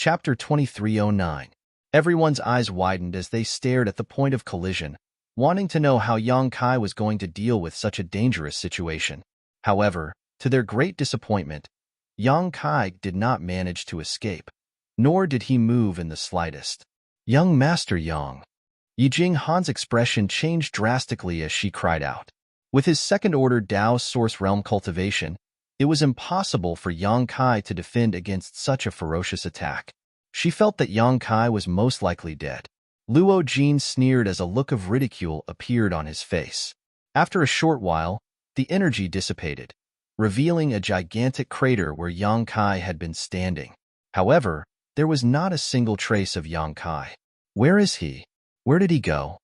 Chapter 2309. Everyone's eyes widened as they stared at the point of collision, wanting to know how Yang Kai was going to deal with such a dangerous situation. However, to their great disappointment, Yang Kai did not manage to escape, nor did he move in the slightest. Young Master Yang. Yijing Han's expression changed drastically as she cried out. With his second-order Dao Source Realm cultivation, it was impossible for Yang Kai to defend against such a ferocious attack. She felt that Yang Kai was most likely dead. Luo Jin sneered as a look of ridicule appeared on his face. After a short while, the energy dissipated, revealing a gigantic crater where Yang Kai had been standing. However, there was not a single trace of Yang Kai. Where is he? Where did he go?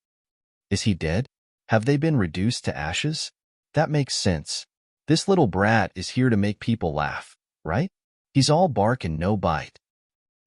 Is he dead? Have they been reduced to ashes? That makes sense. This little brat is here to make people laugh, right? He's all bark and no bite.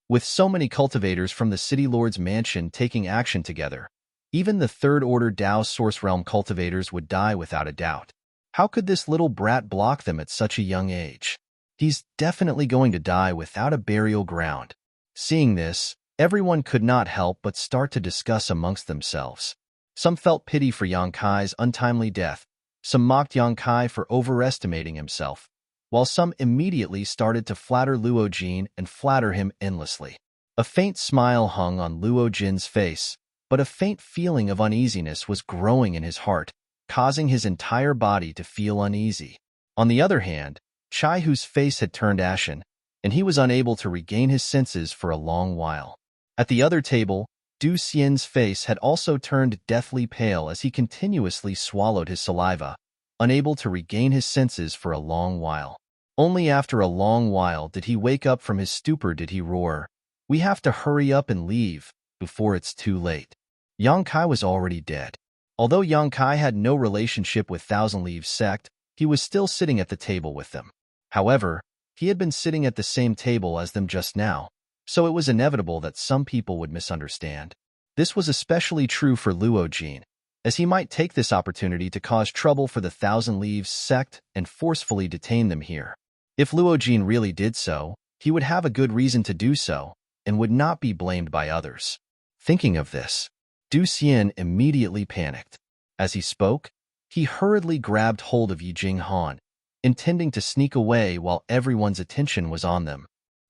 With so many cultivators from the City Lord's mansion taking action together, even the third-order Dao Source Realm cultivators would die without a doubt. How could this little brat block them at such a young age? He's definitely going to die without a burial ground. Seeing this, everyone could not help but start to discuss amongst themselves. Some felt pity for Yang Kai's untimely death, some mocked Yang Kai for overestimating himself, while some immediately started to flatter Luo Jin and flatter him endlessly. A faint smile hung on Luo Jin's face, but a faint feeling of uneasiness was growing in his heart, causing his entire body to feel uneasy. On the other hand, Chai Hu's face had turned ashen, and he was unable to regain his senses for a long while. At the other table, Du Xian's face had also turned deathly pale as he continuously swallowed his saliva, unable to regain his senses for a long while. Only after a long while did he wake up from his stupor did he roar, "We have to hurry up and leave, before it's too late." Yang Kai was already dead. Although Yang Kai had no relationship with Thousand Leaves sect, he was still sitting at the table with them. However, he had been sitting at the same table as them just now, so it was inevitable that some people would misunderstand. This was especially true for Luo Jin, as he might take this opportunity to cause trouble for the Thousand Leaves sect and forcefully detain them here. If Luo Jin really did so, he would have a good reason to do so, and would not be blamed by others. Thinking of this, Du Xian immediately panicked. As he spoke, he hurriedly grabbed hold of Yijing Han, intending to sneak away while everyone's attention was on them.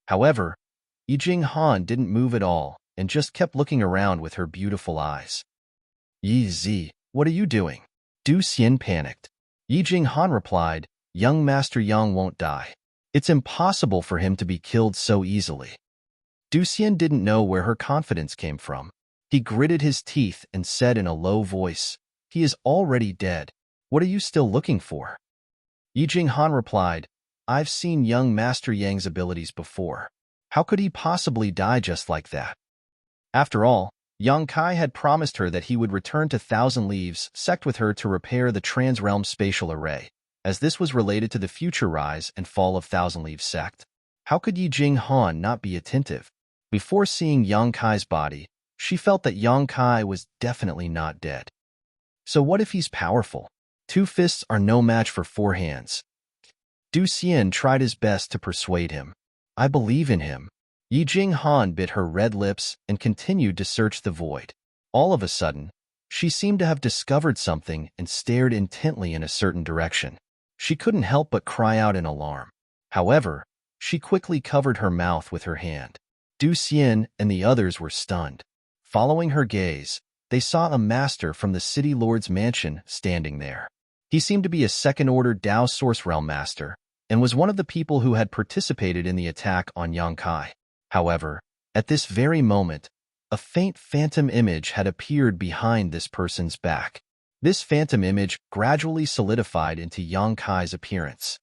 However, Yijing Han didn't move at all and just kept looking around with her beautiful eyes. "Yi Zi, what are you doing?" Du Xian panicked. Yijing Han replied, "Young Master Yang won't die. It's impossible for him to be killed so easily." Du Xian didn't know where her confidence came from. He gritted his teeth and said in a low voice, "He is already dead. What are you still looking for?" Yijing Han replied, "I've seen young Master Yang's abilities before. How could he possibly die just like that?" After all, Yang Kai had promised her that he would return to Thousand Leaves sect with her to repair the Trans-Realm Spatial Array, as this was related to the future rise and fall of Thousand Leaves sect. How could Yijing Han not be attentive? Before seeing Yang Kai's body, she felt that Yang Kai was definitely not dead. So what if he's powerful? 2 fists are no match for 4 hands. Du Xian tried his best to persuade him. "I believe in him." Yijing Han bit her red lips and continued to search the void. All of a sudden, she seemed to have discovered something and stared intently in a certain direction. She couldn't help but cry out in alarm. However, she quickly covered her mouth with her hand. Du Xian and the others were stunned. Following her gaze, they saw a master from the City Lord's mansion standing there. He seemed to be a second-order Dao Source Realm master, and was one of the people who had participated in the attack on Yang Kai. However, at this very moment, a faint phantom image had appeared behind this person's back. This phantom image gradually solidified into Yang Kai's appearance.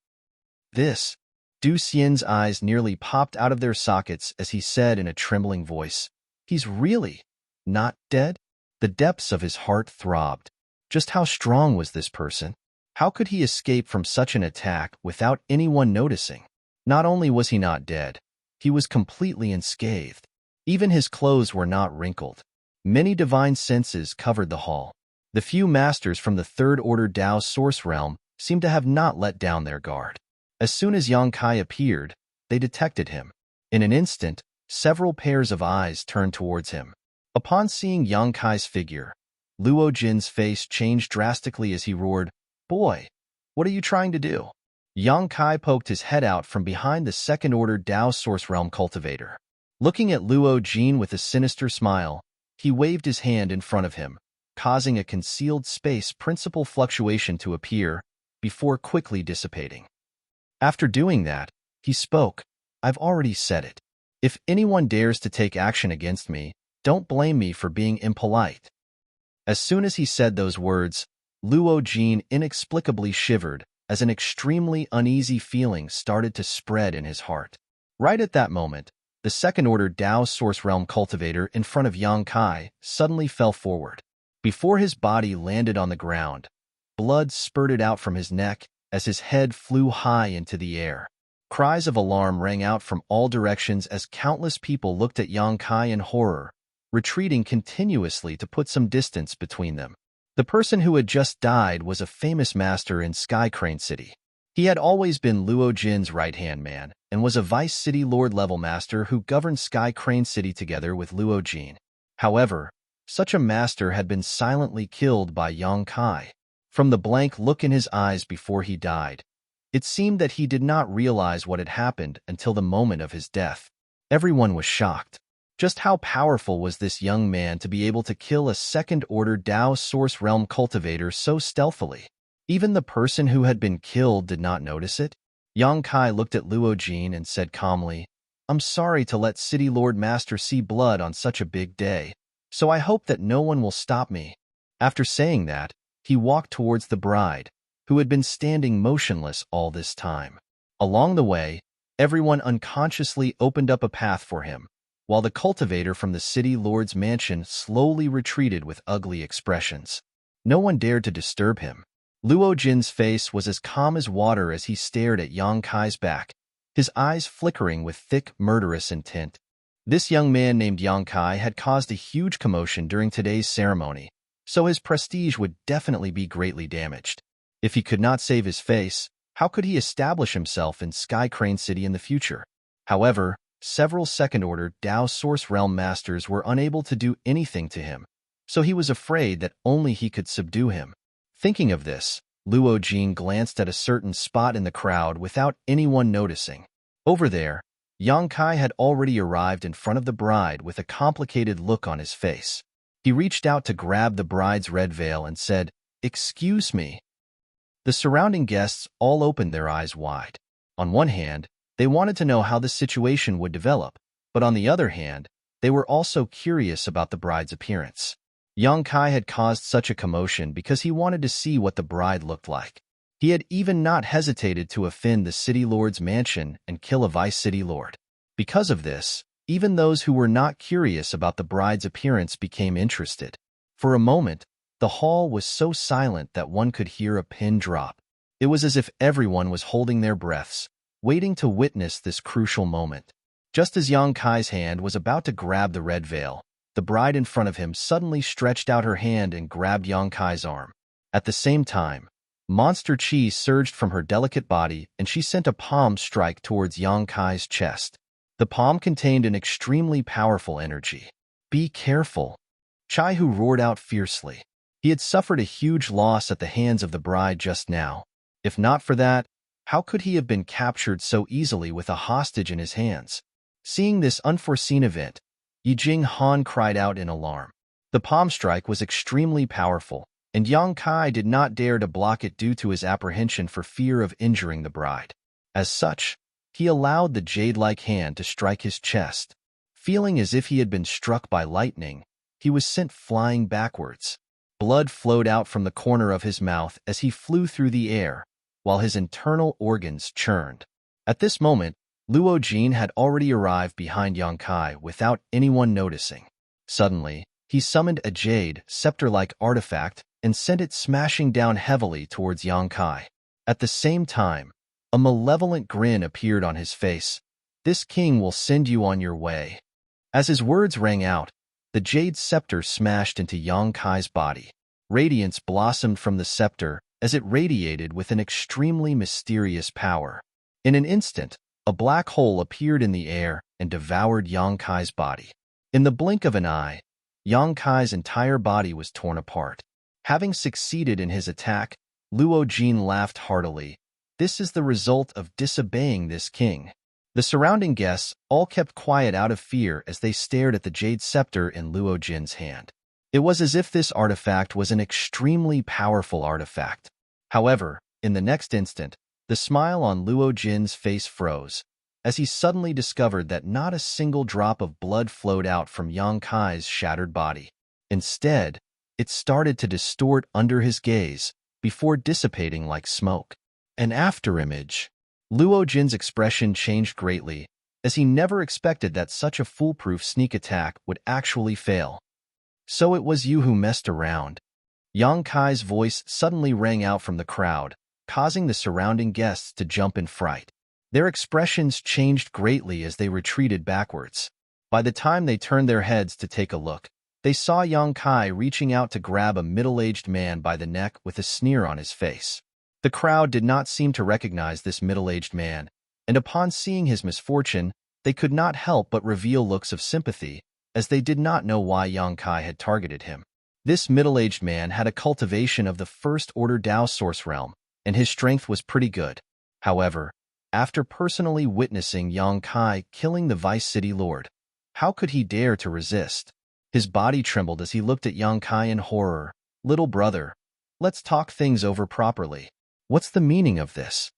"This." Du Xian's eyes nearly popped out of their sockets as he said in a trembling voice, "He's really not dead?" The depths of his heart throbbed. Just how strong was this person? How could he escape from such an attack without anyone noticing? Not only was he not dead, he was completely unscathed. Even his clothes were not wrinkled. Many divine senses covered the hall. The few masters from the third-order Dao Source Realm seemed to have not let down their guard. As soon as Yang Kai appeared, they detected him. In an instant, Several pairs of eyes turned towards him. Upon seeing Yang Kai's figure, Luo Jin's face changed drastically as he roared, "Boy, what are you trying to do?" Yang Kai poked his head out from behind the second-order Dao Source Realm cultivator. Looking at Luo Jin with a sinister smile, he waved his hand in front of him, causing a concealed space principle fluctuation to appear before quickly dissipating. After doing that, he spoke, "I've already said it. If anyone dares to take action against me, don't blame me for being impolite." As soon as he said those words, Luo Jin inexplicably shivered as an extremely uneasy feeling started to spread in his heart. Right at that moment, the second-order Dao Source Realm cultivator in front of Yang Kai suddenly fell forward. Before his body landed on the ground, blood spurted out from his neck as his head flew high into the air. Cries of alarm rang out from all directions as countless people looked at Yang Kai in horror, retreating continuously to put some distance between them. The person who had just died was a famous master in Sky Crane City. He had always been Luo Jin's right-hand man and was a Vice City Lord-level master who governed Sky Crane City together with Luo Jin. However, such a master had been silently killed by Yang Kai. From the blank look in his eyes before he died, it seemed that he did not realize what had happened until the moment of his death. Everyone was shocked. Just how powerful was this young man to be able to kill a second-order Dao Source Realm cultivator so stealthily? Even the person who had been killed did not notice it. Yang Kai looked at Luo Jin and said calmly, "I'm sorry to let City Lord Master see blood on such a big day, so I hope that no one will stop me." After saying that, he walked towards the bride, who had been standing motionless all this time. Along the way, everyone unconsciously opened up a path for him, while the cultivator from the City Lord's mansion slowly retreated with ugly expressions. No one dared to disturb him. Luo Jin's face was as calm as water as he stared at Yang Kai's back, his eyes flickering with thick, murderous intent. This young man named Yang Kai had caused a huge commotion during today's ceremony, so his prestige would definitely be greatly damaged. If he could not save his face, how could he establish himself in Sky Crane City in the future? However, several second-order Dao Source Realm masters were unable to do anything to him, so he was afraid that only he could subdue him. Thinking of this, Luo Jin glanced at a certain spot in the crowd without anyone noticing. Over there, Yang Kai had already arrived in front of the bride with a complicated look on his face. He reached out to grab the bride's red veil and said, "Excuse me." The surrounding guests all opened their eyes wide. On one hand, they wanted to know how the situation would develop, but on the other hand, they were also curious about the bride's appearance. Yang Kai had caused such a commotion because he wanted to see what the bride looked like. He had even not hesitated to offend the City Lord's mansion and kill a Vice City Lord. Because of this, even those who were not curious about the bride's appearance became interested. For a moment, the hall was so silent that one could hear a pin drop. It was as if everyone was holding their breaths, waiting to witness this crucial moment. Just as Yang Kai's hand was about to grab the red veil, the bride in front of him suddenly stretched out her hand and grabbed Yang Kai's arm. At the same time, monster chi surged from her delicate body and she sent a palm strike towards Yang Kai's chest. The palm contained an extremely powerful energy. "Be careful," Chai Hu roared out fiercely. He had suffered a huge loss at the hands of the bride just now. If not for that, how could he have been captured so easily with a hostage in his hands? Seeing this unforeseen event, Yijing Han cried out in alarm. The palm strike was extremely powerful, and Yang Kai did not dare to block it due to his apprehension for fear of injuring the bride. As such, he allowed the jade-like hand to strike his chest. Feeling as if he had been struck by lightning, he was sent flying backwards. Blood flowed out from the corner of his mouth as he flew through the air, while his internal organs churned. At this moment, Luo Jin had already arrived behind Yang Kai without anyone noticing. Suddenly, he summoned a jade, scepter-like artifact and sent it smashing down heavily towards Yang Kai. At the same time, a malevolent grin appeared on his face. "This king will send you on your way." As his words rang out, the jade scepter smashed into Yang Kai's body. Radiance blossomed from the scepter as it radiated with an extremely mysterious power. In an instant, A black hole appeared in the air and devoured Yang Kai's body. In the blink of an eye, Yang Kai's entire body was torn apart. Having succeeded in his attack, Luo Jin laughed heartily. This is the result of disobeying this king. The surrounding guests all kept quiet out of fear as they stared at the jade scepter in Luo Jin's hand. It was as if this artifact was an extremely powerful artifact. However, in the next instant, the smile on Luo Jin's face froze, as he suddenly discovered that not a single drop of blood flowed out from Yang Kai's shattered body. Instead, it started to distort under his gaze, before dissipating like smoke. An afterimage. Luo Jin's expression changed greatly, as he never expected that such a foolproof sneak attack would actually fail. So it was you who messed around. Yang Kai's voice suddenly rang out from the crowd, causing the surrounding guests to jump in fright. Their expressions changed greatly as they retreated backwards. By the time they turned their heads to take a look, they saw Yang Kai reaching out to grab a middle-aged man by the neck with a sneer on his face. The crowd did not seem to recognize this middle-aged man, and upon seeing his misfortune, they could not help but reveal looks of sympathy, as they did not know why Yang Kai had targeted him. This middle-aged man had a cultivation of the first-order Dao source realm, and his strength was pretty good. However, after personally witnessing Yang Kai killing the Vice City Lord, how could he dare to resist? His body trembled as he looked at Yang Kai in horror. "Little brother, let's talk things over properly. What's the meaning of this?"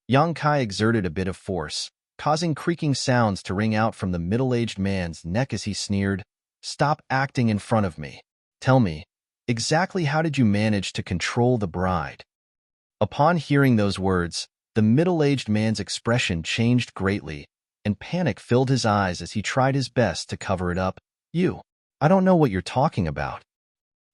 Yang Kai exerted a bit of force, causing creaking sounds to ring out from the middle-aged man's neck as he sneered, "Stop acting in front of me. Tell me, exactly how did you manage to control the bride?" Upon hearing those words, the middle-aged man's expression changed greatly, and panic filled his eyes as he tried his best to cover it up. I don't know what you're talking about."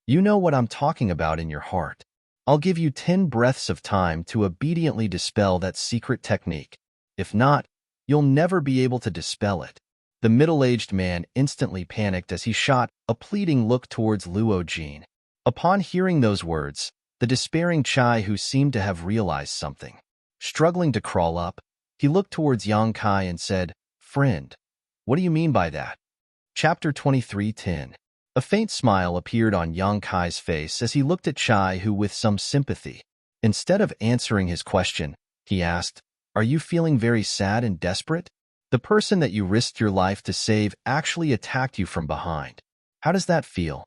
"You know what I'm talking about in your heart. I'll give you 10 breaths of time to obediently dispel that secret technique. If not, you'll never be able to dispel it." The middle-aged man instantly panicked as he shot a pleading look towards Luo Jin. Upon hearing those words, the despairing Chai Hu seemed to have realized something. Struggling to crawl up, he looked towards Yang Kai and said, "Friend, what do you mean by that?" Chapter 23:10. A faint smile appeared on Yang Kai's face as he looked at Chai Hu with some sympathy. Instead of answering his question, he asked, "Are you feeling very sad and desperate? The person that you risked your life to save actually attacked you from behind. How does that feel?"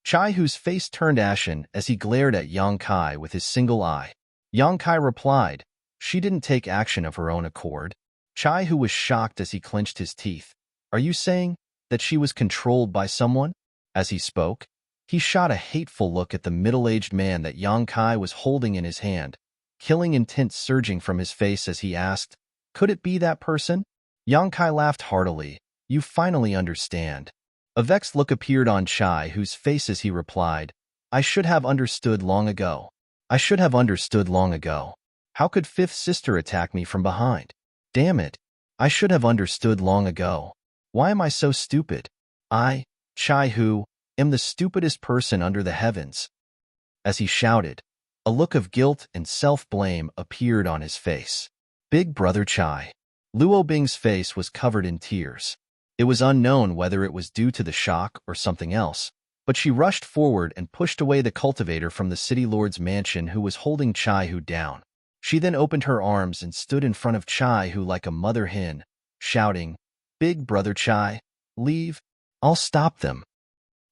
Chai Hu's face turned ashen as he glared at Yang Kai with his single eye. Yang Kai replied, "She didn't take action of her own accord." Chai Hu was shocked as he clenched his teeth. "Are you saying that she was controlled by someone?" As he spoke, he shot a hateful look at the middle-aged man that Yang Kai was holding in his hand, killing intent surging from his face as he asked, "Could it be that person?" Yang Kai laughed heartily. "You finally understand." A vexed look appeared on Chai Hu's face as he replied, "I should have understood long ago. I should have understood long ago. How could Fifth Sister attack me from behind? Damn it. I should have understood long ago. Why am I so stupid? I, Chai Hu, am the stupidest person under the heavens." As he shouted, a look of guilt and self-blame appeared on his face. Big Brother Chai. Luo Bing's face was covered in tears. It was unknown whether it was due to the shock or something else, but she rushed forward and pushed away the cultivator from the city lord's mansion who was holding Chai Hu down. She then opened her arms and stood in front of Chai Hu like a mother hen, shouting, "Big Brother Chai, leave. I'll stop them."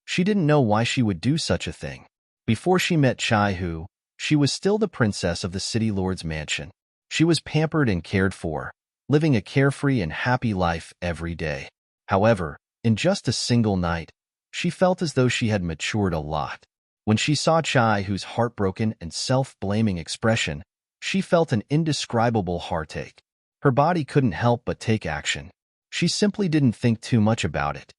She didn't know why she would do such a thing. Before she met Chai Hu, she was still the princess of the city lord's mansion. She was pampered and cared for, living a carefree and happy life every day. However, in just a single night, she felt as though she had matured a lot. When she saw Chai Hu's heartbroken and self-blaming expression, she felt an indescribable heartache. Her body couldn't help but take action. She simply didn't think too much about it.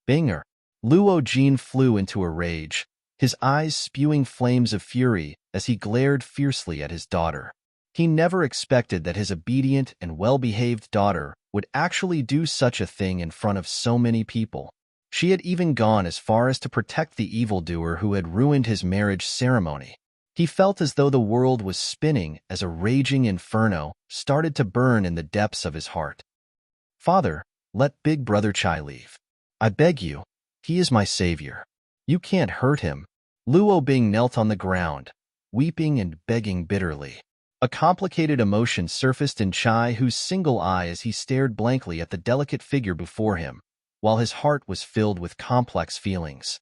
Banger. Luo Jin flew into a rage, his eyes spewing flames of fury as he glared fiercely at his daughter. He never expected that his obedient and well-behaved daughter would actually do such a thing in front of so many people. She had even gone as far as to protect the evildoer who had ruined his marriage ceremony. He felt as though the world was spinning as a raging inferno started to burn in the depths of his heart. Father, let Big Brother Chai leave. I beg you. He is my savior. You can't hurt him. Luo Bing knelt on the ground, weeping and begging bitterly. A complicated emotion surfaced in Chai Hu's single eye as he stared blankly at the delicate figure before him, while his heart was filled with complex feelings.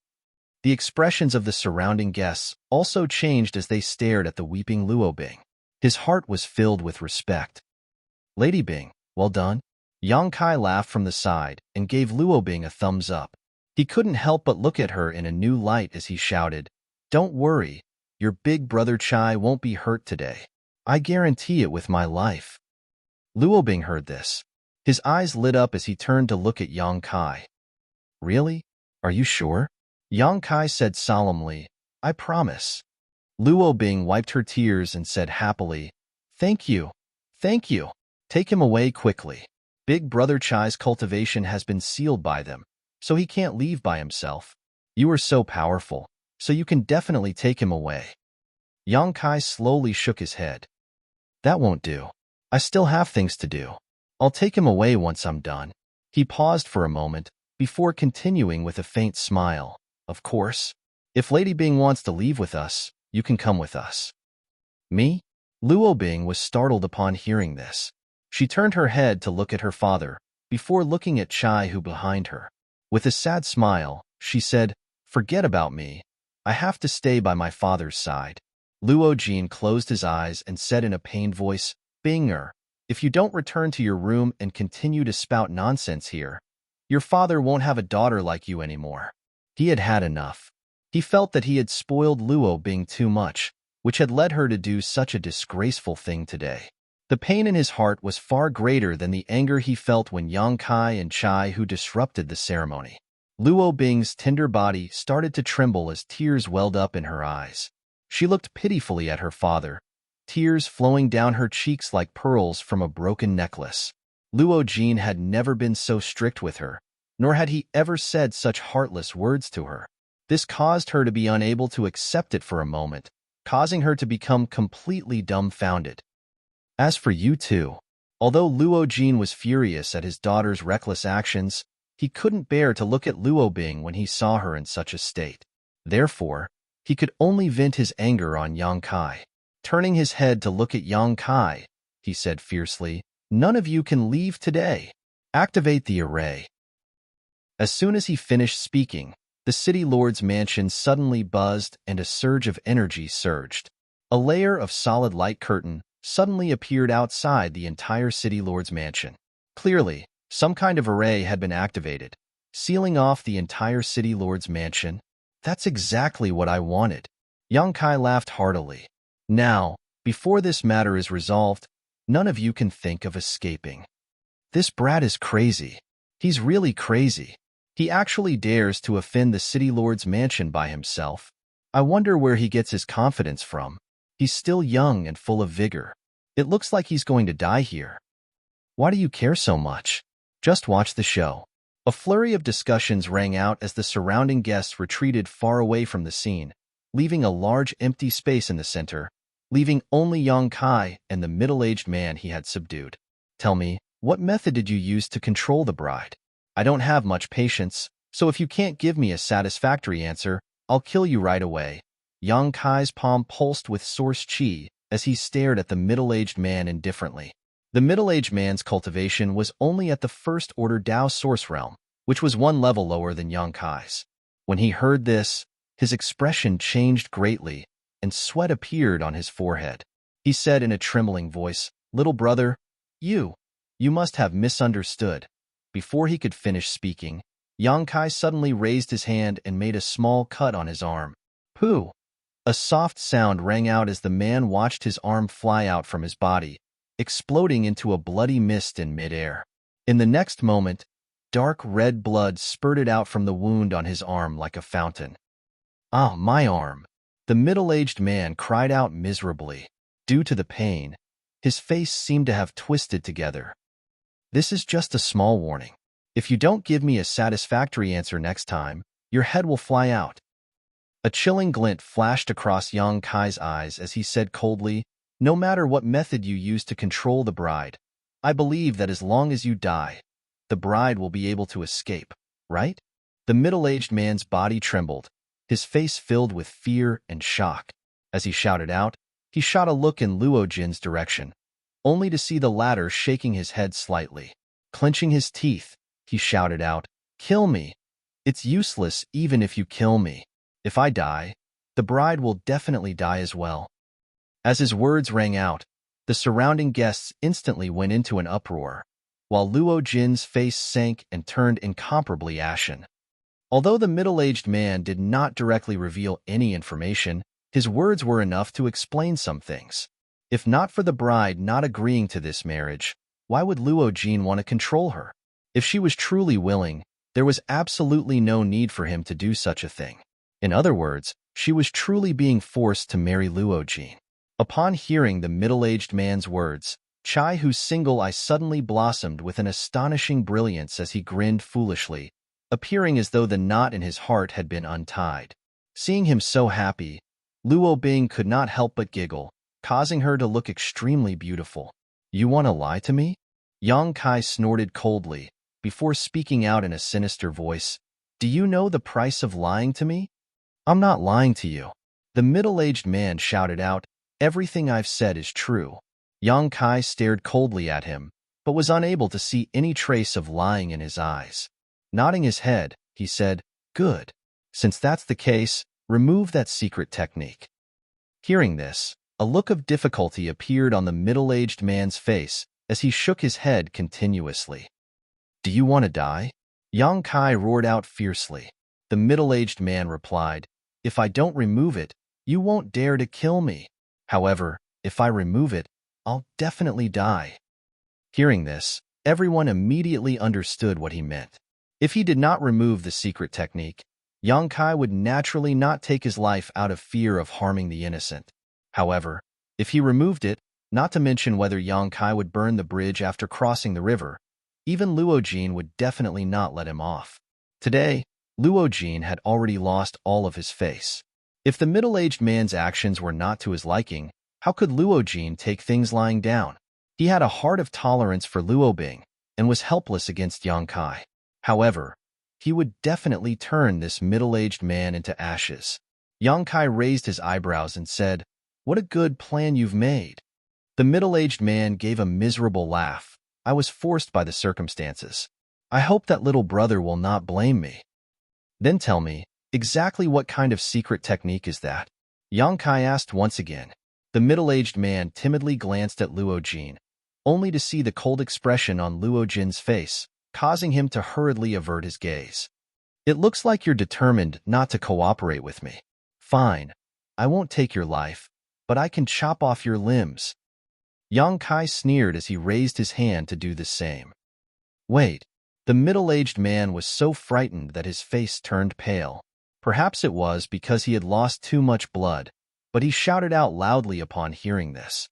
The expressions of the surrounding guests also changed as they stared at the weeping Luo Bing. His heart was filled with respect. Lady Bing, well done. Yang Kai laughed from the side and gave Luo Bing a thumbs up. He couldn't help but look at her in a new light as he shouted, "Don't worry, your big brother Chai won't be hurt today. I guarantee it with my life." Luo Bing heard this. His eyes lit up as he turned to look at Yang Kai. Really? Are you sure? Yang Kai said solemnly, I promise. Luo Bing wiped her tears and said happily, Thank you. Thank you. Take him away quickly. Big Brother Chai's cultivation has been sealed by them, so he can't leave by himself. You are so powerful, so you can definitely take him away. Yang Kai slowly shook his head. That won't do. I still have things to do. I'll take him away once I'm done. He paused for a moment, before continuing with a faint smile. Of course. If Lady Bing wants to leave with us, you can come with us. Me? Luo Bing was startled upon hearing this. She turned her head to look at her father, before looking at Chai Hu behind her. With a sad smile, she said, Forget about me. I have to stay by my father's side. Luo Jin closed his eyes and said in a pained voice, Binger, if you don't return to your room and continue to spout nonsense here, your father won't have a daughter like you anymore. He had had enough. He felt that he had spoiled Luo Bing too much, which had led her to do such a disgraceful thing today. The pain in his heart was far greater than the anger he felt when Yang Kai and Chai Hu disrupted the ceremony. Luo Bing's tender body started to tremble as tears welled up in her eyes. She looked pitifully at her father, tears flowing down her cheeks like pearls from a broken necklace. Luo Jin had never been so strict with her, nor had he ever said such heartless words to her. This caused her to be unable to accept it for a moment, causing her to become completely dumbfounded. As for you two, although Luo Jin was furious at his daughter's reckless actions, he couldn't bear to look at Luo Bing when he saw her in such a state. Therefore, he could only vent his anger on Yang Kai. Turning his head to look at Yang Kai, he said fiercely, None of you can leave today. Activate the array. As soon as he finished speaking, the city lord's mansion suddenly buzzed and a surge of energy surged. A layer of solid light curtain suddenly appeared outside the entire city lord's mansion. Clearly, some kind of array had been activated, sealing off the entire city lord's mansion. That's exactly what I wanted. Yang Kai laughed heartily. Now, before this matter is resolved, none of you can think of escaping. This brat is crazy. He's really crazy. He actually dares to offend the city lord's mansion by himself. I wonder where he gets his confidence from. He's still young and full of vigor. It looks like he's going to die here. Why do you care so much? Just watch the show. A flurry of discussions rang out as the surrounding guests retreated far away from the scene, leaving a large empty space in the center, leaving only Yang Kai and the middle-aged man he had subdued. Tell me, what method did you use to control the bride? I don't have much patience, so if you can't give me a satisfactory answer, I'll kill you right away. Yang Kai's palm pulsed with source chi as he stared at the middle-aged man indifferently. The middle-aged man's cultivation was only at the first-order Dao source realm, which was one level lower than Yang Kai's. When he heard this, his expression changed greatly, and sweat appeared on his forehead. He said in a trembling voice, Little brother, you must have misunderstood. Before he could finish speaking, Yang Kai suddenly raised his hand and made a small cut on his arm. Pooh! A soft sound rang out as the man watched his arm fly out from his body, exploding into a bloody mist in midair. In the next moment, dark red blood spurted out from the wound on his arm like a fountain. Ah, my arm! The middle-aged man cried out miserably. Due to the pain, his face seemed to have twisted together. This is just a small warning. If you don't give me a satisfactory answer next time, your head will fly out. A chilling glint flashed across Yang Kai's eyes as he said coldly, "No matter what method you use to control the bride, I believe that as long as you die, the bride will be able to escape, right?" The middle-aged man's body trembled, his face filled with fear and shock. As he shouted out, he shot a look in Luo Jin's direction, only to see the latter shaking his head slightly. Clenching his teeth, he shouted out, "Kill me! It's useless even if you kill me. If I die, the bride will definitely die as well." As his words rang out, the surrounding guests instantly went into an uproar, while Luo Jin's face sank and turned incomparably ashen. Although the middle-aged man did not directly reveal any information, his words were enough to explain some things. If not for the bride not agreeing to this marriage, why would Luo Jin want to control her? If she was truly willing, there was absolutely no need for him to do such a thing. In other words, she was truly being forced to marry Luo Jin. Upon hearing the middle-aged man's words, Chai Hu's single eye suddenly blossomed with an astonishing brilliance as he grinned foolishly, appearing as though the knot in his heart had been untied. Seeing him so happy, Luo Bing could not help but giggle, causing her to look extremely beautiful. "You want to lie to me?" Yang Kai snorted coldly, before speaking out in a sinister voice. "Do you know the price of lying to me?" "I'm not lying to you." The middle-aged man shouted out, "Everything I've said is true." Yang Kai stared coldly at him, but was unable to see any trace of lying in his eyes. Nodding his head, he said, "Good. Since that's the case, remove that secret technique." Hearing this, a look of difficulty appeared on the middle-aged man's face as he shook his head continuously. "Do you want to die?" Yang Kai roared out fiercely. The middle-aged man replied, "If I don't remove it, you won't dare to kill me. However, if I remove it, I'll definitely die." Hearing this, everyone immediately understood what he meant. If he did not remove the secret technique, Yang Kai would naturally not take his life out of fear of harming the innocent. However, if he removed it, not to mention whether Yang Kai would burn the bridge after crossing the river, even Luo Jin would definitely not let him off. Today, Luo Jin had already lost all of his face. If the middle-aged man's actions were not to his liking, how could Luo Jin take things lying down? He had a heart of tolerance for Luo Bing and was helpless against Yang Kai. However, he would definitely turn this middle-aged man into ashes. Yang Kai raised his eyebrows and said, "What a good plan you've made." The middle-aged man gave a miserable laugh. "I was forced by the circumstances. I hope that little brother will not blame me." "Then tell me, exactly what kind of secret technique is that?" Yang Kai asked once again. The middle-aged man timidly glanced at Luo Jin, only to see the cold expression on Luo Jin's face, causing him to hurriedly avert his gaze. "It looks like you're determined not to cooperate with me. Fine, I won't take your life, but I can chop off your limbs." Yang Kai sneered as he raised his hand to do the same. "Wait." The middle-aged man was so frightened that his face turned pale. Perhaps it was because he had lost too much blood, but he shouted out loudly upon hearing this.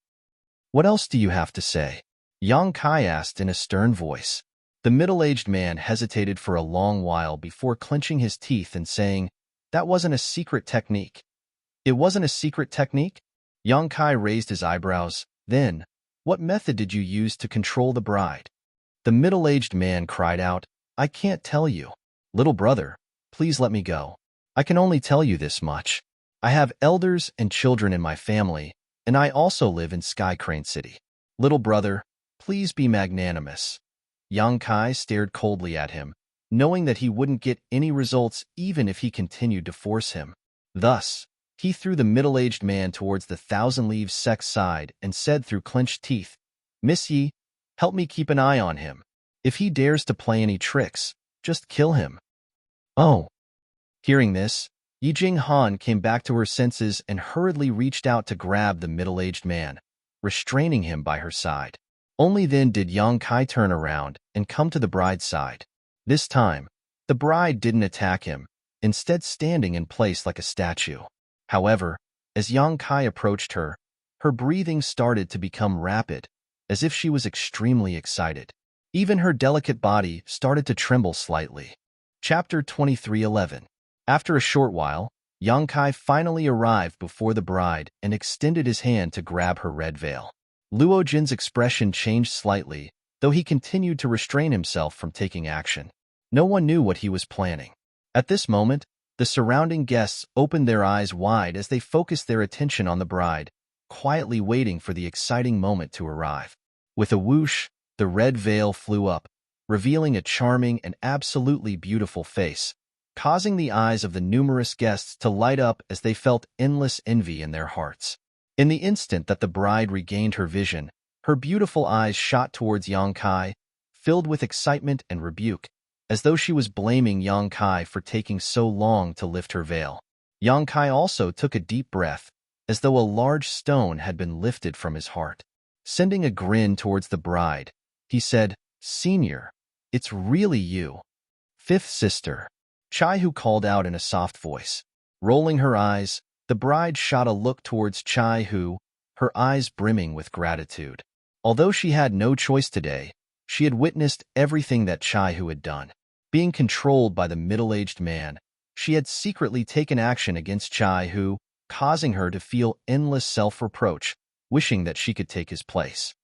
"What else do you have to say?" Yang Kai asked in a stern voice. The middle-aged man hesitated for a long while before clenching his teeth and saying, "That wasn't a secret technique." "It wasn't a secret technique?" Yang Kai raised his eyebrows. "Then, what method did you use to control the bride?" The middle-aged man cried out, "I can't tell you. Little brother, please let me go. I can only tell you this much. I have elders and children in my family, and I also live in Sky Crane City. Little brother, please be magnanimous." Yang Kai stared coldly at him, knowing that he wouldn't get any results even if he continued to force him. Thus, he threw the middle-aged man towards the Thousand Leaves Sect's side and said through clenched teeth, "Miss Yi, help me keep an eye on him. If he dares to play any tricks, just kill him." "Oh." Hearing this, Yi Jing Han came back to her senses and hurriedly reached out to grab the middle-aged man, restraining him by her side. Only then did Yang Kai turn around and come to the bride's side. This time, the bride didn't attack him, instead standing in place like a statue. However, as Yang Kai approached her, her breathing started to become rapid, as if she was extremely excited. Even her delicate body started to tremble slightly. Chapter 23:11. After a short while, Yang Kai finally arrived before the bride and extended his hand to grab her red veil. Luo Jin's expression changed slightly, though he continued to restrain himself from taking action. No one knew what he was planning. At this moment, the surrounding guests opened their eyes wide as they focused their attention on the bride, quietly waiting for the exciting moment to arrive. With a whoosh, the red veil flew up, revealing a charming and absolutely beautiful face, causing the eyes of the numerous guests to light up as they felt endless envy in their hearts. In the instant that the bride regained her vision, her beautiful eyes shot towards Yang Kai, filled with excitement and rebuke, as though she was blaming Yang Kai for taking so long to lift her veil. Yang Kai also took a deep breath, as though a large stone had been lifted from his heart. Sending a grin towards the bride, he said, "Senior, it's really you." Fifth sister, Chai-Hu called out in a soft voice. Rolling her eyes, the bride shot a look towards Chai-Hu, her eyes brimming with gratitude. Although she had no choice today, she had witnessed everything that Chai-Hu had done. Being controlled by the middle-aged man, she had secretly taken action against Chai-Hu, causing her to feel endless self-reproach, wishing that she could take his place.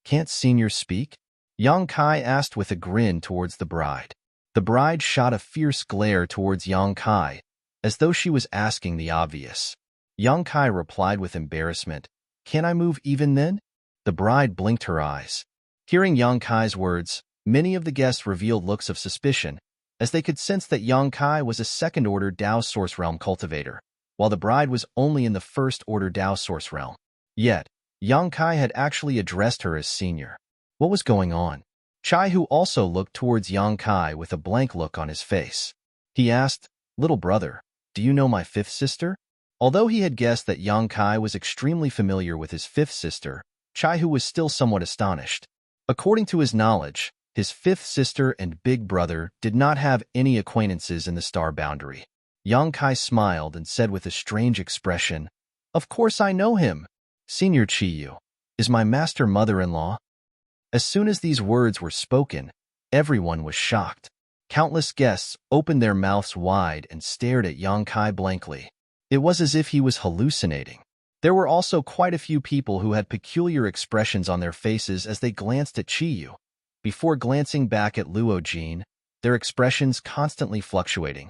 "Can't senior speak?" Yang Kai asked with a grin towards the bride. The bride shot a fierce glare towards Yang Kai, as though she was asking the obvious. Yang Kai replied with embarrassment, "Can I move even then?" The bride blinked her eyes. Hearing Yang Kai's words, many of the guests revealed looks of suspicion, as they could sense that Yang Kai was a second-order Dao Source Realm cultivator, while the bride was only in the first-order Dao Source Realm. Yet, Yang Kai had actually addressed her as senior. What was going on? Chai-Hu also looked towards Yang Kai with a blank look on his face. He asked, "Little brother, do you know my fifth sister?" Although he had guessed that Yang Kai was extremely familiar with his fifth sister, Chai-Hu was still somewhat astonished. According to his knowledge, his fifth sister and big brother did not have any acquaintances in the star boundary. Yang Kai smiled and said with a strange expression, "Of course I know him. Senior Chi-Yu is my master mother-in-law." As soon as these words were spoken, everyone was shocked. Countless guests opened their mouths wide and stared at Yang Kai blankly. It was as if he was hallucinating. There were also quite a few people who had peculiar expressions on their faces as they glanced at Chi-Yu. Before glancing back at Luo Jin, their expressions constantly fluctuating.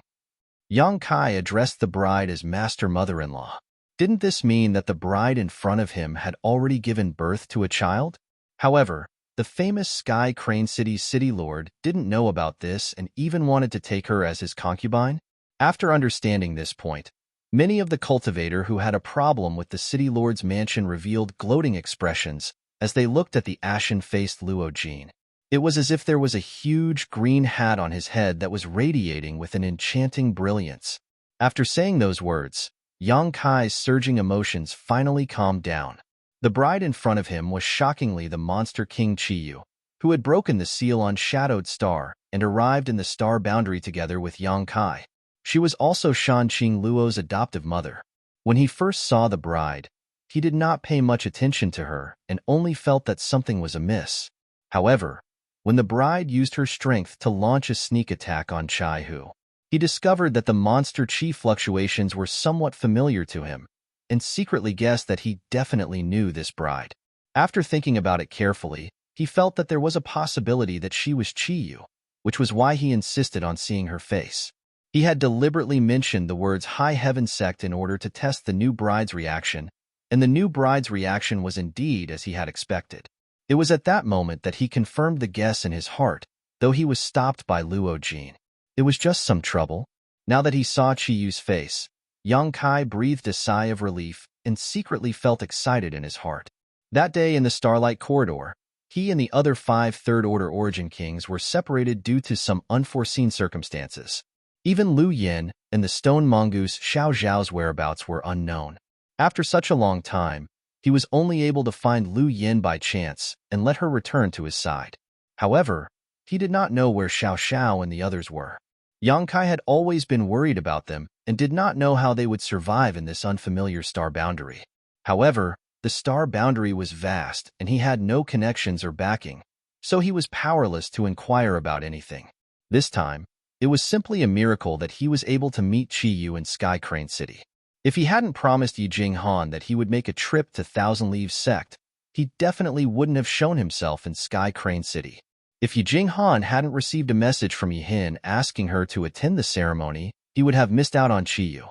Yang Kai addressed the bride as master mother-in-law. Didn't this mean that the bride in front of him had already given birth to a child? However, the famous Sky Crane City's city lord didn't know about this and even wanted to take her as his concubine. After understanding this point, many of the cultivator who had a problem with the city lord's mansion revealed gloating expressions as they looked at the ashen-faced Luo Jin. It was as if there was a huge green hat on his head that was radiating with an enchanting brilliance. After saying those words, Yang Kai's surging emotions finally calmed down. The bride in front of him was shockingly the monster king Chi-Yu, who had broken the seal on Shadowed Star and arrived in the star boundary together with Yang Kai. She was also Shan Qing Luo's adoptive mother. When he first saw the bride, he did not pay much attention to her and only felt that something was amiss. However, when the bride used her strength to launch a sneak attack on Chai-Hu, he discovered that the monster chi fluctuations were somewhat familiar to him, and secretly guessed that he definitely knew this bride. After thinking about it carefully, he felt that there was a possibility that she was Chi-Yu, which was why he insisted on seeing her face. He had deliberately mentioned the words High Heaven Sect in order to test the new bride's reaction, and the new bride's reaction was indeed as he had expected. It was at that moment that he confirmed the guess in his heart, though he was stopped by Luo Jin. It was just some trouble. Now that he saw Chi-Yu's face, Yang Kai breathed a sigh of relief and secretly felt excited in his heart. That day in the Starlight Corridor, he and the other 5 third-order Origin Kings were separated due to some unforeseen circumstances. Even Lu Yin and the stone mongoose Xiao Zhao's whereabouts were unknown. After such a long time, he was only able to find Lu Yin by chance and let her return to his side. However, he did not know where Xiao Xiao and the others were. Yang Kai had always been worried about them and did not know how they would survive in this unfamiliar star boundary. However, the star boundary was vast and he had no connections or backing, so he was powerless to inquire about anything. This time, It was simply a miracle that he was able to meet Chi Yu in Sky Crane City. If he hadn't promised Yi Jing Han that he would make a trip to Thousand Leaves Sect, he definitely wouldn't have shown himself in Sky Crane City. If Yi Jing Han hadn't received a message from Yi Hin asking her to attend the ceremony, he would have missed out on Chi Yu.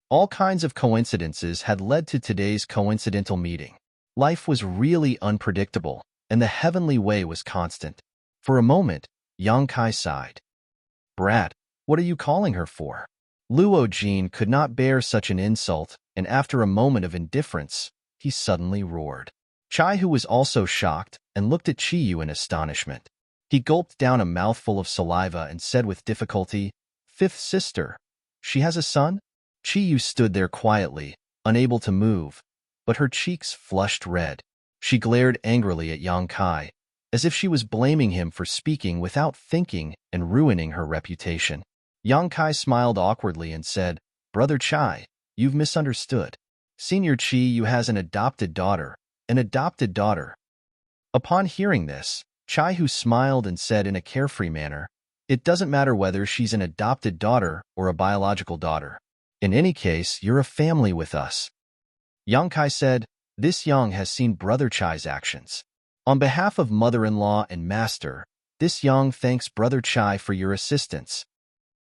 All kinds of coincidences had led to today's coincidental meeting. Life was really unpredictable, and the heavenly way was constant. For a moment, Yang Kai sighed. "Brat, what are you calling her for?" Luo Jin could not bear such an insult, and after a moment of indifference, he suddenly roared. Chai, who was also shocked, and looked at Chi Yu in astonishment. He gulped down a mouthful of saliva and said with difficulty, "Fifth sister, she has a son?" Chi Yu stood there quietly, unable to move, but her cheeks flushed red. She glared angrily at Yang Kai, as if she was blaming him for speaking without thinking and ruining her reputation. Yang Kai smiled awkwardly and said, "Brother Chai, you've misunderstood. Senior Chi Yu has an adopted daughter. An adopted daughter." Upon hearing this, Chai Hu smiled and said in a carefree manner, "It doesn't matter whether she's an adopted daughter or a biological daughter. In any case, you're a family with us." Yang Kai said, "This Yang has seen Brother Chai's actions. On behalf of mother-in-law and master, this Yang thanks Brother Chai for your assistance."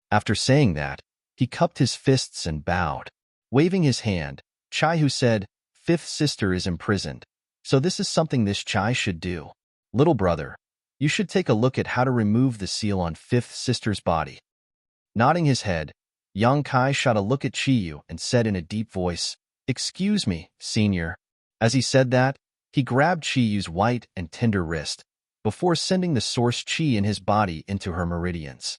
After saying that, he cupped his fists and bowed. Waving his hand, Chai Hu said, "Fifth sister is imprisoned, so this is something this Chai should do. Little brother, you should take a look at how to remove the seal on fifth sister's body." Nodding his head, Yang Kai shot a look at Chi Yu and said in a deep voice, "Excuse me, senior." As he said that, he grabbed Chi Yu's white and tender wrist, before sending the source chi in his body into her meridians.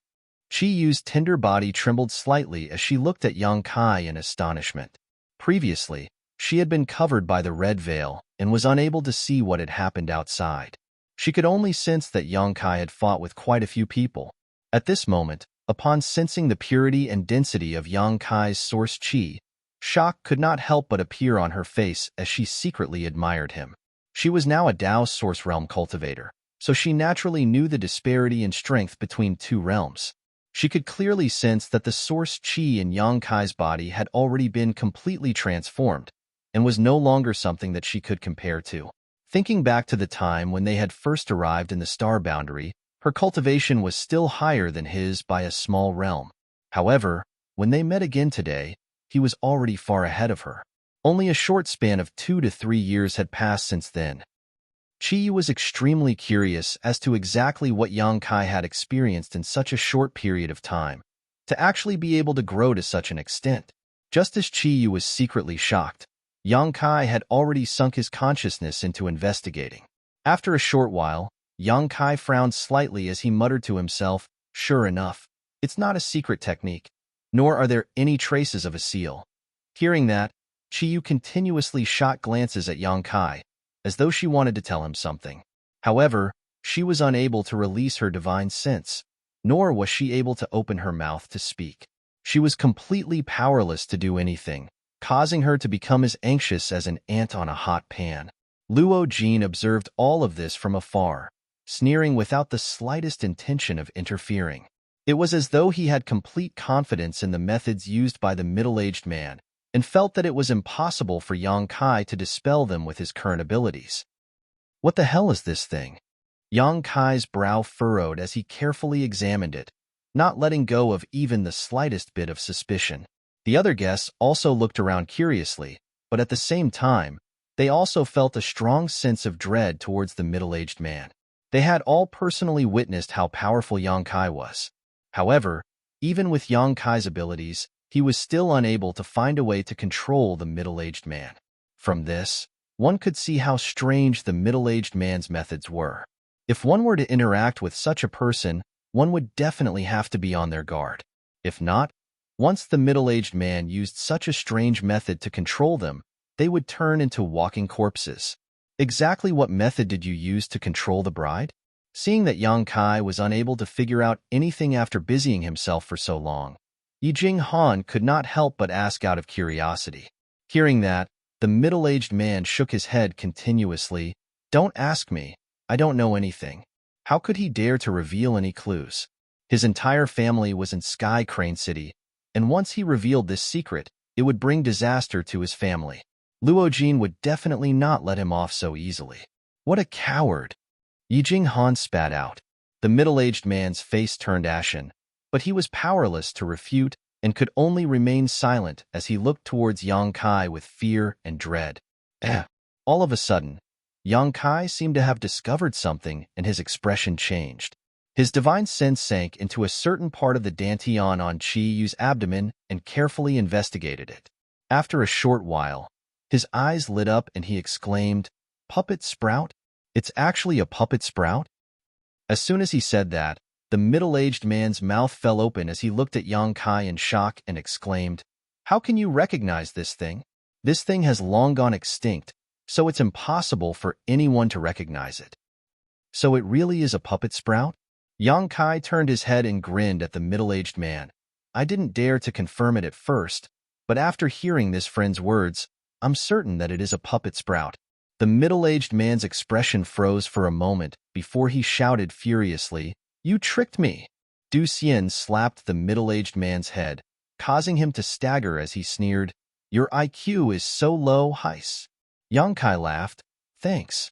Chi Yu's tender body trembled slightly as she looked at Yang Kai in astonishment. Previously, she had been covered by the red veil and was unable to see what had happened outside. She could only sense that Yang Kai had fought with quite a few people. At this moment, upon sensing the purity and density of Yang Kai's source chi, shock could not help but appear on her face as she secretly admired him. She was now a Dao source realm cultivator, so she naturally knew the disparity in strength between two realms. She could clearly sense that the source chi in Yang Kai's body had already been completely transformed and was no longer something that she could compare to. Thinking back to the time when they had first arrived in the star boundary, her cultivation was still higher than his by a small realm. However, when they met again today, he was already far ahead of her. Only a short span of 2 to 3 years had passed since then. Chi Yu was extremely curious as to exactly what Yang Kai had experienced in such a short period of time, to actually be able to grow to such an extent. Just as Chi Yu was secretly shocked, Yang Kai had already sunk his consciousness into investigating. After a short while, Yang Kai frowned slightly as he muttered to himself, "Sure enough, it's not a secret technique, nor are there any traces of a seal." Hearing that, Chi Yu continuously shot glances at Yang Kai, as though she wanted to tell him something. However, she was unable to release her divine sense, nor was she able to open her mouth to speak. She was completely powerless to do anything, causing her to become as anxious as an ant on a hot pan. Luo Jin observed all of this from afar, sneering without the slightest intention of interfering. It was as though he had complete confidence in the methods used by the middle-aged man, and felt that it was impossible for Yang Kai to dispel them with his current abilities. "What the hell is this thing?" Yang Kai's brow furrowed as he carefully examined it, not letting go of even the slightest bit of suspicion. The other guests also looked around curiously, but at the same time, they also felt a strong sense of dread towards the middle-aged man. They had all personally witnessed how powerful Yang Kai was. However, even with Yang Kai's abilities, he was still unable to find a way to control the middle-aged man. From this, one could see how strange the middle-aged man's methods were. If one were to interact with such a person, one would definitely have to be on their guard. If not, once the middle-aged man used such a strange method to control them, they would turn into walking corpses. Exactly what method did you use to control the bride? Seeing that Yang Kai was unable to figure out anything after busying himself for so long, Yi Jing Han could not help but ask out of curiosity. Hearing that, the middle-aged man shook his head continuously. "Don't ask me. I don't know anything." How could he dare to reveal any clues? His entire family was in Sky Crane City, and once he revealed this secret, it would bring disaster to his family. Luo Jin would definitely not let him off so easily. What a coward! Yi Jinghan spat out. The middle-aged man's face turned ashen, but he was powerless to refute and could only remain silent as he looked towards Yang Kai with fear and dread. All of a sudden, Yang Kai seemed to have discovered something and his expression changed. His divine sense sank into a certain part of the Dantian on Chi Yu's abdomen and carefully investigated it. After a short while, his eyes lit up and he exclaimed, "Puppet sprout? It's actually a puppet sprout?" As soon as he said that, the middle-aged man's mouth fell open as he looked at Yang Kai in shock and exclaimed, "How can you recognize this thing? This thing has long gone extinct, so it's impossible for anyone to recognize it." "So it really is a puppet sprout?" Yang Kai turned his head and grinned at the middle-aged man. "I didn't dare to confirm it at first, but after hearing this friend's words, I'm certain that it is a puppet sprout." The middle-aged man's expression froze for a moment before he shouted furiously, "You tricked me!" Du Xian slapped the middle-aged man's head, causing him to stagger as he sneered, "Your IQ is so low, Heis." Yang Kai laughed, "Thanks."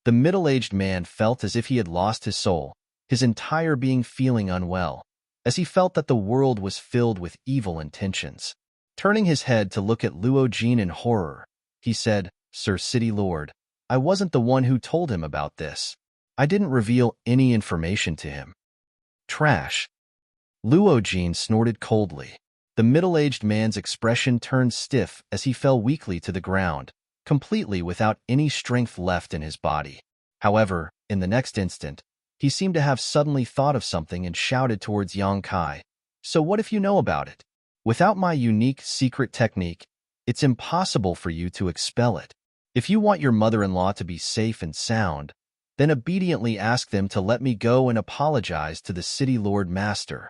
The middle-aged man felt as if he had lost his soul, his entire being feeling unwell, as he felt that the world was filled with evil intentions. Turning his head to look at Luo Jin in horror, he said, "Sir City Lord, I wasn't the one who told him about this. I didn't reveal any information to him." "Trash." Luo Jin snorted coldly. The middle-aged man's expression turned stiff as he fell weakly to the ground, completely without any strength left in his body. However, in the next instant, he seemed to have suddenly thought of something and shouted towards Yang Kai, "So what if you know about it? Without my unique secret technique, it's impossible for you to expel it. If you want your mother-in-law to be safe and sound, then obediently ask them to let me go and apologize to the City Lord Master."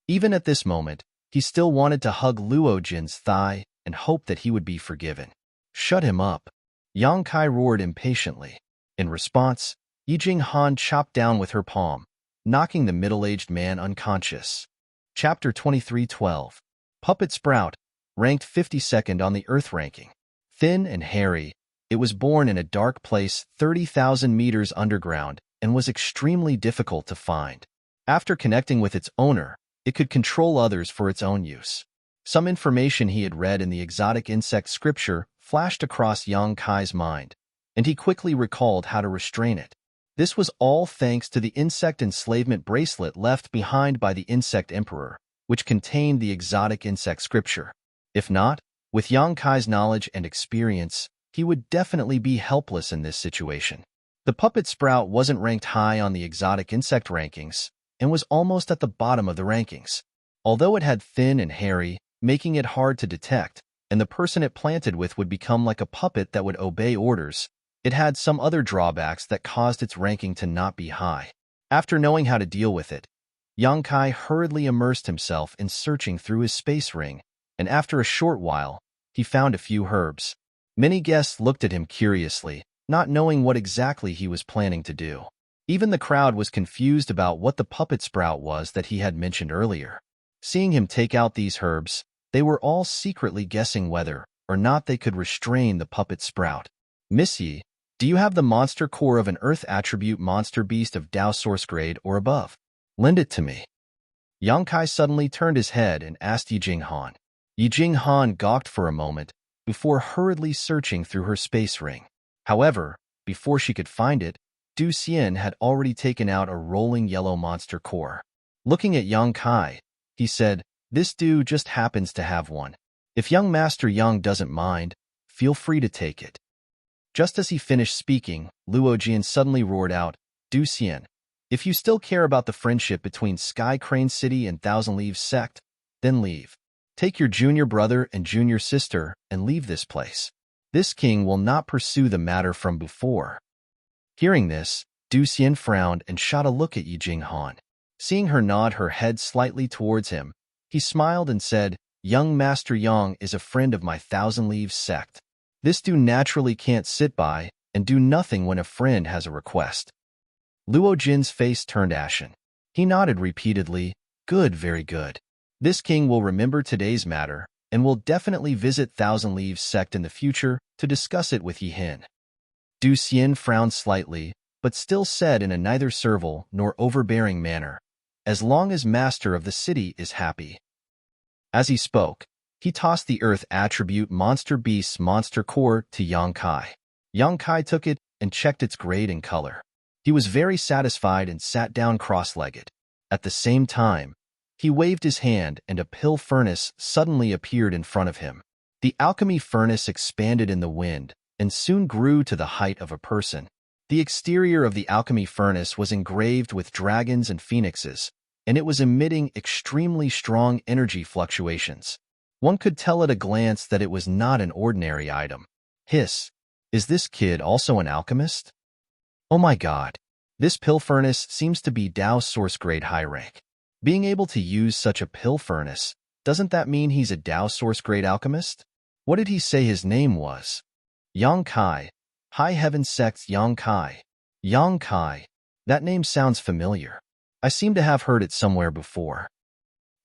Even at this moment, he still wanted to hug Luo Jin's thigh and hope that he would be forgiven. "Shut him up," Yang Kai roared impatiently. In response, Yi Jinghan chopped down with her palm, knocking the middle-aged man unconscious. Chapter 23:12. Puppet Sprout, ranked 52nd on the Earth ranking. Thin and hairy, it was born in a dark place 30,000 meters underground and was extremely difficult to find. After connecting with its owner, it could control others for its own use. Some information he had read in the exotic insect scripture flashed across Yang Kai's mind, and he quickly recalled how to restrain it. This was all thanks to the insect enslavement bracelet left behind by the Insect Emperor, which contained the exotic insect scripture. If not, with Yang Kai's knowledge and experience, he would definitely be helpless in this situation. The puppet sprout wasn't ranked high on the exotic insect rankings, and was almost at the bottom of the rankings. Although it had thin and hairy, making it hard to detect, and the person it planted with would become like a puppet that would obey orders, it had some other drawbacks that caused its ranking to not be high. After knowing how to deal with it, Yang Kai hurriedly immersed himself in searching through his space ring, and after a short while, he found a few herbs. Many guests looked at him curiously, not knowing what exactly he was planning to do. Even the crowd was confused about what the puppet sprout was that he had mentioned earlier. Seeing him take out these herbs, they were all secretly guessing whether or not they could restrain the puppet sprout. "Misty, do you have the monster core of an Earth attribute monster beast of Dao source grade or above? Lend it to me." Yang Kai suddenly turned his head and asked Yi Jinghan. Yi Jinghan gawked for a moment before hurriedly searching through her space ring. However, before she could find it, Du Xian had already taken out a rolling yellow monster core. Looking at Yang Kai, he said, "This dude just happens to have one. If young Master Yang doesn't mind, feel free to take it." Just as he finished speaking, Luo Jin suddenly roared out, "Du Xian, if you still care about the friendship between Sky Crane City and Thousand Leaves Sect, then leave. Take your junior brother and junior sister and leave this place. This king will not pursue the matter from before." Hearing this, Du Xian frowned and shot a look at Yi Jinghan. Seeing her nod her head slightly towards him, he smiled and said, "Young Master Yang is a friend of my Thousand Leaves Sect. This dude naturally can't sit by and do nothing when a friend has a request." Luo Jin's face turned ashen. He nodded repeatedly. Good, very good. This king will remember today's matter and will definitely visit Thousand Leaves sect in the future to discuss it with Yi Hin. Du Xian frowned slightly, but still said in a neither servile nor overbearing manner, as long as master of the city is happy. As he spoke, he tossed the earth attribute Monster Beast's monster core to Yang Kai. Yang Kai took it and checked its grade and color. He was very satisfied and sat down cross-legged. At the same time, he waved his hand and a pill furnace suddenly appeared in front of him. The alchemy furnace expanded in the wind and soon grew to the height of a person. The exterior of the alchemy furnace was engraved with dragons and phoenixes, and it was emitting extremely strong energy fluctuations. One could tell at a glance that it was not an ordinary item. Hiss, is this kid also an alchemist? Oh my god, this pill furnace seems to be Dao source grade high rank. Being able to use such a pill furnace, doesn't that mean he's a Dao source grade alchemist? What did he say his name was? Yang Kai. High Heaven Sect's Yang Kai. Yang Kai. That name sounds familiar. I seem to have heard it somewhere before.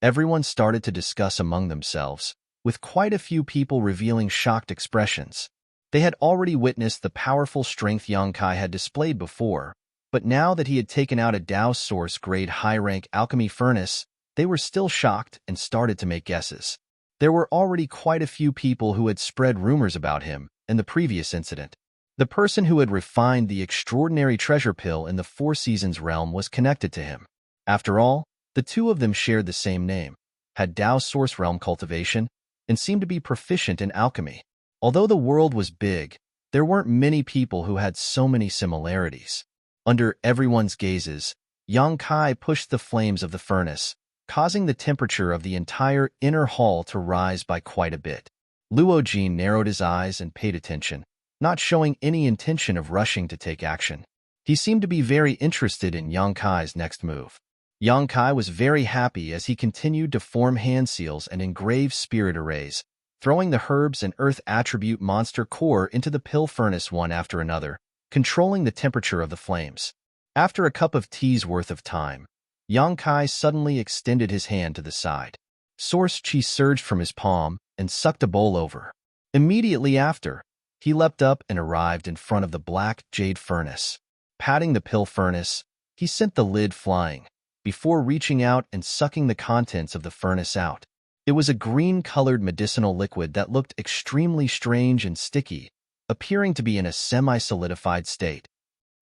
Everyone started to discuss among themselves, with quite a few people revealing shocked expressions. They had already witnessed the powerful strength Yang Kai had displayed before, but now that he had taken out a Dao source grade high-rank alchemy furnace, they were still shocked and started to make guesses. There were already quite a few people who had spread rumors about him in the previous incident. The person who had refined the extraordinary treasure pill in the Four Seasons realm was connected to him. After all, the two of them shared the same name, had Dao source realm cultivation, and seemed to be proficient in alchemy. Although the world was big, there weren't many people who had so many similarities. Under everyone's gazes, Yang Kai pushed the flames of the furnace, causing the temperature of the entire inner hall to rise by quite a bit. Luo Jin narrowed his eyes and paid attention, not showing any intention of rushing to take action. He seemed to be very interested in Yang Kai's next move. Yang Kai was very happy as he continued to form hand seals and engrave spirit arrays, throwing the herbs and earth attribute monster core into the pill furnace one after another, controlling the temperature of the flames. After a cup of tea's worth of time, Yang Kai suddenly extended his hand to the side. Source chi surged from his palm and sucked a bowl over. Immediately after, he leapt up and arrived in front of the black jade furnace. Patting the pill furnace, he sent the lid flying, before reaching out and sucking the contents of the furnace out. It was a green-colored medicinal liquid that looked extremely strange and sticky, appearing to be in a semi-solidified state.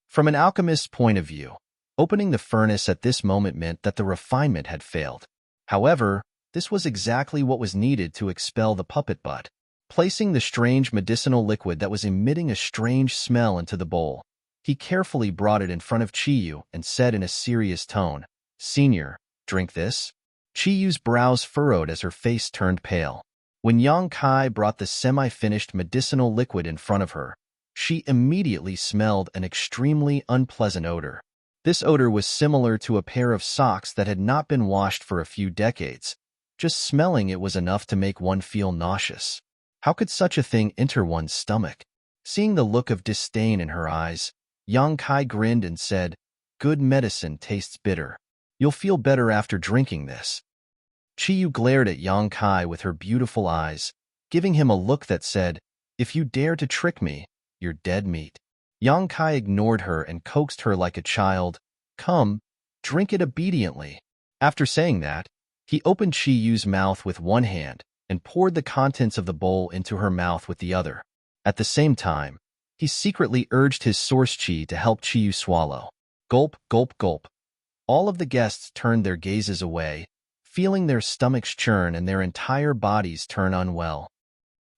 From an alchemist's point of view, opening the furnace at this moment meant that the refinement had failed. However, this was exactly what was needed to expel the puppet bud. Placing the strange medicinal liquid that was emitting a strange smell into the bowl, he carefully brought it in front of Chiyu and said in a serious tone, "Senior, drink this?" Chiyu's brows furrowed as her face turned pale. When Yang Kai brought the semi-finished medicinal liquid in front of her, she immediately smelled an extremely unpleasant odor. This odor was similar to a pair of socks that had not been washed for a few decades. Just smelling it was enough to make one feel nauseous. How could such a thing enter one's stomach? Seeing the look of disdain in her eyes, Yang Kai grinned and said, "Good medicine tastes bitter. You'll feel better after drinking this." Chiyu glared at Yang Kai with her beautiful eyes, giving him a look that said, "If you dare to trick me, you're dead meat." Yang Kai ignored her and coaxed her like a child. "Come, drink it obediently." After saying that, he opened Chiyu's mouth with one hand and poured the contents of the bowl into her mouth with the other. At the same time, he secretly urged his source chi to help Chiyu swallow. Gulp, gulp, gulp. All of the guests turned their gazes away, feeling their stomachs churn and their entire bodies turn unwell.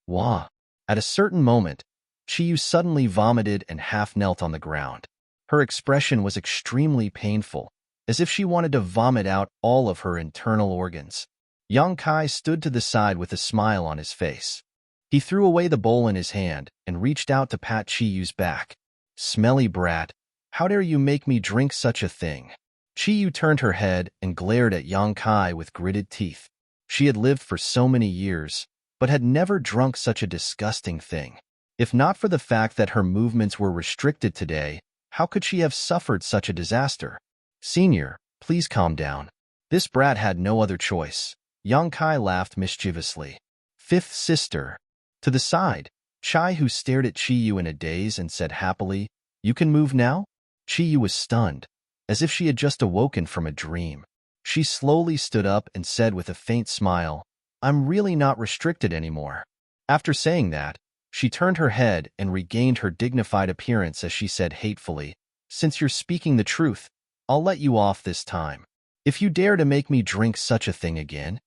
Wah! At a certain moment, Chiyu suddenly vomited and half knelt on the ground. Her expression was extremely painful, as if she wanted to vomit out all of her internal organs. Yang Kai stood to the side with a smile on his face. He threw away the bowl in his hand and reached out to pat Chiyu's back. "Smelly brat, how dare you make me drink such a thing?" Chiyu turned her head and glared at Yang Kai with gritted teeth. She had lived for so many years, but had never drunk such a disgusting thing. If not for the fact that her movements were restricted today, how could she have suffered such a disaster? "Senior, Please calm down. This brat had no other choice. Yang Kai laughed mischievously. Fifth sister. To the side, Chai, who stared at Chi-Yu in a daze and said happily, You can move now? Chi-Yu was stunned, as if she had just awoken from a dream. She slowly stood up and said with a faint smile, I'm really not restricted anymore. After saying that, she turned her head and regained her dignified appearance as she said hatefully, Since you're speaking the truth, I'll let you off this time. If you dare to make me drink such a thing again.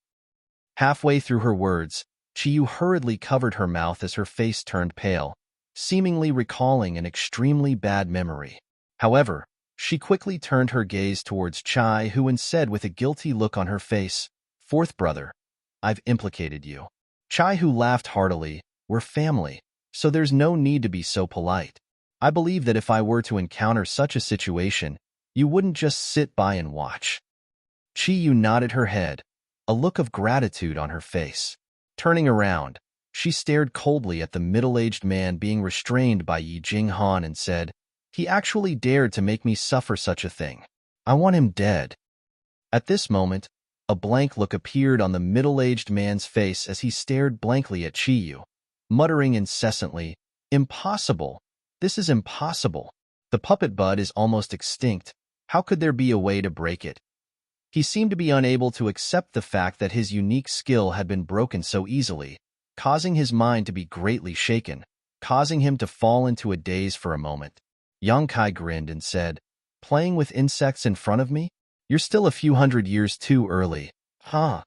Halfway through her words, Chi-Yu hurriedly covered her mouth as her face turned pale, seemingly recalling an extremely bad memory. However, she quickly turned her gaze towards Chai, who said with a guilty look on her face, Fourth brother, I've implicated you. Chai, who laughed heartily, We're family, so there's no need to be so polite. I believe that if I were to encounter such a situation, you wouldn't just sit by and watch. Chi-Yu nodded her head, a look of gratitude on her face. Turning around, she stared coldly at the middle-aged man being restrained by Yi Jinghan and said, He actually dared to make me suffer such a thing. I want him dead. At this moment, a blank look appeared on the middle-aged man's face as he stared blankly at Chi-Yu, muttering incessantly, Impossible! This is impossible. The puppet bud is almost extinct. How could there be a way to break it? He seemed to be unable to accept the fact that his unique skill had been broken so easily, causing his mind to be greatly shaken, causing him to fall into a daze for a moment. Yang Kai grinned and said, Playing with insects in front of me? You're still a few hundred years too early. Huh?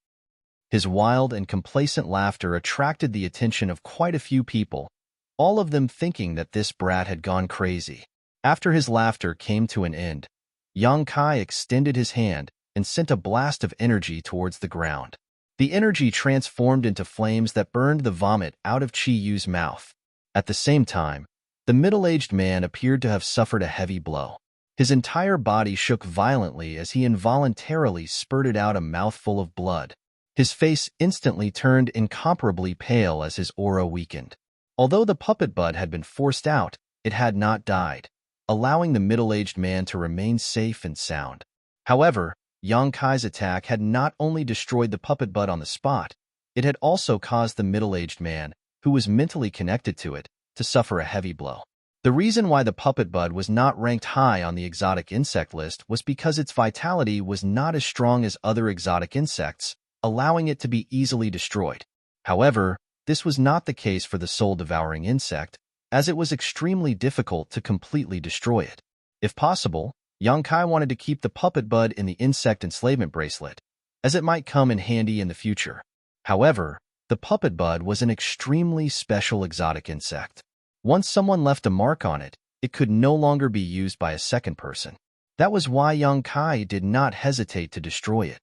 His wild and complacent laughter attracted the attention of quite a few people, all of them thinking that this brat had gone crazy. After his laughter came to an end, Yang Kai extended his hand and sent a blast of energy towards the ground. The energy transformed into flames that burned the vomit out of Chi-Yu's mouth. At the same time, the middle-aged man appeared to have suffered a heavy blow. His entire body shook violently as he involuntarily spurted out a mouthful of blood. His face instantly turned incomparably pale as his aura weakened. Although the puppet bud had been forced out, it had not died, allowing the middle-aged man to remain safe and sound. However, Yang Kai's attack had not only destroyed the puppet bud on the spot, it had also caused the middle-aged man, who was mentally connected to it, to suffer a heavy blow. The reason why the puppet bud was not ranked high on the exotic insect list was because its vitality was not as strong as other exotic insects, allowing it to be easily destroyed. However, this was not the case for the soul-devouring insect, as it was extremely difficult to completely destroy it. If possible, Yang Kai wanted to keep the puppet bud in the insect enslavement bracelet, as it might come in handy in the future. However, the puppet bud was an extremely special exotic insect. Once someone left a mark on it, it could no longer be used by a second person. That was why Yang Kai did not hesitate to destroy it.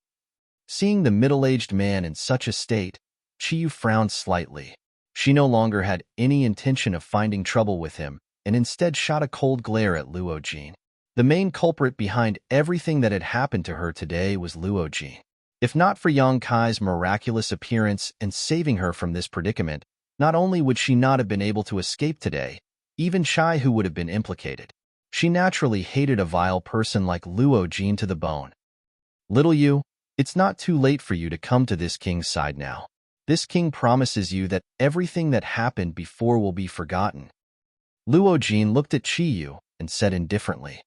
Seeing the middle-aged man in such a state, Chi-Yu frowned slightly. She no longer had any intention of finding trouble with him, and instead shot a cold glare at Luo Jin. The main culprit behind everything that had happened to her today was Luo Jin. If not for Yang Kai's miraculous appearance and saving her from this predicament, not only would she not have been able to escape today, even Chai, who would have been implicated. She naturally hated a vile person like Luo Jin to the bone. Little you, it's not too late for you to come to this king's side now. This king promises you that everything that happened before will be forgotten. Luo Jin looked at Chi-Yu and said indifferently,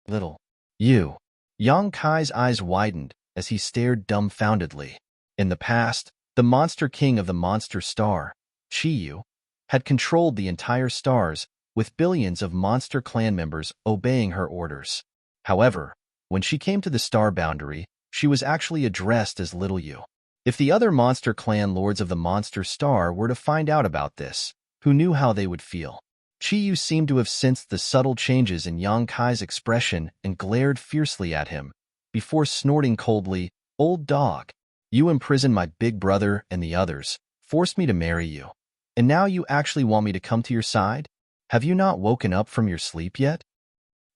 Little you. Yang Kai's eyes widened as he stared dumbfoundedly. In the past, the monster king of the monster star, Chi-Yu, had controlled the entire stars, with billions of monster clan members obeying her orders. However, when she came to the star boundary, she was actually addressed as Little You. If the other monster clan lords of the monster star were to find out about this, who knew how they would feel? Chi-Yu seemed to have sensed the subtle changes in Yang Kai's expression and glared fiercely at him, before snorting coldly, Old dog, you imprisoned my big brother and the others, forced me to marry you. And now you actually want me to come to your side? Have you not woken up from your sleep yet?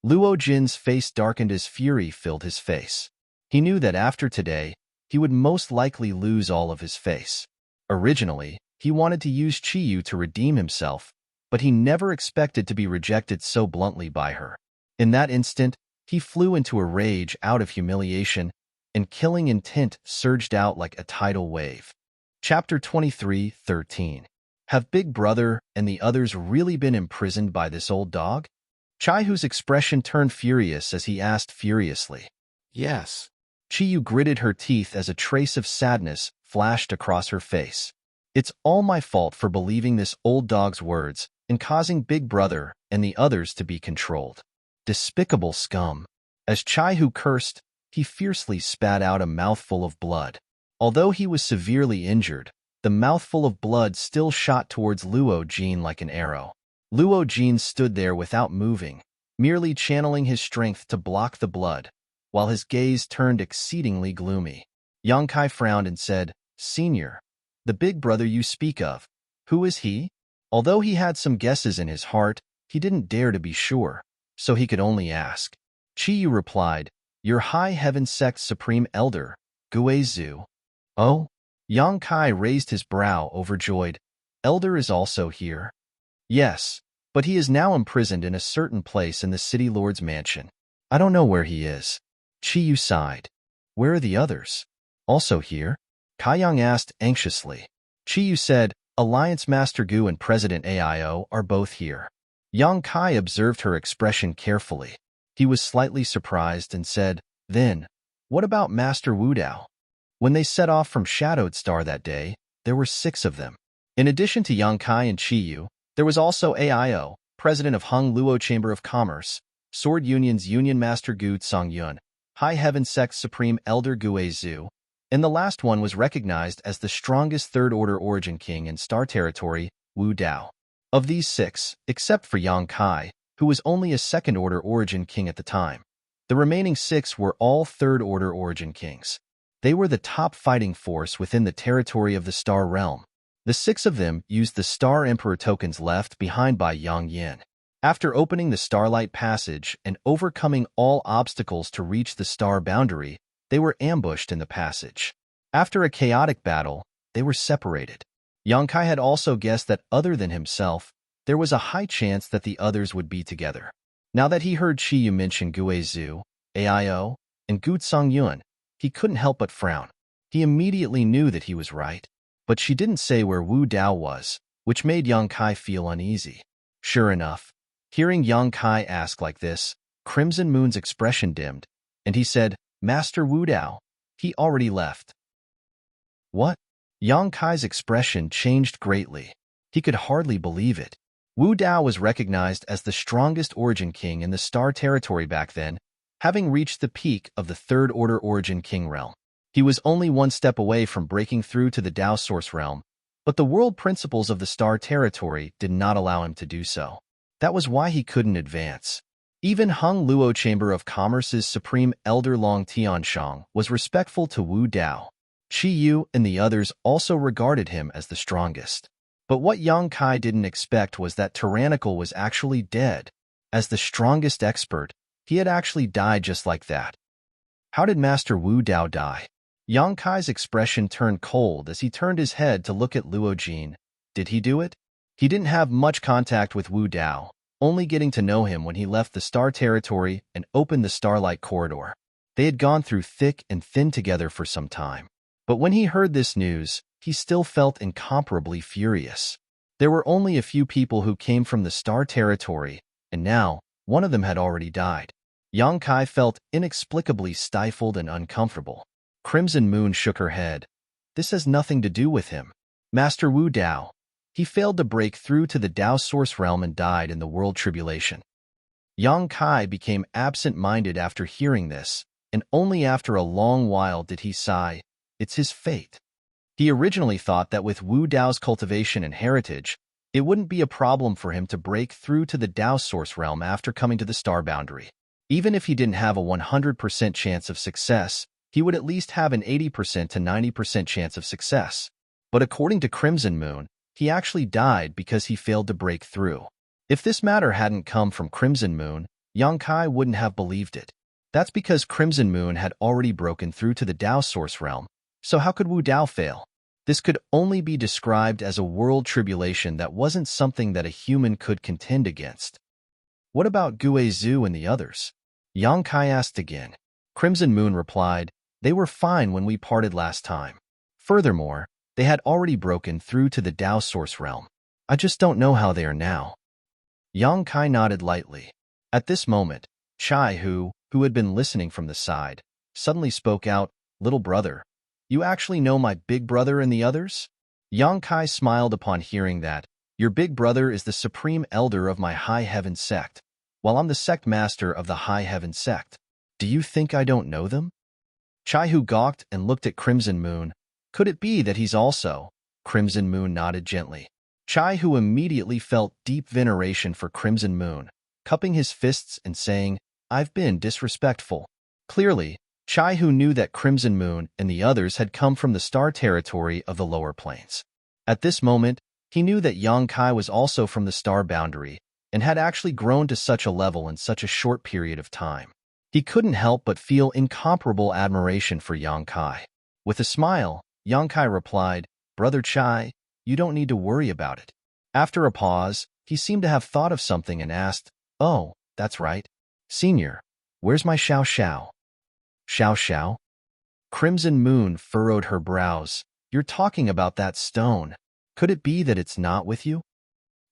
Luo Jin's face darkened as fury filled his face. He knew that after today, he would most likely lose all of his face. Originally, he wanted to use Chi-Yu to redeem himself, but he never expected to be rejected so bluntly by her. In that instant, He flew into a rage out of humiliation, and killing intent surged out like a tidal wave. Chapter 23:13. Have Big Brother and the others really been imprisoned by this old dog? Chihu's expression turned furious as he asked furiously. Yes. Chiyu gritted her teeth as a trace of sadness flashed across her face. It's all my fault for believing this old dog's words and causing Big Brother and the others to be controlled. Despicable scum. As Chihu cursed, he fiercely spat out a mouthful of blood. Although he was severely injured, the mouthful of blood still shot towards Luo Jin like an arrow. Luo Jin stood there without moving, merely channeling his strength to block the blood, while his gaze turned exceedingly gloomy. Yang Kai frowned and said, "Senior, the Big Brother you speak of, who is he?" Although he had some guesses in his heart, he didn't dare to be sure, so he could only ask. Chiyu replied, "Your High Heaven Sect's Supreme Elder, Guizhu." "Oh?" Yang Kai raised his brow, overjoyed. "Elder is also here?" "Yes, but he is now imprisoned in a certain place in the City Lord's mansion. I don't know where he is." Chiyu sighed. "Where are the others? Also here?" Kaiyang asked anxiously. Chiyu said, "Alliance Master Gu and President Aio are both here." Yang Kai observed her expression carefully. He was slightly surprised and said, "Then, what about Master Wu Dao?" When they set off from Shadowed Star that day, there were 6 of them. In addition to Yang Kai and Chiyu, there was also Aio, president of Hung Luo Chamber of Commerce, Sword Union's Union Master Gu Songyun, High Heaven Sect's Supreme Elder Guizhu, and the last one was recognized as the strongest Third Order Origin King in Star Territory, Wu Dao. Of these 6, except for Yang Kai, who was only a Second Order Origin King at the time, the remaining 6 were all Third Order Origin Kings. They were the top fighting force within the territory of the Star Realm. The 6 of them used the Star Emperor tokens left behind by Yang Yin. After opening the Starlight Passage and overcoming all obstacles to reach the Star Boundary, they were ambushed in the passage. After a chaotic battle, they were separated. Yang Kai had also guessed that other than himself, there was a high chance that the others would be together. Now that he heard Chiyu mention Guizhu, Aio, and Gu Songyun, he couldn't help but frown. He immediately knew that he was right, but she didn't say where Wu Dao was, which made Yang Kai feel uneasy. Sure enough, hearing Yang Kai ask like this, Crimson Moon's expression dimmed, and he said, "Master Wu Dao, he already left." What? Yang Kai's expression changed greatly. He could hardly believe it. Wu Dao was recognized as the strongest Origin King in the Star Territory back then, having reached the peak of the Third Order Origin King realm. He was only one step away from breaking through to the Dao Source realm, but the world principles of the Star Territory did not allow him to do so. That was why he couldn't advance. Even Hung Luo Chamber of Commerce's Supreme Elder Long Tianshang was respectful to Wu Dao. Chiyu and the others also regarded him as the strongest. But what Yang Kai didn't expect was that Tyrannical was actually dead. As the strongest expert, he had actually died just like that. How did Master Wu Dao die? Yang Kai's expression turned cold as he turned his head to look at Luo Jin. Did he do it? He didn't have much contact with Wu Dao, only getting to know him when he left the Star Territory and opened the Starlight Corridor. They had gone through thick and thin together for some time. But when he heard this news, he still felt incomparably furious. There were only a few people who came from the Star Territory, and now, one of them had already died. Yang Kai felt inexplicably stifled and uncomfortable. Crimson Moon shook her head. This has nothing to do with him. Master Wu Dao. He failed to break through to the Dao Source realm and died in the World Tribulation. Yang Kai became absent-minded after hearing this, and only after a long while did he sigh. It's his fate. He originally thought that with Wu Dao's cultivation and heritage, it wouldn't be a problem for him to break through to the Dao Source realm after coming to the Star Boundary. Even if he didn't have a 100% chance of success, he would at least have an 80% to 90% chance of success. But according to Crimson Moon, he actually died because he failed to break through. If this matter hadn't come from Crimson Moon, Yang Kai wouldn't have believed it. That's because Crimson Moon had already broken through to the Dao Source realm, so how could Wu Dao fail? This could only be described as a world tribulation that wasn't something that a human could contend against. What about Guizhu and the others? Yang Kai asked again. Crimson Moon replied, "They were fine when we parted last time. Furthermore, they had already broken through to the Tao Source realm. I just don't know how they are now." Yang Kai nodded lightly. At this moment, Chai, who had been listening from the side, suddenly spoke out, "Little brother, you actually know my big brother and the others?" Yang Kai smiled upon hearing that. "Your big brother is the supreme elder of my High Heaven sect, while I'm the sect master of the High Heaven sect. Do you think I don't know them?" Chai Hu gawked and looked at Crimson Moon. "Could it be that he's also?" Crimson Moon nodded gently. Chai Hu immediately felt deep veneration for Crimson Moon, cupping his fists and saying, "I've been disrespectful." Clearly, Chai Hu knew that Crimson Moon and the others had come from the star territory of the lower planes. At this moment, he knew that Yang Kai was also from the star boundary and had actually grown to such a level in such a short period of time. He couldn't help but feel incomparable admiration for Yang Kai. With a smile, Yang Kai replied, "Brother Chai, you don't need to worry about it." After a pause, he seemed to have thought of something and asked, "Oh, that's right. Senior, where's my Xiao Xiao?" "Xiao Xiao?" Crimson Moon furrowed her brows. "You're talking about that stone. Could it be that it's not with you?"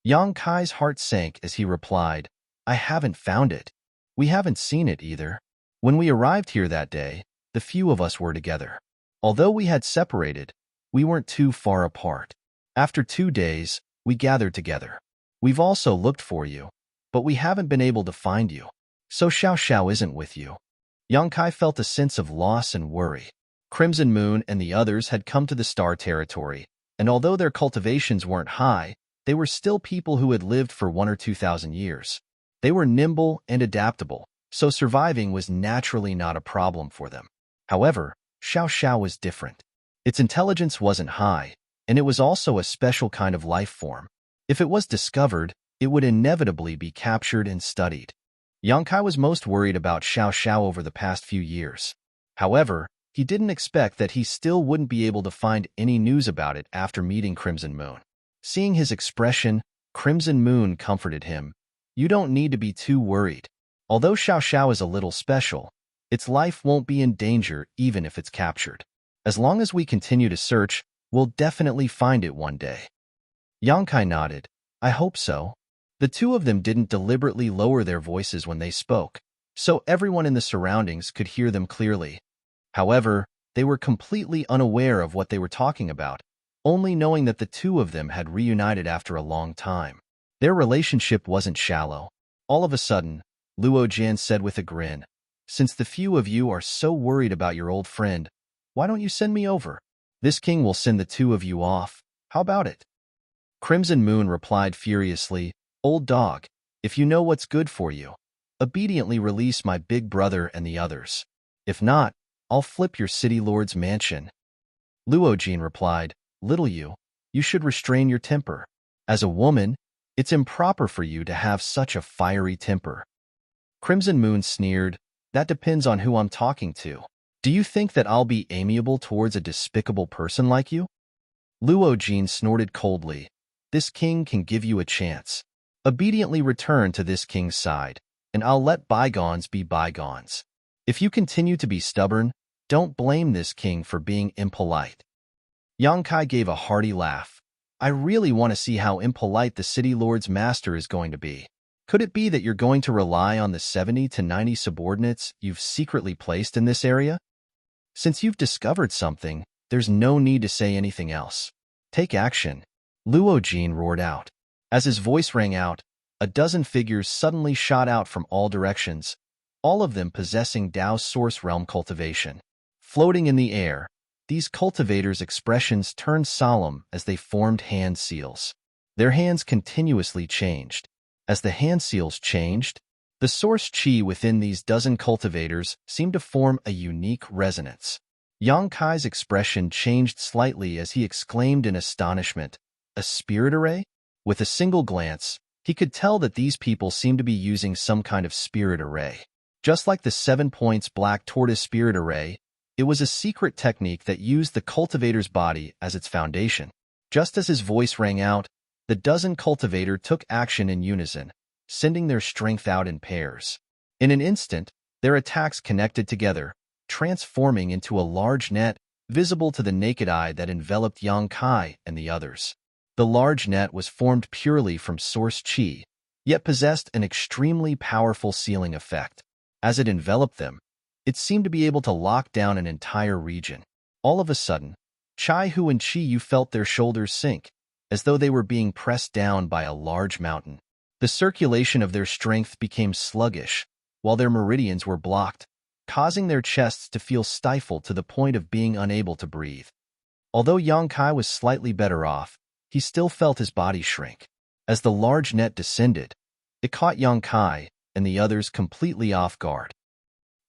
Yang Kai's heart sank as he replied, "I haven't found it. We haven't seen it either. When we arrived here that day, the few of us were together. Although we had separated, we weren't too far apart. After 2 days, we gathered together. We've also looked for you, but we haven't been able to find you. So Xiao Xiao isn't with you." Yang Kai felt a sense of loss and worry. Crimson Moon and the others had come to the star territory, and although their cultivations weren't high, they were still people who had lived for 1 or 2,000 years. They were nimble and adaptable, so surviving was naturally not a problem for them. However, Xiao Xiao was different. Its intelligence wasn't high, and it was also a special kind of life form. If it was discovered, it would inevitably be captured and studied. Yang Kai was most worried about Xiao Xiao over the past few years. However, he didn't expect that he still wouldn't be able to find any news about it after meeting Crimson Moon. Seeing his expression, Crimson Moon comforted him. "You don't need to be too worried. Although Xiao Xiao is a little special, its life won't be in danger even if it's captured. As long as we continue to search, we'll definitely find it one day." Yang Kai nodded. "I hope so." The two of them didn't deliberately lower their voices when they spoke, so everyone in the surroundings could hear them clearly. However, they were completely unaware of what they were talking about, only knowing that the two of them had reunited after a long time. Their relationship wasn't shallow. All of a sudden, Luo Jian said with a grin, "Since the few of you are so worried about your old friend, why don't you send me over? This king will send the two of you off. How about it?" Crimson Moon replied furiously, "Old dog, if you know what's good for you, obediently release my big brother and the others. If not, I'll flip your city lord's mansion." Luo Jian replied, "Little you should restrain your temper. As a woman, it's improper for you to have such a fiery temper." Crimson Moon sneered, "That depends on who I'm talking to. Do you think that I'll be amiable towards a despicable person like you?" Luo Jian snorted coldly, "This king can give you a chance. Obediently return to this king's side, and I'll let bygones be bygones. If you continue to be stubborn, don't blame this king for being impolite." Yang Kai gave a hearty laugh. "I really want to see how impolite the city lord's master is going to be. Could it be that you're going to rely on the 70 to 90 subordinates you've secretly placed in this area? Since you've discovered something, there's no need to say anything else. Take action." Luo Jian roared out. As his voice rang out, a dozen figures suddenly shot out from all directions, all of them possessing Tao's source realm cultivation. Floating in the air, these cultivators' expressions turned solemn as they formed hand seals. Their hands continuously changed. As the hand seals changed, the source chi within these dozen cultivators seemed to form a unique resonance. Yang Kai's expression changed slightly as he exclaimed in astonishment, "A spirit array?" With a single glance, he could tell that these people seemed to be using some kind of spirit array. Just like the 7 points black tortoise spirit array, it was a secret technique that used the cultivator's body as its foundation. Just as his voice rang out, the dozen cultivator took action in unison, sending their strength out in pairs. In an instant, Their attacks connected together, transforming into a large net visible to the naked eye that enveloped Yang Kai and the others. The large net was formed purely from source qi, yet possessed an extremely powerful sealing effect. As it enveloped them, it seemed to be able to lock down an entire region. All of a sudden, Chai Hu and Chi Yu felt their shoulders sink, as though they were being pressed down by a large mountain. The circulation of their strength became sluggish, while their meridians were blocked, causing their chests to feel stifled to the point of being unable to breathe. Although Yang Kai was slightly better off, he still felt his body shrink. As the large net descended, it caught Yang Kai and the others completely off guard.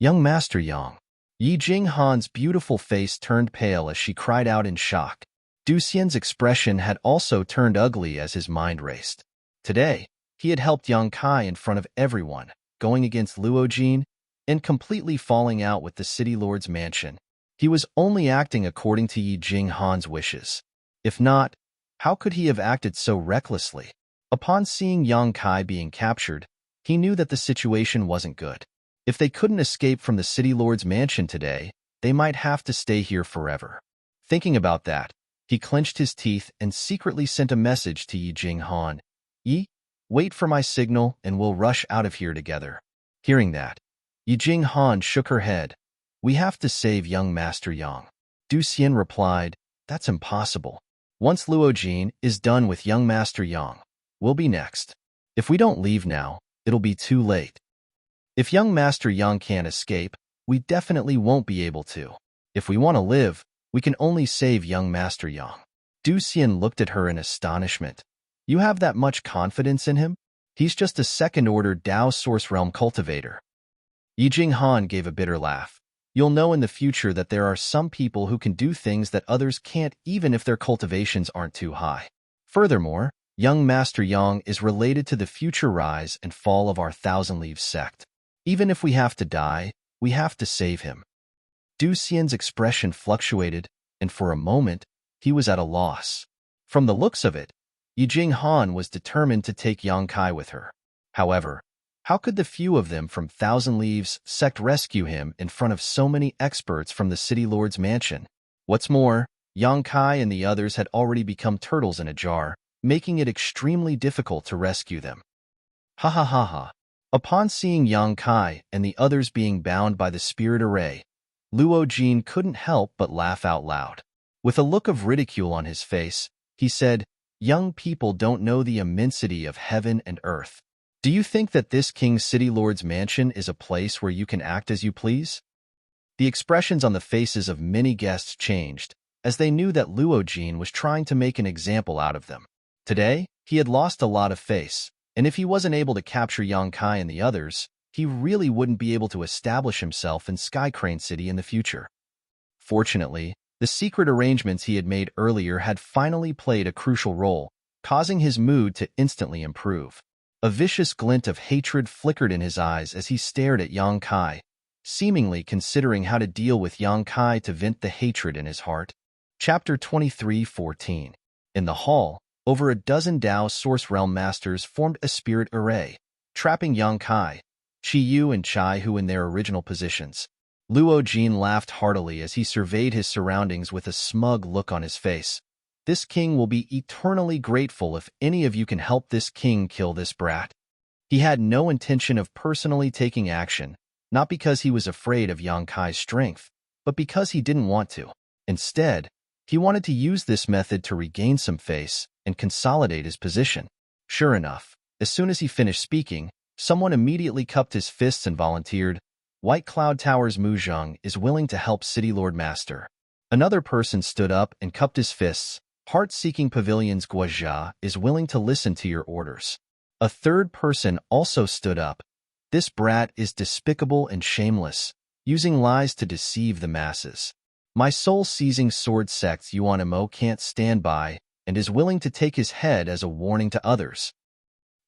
"Young Master Yang." Yi Jinghan's beautiful face turned pale as she cried out in shock. Du Xian's expression had also turned ugly as his mind raced. Today, he had helped Yang Kai in front of everyone, going against Luo Jin, and completely falling out with the city lord's mansion. He was only acting according to Yi Jinghan's wishes. If not, how could he have acted so recklessly? Upon seeing Yang Kai being captured, he knew that the situation wasn't good. If they couldn't escape from the city lord's mansion today, they might have to stay here forever. Thinking about that, he clenched his teeth and secretly sent a message to Yi Jinghan. "Yi, wait for my signal and we'll rush out of here together." Hearing that, Yi Jinghan shook her head. "We have to save young Master Yang." Du Xian replied, "That's impossible. Once Luo Jin is done with young Master Yang, we'll be next. If we don't leave now, it'll be too late. If young Master Yang can't escape, we definitely won't be able to. If we want to live, we can only save young Master Yang." Du Xian looked at her in astonishment. "You have that much confidence in him? He's just a second-order Dao Source Realm cultivator." Yi Jinghan gave a bitter laugh. "You'll know in the future that there are some people who can do things that others can't even if their cultivations aren't too high. Furthermore, young Master Yang is related to the future rise and fall of our Thousand Leaves sect. Even if we have to die, we have to save him." Du Xian's expression fluctuated, and for a moment, he was at a loss. From the looks of it, Yi Jinghan was determined to take Yang Kai with her. However, how could the few of them from Thousand Leaves sect rescue him in front of so many experts from the city lord's mansion? What's more, Yang Kai and the others had already become turtles in a jar, making it extremely difficult to rescue them. Ha ha ha ha. Upon seeing Yang Kai and the others being bound by the spirit array, Luo Jin couldn't help but laugh out loud. With a look of ridicule on his face, he said, "Young people don't know the immensity of heaven and earth. Do you think that this King's City Lord's mansion is a place where you can act as you please?" The expressions on the faces of many guests changed, as they knew that Luo Jin was trying to make an example out of them. Today, he had lost a lot of face, and if he wasn't able to capture Yang Kai and the others, he really wouldn't be able to establish himself in Sky Crane City in the future. Fortunately, the secret arrangements he had made earlier had finally played a crucial role, causing his mood to instantly improve. A vicious glint of hatred flickered in his eyes as he stared at Yang Kai, seemingly considering how to deal with Yang Kai to vent the hatred in his heart. Chapter 23:14. In the hall, over a dozen Dao Source Realm Masters formed a spirit array, trapping Yang Kai, Chi Yu and Chai Hu in their original positions. Luo Jin laughed heartily as he surveyed his surroundings with a smug look on his face. "This king will be eternally grateful if any of you can help this king kill this brat." He had no intention of personally taking action, not because he was afraid of Yang Kai's strength, but because he didn't want to. Instead, he wanted to use this method to regain some face and consolidate his position. Sure enough, as soon as he finished speaking, someone immediately cupped his fists and volunteered, "White Cloud Tower's Mu Zheng is willing to help City Lord Master." Another person stood up and cupped his fists, "Heart-Seeking Pavilion's Guojia is willing to listen to your orders." A third person also stood up. "This brat is despicable and shameless, using lies to deceive the masses. My soul-seizing sword sect Yuan Mo can't stand by and is willing to take his head as a warning to others."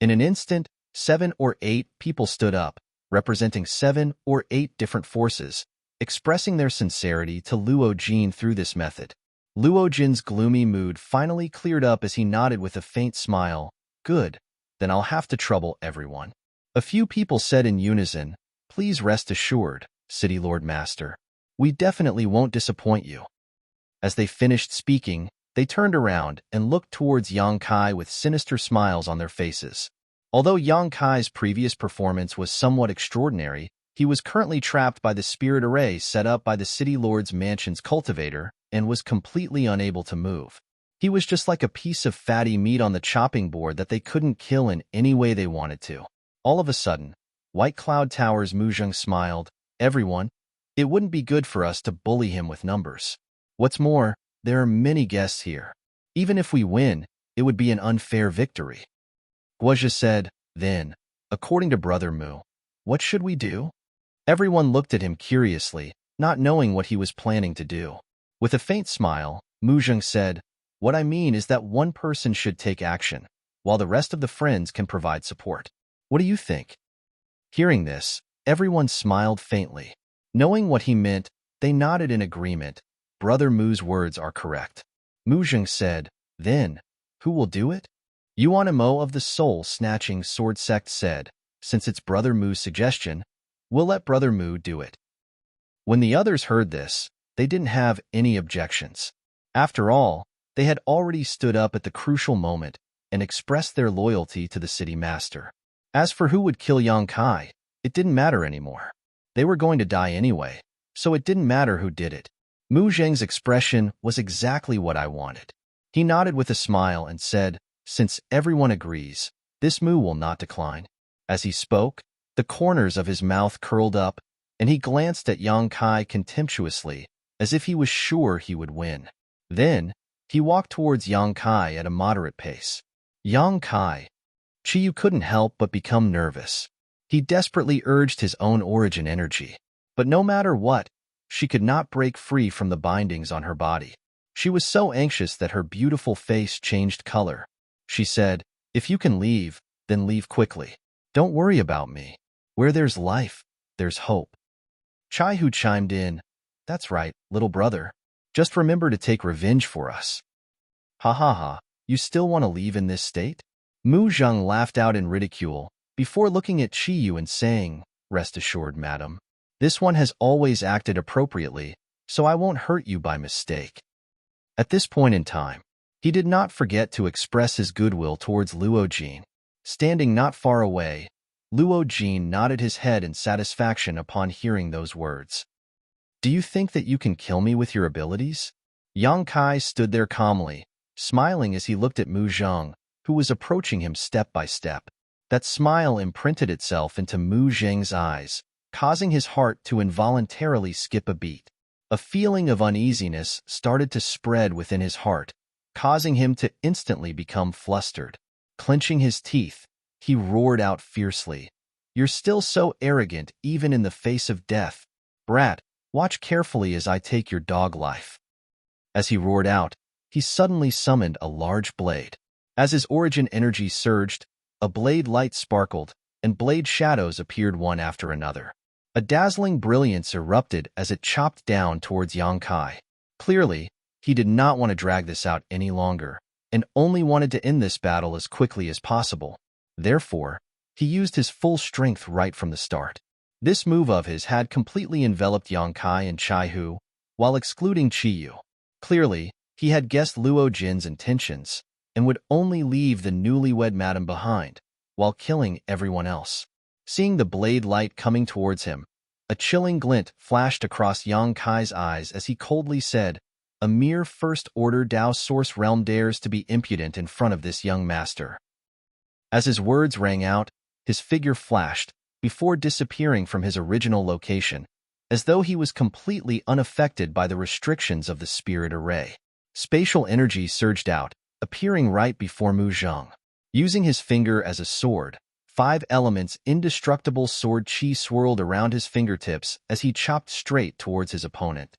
In an instant, 7 or 8 people stood up, representing 7 or 8 different forces, expressing their sincerity to Luo Jin through this method. Luo Jin's gloomy mood finally cleared up as he nodded with a faint smile. "Good, then I'll have to trouble everyone." A few people said in unison, Please rest assured, City Lord Master. We definitely won't disappoint you. As they finished speaking, they turned around and looked towards Yang Kai with sinister smiles on their faces. Although Yang Kai's previous performance was somewhat extraordinary, he was currently trapped by the spirit array set up by the City Lord's mansion's cultivator and was completely unable to move. He was just like a piece of fatty meat on the chopping board that they couldn't kill in any way they wanted to. All of a sudden, White Cloud Tower's Muzheng smiled. Everyone, it wouldn't be good for us to bully him with numbers. What's more, there are many guests here. Even if we win, it would be an unfair victory. Guozha said, then, according to Brother Mu, what should we do? Everyone looked at him curiously, not knowing what he was planning to do. With a faint smile, Muzheng said, what I mean is that one person should take action, while the rest of the friends can provide support. What do you think? Hearing this, everyone smiled faintly. Knowing what he meant, they nodded in agreement. Brother Mu's words are correct. Muzheng said, then, who will do it? Yuanimo of the Soul-Snatching Sword Sect said, since it's Brother Mu's suggestion, we'll let Brother Mu do it. When the others heard this, they didn't have any objections. After all, they had already stood up at the crucial moment and expressed their loyalty to the city master. As for who would kill Yang Kai, it didn't matter anymore. They were going to die anyway, so it didn't matter who did it. Mu Zheng's expression was exactly what I wanted. He nodded with a smile and said, since everyone agrees, this Mu will not decline. As he spoke, the corners of his mouth curled up, and he glanced at Yang Kai contemptuously, as if he was sure he would win. Then, he walked towards Yang Kai at a moderate pace. Yang Kai. Chiyu couldn't help but become nervous. He desperately urged his own origin energy. But no matter what, she could not break free from the bindings on her body. She was so anxious that her beautiful face changed color. She said, if you can leave, then leave quickly. Don't worry about me. Where there's life, there's hope. Chaihu chimed in, that's right, little brother. Just remember to take revenge for us. Ha ha ha, you still want to leave in this state? Mu Zheng laughed out in ridicule, before looking at Chiyu and saying, rest assured, madam. This one has always acted appropriately, so I won't hurt you by mistake. At this point in time, he did not forget to express his goodwill towards Luo Jin. Standing not far away, Luo Jin nodded his head in satisfaction upon hearing those words. Do you think that you can kill me with your abilities? Yang Kai stood there calmly, smiling as he looked at Mu Zheng, who was approaching him step by step. That smile imprinted itself into Mu Zheng's eyes, causing his heart to involuntarily skip a beat. A feeling of uneasiness started to spread within his heart, causing him to instantly become flustered. Clenching his teeth, he roared out fiercely, "You're still so arrogant even in the face of death. Brat, watch carefully as I take your dog life." As he roared out, he suddenly summoned a large blade. As his origin energy surged, a blade light sparkled, and blade shadows appeared one after another. A dazzling brilliance erupted as it chopped down towards Yang Kai. Clearly, he did not want to drag this out any longer, and only wanted to end this battle as quickly as possible. Therefore, he used his full strength right from the start. This move of his had completely enveloped Yang Kai and Chaihu, while excluding Chiyu. Clearly, he had guessed Luo Jin's intentions, and would only leave the newlywed madam behind, while killing everyone else. Seeing the blade light coming towards him, a chilling glint flashed across Yang Kai's eyes as he coldly said, "A mere first-order Dao Source Realm dares to be impudent in front of this young master." As his words rang out, his figure flashed, before disappearing from his original location, as though he was completely unaffected by the restrictions of the spirit array. Spatial energy surged out, appearing right before Mu Zheng. Using his finger as a sword, 5 elements indestructible sword chi swirled around his fingertips as he chopped straight towards his opponent.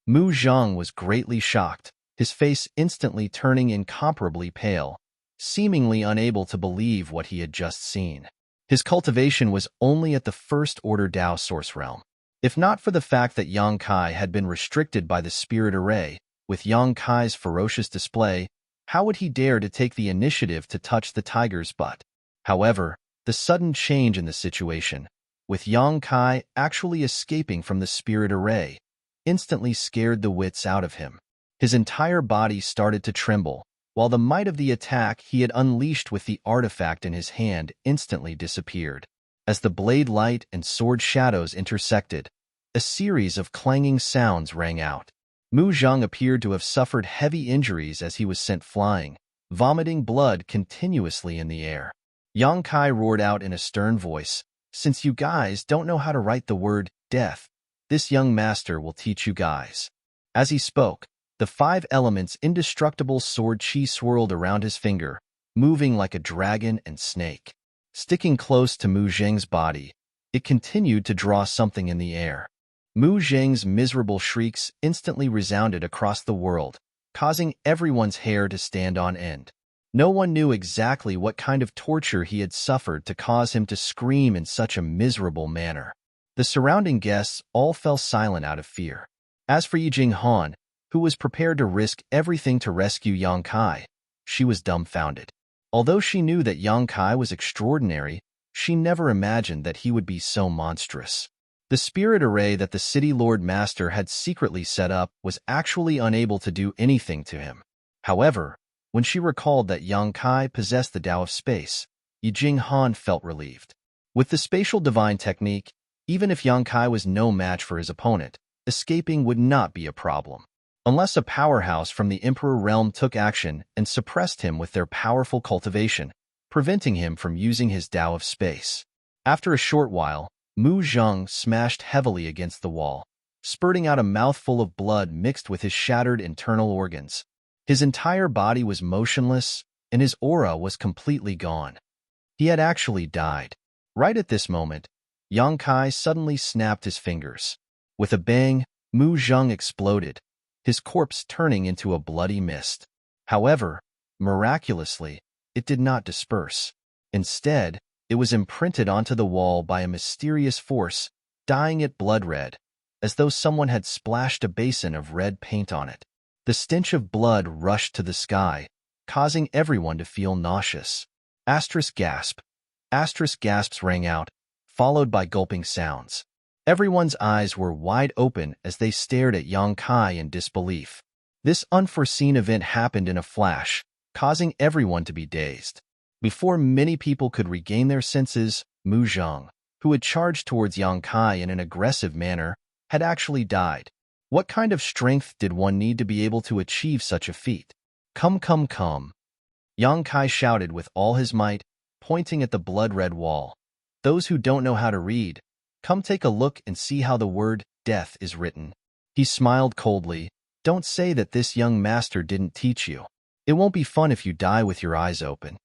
Mu Zheng was greatly shocked, his face instantly turning incomparably pale, seemingly unable to believe what he had just seen. His cultivation was only at the first-order Dao Source Realm. If not for the fact that Yang Kai had been restricted by the spirit array, with Yang Kai's ferocious display, how would he dare to take the initiative to touch the tiger's butt? However, the sudden change in the situation, with Yang Kai actually escaping from the spirit array, instantly scared the wits out of him. His entire body started to tremble, while the might of the attack he had unleashed with the artifact in his hand instantly disappeared. As the blade light and sword shadows intersected, a series of clanging sounds rang out. Mu Zheng appeared to have suffered heavy injuries as he was sent flying, vomiting blood continuously in the air. Yang Kai roared out in a stern voice, "Since you guys don't know how to write the word death, this young master will teach you guys." As he spoke, the 5 elements' indestructible sword chi swirled around his finger, moving like a dragon and snake. Sticking close to Mu Zheng's body, it continued to draw something in the air. Mu Zheng's miserable shrieks instantly resounded across the world, causing everyone's hair to stand on end. No one knew exactly what kind of torture he had suffered to cause him to scream in such a miserable manner. The surrounding guests all fell silent out of fear. As for Yijing Han, who was prepared to risk everything to rescue Yang Kai, she was dumbfounded. Although she knew that Yang Kai was extraordinary, she never imagined that he would be so monstrous. The spirit array that the City Lord Master had secretly set up was actually unable to do anything to him. However, when she recalled that Yang Kai possessed the Tao of Space, Yijing Han felt relieved. With the spatial divine technique, even if Yang Kai was no match for his opponent, escaping would not be a problem. Unless a powerhouse from the Emperor realm took action and suppressed him with their powerful cultivation, preventing him from using his Tao of Space. After a short while, Mu Zheng smashed heavily against the wall, spurting out a mouthful of blood mixed with his shattered internal organs. His entire body was motionless, and his aura was completely gone. He had actually died. Right at this moment, Yang Kai suddenly snapped his fingers. With a bang, Mu Zheng exploded, his corpse turning into a bloody mist. However, miraculously, it did not disperse. Instead, it was imprinted onto the wall by a mysterious force, dyeing it blood red, as though someone had splashed a basin of red paint on it. The stench of blood rushed to the sky, causing everyone to feel nauseous. Asterisk gasp. Asterisk gasps rang out, followed by gulping sounds. Everyone's eyes were wide open as they stared at Yang Kai in disbelief. This unforeseen event happened in a flash, causing everyone to be dazed. Before many people could regain their senses, Mu Zheng, who had charged towards Yang Kai in an aggressive manner, had actually died. What kind of strength did one need to be able to achieve such a feat? Come, come, come. Yang Kai shouted with all his might, pointing at the blood-red wall. Those who don't know how to read, come take a look and see how the word death is written. He smiled coldly. Don't say that this young master didn't teach you. It won't be fun if you die with your eyes open.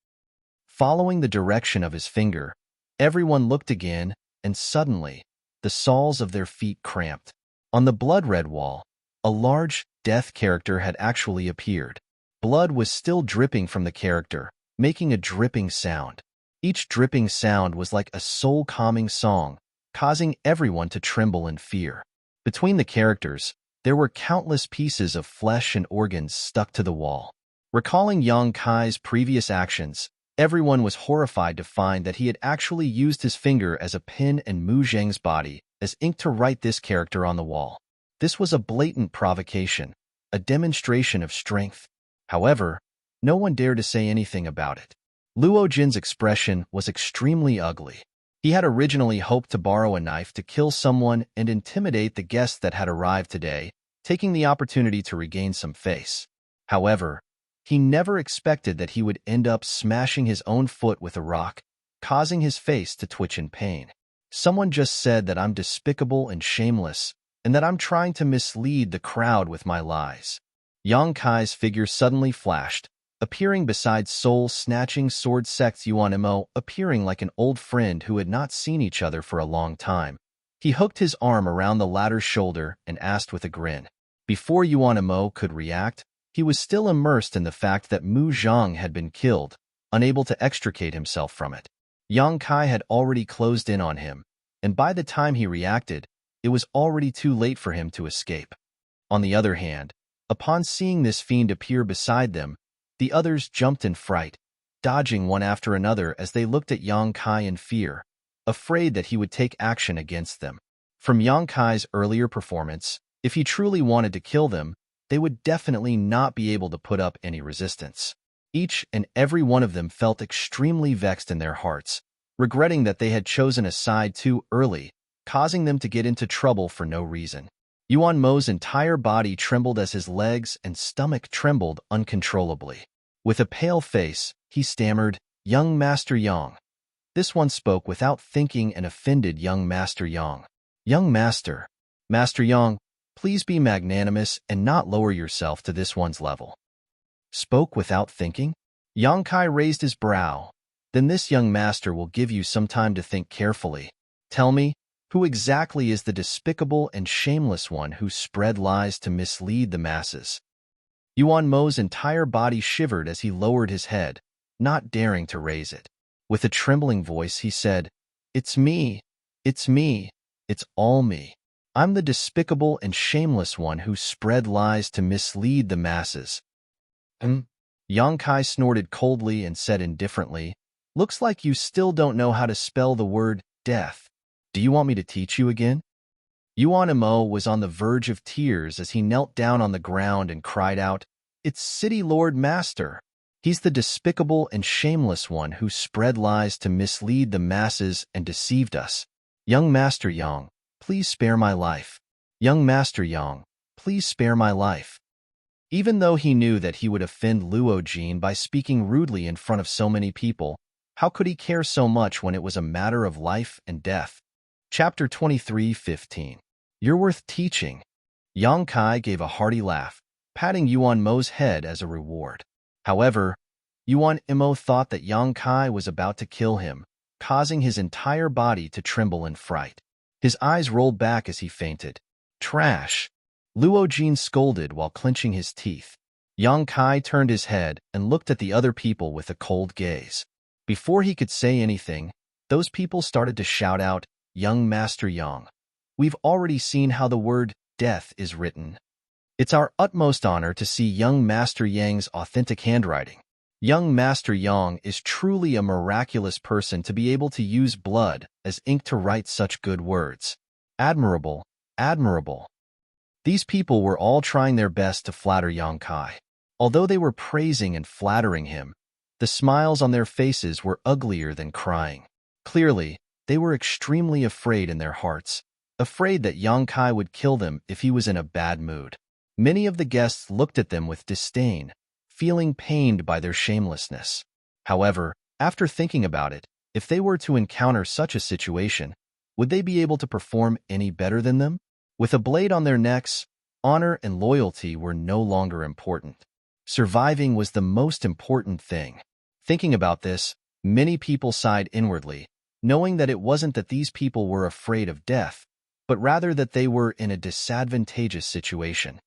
Following the direction of his finger, everyone looked again, and suddenly, the soles of their feet cramped. On the blood-red wall, a large death character had actually appeared. Blood was still dripping from the character, making a dripping sound. Each dripping sound was like a soul-calming song, causing everyone to tremble in fear. Between the characters, there were countless pieces of flesh and organs stuck to the wall. Recalling Yang Kai's previous actions, everyone was horrified to find that he had actually used his finger as a pen and Mu Zheng's body as ink to write this character on the wall. This was a blatant provocation, a demonstration of strength. However, no one dared to say anything about it. Luo Jin's expression was extremely ugly. He had originally hoped to borrow a knife to kill someone and intimidate the guests that had arrived today, taking the opportunity to regain some face. However, he never expected that he would end up smashing his own foot with a rock, causing his face to twitch in pain. Someone just said that I'm despicable and shameless, and that I'm trying to mislead the crowd with my lies. Yang Kai's figure suddenly flashed, appearing beside soul-snatching sword sects Yuan Mo, appearing like an old friend who had not seen each other for a long time. He hooked his arm around the latter's shoulder and asked with a grin. Before Yuan Mo could react, he was still immersed in the fact that Mu Zheng had been killed, unable to extricate himself from it. Yang Kai had already closed in on him, and by the time he reacted, it was already too late for him to escape. On the other hand, upon seeing this fiend appear beside them, the others jumped in fright, dodging one after another as they looked at Yang Kai in fear. afraid that he would take action against them. From Yang Kai's earlier performance, if he truly wanted to kill them, they would definitely not be able to put up any resistance. Each and every one of them felt extremely vexed in their hearts, regretting that they had chosen a side too early, causing them to get into trouble for no reason. Yuan Mo's entire body trembled as his legs and stomach trembled uncontrollably. With a pale face, he stammered, "Young Master Yang." This one spoke without thinking and offended young Master Yang. "Young Master. Master Yang, please be magnanimous and not lower yourself to this one's level." Spoke without thinking? Yang Kai raised his brow. "Then this young master will give you some time to think carefully. Tell me, who exactly is the despicable and shameless one who spread lies to mislead the masses?" Yuan Mo's entire body shivered as he lowered his head, not daring to raise it. With a trembling voice, he said, "It's me. It's me. It's all me. I'm the despicable and shameless one who spread lies to mislead the masses." Yang Kai snorted coldly and said indifferently, "Looks like you still don't know how to spell the word death. Do you want me to teach you again?" Yuan Mo was on the verge of tears as he knelt down on the ground and cried out, "It's City Lord Master. He's the despicable and shameless one who spread lies to mislead the masses and deceived us. Young Master Yang, please spare my life. Young Master Yang, please spare my life." Even though he knew that he would offend Luo Jin by speaking rudely in front of so many people, how could he care so much when it was a matter of life and death? Chapter 23:15. "You're worth teaching." Yang Kai gave a hearty laugh, patting Yuan Mo's head as a reward. However, Yuan Mo thought that Yang Kai was about to kill him, causing his entire body to tremble in fright. His eyes rolled back as he fainted. "Trash!" Luo Jin scolded while clenching his teeth. Yang Kai turned his head and looked at the other people with a cold gaze. Before he could say anything, those people started to shout out, "Young Master Yang, we've already seen how the word death is written. It's our utmost honor to see young Master Yang's authentic handwriting. Young Master Yang is truly a miraculous person to be able to use blood as ink to write such good words. Admirable, admirable." These people were all trying their best to flatter Yang Kai. Although they were praising and flattering him, the smiles on their faces were uglier than crying. Clearly, they were extremely afraid in their hearts, afraid that Yang Kai would kill them if he was in a bad mood. Many of the guests looked at them with disdain, feeling pained by their shamelessness. However, after thinking about it, if they were to encounter such a situation, would they be able to perform any better than them? With a blade on their necks, honor and loyalty were no longer important. Surviving was the most important thing. Thinking about this, many people sighed inwardly, knowing that it wasn't that these people were afraid of death, but rather that they were in a disadvantageous situation.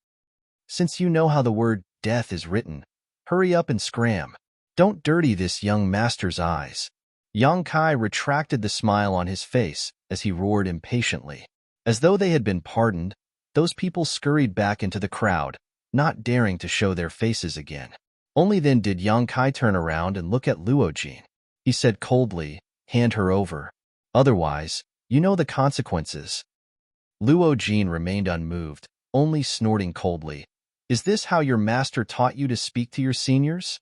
Since you know how the word death is written, hurry up and scram. Don't dirty this young master's eyes. Yang Kai retracted the smile on his face as he roared impatiently. As though they had been pardoned, those people scurried back into the crowd, not daring to show their faces again. Only then did Yang Kai turn around and look at Luo Jin. He said coldly, "Hand her over. Otherwise, you know the consequences." Luo Jin remained unmoved, only snorting coldly. "Is this how your master taught you to speak to your seniors?"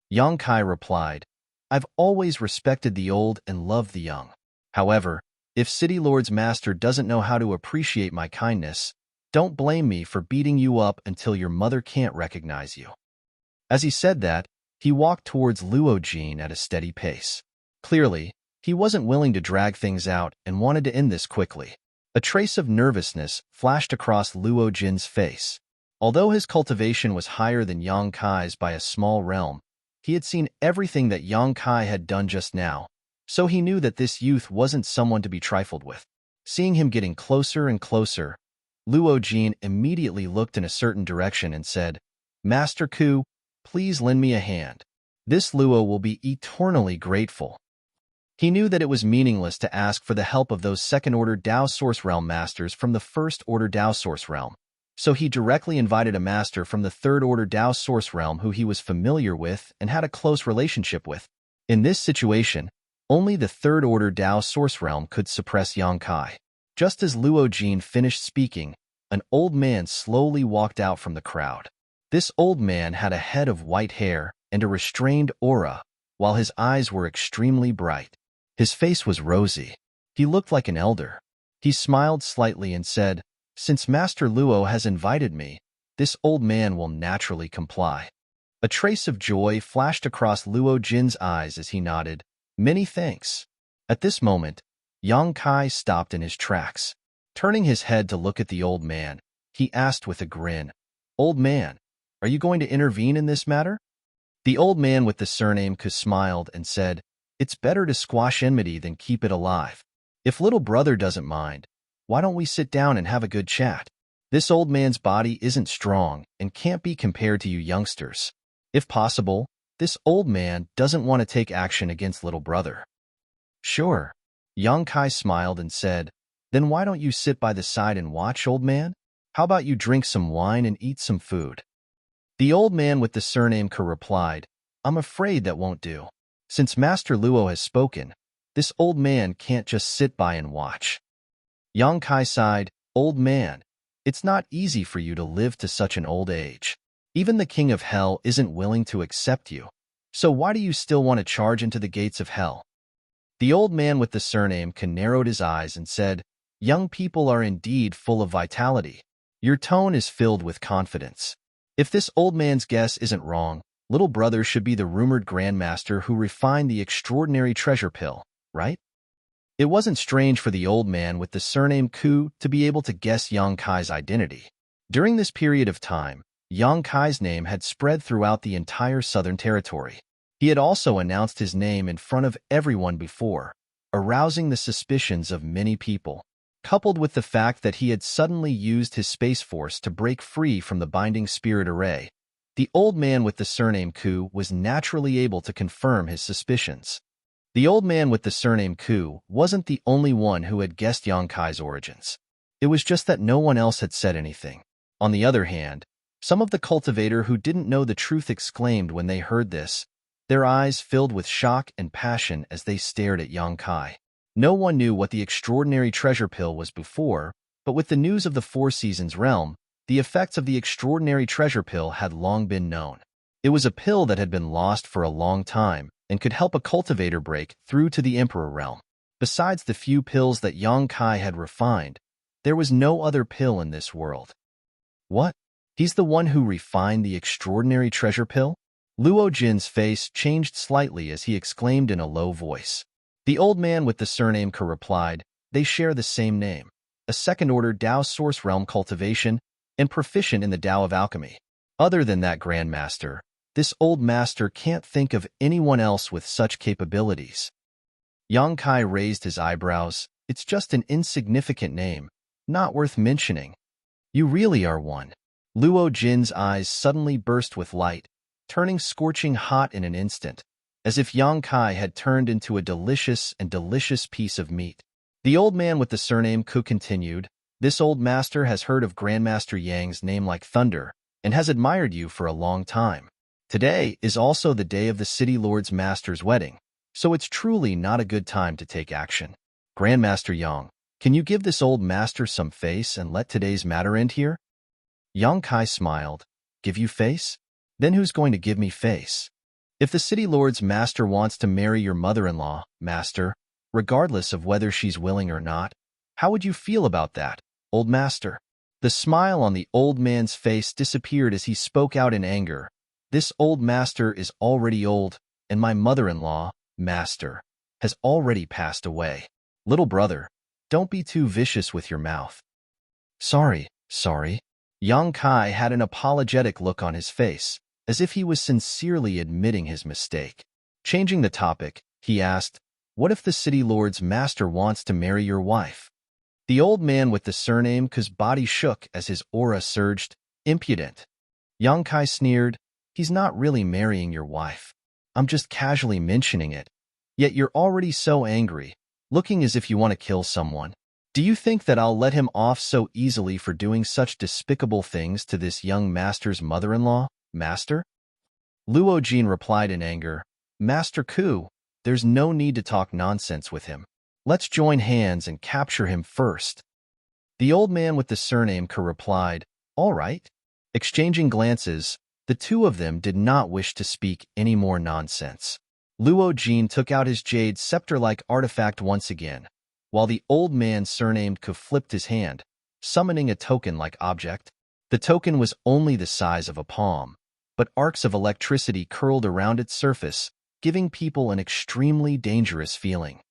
Yang Kai replied, "I've always respected the old and loved the young. However, if City Lord's master doesn't know how to appreciate my kindness, don't blame me for beating you up until your mother can't recognize you." As he said that, he walked towards Luo Jin at a steady pace. Clearly, he wasn't willing to drag things out and wanted to end this quickly. A trace of nervousness flashed across Luo Jin's face. Although his cultivation was higher than Yang Kai's by a small realm, he had seen everything that Yang Kai had done just now, so he knew that this youth wasn't someone to be trifled with. Seeing him getting closer and closer, Luo Jin immediately looked in a certain direction and said, "Master Ku, please lend me a hand. This Luo will be eternally grateful." He knew that it was meaningless to ask for the help of those second-order Dao Source Realm masters from the first-order Dao Source Realm, so he directly invited a master from the third-order Dao Source Realm who he was familiar with and had a close relationship with. In this situation, Only the third-order Tao Source Realm could suppress Yang Kai. Just as Luo Jin finished speaking, an old man slowly walked out from the crowd. This old man had a head of white hair and a restrained aura, while his eyes were extremely bright. His face was rosy. He looked like an elder. He smiled slightly and said, "Since Master Luo has invited me, this old man will naturally comply." A trace of joy flashed across Luo Jin's eyes as he nodded, "Many thanks." At this moment, Yang Kai stopped in his tracks. Turning his head to look at the old man, he asked with a grin, "Old man, are you going to intervene in this matter?" The old man with the surname Ku smiled and said, "It's better to squash enmity than keep it alive. If little brother doesn't mind, why don't we sit down and have a good chat? This old man's body isn't strong and can't be compared to you youngsters. If possible, this old man doesn't want to take action against little brother." "Sure." Yang Kai smiled and said, "Then why don't you sit by the side and watch, old man? How about you drink some wine and eat some food?" The old man with the surname Ke replied, "I'm afraid that won't do. Since Master Luo has spoken, this old man can't just sit by and watch." Yang Kai sighed, "Old man, it's not easy for you to live to such an old age. Even the king of hell isn't willing to accept you. So why do you still want to charge into the gates of hell?" The old man with the surname Ke narrowed his eyes and said, "Young people are indeed full of vitality. Your tone is filled with confidence. If this old man's guess isn't wrong, little brother should be the rumored grandmaster who refined the extraordinary treasure pill, right?" It wasn't strange for the old man with the surname Ku to be able to guess Yang Kai's identity. During this period of time, Yang Kai's name had spread throughout the entire southern territory. He had also announced his name in front of everyone before, arousing the suspicions of many people. Coupled with the fact that he had suddenly used his space force to break free from the binding spirit array, the old man with the surname Ku was naturally able to confirm his suspicions. The old man with the surname Ku wasn't the only one who had guessed Yang Kai's origins. It was just that no one else had said anything. On the other hand, some of the cultivator who didn't know the truth exclaimed when they heard this, their eyes filled with shock and passion as they stared at Yang Kai. No one knew what the extraordinary treasure pill was before, but with the news of the Four Seasons realm, the effects of the extraordinary treasure pill had long been known. It was a pill that had been lost for a long time and could help a cultivator break through to the Emperor realm. Besides the few pills that Yang Kai had refined, there was no other pill in this world. What? He's the one who refined the extraordinary treasure pill? Luo Jin's face changed slightly as he exclaimed in a low voice. The old man with the surname Ke replied, "They share the same name, a second-order Tao Source Realm cultivation, and proficient in the Tao of alchemy. Other than that grandmaster, this old master can't think of anyone else with such capabilities." Yang Kai raised his eyebrows. "It's just an insignificant name, not worth mentioning." "You really are one." Luo Jin's eyes suddenly burst with light, turning scorching hot in an instant, as if Yang Kai had turned into a delicious piece of meat. The old man with the surname Ku continued, "This old master has heard of Grandmaster Yang's name like thunder, and has admired you for a long time. Today is also the day of the City Lord's Master's wedding, so it's truly not a good time to take action. Grandmaster Yang, can you give this old master some face and let today's matter end here?" Yang Kai smiled. "Give you face? Then who's going to give me face? If the City Lord's Master wants to marry your mother-in-law, Master, regardless of whether she's willing or not, how would you feel about that, old master?" The smile on the old man's face disappeared as he spoke out in anger. "This old master is already old, and my mother-in-law, Master, has already passed away. Little brother, don't be too vicious with your mouth." Sorry. Yang Kai had an apologetic look on his face, as if he was sincerely admitting his mistake. Changing the topic, he asked, "What if the City Lord's Master wants to marry your wife?" The old man with the surname Ku's body shook as his aura surged. "Impudent." Yang Kai sneered, "He's not really marrying your wife. I'm just casually mentioning it. Yet you're already so angry, looking as if you want to kill someone. Do you think that I'll let him off so easily for doing such despicable things to this young master's mother-in-law, Master?" Luo Jin replied in anger, "Master Ku, There's no need to talk nonsense with him. Let's join hands and capture him first. The old man with the surname Ke replied, All right. Exchanging glances, the two of them did not wish to speak any more nonsense. Luo Jin took out his jade scepter-like artifact once again, while the old man surnamed Ke flipped his hand, summoning a token-like object. The token was only the size of a palm, but arcs of electricity curled around its surface, giving people an extremely dangerous feeling.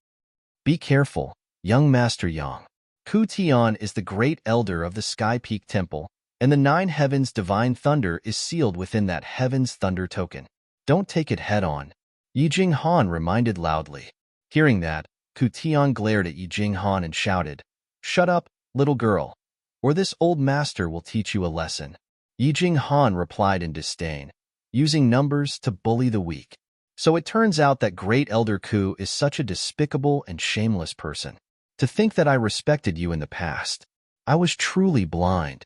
Be careful, young Master Yang. Ku Tian is the great elder of the Sky Peak Temple, and the Nine Heavens' divine thunder is sealed within that Heaven's Thunder token. Don't take it head-on, Yi Jinghan reminded loudly. Hearing that, Ku Tian glared at Yi Jinghan and shouted, Shut up, little girl, or this old master will teach you a lesson. Yi Jinghan replied in disdain, using numbers to bully the weak. So it turns out that great elder Ku is such a despicable and shameless person. To think that I respected you in the past. I was truly blind.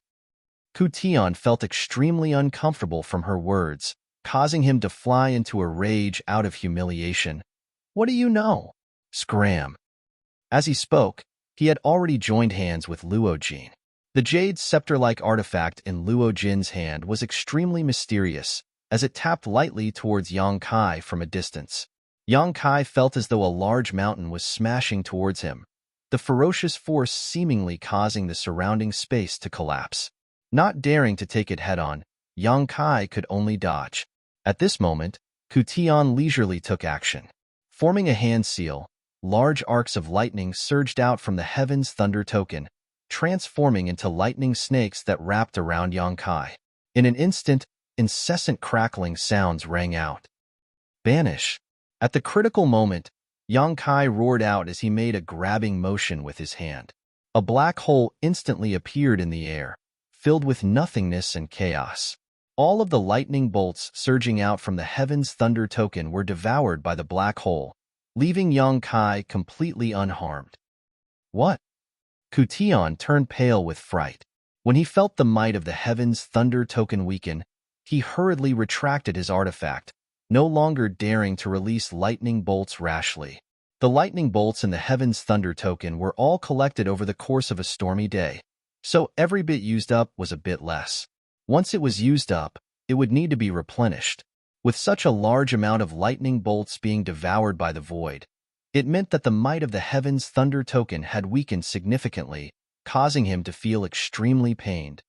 Ku Tian felt extremely uncomfortable from her words, causing him to fly into a rage out of humiliation. What do you know? Scram. As he spoke, he had already joined hands with Luo Jin. The jade scepter-like artifact in Luo Jin's hand was extremely mysterious, as it tapped lightly towards Yang Kai from a distance. Yang Kai felt as though a large mountain was smashing towards him, the ferocious force seemingly causing the surrounding space to collapse. Not daring to take it head-on, Yang Kai could only dodge. At this moment, Ku Tian leisurely took action. Forming a hand seal, large arcs of lightning surged out from the Heaven's Thunder token, transforming into lightning snakes that wrapped around Yang Kai. In an instant, incessant crackling sounds rang out. Banish. At the critical moment, Yang Kai roared out as he made a grabbing motion with his hand. A black hole instantly appeared in the air, filled with nothingness and chaos. All of the lightning bolts surging out from the Heaven's Thunder token were devoured by the black hole, leaving Yang Kai completely unharmed. What? Ku Tian turned pale with fright. When he felt the might of the Heaven's Thunder token weaken, he hurriedly retracted his artifact, no longer daring to release lightning bolts rashly. The lightning bolts in the Heaven's Thunder token were all collected over the course of a stormy day, so every bit used up was a bit less. Once it was used up, it would need to be replenished. With such a large amount of lightning bolts being devoured by the void, it meant that the might of the Heaven's Thunder token had weakened significantly, causing him to feel extremely pained.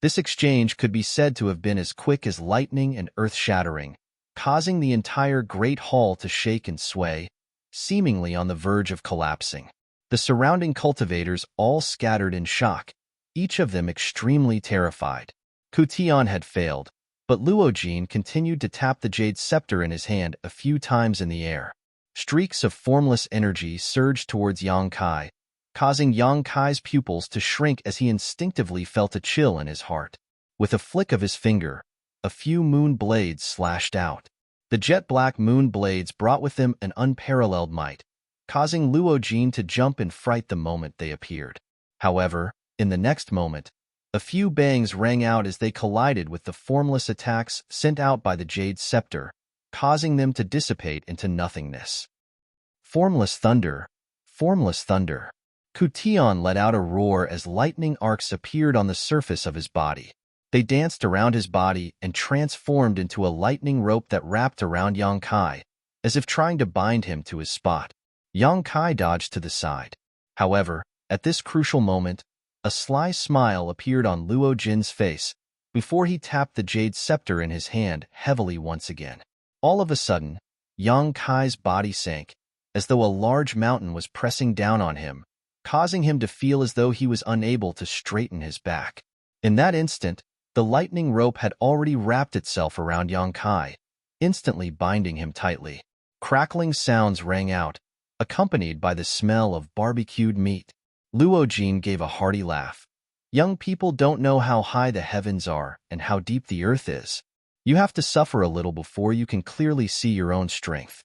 This exchange could be said to have been as quick as lightning and earth-shattering, causing the entire Great Hall to shake and sway, seemingly on the verge of collapsing. The surrounding cultivators all scattered in shock, each of them extremely terrified. Ku Tian had failed, but Luo Jin continued to tap the jade scepter in his hand a few times in the air. Streaks of formless energy surged towards Yang Kai, causing Yang Kai's pupils to shrink as he instinctively felt a chill in his heart. With a flick of his finger, a few moon blades slashed out. The jet-black moon blades brought with them an unparalleled might, causing Luo Jin to jump in fright the moment they appeared. However, in the next moment, a few bangs rang out as they collided with the formless attacks sent out by the jade scepter, causing them to dissipate into nothingness. Formless thunder, formless thunder. Ku Tian let out a roar as lightning arcs appeared on the surface of his body. They danced around his body and transformed into a lightning rope that wrapped around Yang Kai, as if trying to bind him to his spot. Yang Kai dodged to the side. However, at this crucial moment, a sly smile appeared on Luo Jin's face before he tapped the jade scepter in his hand heavily once again. All of a sudden, Yang Kai's body sank, as though a large mountain was pressing down on him, causing him to feel as though he was unable to straighten his back. In that instant, the lightning rope had already wrapped itself around Yang Kai, instantly binding him tightly. Crackling sounds rang out, accompanied by the smell of barbecued meat. Luo Jin gave a hearty laugh. Young people don't know how high the heavens are and how deep the earth is. You have to suffer a little before you can clearly see your own strength.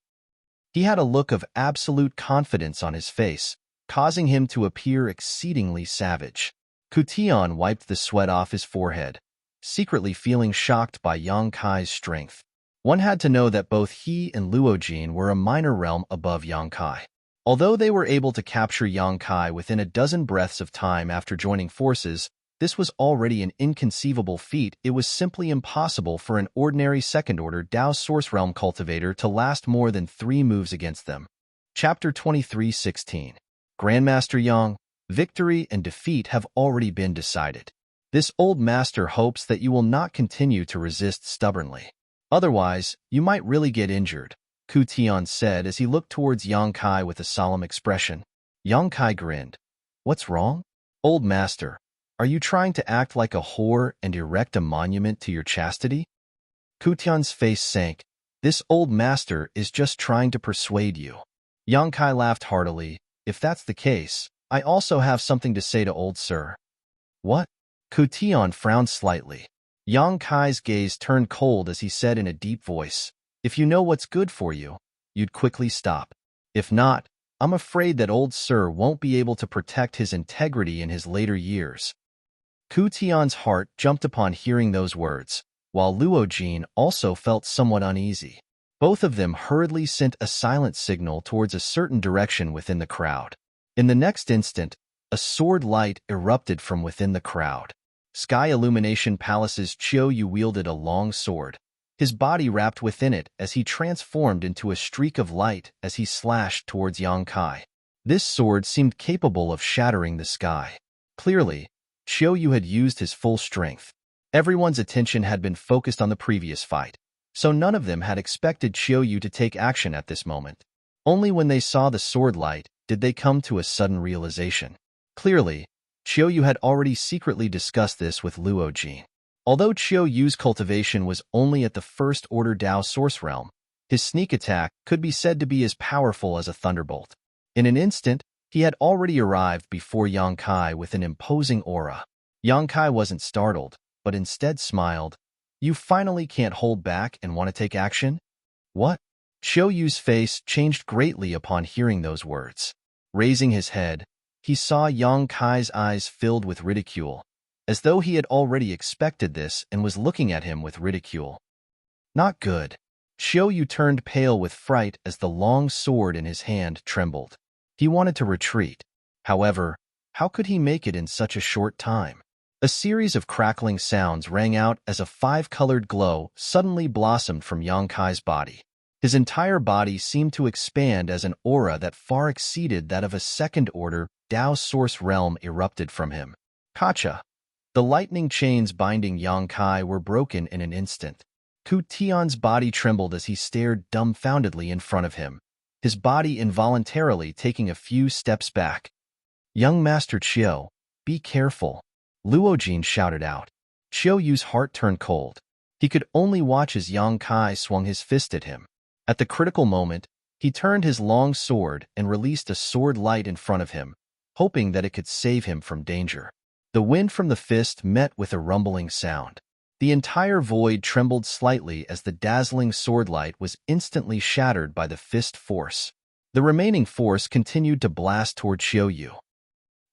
He had a look of absolute confidence on his face, causing him to appear exceedingly savage. Ku Tian wiped the sweat off his forehead, secretly feeling shocked by Yang Kai's strength. One had to know that both he and Luojin were a minor realm above Yangkai. Although they were able to capture Yangkai within a dozen breaths of time after joining forces, this was already an inconceivable feat. It was simply impossible for an ordinary second-order Dao Source Realm cultivator to last more than 3 moves against them. Chapter 23:16. Grandmaster Yang, victory and defeat have already been decided. This old master hopes that you will not continue to resist stubbornly. Otherwise, you might really get injured, Ku Tian said as he looked towards Yang Kai with a solemn expression. Yang Kai grinned. What's wrong? Old master, are you trying to act like a whore and erect a monument to your chastity? Ku Tian's face sank. This old master is just trying to persuade you. Yang Kai laughed heartily. If that's the case, I also have something to say to old sir. What? Ku Tian frowned slightly. Yang Kai's gaze turned cold as he said in a deep voice, if you know what's good for you, you'd quickly stop. If not, I'm afraid that old sir won't be able to protect his integrity in his later years. Ku Tian's heart jumped upon hearing those words, while Luojin also felt somewhat uneasy. Both of them hurriedly sent a silent signal towards a certain direction within the crowd. In the next instant, a sword light erupted from within the crowd. Sky Illumination Palace's Chiu Yu wielded a long sword, his body wrapped within it as he transformed into a streak of light as he slashed towards Yang Kai. This sword seemed capable of shattering the sky. Clearly, Chiu Yu had used his full strength. Everyone's attention had been focused on the previous fight, so none of them had expected Chiu Yu to take action at this moment. Only when they saw the sword light did they come to a sudden realization. Clearly, Chiu Yu had already secretly discussed this with Luojin. Although Chiu Yu's cultivation was only at the first-order Dao Source Realm, his sneak attack could be said to be as powerful as a thunderbolt. In an instant, he had already arrived before Yang Kai with an imposing aura. Yang Kai wasn't startled, but instead smiled. You finally can't hold back and want to take action? What? Chiu Yu's face changed greatly upon hearing those words. Raising his head, he saw Yang Kai's eyes filled with ridicule, as though he had already expected this and was looking at him with ridicule. Not good. Chiu Yu turned pale with fright as the long sword in his hand trembled. He wanted to retreat. However, how could he make it in such a short time? A series of crackling sounds rang out as a 5-colored glow suddenly blossomed from Yang Kai's body. His entire body seemed to expand as an aura that far exceeded that of a second-order Dao Source Realm erupted from him. Kacha. The lightning chains binding Yang Kai were broken in an instant. Ku Tian's body trembled as he stared dumbfoundedly in front of him, his body involuntarily taking a few steps back. Young Master Chiu, be careful, Luojin shouted out. Chiu Yu's heart turned cold. He could only watch as Yang Kai swung his fist at him. At the critical moment, he turned his long sword and released a sword light in front of him, hoping that it could save him from danger. The wind from the fist met with a rumbling sound. The entire void trembled slightly as the dazzling sword light was instantly shattered by the fist force. The remaining force continued to blast toward Chiu Yu.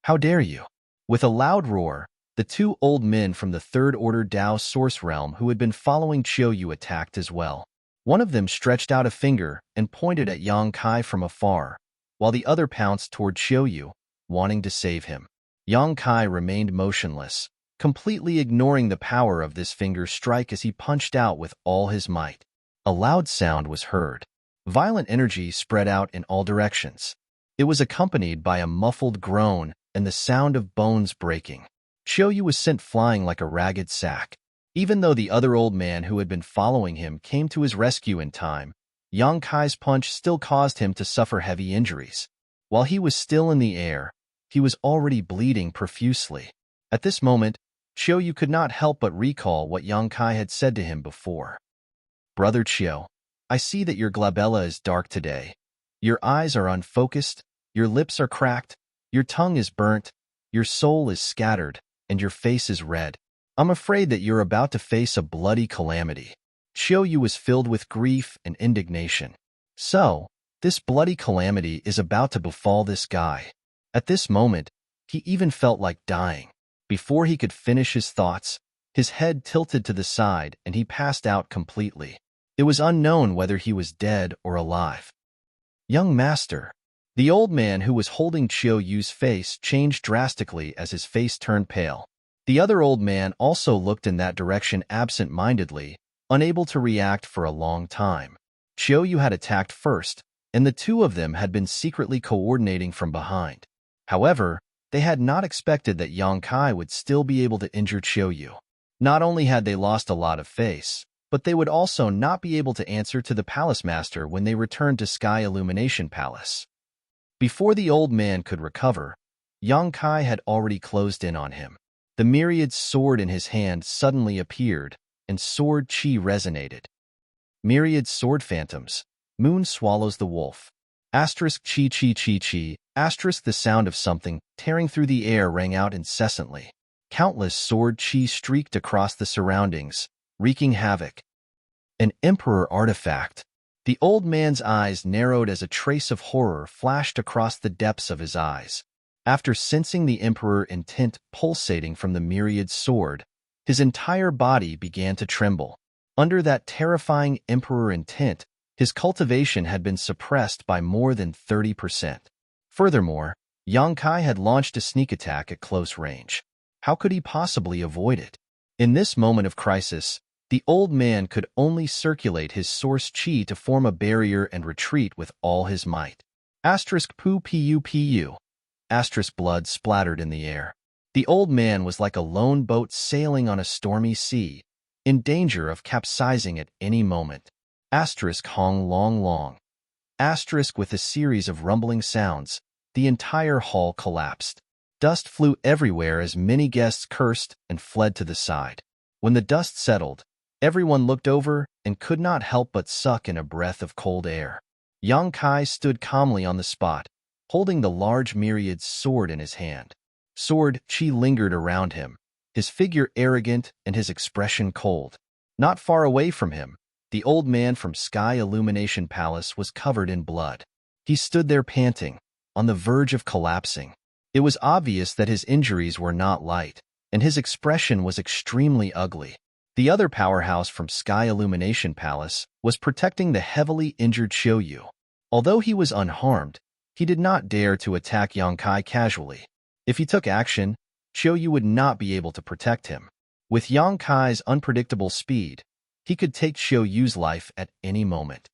How dare you? With a loud roar, the 2 old men from the third-order Dao Source Realm who had been following Chiu Yu attacked as well. One of them stretched out a finger and pointed at Yang Kai from afar, while the other pounced toward Chiu Yu, wanting to save him. Yang Kai remained motionless, completely ignoring the power of this finger strike as he punched out with all his might. A loud sound was heard. Violent energy spread out in all directions. It was accompanied by a muffled groan and the sound of bones breaking. Chiu Yu was sent flying like a ragged sack. Even though the other old man who had been following him came to his rescue in time, Yang Kai's punch still caused him to suffer heavy injuries. While he was still in the air, he was already bleeding profusely. At this moment, Chiu Yu could not help but recall what Yang Kai had said to him before. Brother Chiu, I see that your glabella is dark today. Your eyes are unfocused, your lips are cracked, your tongue is burnt, your soul is scattered, and your face is red. I'm afraid that you're about to face a bloody calamity. Chiu Yu was filled with grief and indignation. So, this bloody calamity is about to befall this guy. At this moment, he even felt like dying. Before he could finish his thoughts, his head tilted to the side and he passed out completely. It was unknown whether he was dead or alive. Young master. The old man who was holding Chiu Yu's face changed drastically as his face turned pale. The other old man also looked in that direction absent-mindedly, unable to react for a long time. Chiu Yu had attacked first, and the two of them had been secretly coordinating from behind. However, they had not expected that Yang Kai would still be able to injure Chiu Yu. Not only had they lost a lot of face, but they would also not be able to answer to the palace master when they returned to Sky Illumination Palace. Before the old man could recover, Yang Kai had already closed in on him. The myriad sword in his hand suddenly appeared, and sword chi resonated. Myriad sword phantoms. Moon swallows the wolf. Asterisk chi chi chi chi. Asterisk the sound of something tearing through the air rang out incessantly. Countless sword chi streaked across the surroundings, wreaking havoc. An emperor artifact. The old man's eyes narrowed as a trace of horror flashed across the depths of his eyes. After sensing the emperor intent pulsating from the myriad sword, his entire body began to tremble. Under that terrifying emperor intent, his cultivation had been suppressed by more than 30%. Furthermore, Yang Kai had launched a sneak attack at close range. How could he possibly avoid it? In this moment of crisis, the old man could only circulate his source chi to form a barrier and retreat with all his might. Asterisk pu pu pu. Asterisk blood splattered in the air. The old man was like a lone boat sailing on a stormy sea, in danger of capsizing at any moment. Asterisk hong long long. Asterisk with a series of rumbling sounds, the entire hall collapsed. Dust flew everywhere as many guests cursed and fled to the side. When the dust settled, everyone looked over and could not help but suck in a breath of cold air. Yang Kai stood calmly on the spot, holding the large myriad sword in his hand. Sword chi lingered around him, his figure arrogant and his expression cold. Not far away from him, the old man from Sky Illumination Palace was covered in blood. He stood there panting, on the verge of collapsing. It was obvious that his injuries were not light, and his expression was extremely ugly. The other powerhouse from Sky Illumination Palace was protecting the heavily injured Chiu Yu. Although he was unharmed, he did not dare to attack Yang Kai casually. If he took action, Chiu Yu would not be able to protect him. With Yang Kai's unpredictable speed, he could take Chiu Yu's life at any moment.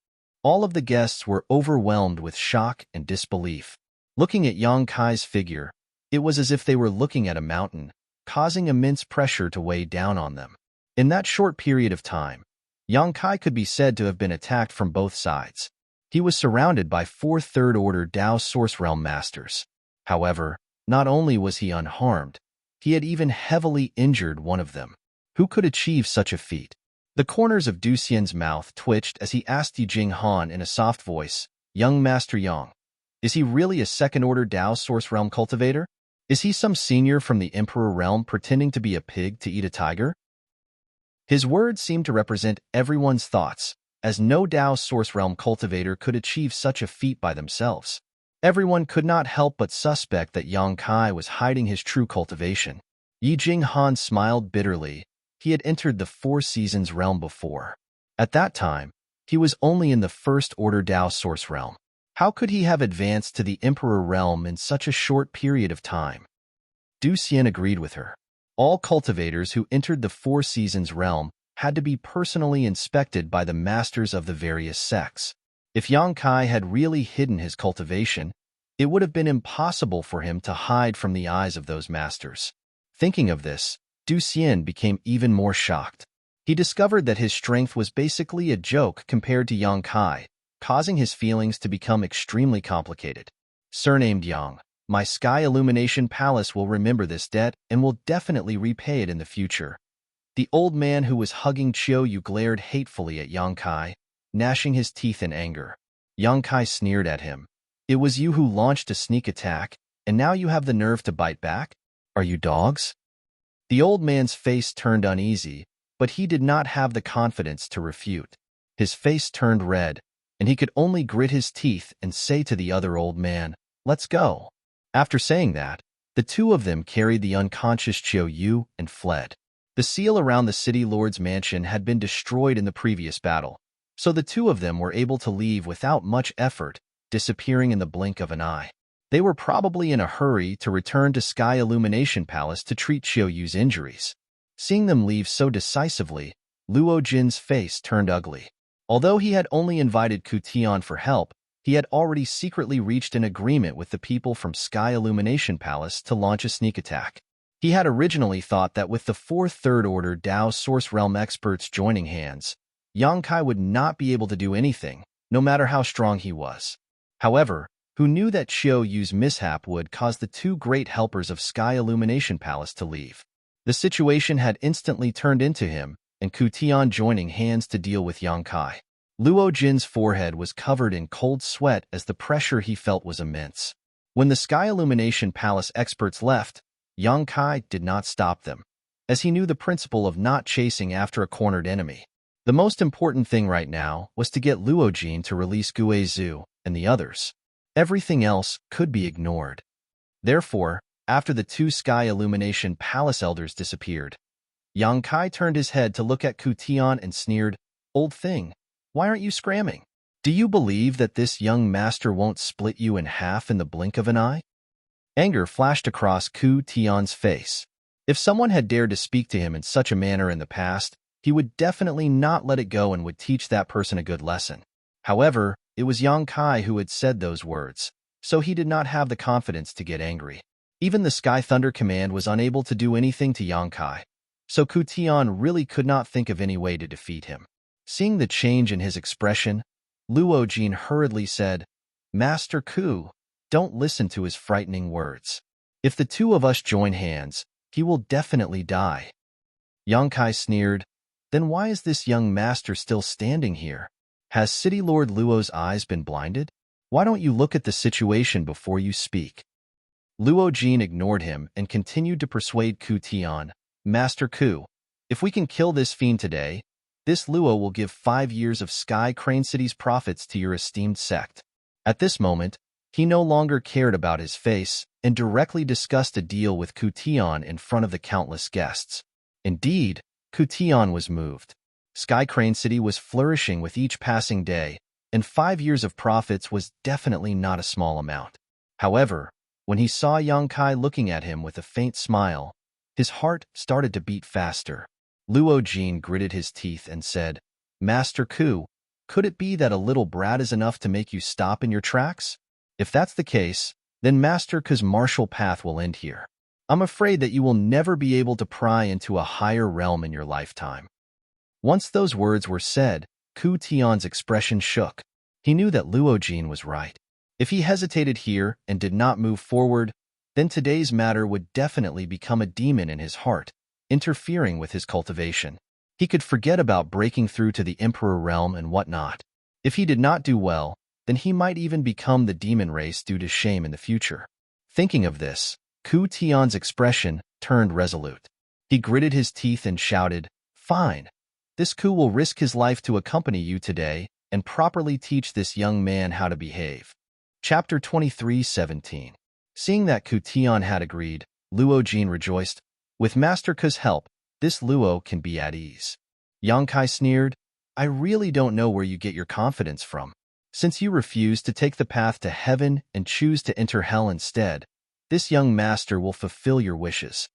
All of the guests were overwhelmed with shock and disbelief. Looking at Yang Kai's figure, it was as if they were looking at a mountain, causing immense pressure to weigh down on them. In that short period of time, Yang Kai could be said to have been attacked from both sides. He was surrounded by 4 third-order Dao Source Realm Masters. However, not only was he unharmed, he had even heavily injured one of them. Who could achieve such a feat? The corners of Du Xian's mouth twitched as he asked Yijing Han in a soft voice, "Young Master Yang, is he really a second-order Dao Source Realm cultivator? Is he some senior from the Emperor Realm pretending to be a pig to eat a tiger?" His words seemed to represent everyone's thoughts, as no Dao Source Realm cultivator could achieve such a feat by themselves. Everyone could not help but suspect that Yang Kai was hiding his true cultivation. Yijing Han smiled bitterly. He had entered the 4 Seasons realm before. At that time, he was only in the first-order Dao Source Realm. How could he have advanced to the Emperor Realm in such a short period of time? Du Xian agreed with her. All cultivators who entered the 4 Seasons realm had to be personally inspected by the masters of the various sects. If Yang Kai had really hidden his cultivation, it would have been impossible for him to hide from the eyes of those masters. Thinking of this, Du Xian became even more shocked. He discovered that his strength was basically a joke compared to Yang Kai, causing his feelings to become extremely complicated. Surnamed Yang, my Sky Illumination Palace will remember this debt and will definitely repay it in the future. The old man who was hugging Chiu Yu glared hatefully at Yang Kai, gnashing his teeth in anger. Yang Kai sneered at him. It was you who launched a sneak attack, and now you have the nerve to bite back? Are you dogs? The old man's face turned uneasy, but he did not have the confidence to refute. His face turned red, and he could only grit his teeth and say to the other old man, "Let's go." After saying that, the two of them carried the unconscious Chiu Yu and fled. The seal around the city lord's mansion had been destroyed in the previous battle, So the two of them were able to leave without much effort, disappearing in the blink of an eye. They were probably in a hurry to return to Sky Illumination Palace to treat Xiaoyu's injuries. Seeing them leave so decisively, Luo Jin's face turned ugly. Although he had only invited Ku Tian for help, he had already secretly reached an agreement with the people from Sky Illumination Palace to launch a sneak attack. He had originally thought that with the 4 Third Order Dao Source Realm experts joining hands, Yang Kai would not be able to do anything, no matter how strong he was. However, who knew that Xiaoyu's mishap would cause the 2 great helpers of Sky Illumination Palace to leave? The situation had instantly turned into him, and Ku Tian joining hands to deal with Yang Kai. Luo Jin's forehead was covered in cold sweat as the pressure he felt was immense. When the Sky Illumination Palace experts left, Yang Kai did not stop them, as he knew the principle of not chasing after a cornered enemy. The most important thing right now was to get Luo Jin to release Gue Zhu and the others. Everything else could be ignored. Therefore, after the 2 Sky Illumination Palace elders disappeared, Yang Kai turned his head to look at Ku Tian and sneered, "Old thing, why aren't you scramming? Do you believe that this young master won't split you in half in the blink of an eye?" Anger flashed across Ku Tian's face. If someone had dared to speak to him in such a manner in the past, he would definitely not let it go and would teach that person a good lesson. However, it was Yang Kai who had said those words, so he did not have the confidence to get angry. Even the Sky Thunder Command was unable to do anything to Yang Kai, so Ku Tian really could not think of any way to defeat him. Seeing the change in his expression, Luo Jin hurriedly said, "Master Ku, don't listen to his frightening words. If the 2 of us join hands, he will definitely die." Yang Kai sneered, "Then why is this young master still standing here? Has City Lord Luo's eyes been blinded? Why don't you look at the situation before you speak?" Luo Jin ignored him and continued to persuade Ku Tian, "Master Ku, if we can kill this fiend today, this Luo will give 5 years of Sky Crane City's profits to your esteemed sect." At this moment, he no longer cared about his face and directly discussed a deal with Ku Tian in front of the countless guests. Indeed, Ku Tian was moved. Sky Crane City was flourishing with each passing day, and 5 years of profits was definitely not a small amount. However, when he saw Yang Kai looking at him with a faint smile, his heart started to beat faster. Luo Jin gritted his teeth and said, "Master Ku, could it be that a little brat is enough to make you stop in your tracks? If that's the case, then Master Ku's martial path will end here. I'm afraid that you will never be able to pry into a higher realm in your lifetime." Once those words were said, Ku Tian's expression shook. He knew that Luo Jin was right. If he hesitated here and did not move forward, then today's matter would definitely become a demon in his heart, interfering with his cultivation. He could forget about breaking through to the Emperor realm and whatnot. If he did not do well, then he might even become the demon race due to shame in the future. Thinking of this, Ku Tian's expression turned resolute. He gritted his teeth and shouted, "Fine. This Ku will risk his life to accompany you today and properly teach this young man how to behave." Chapter 23:17. Seeing that Ku Tian had agreed, Luo Jin rejoiced. With Master Ku's help, this Luo can be at ease. Yang Kai sneered, "I really don't know where you get your confidence from. Since you refuse to take the path to heaven and choose to enter hell instead, this young master will fulfill your wishes."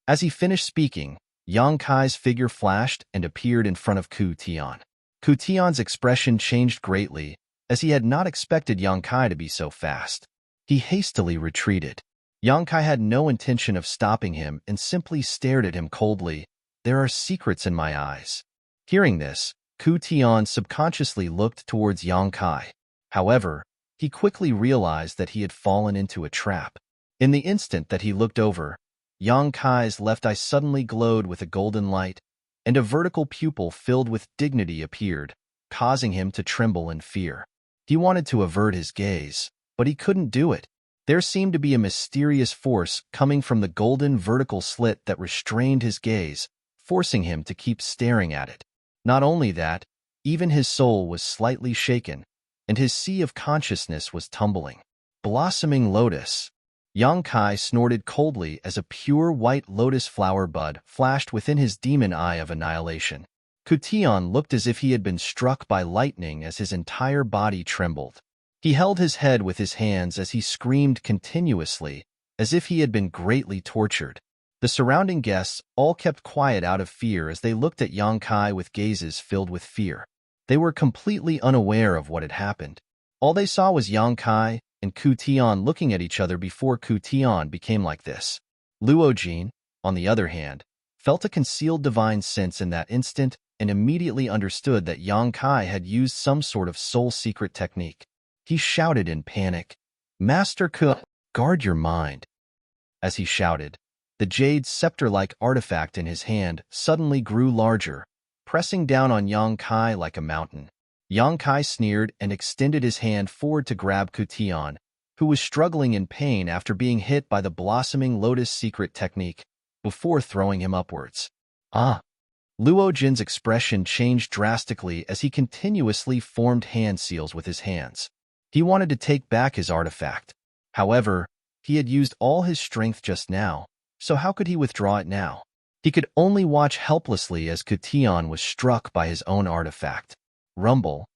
As he finished speaking, Yang Kai's figure flashed and appeared in front of Ku Tian. Ku Tian's expression changed greatly, as he had not expected Yang Kai to be so fast. He hastily retreated. Yang Kai had no intention of stopping him and simply stared at him coldly. "There are secrets in my eyes." Hearing this, Ku Tian subconsciously looked towards Yang Kai. However, he quickly realized that he had fallen into a trap. In the instant that he looked over, Yang Kai's left eye suddenly glowed with a golden light, and a vertical pupil filled with dignity appeared, causing him to tremble in fear. He wanted to avert his gaze, but he couldn't do it. There seemed to be a mysterious force coming from the golden vertical slit that restrained his gaze, forcing him to keep staring at it. Not only that, even his soul was slightly shaken, and his sea of consciousness was tumbling. Blossoming lotus. Yang Kai snorted coldly as a pure white lotus flower bud flashed within his demon eye of annihilation. Kutian looked as if he had been struck by lightning as his entire body trembled. He held his head with his hands as he screamed continuously, as if he had been greatly tortured. The surrounding guests all kept quiet out of fear as they looked at Yang Kai with gazes filled with fear. They were completely unaware of what had happened. All they saw was Yang Kai and Ku Tian looking at each other before Ku Tian became like this. Luo Jin, on the other hand, felt a concealed divine sense in that instant and immediately understood that Yang Kai had used some sort of soul secret technique. He shouted in panic, "Master Ku, guard your mind." As he shouted, the jade scepter-like artifact in his hand suddenly grew larger, pressing down on Yang Kai like a mountain. Yang Kai sneered and extended his hand forward to grab Ku Tian, who was struggling in pain after being hit by the blossoming lotus secret technique, before throwing him upwards. Ah! Luo Jin's expression changed drastically as he continuously formed hand seals with his hands. He wanted to take back his artifact. However, he had used all his strength just now, so how could he withdraw it now? He could only watch helplessly as Ku Tian was struck by his own artifact. Rumble.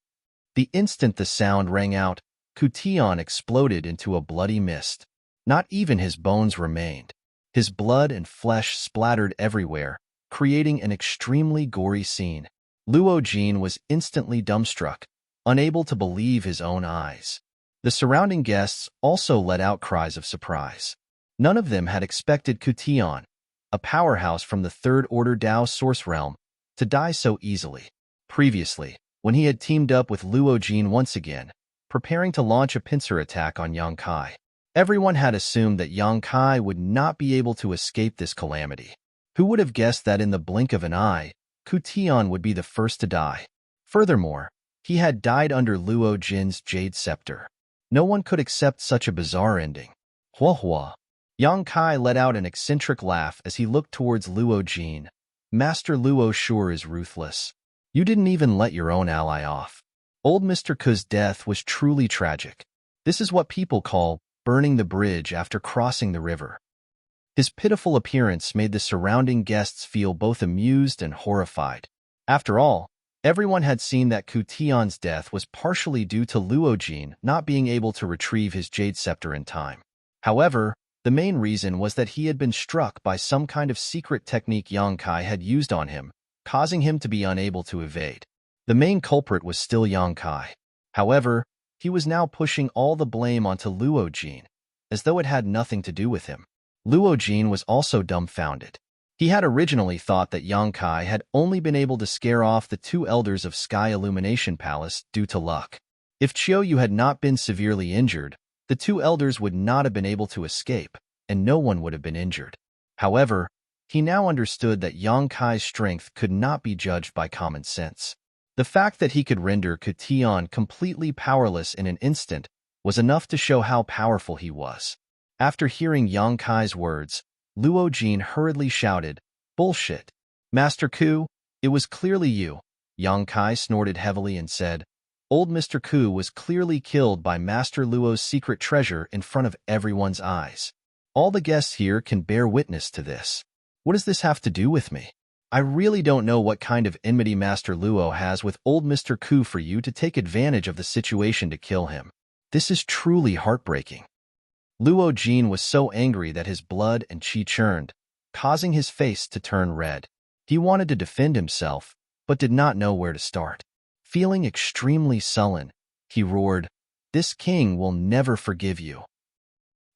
The instant the sound rang out, Ku Tian exploded into a bloody mist. Not even his bones remained. His blood and flesh splattered everywhere, creating an extremely gory scene. Luo Jin was instantly dumbstruck, unable to believe his own eyes. The surrounding guests also let out cries of surprise. None of them had expected Ku Tian, a powerhouse from the Third Order Dao Source Realm, to die so easily. Previously, when he had teamed up with Luo Jin once again, preparing to launch a pincer attack on Yang Kai, everyone had assumed that Yang Kai would not be able to escape this calamity. Who would have guessed that in the blink of an eye, Ku Tian would be the first to die? Furthermore, he had died under Luo Jin's jade scepter. No one could accept such a bizarre ending. Hua hua. Yang Kai let out an eccentric laugh as he looked towards Luo Jin. Master Luo sure is ruthless. You didn't even let your own ally off. Old Mr. Ku's death was truly tragic. This is what people call burning the bridge after crossing the river. His pitiful appearance made the surrounding guests feel both amused and horrified. After all, everyone had seen that Ku Tian's death was partially due to Luo Jin not being able to retrieve his jade scepter in time. However, the main reason was that he had been struck by some kind of secret technique Yang Kai had used on him, causing him to be unable to evade. The main culprit was still Yang Kai. However, he was now pushing all the blame onto Luo Jin, as though it had nothing to do with him. Luo Jin was also dumbfounded. He had originally thought that Yang Kai had only been able to scare off the two elders of Sky Illumination Palace due to luck. If Qiuyu had not been severely injured, the two elders would not have been able to escape, and no one would have been injured. However, he now understood that Yang Kai's strength could not be judged by common sense. The fact that he could render Ku Tian completely powerless in an instant was enough to show how powerful he was. After hearing Yang Kai's words, Luo Jin hurriedly shouted, "Bullshit! Master Ku, it was clearly you." Yang Kai snorted heavily and said, "Old Mr. Ku was clearly killed by Master Luo's secret treasure in front of everyone's eyes. All the guests here can bear witness to this. What does this have to do with me? I really don't know what kind of enmity Master Luo has with old Mr. Ku for you to take advantage of the situation to kill him. This is truly heartbreaking." Luo Jin was so angry that his blood and qi churned, causing his face to turn red. He wanted to defend himself, but did not know where to start. Feeling extremely sullen, he roared, "This king will never forgive you."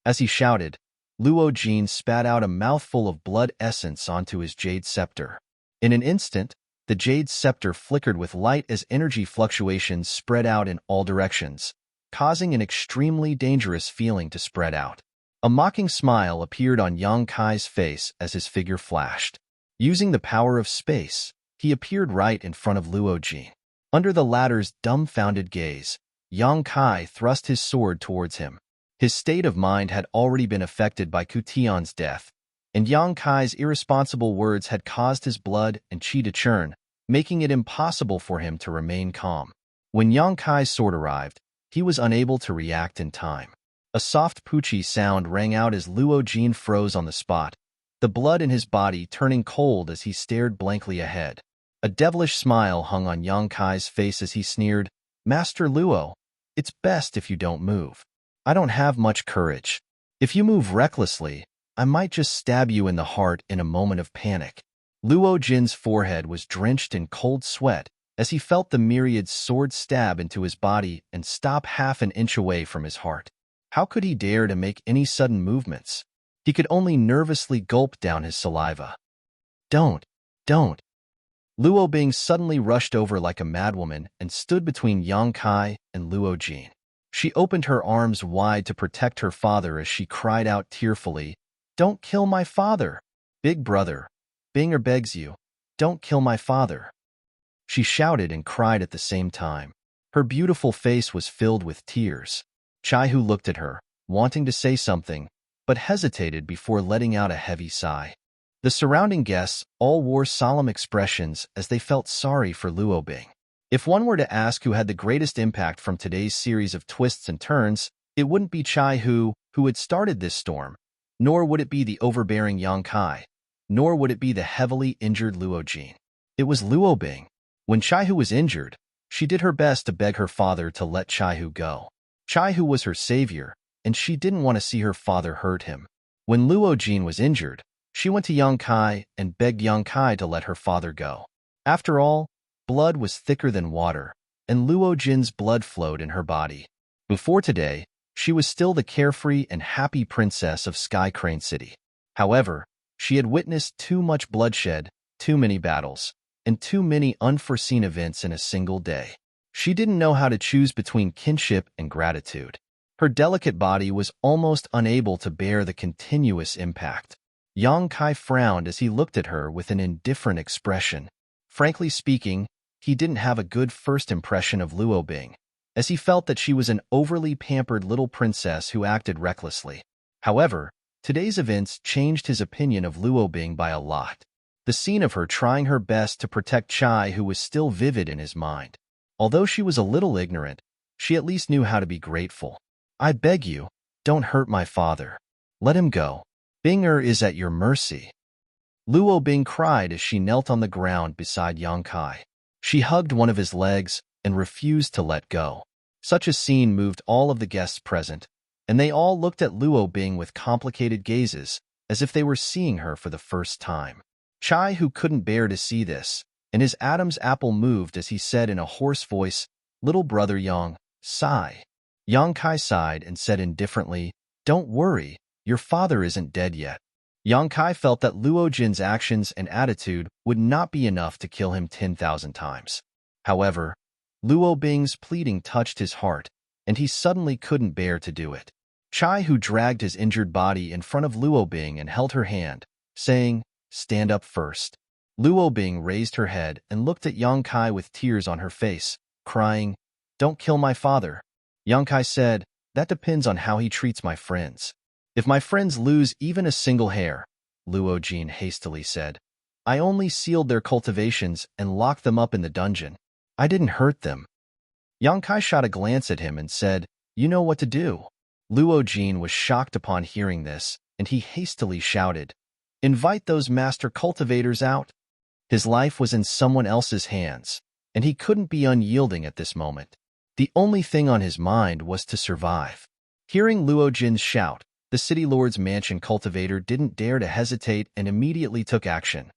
As he shouted, Luo Jin spat out a mouthful of blood essence onto his jade scepter. In an instant, the jade scepter flickered with light as energy fluctuations spread out in all directions, causing an extremely dangerous feeling to spread out. A mocking smile appeared on Yang Kai's face as his figure flashed. Using the power of space, he appeared right in front of Luo Jin. Under the latter's dumbfounded gaze, Yang Kai thrust his sword towards him. His state of mind had already been affected by Ku Tian's death, and Yang Kai's irresponsible words had caused his blood and qi to churn, making it impossible for him to remain calm. When Yang Kai's sword arrived, he was unable to react in time. A soft poochie sound rang out as Luo Jin froze on the spot, the blood in his body turning cold as he stared blankly ahead. A devilish smile hung on Yang Kai's face as he sneered, "Master Luo, it's best if you don't move. I don't have much courage. If you move recklessly, I might just stab you in the heart in a moment of panic." Luo Jin's forehead was drenched in cold sweat as he felt the myriad sword stab into his body and stop half an inch away from his heart. How could he dare to make any sudden movements? He could only nervously gulp down his saliva. Don't. Luo Bing suddenly rushed over like a madwoman and stood between Yang Kai and Luo Jin. She opened her arms wide to protect her father as she cried out tearfully, "Don't kill my father! Big brother, Binger begs you, don't kill my father." She shouted and cried at the same time. Her beautiful face was filled with tears. Chai-Hu looked at her, wanting to say something, but hesitated before letting out a heavy sigh. The surrounding guests all wore solemn expressions as they felt sorry for Luo Bing. If one were to ask who had the greatest impact from today's series of twists and turns, it wouldn't be Chai-Hu who had started this storm, nor would it be the overbearing Yang Kai, nor would it be the heavily injured Luo Jin. It was Luo Bing. When Chai-Hu was injured, she did her best to beg her father to let Chai-Hu go. Chai-Hu was her savior, and she didn't want to see her father hurt him. When Luo Jin was injured, she went to Yang Kai and begged Yang Kai to let her father go. After all, blood was thicker than water, and Luo Jin's blood flowed in her body. Before today, she was still the carefree and happy princess of Sky Crane City. However, she had witnessed too much bloodshed, too many battles, and too many unforeseen events in a single day. She didn't know how to choose between kinship and gratitude. Her delicate body was almost unable to bear the continuous impact. Yang Kai frowned as he looked at her with an indifferent expression. Frankly speaking, he didn't have a good first impression of Luo Bing, as he felt that she was an overly pampered little princess who acted recklessly. However, today's events changed his opinion of Luo Bing by a lot. The scene of her trying her best to protect Chai-Hu was still vivid in his mind. Although she was a little ignorant, she at least knew how to be grateful. "I beg you, don't hurt my father. Let him go. Binger is at your mercy." Luo Bing cried as she knelt on the ground beside Yang Kai. She hugged one of his legs and refused to let go. Such a scene moved all of the guests present, and they all looked at Luo Bing with complicated gazes, as if they were seeing her for the first time. Chai-Hu couldn't bear to see this, and his Adam's apple moved as he said in a hoarse voice, "Little brother Yang, sigh." Yang Kai sighed and said indifferently, "Don't worry, your father isn't dead yet." Yang Kai felt that Luo Jin's actions and attitude would not be enough to kill him 10,000 times. However, Luo Bing's pleading touched his heart, and he suddenly couldn't bear to do it. Chai-Hu dragged his injured body in front of Luo Bing and held her hand, saying, "Stand up first." Luo Bing raised her head and looked at Yang Kai with tears on her face, crying, "Don't kill my father." Yang Kai said, "That depends on how he treats my friends." "If my friends lose even a single hair," Luo Jin hastily said, "I only sealed their cultivations and locked them up in the dungeon. I didn't hurt them." Yang Kai shot a glance at him and said, "You know what to do." Luo Jin was shocked upon hearing this, and he hastily shouted, "Invite those master cultivators out." His life was in someone else's hands, and he couldn't be unyielding at this moment. The only thing on his mind was to survive. Hearing Luo Jin's shout, the city lord's mansion cultivator didn't dare to hesitate and immediately took action.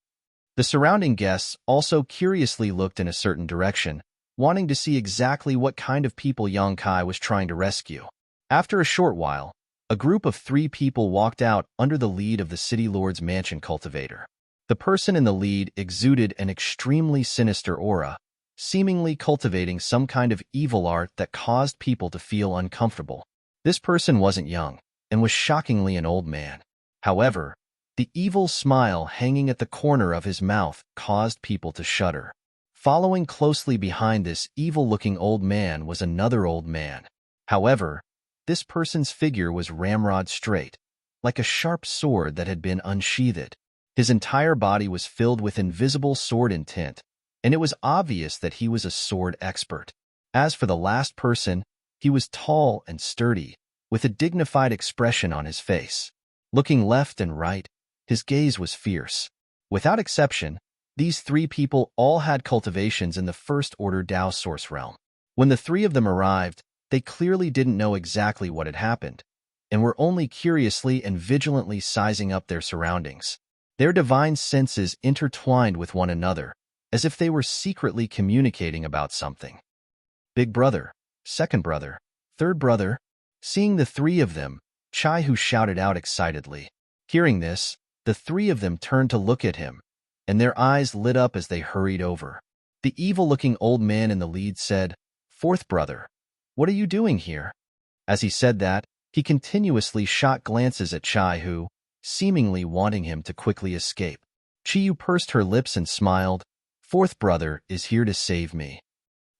The surrounding guests also curiously looked in a certain direction, wanting to see exactly what kind of people Yang Kai was trying to rescue. After a short while, a group of 3 people walked out under the lead of the city lord's mansion cultivator. The person in the lead exuded an extremely sinister aura, seemingly cultivating some kind of evil art that caused people to feel uncomfortable. This person wasn't young, and was shockingly an old man. However, the evil smile hanging at the corner of his mouth caused people to shudder. Following closely behind this evil-looking old man was another old man. However, this person's figure was ramrod straight, like a sharp sword that had been unsheathed. His entire body was filled with invisible sword intent, and it was obvious that he was a sword expert. As for the last person, he was tall and sturdy, with a dignified expression on his face. Looking left and right, his gaze was fierce. Without exception, These three people all had cultivations in the First Order Tao Source realm. When the three of them arrived, they clearly didn't know exactly what had happened, and were only curiously and vigilantly sizing up their surroundings. Their divine senses intertwined with one another, as if they were secretly communicating about something. Big brother, second brother, third brother. Seeing the three of them, Chai-Hu shouted out excitedly. Hearing this, the three of them turned to look at him, and their eyes lit up as they hurried over. The evil-looking old man in the lead said, "Fourth brother, what are you doing here?" As he said that, he continuously shot glances at Chai-Hu, seemingly wanting him to quickly escape. Chi-Yu pursed her lips and smiled. "Fourth brother is here to save me."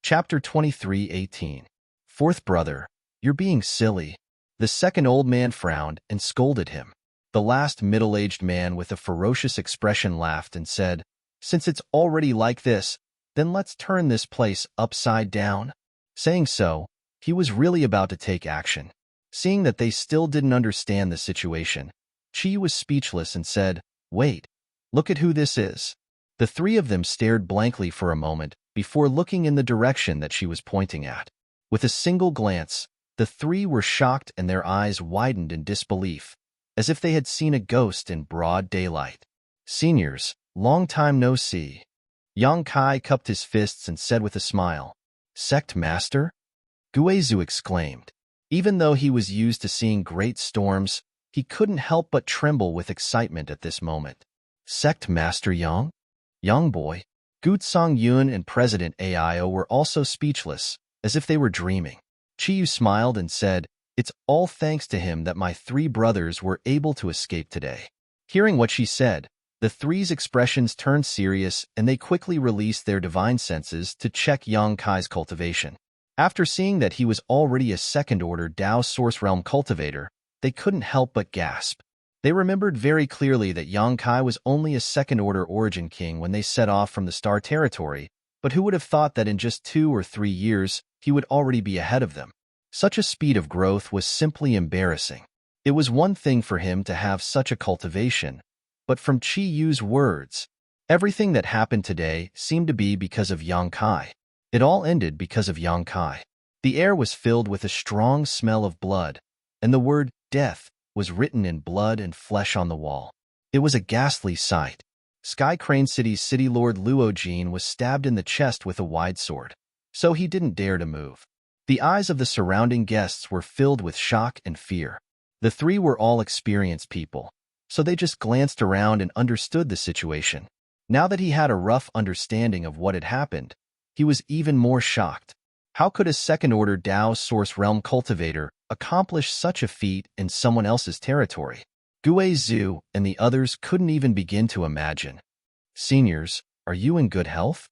Chapter 23:18. Fourth brother, you're being silly. The second old man frowned and scolded him. The last middle-aged man with a ferocious expression laughed and said, "Since it's already like this, then let's turn this place upside down." Saying so, he was really about to take action. Seeing that they still didn't understand the situation, Chi was speechless and said, "Wait, look at who this is." The three of them stared blankly for a moment before looking in the direction that she was pointing at. With a single glance, the three were shocked and their eyes widened in disbelief, as if they had seen a ghost in broad daylight. "Seniors, long time no see." Yang Kai cupped his fists and said with a smile, "Sect Master?" Guizhu exclaimed. Even though he was used to seeing great storms, he couldn't help but tremble with excitement at this moment. "Sect Master Yang? Young boy." Gutsong Yun and President Aio were also speechless, as if they were dreaming. Chiyu smiled and said, "It's all thanks to him that my three brothers were able to escape today." Hearing what she said, the three's expressions turned serious and they quickly released their divine senses to check Yang Kai's cultivation. After seeing that he was already a second-order Tao Source Realm cultivator, they couldn't help but gasp. They remembered very clearly that Yang Kai was only a second-order Origin King when they set off from the Star Territory, but who would have thought that in just 2 or 3 years, he would already be ahead of them? Such a speed of growth was simply embarrassing. It was one thing for him to have such a cultivation, but from Chi Yu's words, everything that happened today seemed to be because of Yang Kai. It all ended because of Yang Kai. The air was filled with a strong smell of blood, and the word death was written in blood and flesh on the wall. It was a ghastly sight. Sky Crane City's city lord Luo Jin was stabbed in the chest with a wide sword, so he didn't dare to move. The eyes of the surrounding guests were filled with shock and fear. The three were all experienced people, so they just glanced around and understood the situation. Now that he had a rough understanding of what had happened, he was even more shocked. How could a second-order Tao Source Realm cultivator accomplish such a feat in someone else's territory? Guizhu and the others couldn't even begin to imagine. "Seniors, are you in good health?"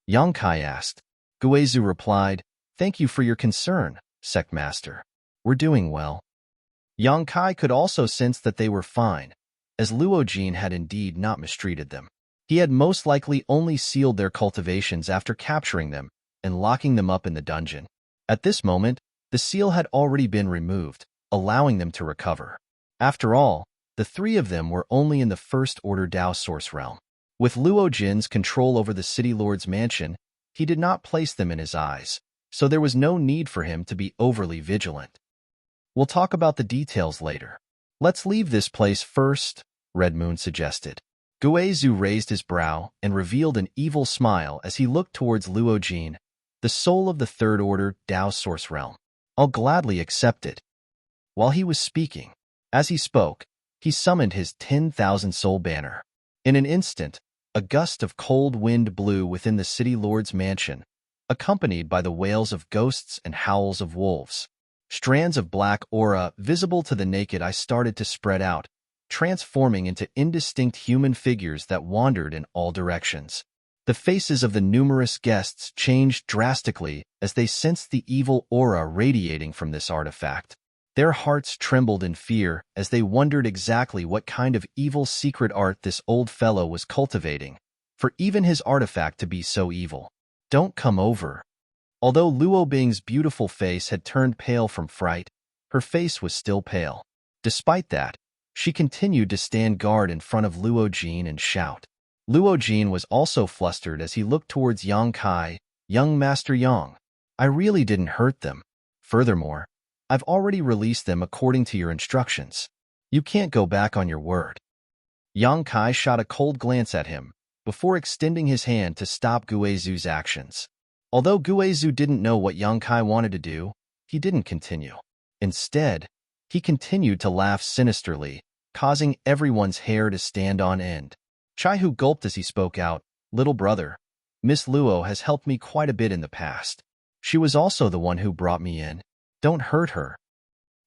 Yang Kai asked. Guizhu replied, "Thank you for your concern, Sect Master. We're doing well." Yang Kai could also sense that they were fine, as Luo Jin had indeed not mistreated them. He had most likely only sealed their cultivations after capturing them and locking them up in the dungeon. At this moment, the seal had already been removed, allowing them to recover. After all, the three of them were only in the First-Order Tao Source Realm. With Luo Jin's control over the City Lord's mansion, he did not place them in his eyes, so there was no need for him to be overly vigilant. "We'll talk about the details later. Let's leave this place first," Red Moon suggested. Guizhu raised his brow and revealed an evil smile as he looked towards Luo Jin, the soul of the Third Order Tao Source Realm. "I'll gladly accept it." While he was speaking, as he spoke, he summoned his 10,000 soul banner. In an instant, a gust of cold wind blew within the City Lord's mansion, accompanied by the wails of ghosts and howls of wolves. Strands of black aura visible to the naked eye started to spread out, transforming into indistinct human figures that wandered in all directions. The faces of the numerous guests changed drastically as they sensed the evil aura radiating from this artifact. Their hearts trembled in fear as they wondered exactly what kind of evil secret art this old fellow was cultivating, for even his artifact to be so evil. "Don't come over." Although Luo Bing's beautiful face had turned pale from fright, her face was still pale. Despite that, she continued to stand guard in front of Luo Jin and shout, Luo Jin was also flustered as he looked towards Yang Kai. Young Master Yang, I really didn't hurt them. Furthermore, I've already released them according to your instructions. You can't go back on your word. Yang Kai shot a cold glance at him before extending his hand to stop Guizu's actions. Although Guizu didn't know what Yang Kai wanted to do, he didn't continue. Instead, he continued to laugh sinisterly, causing everyone's hair to stand on end. Chai-Hu gulped as he spoke out, "Little brother, Miss Luo has helped me quite a bit in the past. She was also the one who brought me in. Don't hurt her."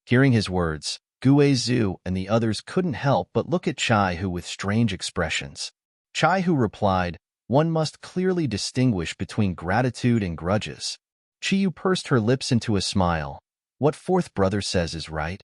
Hearing his words, Guizu and the others couldn't help but look at Chai-Hu with strange expressions. Chai-Hu replied, "One must clearly distinguish between gratitude and grudges." Chi-Yu pursed her lips into a smile. "What fourth brother says is right."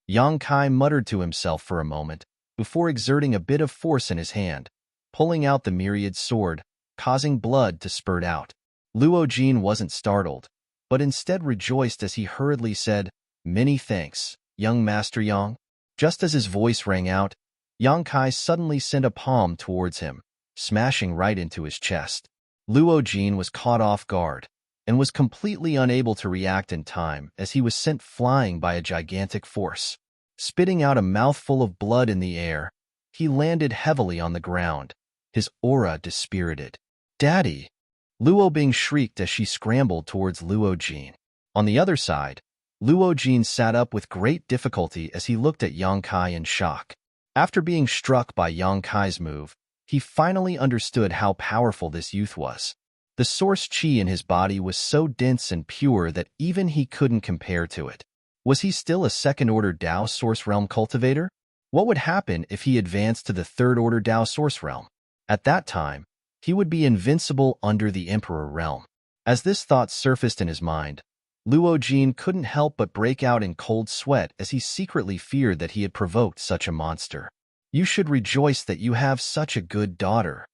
Yang Kai muttered to himself for a moment, before exerting a bit of force in his hand, pulling out the myriad sword, causing blood to spurt out. Luo Jin wasn't startled, but instead rejoiced as he hurriedly said, "Many thanks, young Master Yang." Just as his voice rang out, Yang Kai suddenly sent a palm towards him, smashing right into his chest. Luo Jin was caught off guard, and was completely unable to react in time as he was sent flying by a gigantic force. Spitting out a mouthful of blood in the air, he landed heavily on the ground, his aura dispirited. "Daddy!" Luo Bing shrieked as she scrambled towards Luo Jin. On the other side, Luo Jin sat up with great difficulty as he looked at Yang Kai in shock. After being struck by Yang Kai's move, he finally understood how powerful this youth was. The source chi in his body was so dense and pure that even he couldn't compare to it. Was he still a second-order Dao Source Realm cultivator? What would happen if he advanced to the third-order Dao Source Realm? At that time, he would be invincible under the Emperor Realm. As this thought surfaced in his mind, Luo Jin couldn't help but break out in cold sweat as he secretly feared that he had provoked such a monster. "You should rejoice that you have such a good daughter."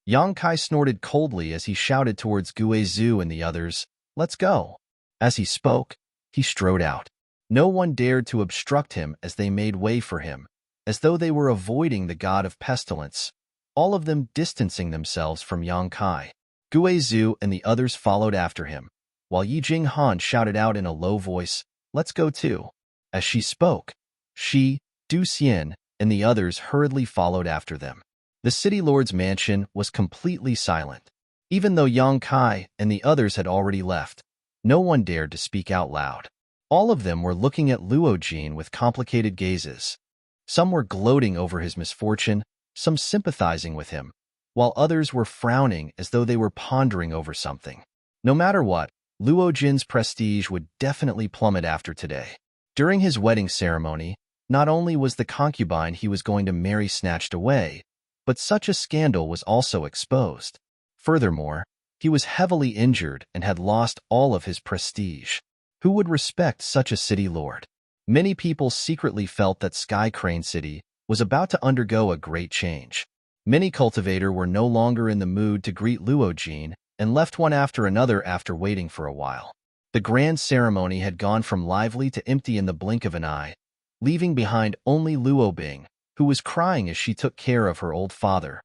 Yang Kai snorted coldly as he shouted towards Guizu and the others, "Let's go." As he spoke, he strode out. No one dared to obstruct him as they made way for him, as though they were avoiding the god of pestilence, all of them distancing themselves from Yang Kai. Guizu and the others followed after him, while Yi Jinghan shouted out in a low voice, "Let's go too." As she spoke, she, Du Xian, and the others hurriedly followed after them. The city lord's mansion was completely silent. Even though Yang Kai and the others had already left, no one dared to speak out loud. All of them were looking at Luo Jin with complicated gazes. Some were gloating over his misfortune, some sympathizing with him, while others were frowning as though they were pondering over something. No matter what, Luo Jin's prestige would definitely plummet after today. During his wedding ceremony, not only was the concubine he was going to marry snatched away, but such a scandal was also exposed. Furthermore, he was heavily injured and had lost all of his prestige. Who would respect such a city lord? Many people secretly felt that Sky Crane City was about to undergo a great change. Many cultivators were no longer in the mood to greet Luo Jin and left one after another after waiting for a while. The grand ceremony had gone from lively to empty in the blink of an eye, leaving behind only Luo Bing, who was crying as she took care of her old father.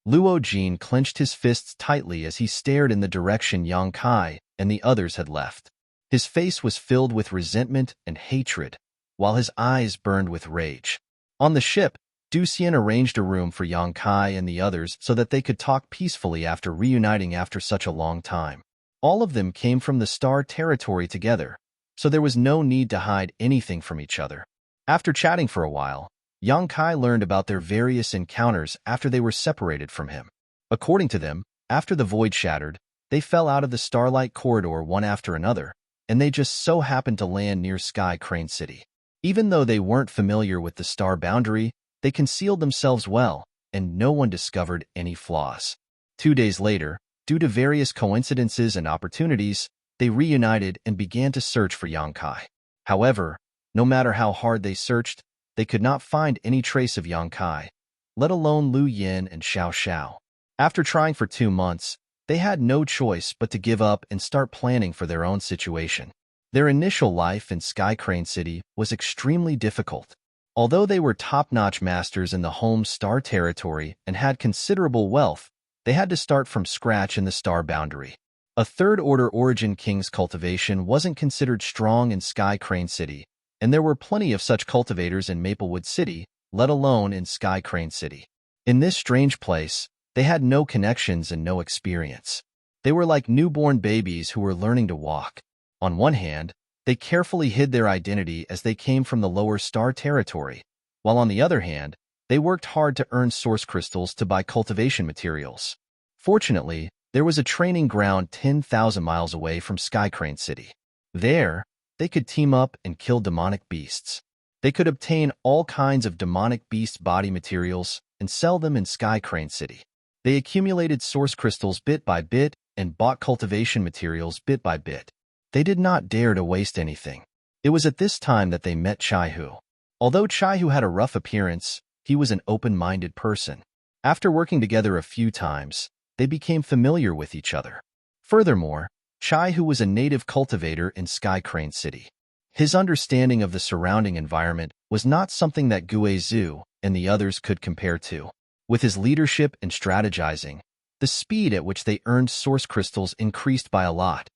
Luo Jin clenched his fists tightly as he stared in the direction Yang Kai and the others had left. His face was filled with resentment and hatred, while his eyes burned with rage. On the ship, Du Xian arranged a room for Yang Kai and the others so that they could talk peacefully after reuniting after such a long time. All of them came from the Star Territory together, so there was no need to hide anything from each other. After chatting for a while, Yang Kai learned about their various encounters after they were separated from him. According to them, after the void shattered, they fell out of the Starlight Corridor one after another, and they just so happened to land near Sky Crane City. Even though they weren't familiar with the star boundary, they concealed themselves well, and no one discovered any flaws. 2 days later, due to various coincidences and opportunities, they reunited and began to search for Yang Kai. However, no matter how hard they searched, they could not find any trace of Yang Kai, let alone Lu Yin and Xiao Xiao. After trying for 2 months, they had no choice but to give up and start planning for their own situation. Their initial life in Sky Crane City was extremely difficult. Although they were top-notch masters in the home star territory and had considerable wealth, they had to start from scratch in the star boundary. A third-order origin king's cultivation wasn't considered strong in Sky Crane City, and there were plenty of such cultivators in Maplewood City, let alone in Sky Crane City. In this strange place, they had no connections and no experience. They were like newborn babies who were learning to walk. On one hand, they carefully hid their identity as they came from the lower star territory, while on the other hand, they worked hard to earn source crystals to buy cultivation materials. Fortunately, there was a training ground 10,000 miles away from Sky Crane City. There, they could team up and kill demonic beasts. They could obtain all kinds of demonic beast body materials and sell them in Sky Crane City. They accumulated source crystals bit by bit and bought cultivation materials bit by bit. They did not dare to waste anything. It was at this time that they met Chai-Hu. Although Chai-Hu had a rough appearance, he was an open-minded person. After working together a few times, they became familiar with each other. Furthermore, Chai-Hu was a native cultivator in Sky Crane City. His understanding of the surrounding environment was not something that Guizhu and the others could compare to. With his leadership and strategizing, the speed at which they earned source crystals increased by a lot.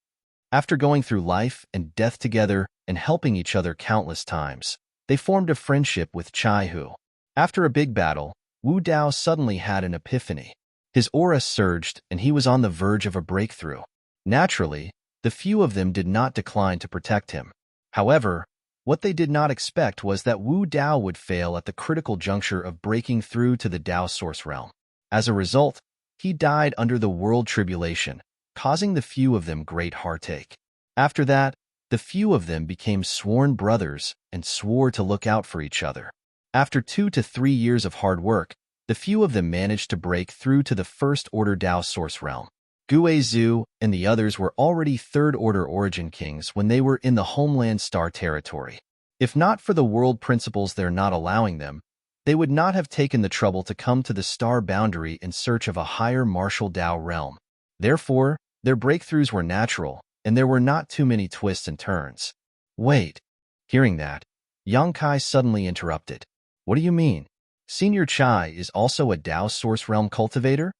After going through life and death together and helping each other countless times, they formed a friendship with Chai-Hu. After a big battle, Wu Dao suddenly had an epiphany. His aura surged and he was on the verge of a breakthrough. Naturally, the few of them did not decline to protect him. However, what they did not expect was that Wu Dao would fail at the critical juncture of breaking through to the Dao source realm. As a result, he died under the world tribulation, causing the few of them great heartache. After that, the few of them became sworn brothers and swore to look out for each other. After 2 to 3 years of hard work, the few of them managed to break through to the first-order Dao source realm. Guizhu and the others were already third-order origin kings when they were in the homeland star territory. If not for the world principles they're not allowing them, they would not have taken the trouble to come to the star boundary in search of a higher martial Dao realm. Therefore, their breakthroughs were natural, and there were not too many twists and turns. Wait. Hearing that, Yang Kai suddenly interrupted. What do you mean? Senior Chai is also a Dao source realm cultivator?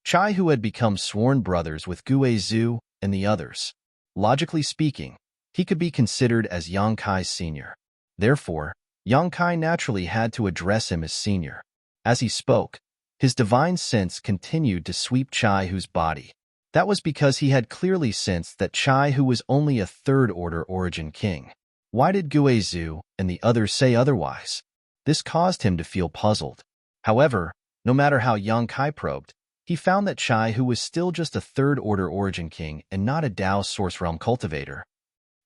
Chai, who had become sworn brothers with Guizhu and the others. Logically speaking, he could be considered as Yang Kai's senior. Therefore, Yang Kai naturally had to address him as senior. As he spoke, his divine sense continued to sweep Chai-Hu's body. That was because he had clearly sensed that Chai-Hu was only a third-order origin king. Why did Guizhu and the others say otherwise? This caused him to feel puzzled. However, no matter how Yang Kai probed, he found that Chai-Hu was still just a third-order origin king and not a Dao source realm cultivator.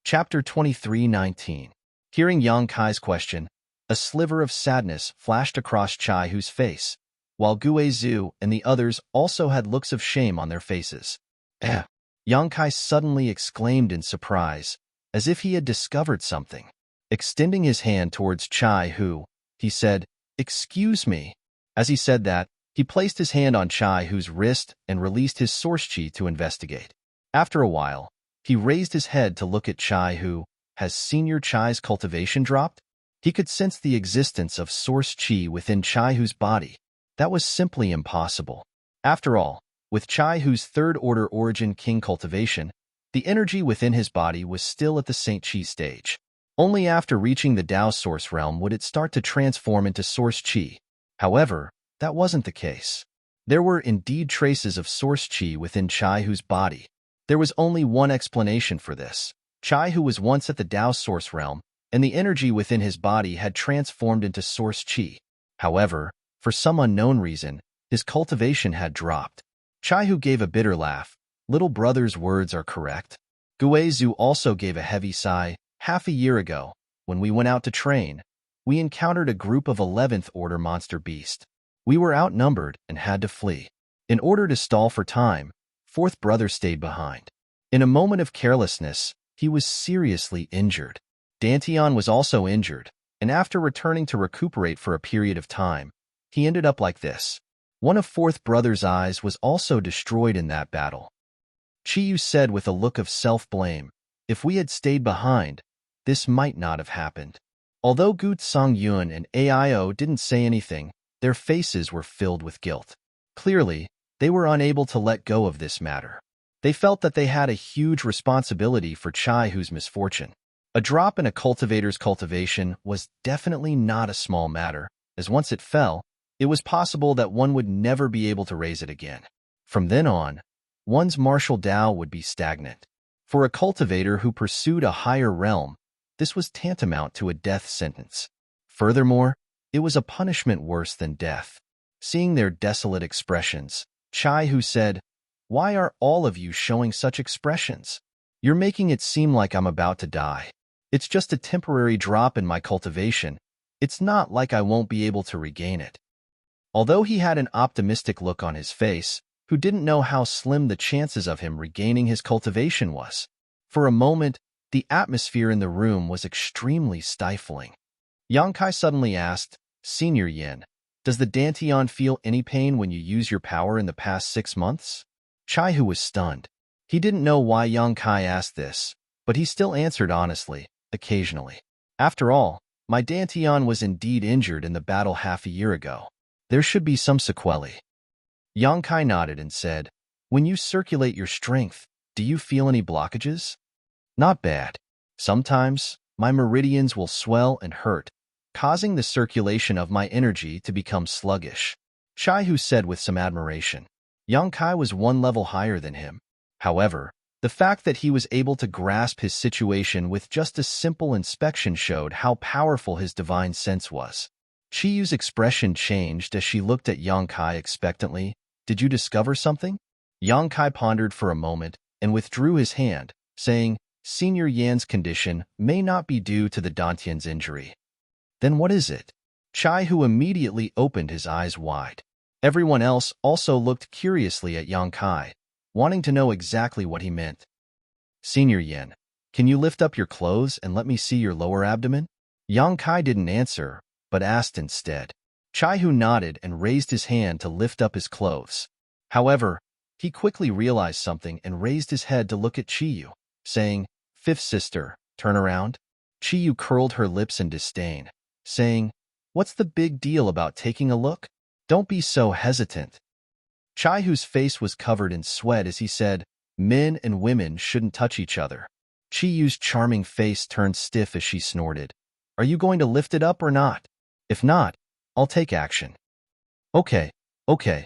Chapter 23:19. Hearing Yang Kai's question, a sliver of sadness flashed across Chai-Hu's face, while Guizhu and the others also had looks of shame on their faces. Yang Kai suddenly exclaimed in surprise, as if he had discovered something. Extending his hand towards Chai-Hu, he said, "Excuse me." As he said that, he placed his hand on Chai-Hu's wrist and released his source chi to investigate. After a while, he raised his head to look at Chai-Hu. Has Senior Chai's cultivation dropped? He could sense the existence of source chi within Chai-Hu's body. That was simply impossible. After all, with Chai-Hu's third-order origin king cultivation, the energy within his body was still at the Saint Chi stage. Only after reaching the Dao source realm would it start to transform into source chi. However, that wasn't the case. There were indeed traces of source chi within Chai-Hu's body. There was only one explanation for this. Chai-Hu was once at the Dao source realm, and the energy within his body had transformed into source chi. However, for some unknown reason, his cultivation had dropped. Chai-Hu gave a bitter laugh. Little brother's words are correct. Guizhu also gave a heavy sigh. Half a year ago, when we went out to train, we encountered a group of 11th order monster beast. We were outnumbered and had to flee. In order to stall for time, fourth brother stayed behind. In a moment of carelessness, he was seriously injured. Dantian was also injured, and after returning to recuperate for a period of time, he ended up like this. One of fourth brother's eyes was also destroyed in that battle. Chiyu said with a look of self-blame, if we had stayed behind, this might not have happened. Although Gu Yun and Aio didn't say anything, their faces were filled with guilt. Clearly, they were unable to let go of this matter. They felt that they had a huge responsibility for Chai Hu's misfortune. A drop in a cultivator's cultivation was definitely not a small matter, as once it fell, it was possible that one would never be able to raise it again. From then on, one's martial Tao would be stagnant. For a cultivator who pursued a higher realm, this was tantamount to a death sentence. Furthermore, it was a punishment worse than death. Seeing their desolate expressions, Chai Hu said, "Why are all of you showing such expressions? You're making it seem like I'm about to die. It's just a temporary drop in my cultivation. It's not like I won't be able to regain it." Although he had an optimistic look on his face, who didn't know how slim the chances of him regaining his cultivation was. For a moment, the atmosphere in the room was extremely stifling. Yang Kai suddenly asked, "Senior Yin, does the Dantian feel any pain when you use your power in the past 6 months?" Chai Hu was stunned. He didn't know why Yang Kai asked this, but he still answered honestly, occasionally. "After all, my Dantian was indeed injured in the battle half a year ago. There should be some sequelae." Yang Kai nodded and said, "When you circulate your strength, do you feel any blockages?" "Not bad. Sometimes, my meridians will swell and hurt, causing the circulation of my energy to become sluggish," Chai Hu said with some admiration. Yang Kai was 1 level higher than him. However, the fact that he was able to grasp his situation with just a simple inspection showed how powerful his divine sense was. Chi Yu's expression changed as she looked at Yang Kai expectantly. "Did you discover something?" Yang Kai pondered for a moment and withdrew his hand, saying, "Senior Yan's condition may not be due to the Dantian's injury." "Then what is it?" Chai Hu immediately opened his eyes wide. Everyone else also looked curiously at Yang Kai, wanting to know exactly what he meant. "Senior Yan, can you lift up your clothes and let me see your lower abdomen?" Yang Kai didn't answer, but asked instead. Chai Hu nodded and raised his hand to lift up his clothes. However, he quickly realized something and raised his head to look at Chi Yu, saying, "Fifth sister, turn around." Chi Yu curled her lips in disdain, saying, "What's the big deal about taking a look? Don't be so hesitant." Chai Hu's face was covered in sweat as he said, "Men and women shouldn't touch each other." Chi Yu's charming face turned stiff as she snorted. "Are you going to lift it up or not? If not, I'll take action." Okay, okay.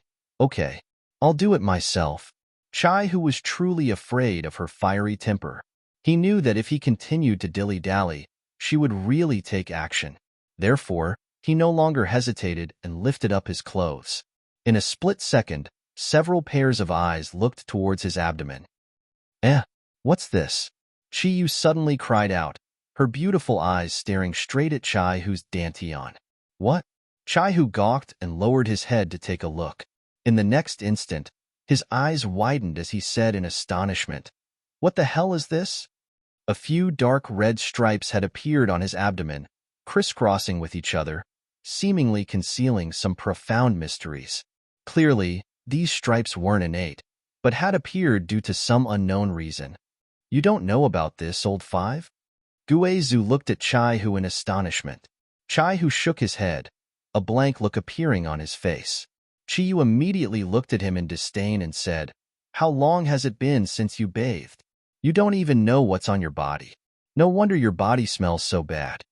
I'll do it myself." Chai Hu was truly afraid of her fiery temper. He knew that if he continued to dilly-dally, she would really take action. Therefore, he no longer hesitated and lifted up his clothes. In a split second, several pairs of eyes looked towards his abdomen. What's this?" Chi Yu suddenly cried out, her beautiful eyes staring straight at Chai Hu's Dantian. "What?" Chai Hu gawked and lowered his head to take a look. In the next instant, his eyes widened as he said in astonishment, "What the hell is this?" A few dark red stripes had appeared on his abdomen, crisscrossing with each other, seemingly concealing some profound mysteries. Clearly, these stripes weren't innate, but had appeared due to some unknown reason. "You don't know about this, old five?" Guizhu looked at Chai Hu in astonishment. Chai Hu shook his head, a blank look appearing on his face. Chi Yu immediately looked at him in disdain and said, "How long has it been since you bathed? You don't even know what's on your body. No wonder your body smells so bad."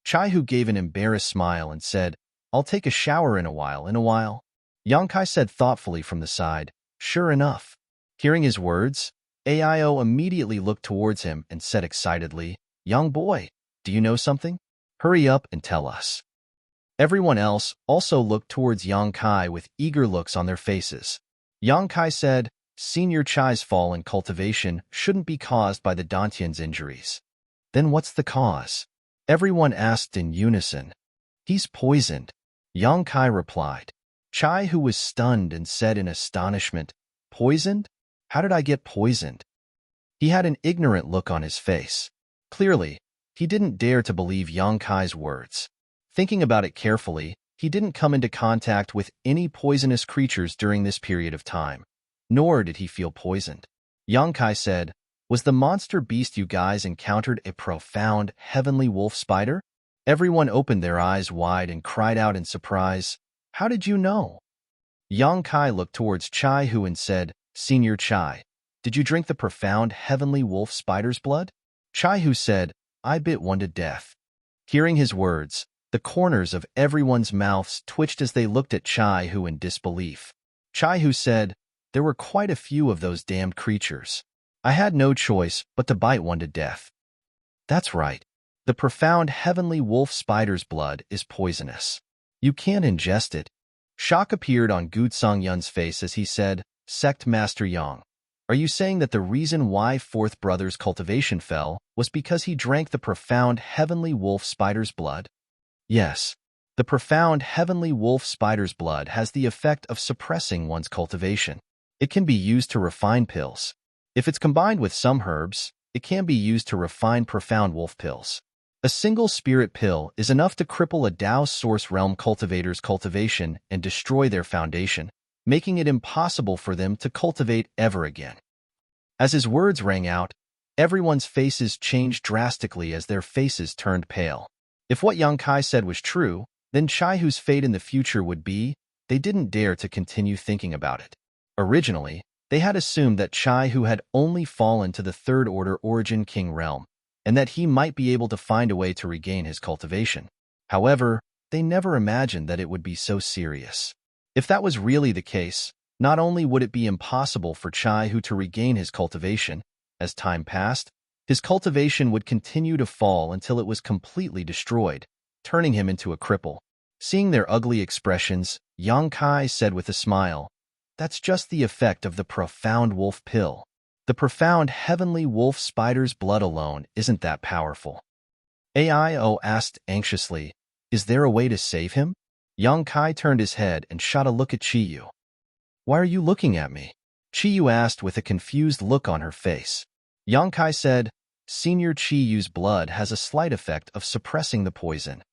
Chai Hu gave an embarrassed smile and said, "I'll take a shower in a while. Yang Kai said thoughtfully from the side, "Sure enough." Hearing his words, Aio immediately looked towards him and said excitedly, "Young boy, do you know something? Hurry up and tell us." Everyone else also looked towards Yang Kai with eager looks on their faces. Yang Kai said, "Senior Chai's fall in cultivation shouldn't be caused by the Dantian's injuries." "Then what's the cause?" everyone asked in unison. "He's poisoned," Yang Kai replied. Chai Hu was stunned and said in astonishment, "Poisoned? How did I get poisoned?" He had an ignorant look on his face. Clearly, he didn't dare to believe Yang Kai's words. Thinking about it carefully, he didn't come into contact with any poisonous creatures during this period of time, nor did he feel poisoned. Yang Kai said, "Was the monster beast you guys encountered a profound, heavenly wolf spider?" Everyone opened their eyes wide and cried out in surprise, "How did you know?" Yang Kai looked towards Chai Hu and said, "Senior Chai, did you drink the profound heavenly wolf spider's blood?" Chai Hu said, "I bit one to death." Hearing his words, the corners of everyone's mouths twitched as they looked at Chai Hu in disbelief. Chai Hu said, "There were quite a few of those damned creatures. I had no choice but to bite one to death." "That's right. The profound heavenly wolf spider's blood is poisonous. You can't ingest it." Shock appeared on Gu Yun's face as he said, "Sect Master Yang, are you saying that the reason why Fourth Brother's cultivation fell was because he drank the profound heavenly wolf spider's blood?" "Yes. The profound heavenly wolf spider's blood has the effect of suppressing one's cultivation. It can be used to refine pills. If it's combined with some herbs, it can be used to refine profound wolf pills. A single spirit pill is enough to cripple a Dao source realm cultivator's cultivation and destroy their foundation, making it impossible for them to cultivate ever again." As his words rang out, everyone's faces changed drastically as their faces turned pale. If what Yang Kai said was true, then Chai Hu's fate in the future would be, they didn't dare to continue thinking about it. Originally, they had assumed that Chai Hu had only fallen to the Third Order Origin King realm, and that he might be able to find a way to regain his cultivation. However, they never imagined that it would be so serious. If that was really the case, not only would it be impossible for Chai Hu to regain his cultivation, as time passed, his cultivation would continue to fall until it was completely destroyed, turning him into a cripple. Seeing their ugly expressions, Yang Kai said with a smile, "That's just the effect of the profound wolf pill. The profound heavenly wolf spider's blood alone isn't that powerful." AIO asked anxiously, "Is there a way to save him?" Yang Kai turned his head and shot a look at Chiyu. "Why are you looking at me?" Chiyu asked with a confused look on her face. Yang Kai said, "Senior Chiyu's blood has a slight effect of suppressing the poison."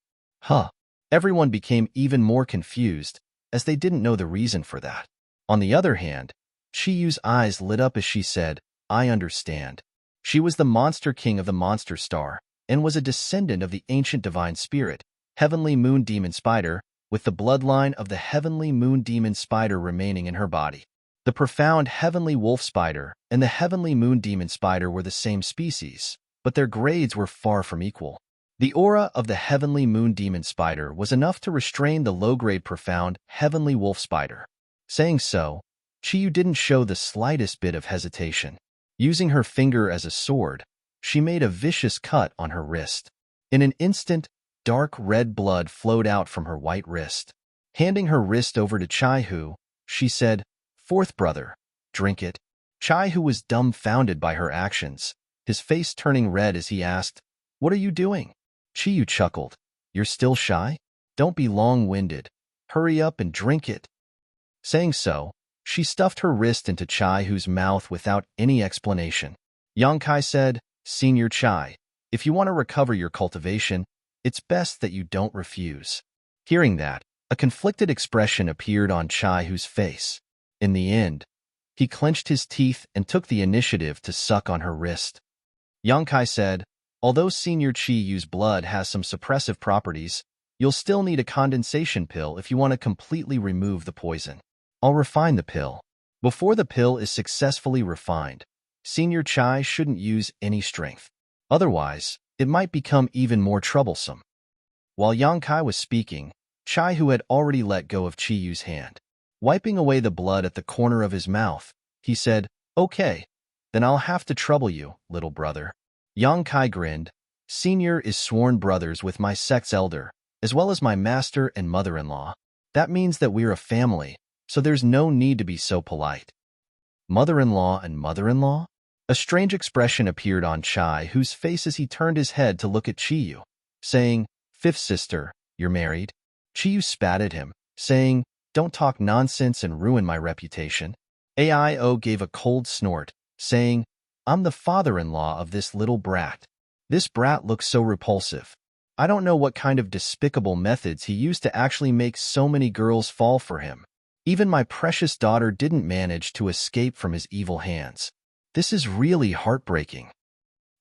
Huh. Everyone became even more confused, as they didn't know the reason for that. On the other hand, Chiyu's eyes lit up as she said, "I understand." She was the monster king of the monster star, and was a descendant of the ancient divine spirit, Heavenly Moon Demon Spider, with the bloodline of the Heavenly Moon Demon Spider remaining in her body. The profound Heavenly Wolf Spider and the Heavenly Moon Demon Spider were the same species, but their grades were far from equal. The aura of the Heavenly Moon Demon Spider was enough to restrain the low-grade profound Heavenly Wolf Spider. Saying so, Chiyu didn't show the slightest bit of hesitation. Using her finger as a sword, she made a vicious cut on her wrist. In an instant, dark red blood flowed out from her white wrist. Handing her wrist over to Chai Hu, she said, "Fourth brother, drink it." Chai Hu was dumbfounded by her actions, his face turning red as he asked, "What are you doing?" Chiyu chuckled, "You're still shy? Don't be long-winded. Hurry up and drink it." Saying so, she stuffed her wrist into Chai Hu's mouth without any explanation. Yang Kai said, "Senior Chai, if you want to recover your cultivation, it's best that you don't refuse." Hearing that, a conflicted expression appeared on Chai Hu's face. In the end, he clenched his teeth and took the initiative to suck on her wrist. Yang Kai said, "Although Senior Chiyu's blood has some suppressive properties, you'll still need a condensation pill if you want to completely remove the poison. I'll refine the pill. Before the pill is successfully refined, Senior Chai shouldn't use any strength. Otherwise, it might become even more troublesome." While Yang Kai was speaking, Chai Hu had already let go of Chiyu's hand. Wiping away the blood at the corner of his mouth, he said, "Okay, then I'll have to trouble you, little brother." Yang Kai grinned. "Senior is sworn brothers with my sect's elder, as well as my master and mother-in-law. That means that we're a family, so there's no need to be so polite." Mother-in-law and mother-in-law? A strange expression appeared on Chai Hu's face as he turned his head to look at Chiyu, saying, "Fifth sister, you're married?" Chiyu spat at him, saying, "Don't talk nonsense and ruin my reputation." AIO gave a cold snort, saying, "I'm the father-in-law of this little brat. This brat looks so repulsive. I don't know what kind of despicable methods he used to actually make so many girls fall for him. Even my precious daughter didn't manage to escape from his evil hands. This is really heartbreaking."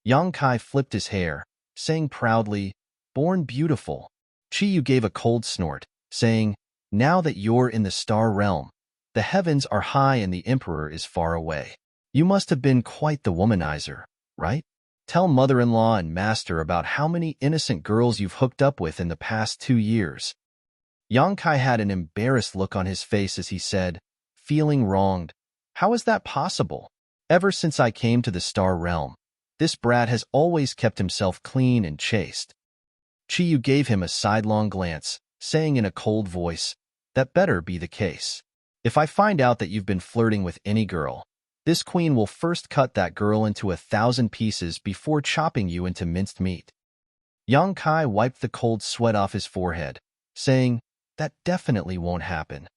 Yang Kai flipped his hair, saying proudly, born beautiful. Chiyu gave a cold snort, saying, now that you're in the star realm, the heavens are high and the emperor is far away. You must have been quite the womanizer, right? Tell mother-in-law and master about how many innocent girls you've hooked up with in the past 2 years. Yang Kai had an embarrassed look on his face as he said, feeling wronged. How is that possible? Ever since I came to the star realm, this brat has always kept himself clean and chaste. Chiyu gave him a sidelong glance, saying in a cold voice, that better be the case. If I find out that you've been flirting with any girl, this queen will first cut that girl into 1,000 pieces before chopping you into minced meat. Yang Kai wiped the cold sweat off his forehead, saying, that definitely won't happen.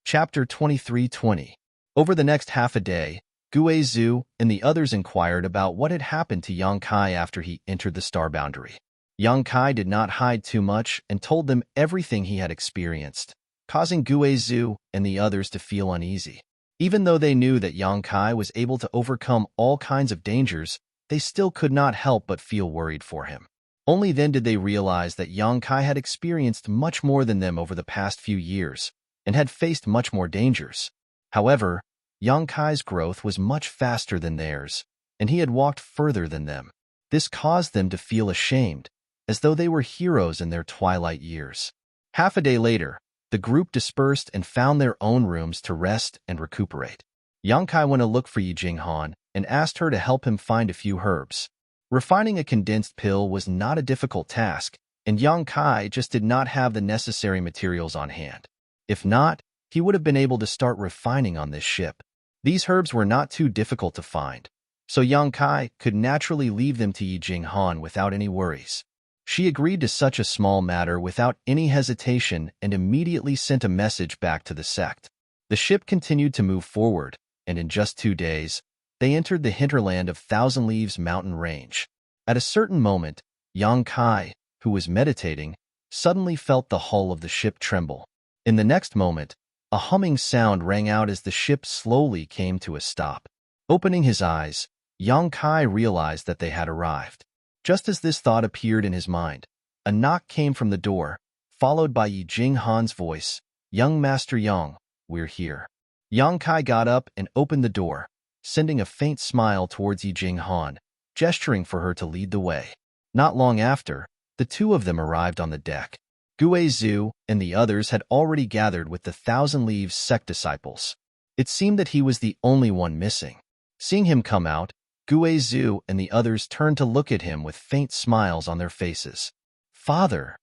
Chapter 23:20. Over the next half a day, Guizhu and the others inquired about what had happened to Yang Kai after he entered the star boundary. Yang Kai did not hide too much and told them everything he had experienced, causing Guizhu and the others to feel uneasy. Even though they knew that Yang Kai was able to overcome all kinds of dangers, they still could not help but feel worried for him. Only then did they realize that Yang Kai had experienced much more than them over the past few years and had faced much more dangers. However, Yang Kai's growth was much faster than theirs, and he had walked further than them. This caused them to feel ashamed, as though they were heroes in their twilight years. Half a day later, the group dispersed and found their own rooms to rest and recuperate. Yang Kai went to look for Yi Jinghan and asked her to help him find a few herbs. Refining a condensed pill was not a difficult task, and Yang Kai just did not have the necessary materials on hand. If not, he would have been able to start refining on this ship. These herbs were not too difficult to find, so Yang Kai could naturally leave them to Yi Jinghan without any worries. She agreed to such a small matter without any hesitation and immediately sent a message back to the sect. The ship continued to move forward, and in just 2 days, they entered the hinterland of Thousand Leaves mountain range. At a certain moment, Yang Kai, who was meditating, suddenly felt the hull of the ship tremble. In the next moment, a humming sound rang out as the ship slowly came to a stop. Opening his eyes, Yang Kai realized that they had arrived. Just as this thought appeared in his mind, a knock came from the door, followed by Yi Jinghan's voice, "Young Master Yang, we're here." Yang Kai got up and opened the door, sending a faint smile towards Yi Jinghan, gesturing for her to lead the way. Not long after, the two of them arrived on the deck. Guizhu and the others had already gathered with the Thousand Leaves sect disciples. It seemed that he was the only one missing. Seeing him come out, Guizhu and the others turned to look at him with faint smiles on their faces. "Father!"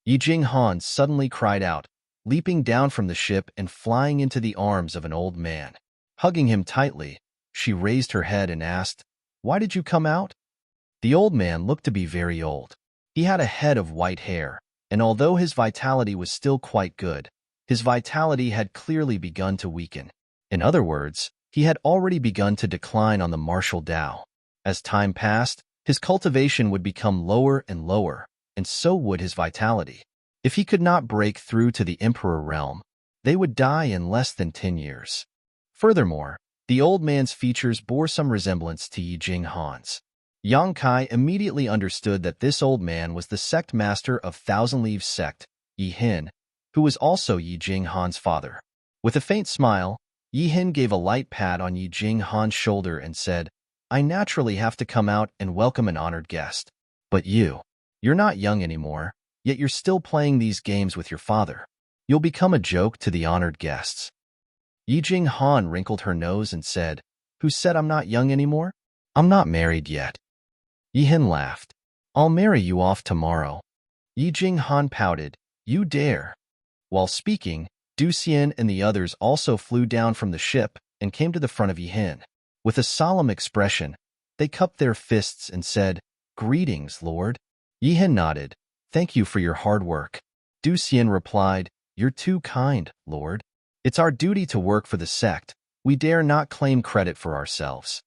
Yi Jinghan suddenly cried out, leaping down from the ship and flying into the arms of an old man. Hugging him tightly, she raised her head and asked, "Why did you come out?" The old man looked to be very old. He had a head of white hair, and although his vitality was still quite good, his vitality had clearly begun to weaken. In other words, he had already begun to decline on the martial Tao. As time passed, his cultivation would become lower and lower, and so would his vitality. If he could not break through to the Emperor realm, they would die in less than 10 years. Furthermore, the old man's features bore some resemblance to Yi Jinghan's. Yang Kai immediately understood that this old man was the sect master of Thousand Leaves sect, Yi Hin, who was also Yi Jinghan's father. With a faint smile, Yi Hin gave a light pat on Yi Jinghan's shoulder and said, "I naturally have to come out and welcome an honored guest. But you're not young anymore, yet you're still playing these games with your father. You'll become a joke to the honored guests." Yi Jinghan wrinkled her nose and said, "Who said I'm not young anymore? I'm not married yet." Yi Hin laughed. "I'll marry you off tomorrow." Yi Jinghan pouted, "You dare." While speaking, Du Xian and the others also flew down from the ship and came to the front of Yi Hin. With a solemn expression, they cupped their fists and said, "Greetings, Lord." Yi Hin nodded, "Thank you for your hard work." Du Xian replied, "You're too kind, Lord. It's our duty to work for the sect. We dare not claim credit for ourselves."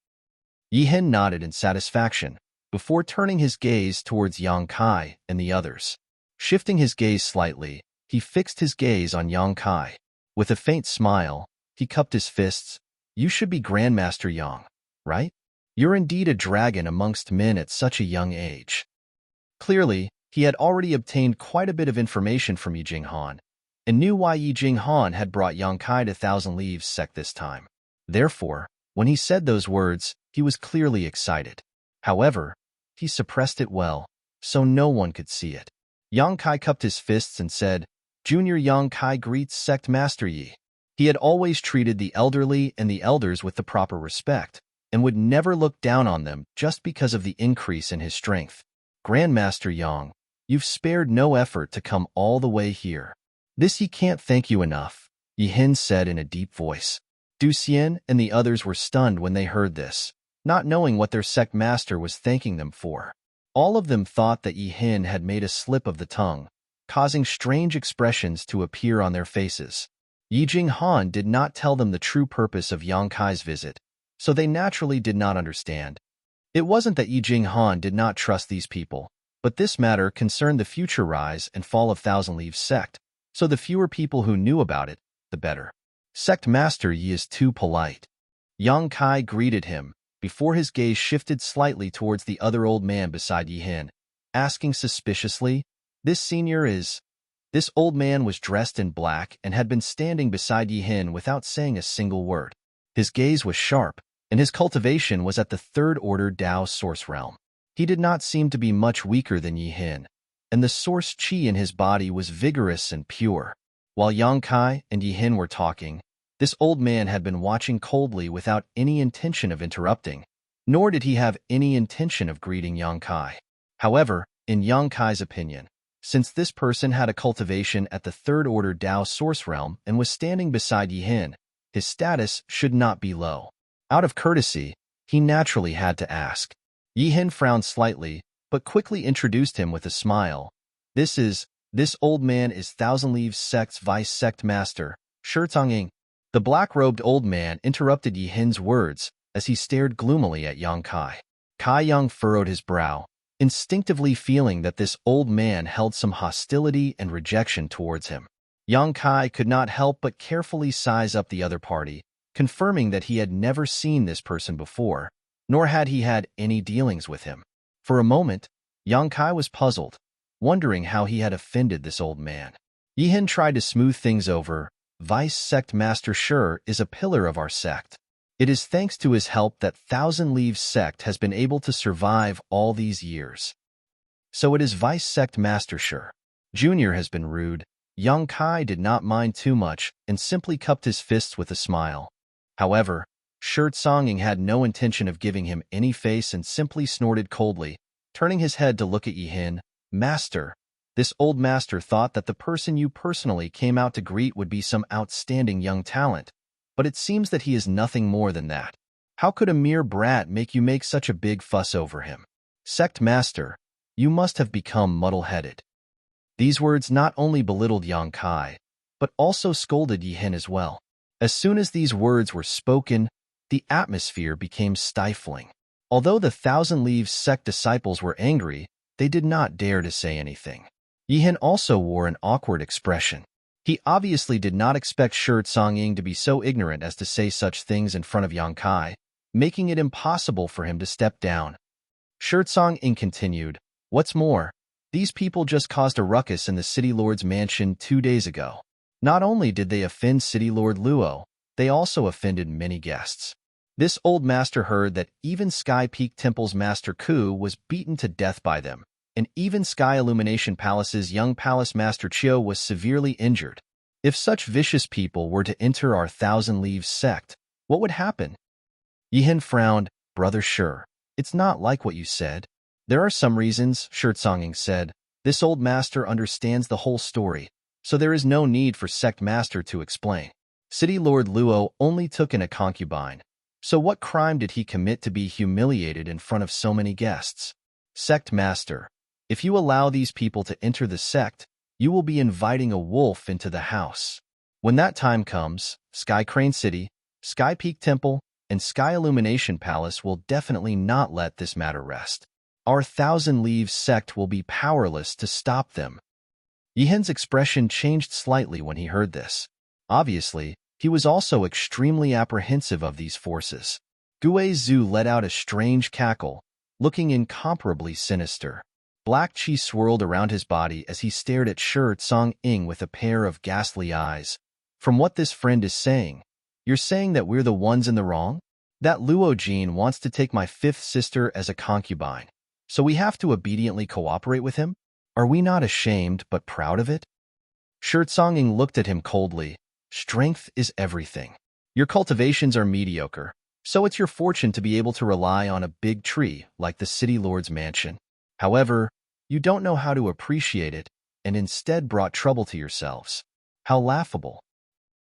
Yi Hin nodded in satisfaction, before turning his gaze towards Yang Kai and the others. Shifting his gaze slightly, he fixed his gaze on Yang Kai. With a faint smile, he cupped his fists. "You should be Grandmaster Yang, right? You're indeed a dragon amongst men at such a young age." Clearly, He had already obtained quite a bit of information from Yi Jinghan, and knew why Yi Jinghan had brought Yang Kai to Thousand Leaves sect this time. Therefore, when he said those words, he was clearly excited. However, he suppressed it well, so no one could see it. Yang Kai cupped his fists and said, "Junior Yang Kai greets Sect Master Yi." He had always treated the elderly and the elders with the proper respect, and would never look down on them just because of the increase in his strength. "Grandmaster Yang, you've spared no effort to come all the way here. This he can't thank you enough," Yi Hin said in a deep voice. Du Xian and the others were stunned when they heard this, not knowing what their sect master was thanking them for. All of them thought that Yi Hin had made a slip of the tongue, causing strange expressions to appear on their faces. Yi Jinghan did not tell them the true purpose of Yang Kai's visit, so they naturally did not understand. It wasn't that Yi Jinghan did not trust these people, but this matter concerned the future rise and fall of Thousand Leaves sect, so the fewer people who knew about it, the better. Sect Master Yi is too polite. Yang Kai greeted him, before his gaze shifted slightly towards the other old man beside Yi Hin, asking suspiciously, "This senior is—" This old man was dressed in black and had been standing beside Yi Hin without saying a single word. His gaze was sharp, and his cultivation was at the third-order Dao source realm. He did not seem to be much weaker than Yi Hin, and the source qi in his body was vigorous and pure. While Yang Kai and Yi Hin were talking, this old man had been watching coldly without any intention of interrupting, nor did he have any intention of greeting Yang Kai. However, in Yang Kai's opinion, since this person had a cultivation at the third-order Dao source realm and was standing beside Yi Hin, his status should not be low. Out of courtesy, he naturally had to ask. Yi Hin frowned slightly, but quickly introduced him with a smile. This old man is Thousand Leaves sect's vice sect master, Shi Tongying." The black-robed old man interrupted Yi Hin's words as he stared gloomily at Yang Kai. Kai Yang furrowed his brow, instinctively feeling that this old man held some hostility and rejection towards him. Yang Kai could not help but carefully size up the other party, confirming that he had never seen this person before, nor had he had any dealings with him. For a moment, Yang Kai was puzzled, wondering how he had offended this old man. Yi Hin tried to smooth things over. "Vice Sect Master Shi is a pillar of our sect. It is thanks to his help that Thousand Leaves sect has been able to survive all these years. So it is Vice Sect Master Shi. Junior has been rude." Yang Kai did not mind too much and simply cupped his fists with a smile. However, Shi Tongying had no intention of giving him any face and simply snorted coldly, turning his head to look at Yi Hin. "Master, this old master thought that the person you personally came out to greet would be some outstanding young talent, but it seems that he is nothing more than that. How could a mere brat make you make such a big fuss over him? Sect Master, you must have become muddle-headed." These words not only belittled Yang Kai, but also scolded Yi Hin as well. As soon as these words were spoken, the atmosphere became stifling. Although the Thousand Leaves sect disciples were angry, they did not dare to say anything. Yi Hin also wore an awkward expression. He obviously did not expect Shi Tongying to be so ignorant as to say such things in front of Yang Kai, making it impossible for him to step down. Shi Tongying continued, "What's more, these people just caused a ruckus in the City Lord's mansion 2 days ago. Not only did they offend City Lord Luo, they also offended many guests. This old master heard that even Sky Peak Temple's Master Ku was beaten to death by them, and even Sky Illumination Palace's young palace master Chiu was severely injured. If such vicious people were to enter our Thousand Leaves sect, what would happen?" Yi Hin frowned. "Brother Shi, it's not like what you said. There are some reasons," Shi Tongying said. "This old master understands the whole story, so there is no need for sect master to explain. City Lord Luo only took in a concubine, so what crime did he commit to be humiliated in front of so many guests? Sect master, if you allow these people to enter the sect, you will be inviting a wolf into the house. When that time comes, Sky Crane City, Sky Peak Temple, and Sky Illumination Palace will definitely not let this matter rest. Our Thousand Leaves sect will be powerless to stop them." Yi Hin's expression changed slightly when he heard this. Obviously, he was also extremely apprehensive of these forces. Gue Zhu let out a strange cackle, looking incomparably sinister. Black chi swirled around his body as he stared at Shi Tsang-ing with a pair of ghastly eyes. From what this friend is saying, you're saying that we're the ones in the wrong? That Luo Jin wants to take my fifth sister as a concubine, so we have to obediently cooperate with him? Are we not ashamed but proud of it? Shi Tsang-ing looked at him coldly. Strength is everything. Your cultivations are mediocre, so it's your fortune to be able to rely on a big tree like the city lord's mansion. However, you don't know how to appreciate it and instead brought trouble to yourselves. How laughable.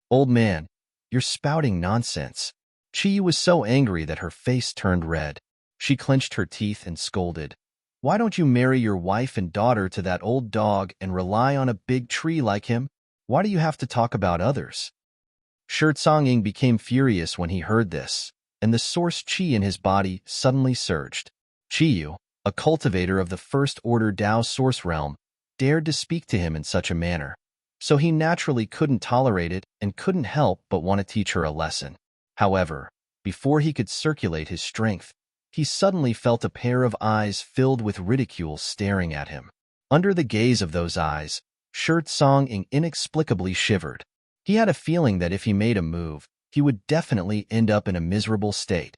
Old man, you're spouting nonsense. Chi was so angry that her face turned red. She clenched her teeth and scolded. Why don't you marry your wife and daughter to that old dog and rely on a big tree like him? Why do you have to talk about others? Shi Tsang-ing became furious when he heard this, and the source qi in his body suddenly surged. Qiyu, a cultivator of the First Order Dao Source Realm, dared to speak to him in such a manner, so he naturally couldn't tolerate it and couldn't help but want to teach her a lesson. However, before he could circulate his strength, he suddenly felt a pair of eyes filled with ridicule staring at him. Under the gaze of those eyes, Shi Tsang-ing inexplicably shivered. He had a feeling that if he made a move, he would definitely end up in a miserable state.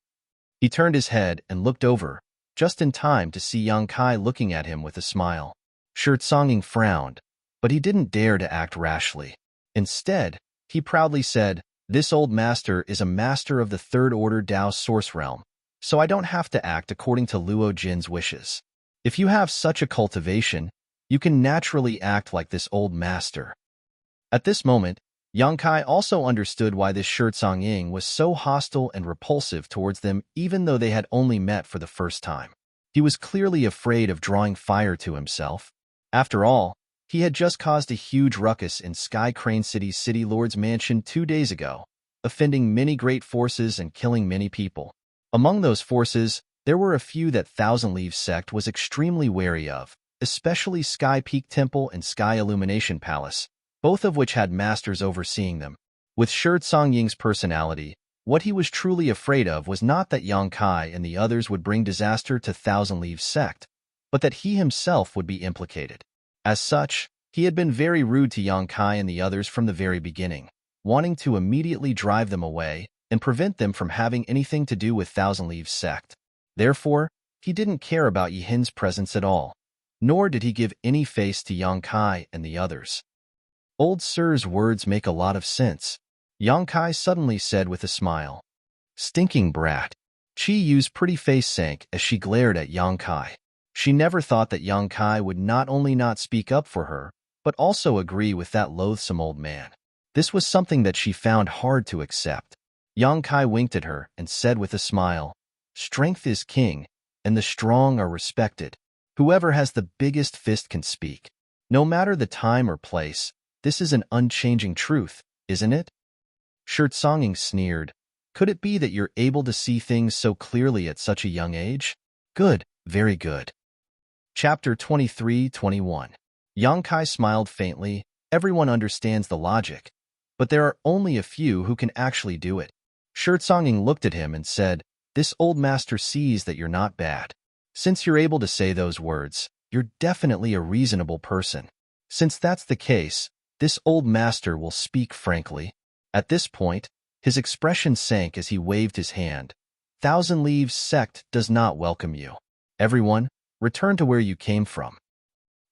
He turned his head and looked over, just in time to see Yang Kai looking at him with a smile. Shi Tsang-ing frowned, but he didn't dare to act rashly. Instead, he proudly said, "This old master is a master of the Third Order Dao Source Realm, so I don't have to act according to Luo Jin's wishes. If you have such a cultivation, you can naturally act like this old master." At this moment, Yang Kai also understood why this Shi Tsang-ing was so hostile and repulsive towards them even though they had only met for the first time. He was clearly afraid of drawing fire to himself. After all, he had just caused a huge ruckus in Sky Crane City's City Lord's mansion 2 days ago, offending many great forces and killing many people. Among those forces, there were a few that Thousand Leaves sect was extremely wary of, especially Sky Peak Temple and Sky Illumination Palace, both of which had masters overseeing them. With Shi Tsang-ing's personality, what he was truly afraid of was not that Yang Kai and the others would bring disaster to Thousand Leaves sect, but that he himself would be implicated. As such, he had been very rude to Yang Kai and the others from the very beginning, wanting to immediately drive them away and prevent them from having anything to do with Thousand Leaves sect. Therefore, he didn't care about Yi Hin's presence at all, nor did he give any face to Yang Kai and the others. Old Sir's words make a lot of sense, Yang Kai suddenly said with a smile. Stinking brat. Chi Yu's pretty face sank as she glared at Yang Kai. She never thought that Yang Kai would not only not speak up for her, but also agree with that loathsome old man. This was something that she found hard to accept. Yang Kai winked at her and said with a smile, "Strength is king, and the strong are respected. Whoever has the biggest fist can speak. No matter the time or place, this is an unchanging truth, isn't it?" Shi Tsang-ing sneered. "Could it be that you're able to see things so clearly at such a young age? Good, very good." Chapter 23-21. Yang Kai smiled faintly. Everyone understands the logic, but there are only a few who can actually do it. Shi Tsang-ing looked at him and said, "This old master sees that you're not bad. Since you're able to say those words, you're definitely a reasonable person. Since that's the case, this old master will speak frankly." At this point, his expression sank as he waved his hand. "Thousand Leaves sect does not welcome you. Everyone, return to where you came from."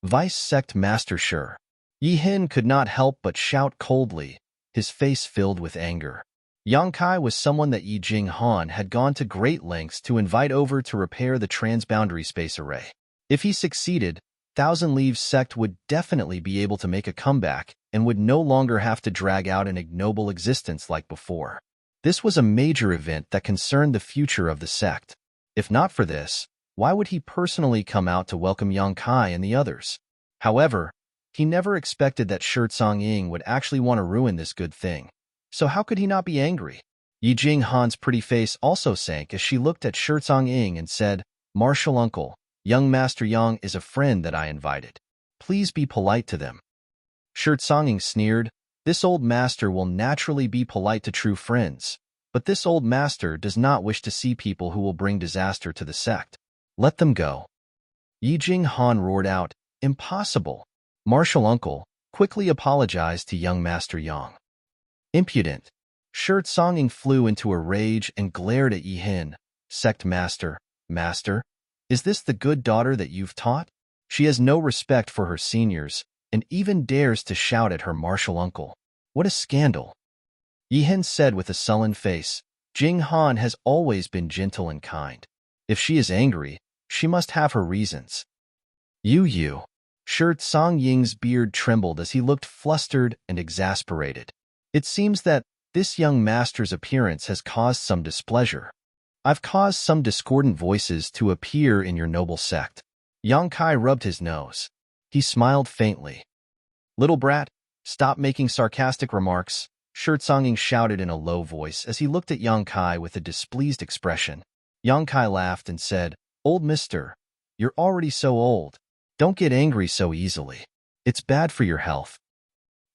Vice Sect Master Shi. Yi Hin could not help but shout coldly, his face filled with anger. Yang Kai was someone that Yi Jing Han had gone to great lengths to invite over to repair the transboundary space array. If he succeeded, Thousand Leaves sect would definitely be able to make a comeback and would no longer have to drag out an ignoble existence like before. This was a major event that concerned the future of the sect. If not for this, why would he personally come out to welcome Yang Kai and the others? However, he never expected that Shi Tsang-ing would actually want to ruin this good thing. So how could he not be angry? Yi Jing Han's pretty face also sank as she looked at Shi Tsang-ing and said, "Martial uncle, young Master Yang is a friend that I invited. Please be polite to them." Shi Tsang-ing sneered, "This old master will naturally be polite to true friends, but this old master does not wish to see people who will bring disaster to the sect. Let them go." Yi Jing Han roared out, "Impossible!" Martial uncle quickly apologized to young Master Yang. "Impudent!" Shi Tsongying flew into a rage and glared at Yi Hin. "Sect master, master, is this the good daughter that you've taught? She has no respect for her seniors and even dares to shout at her martial uncle. What a scandal!" Yi Hin said with a sullen face, "Jing Han has always been gentle and kind. If she is angry, she must have her reasons." You. Shi Tsongying's beard trembled as he looked flustered and exasperated. "It seems that this young master's appearance has caused some displeasure. I've caused some discordant voices to appear in your noble sect." Yang Kai rubbed his nose. He smiled faintly. "Little brat, stop making sarcastic remarks," Shi Tsongying shouted in a low voice as he looked at Yang Kai with a displeased expression. Yang Kai laughed and said, "Old mister, you're already so old. Don't get angry so easily. It's bad for your health.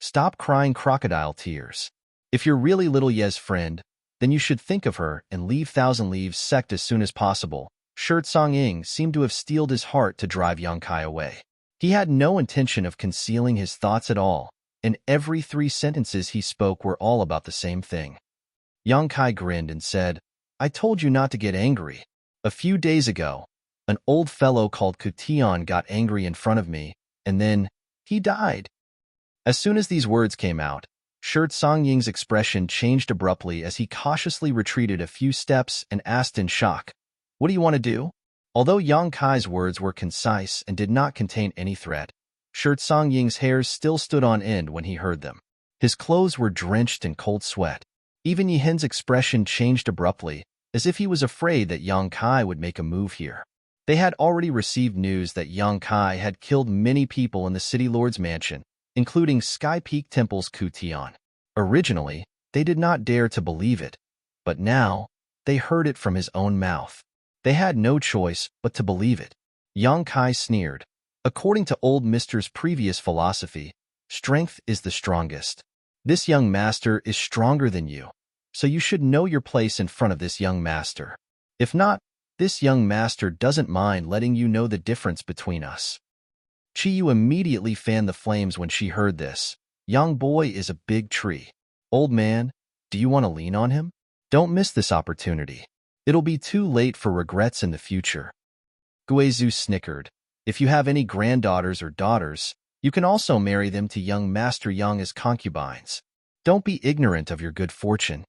Stop crying crocodile tears. If you're really little Ye's friend, then you should think of her and leave Thousand Leaves sect as soon as possible." Shi Tsongying seemed to have steeled his heart to drive Yang Kai away. He had no intention of concealing his thoughts at all, and every 3 sentences he spoke were all about the same thing. Yang Kai grinned and said, "I told you not to get angry. A few days ago, an old fellow called Kutian got angry in front of me, and then he died." As soon as these words came out, Shi Tsongying's expression changed abruptly as he cautiously retreated a few steps and asked in shock, "What do you want to do?" Although Yang Kai's words were concise and did not contain any threat, Shi Tsongying's hairs still stood on end when he heard them. His clothes were drenched in cold sweat. Even Yi Hin's expression changed abruptly, as if he was afraid that Yang Kai would make a move here. They had already received news that Yang Kai had killed many people in the City Lord's mansion, including Sky Peak Temple's Kutian. Originally, they did not dare to believe it, but now they heard it from his own mouth. They had no choice but to believe it. Yang Kai sneered. "According to old Mister's previous philosophy, strength is the strongest. This young master is stronger than you, so you should know your place in front of this young master. If not, this young master doesn't mind letting you know the difference between us." Chi Yu immediately fanned the flames when she heard this. "Young boy is a big tree. Old man, do you want to lean on him? Don't miss this opportunity. It'll be too late for regrets in the future." Guizhu snickered. "If you have any granddaughters or daughters, you can also marry them to young Master Yang as concubines. Don't be ignorant of your good fortune."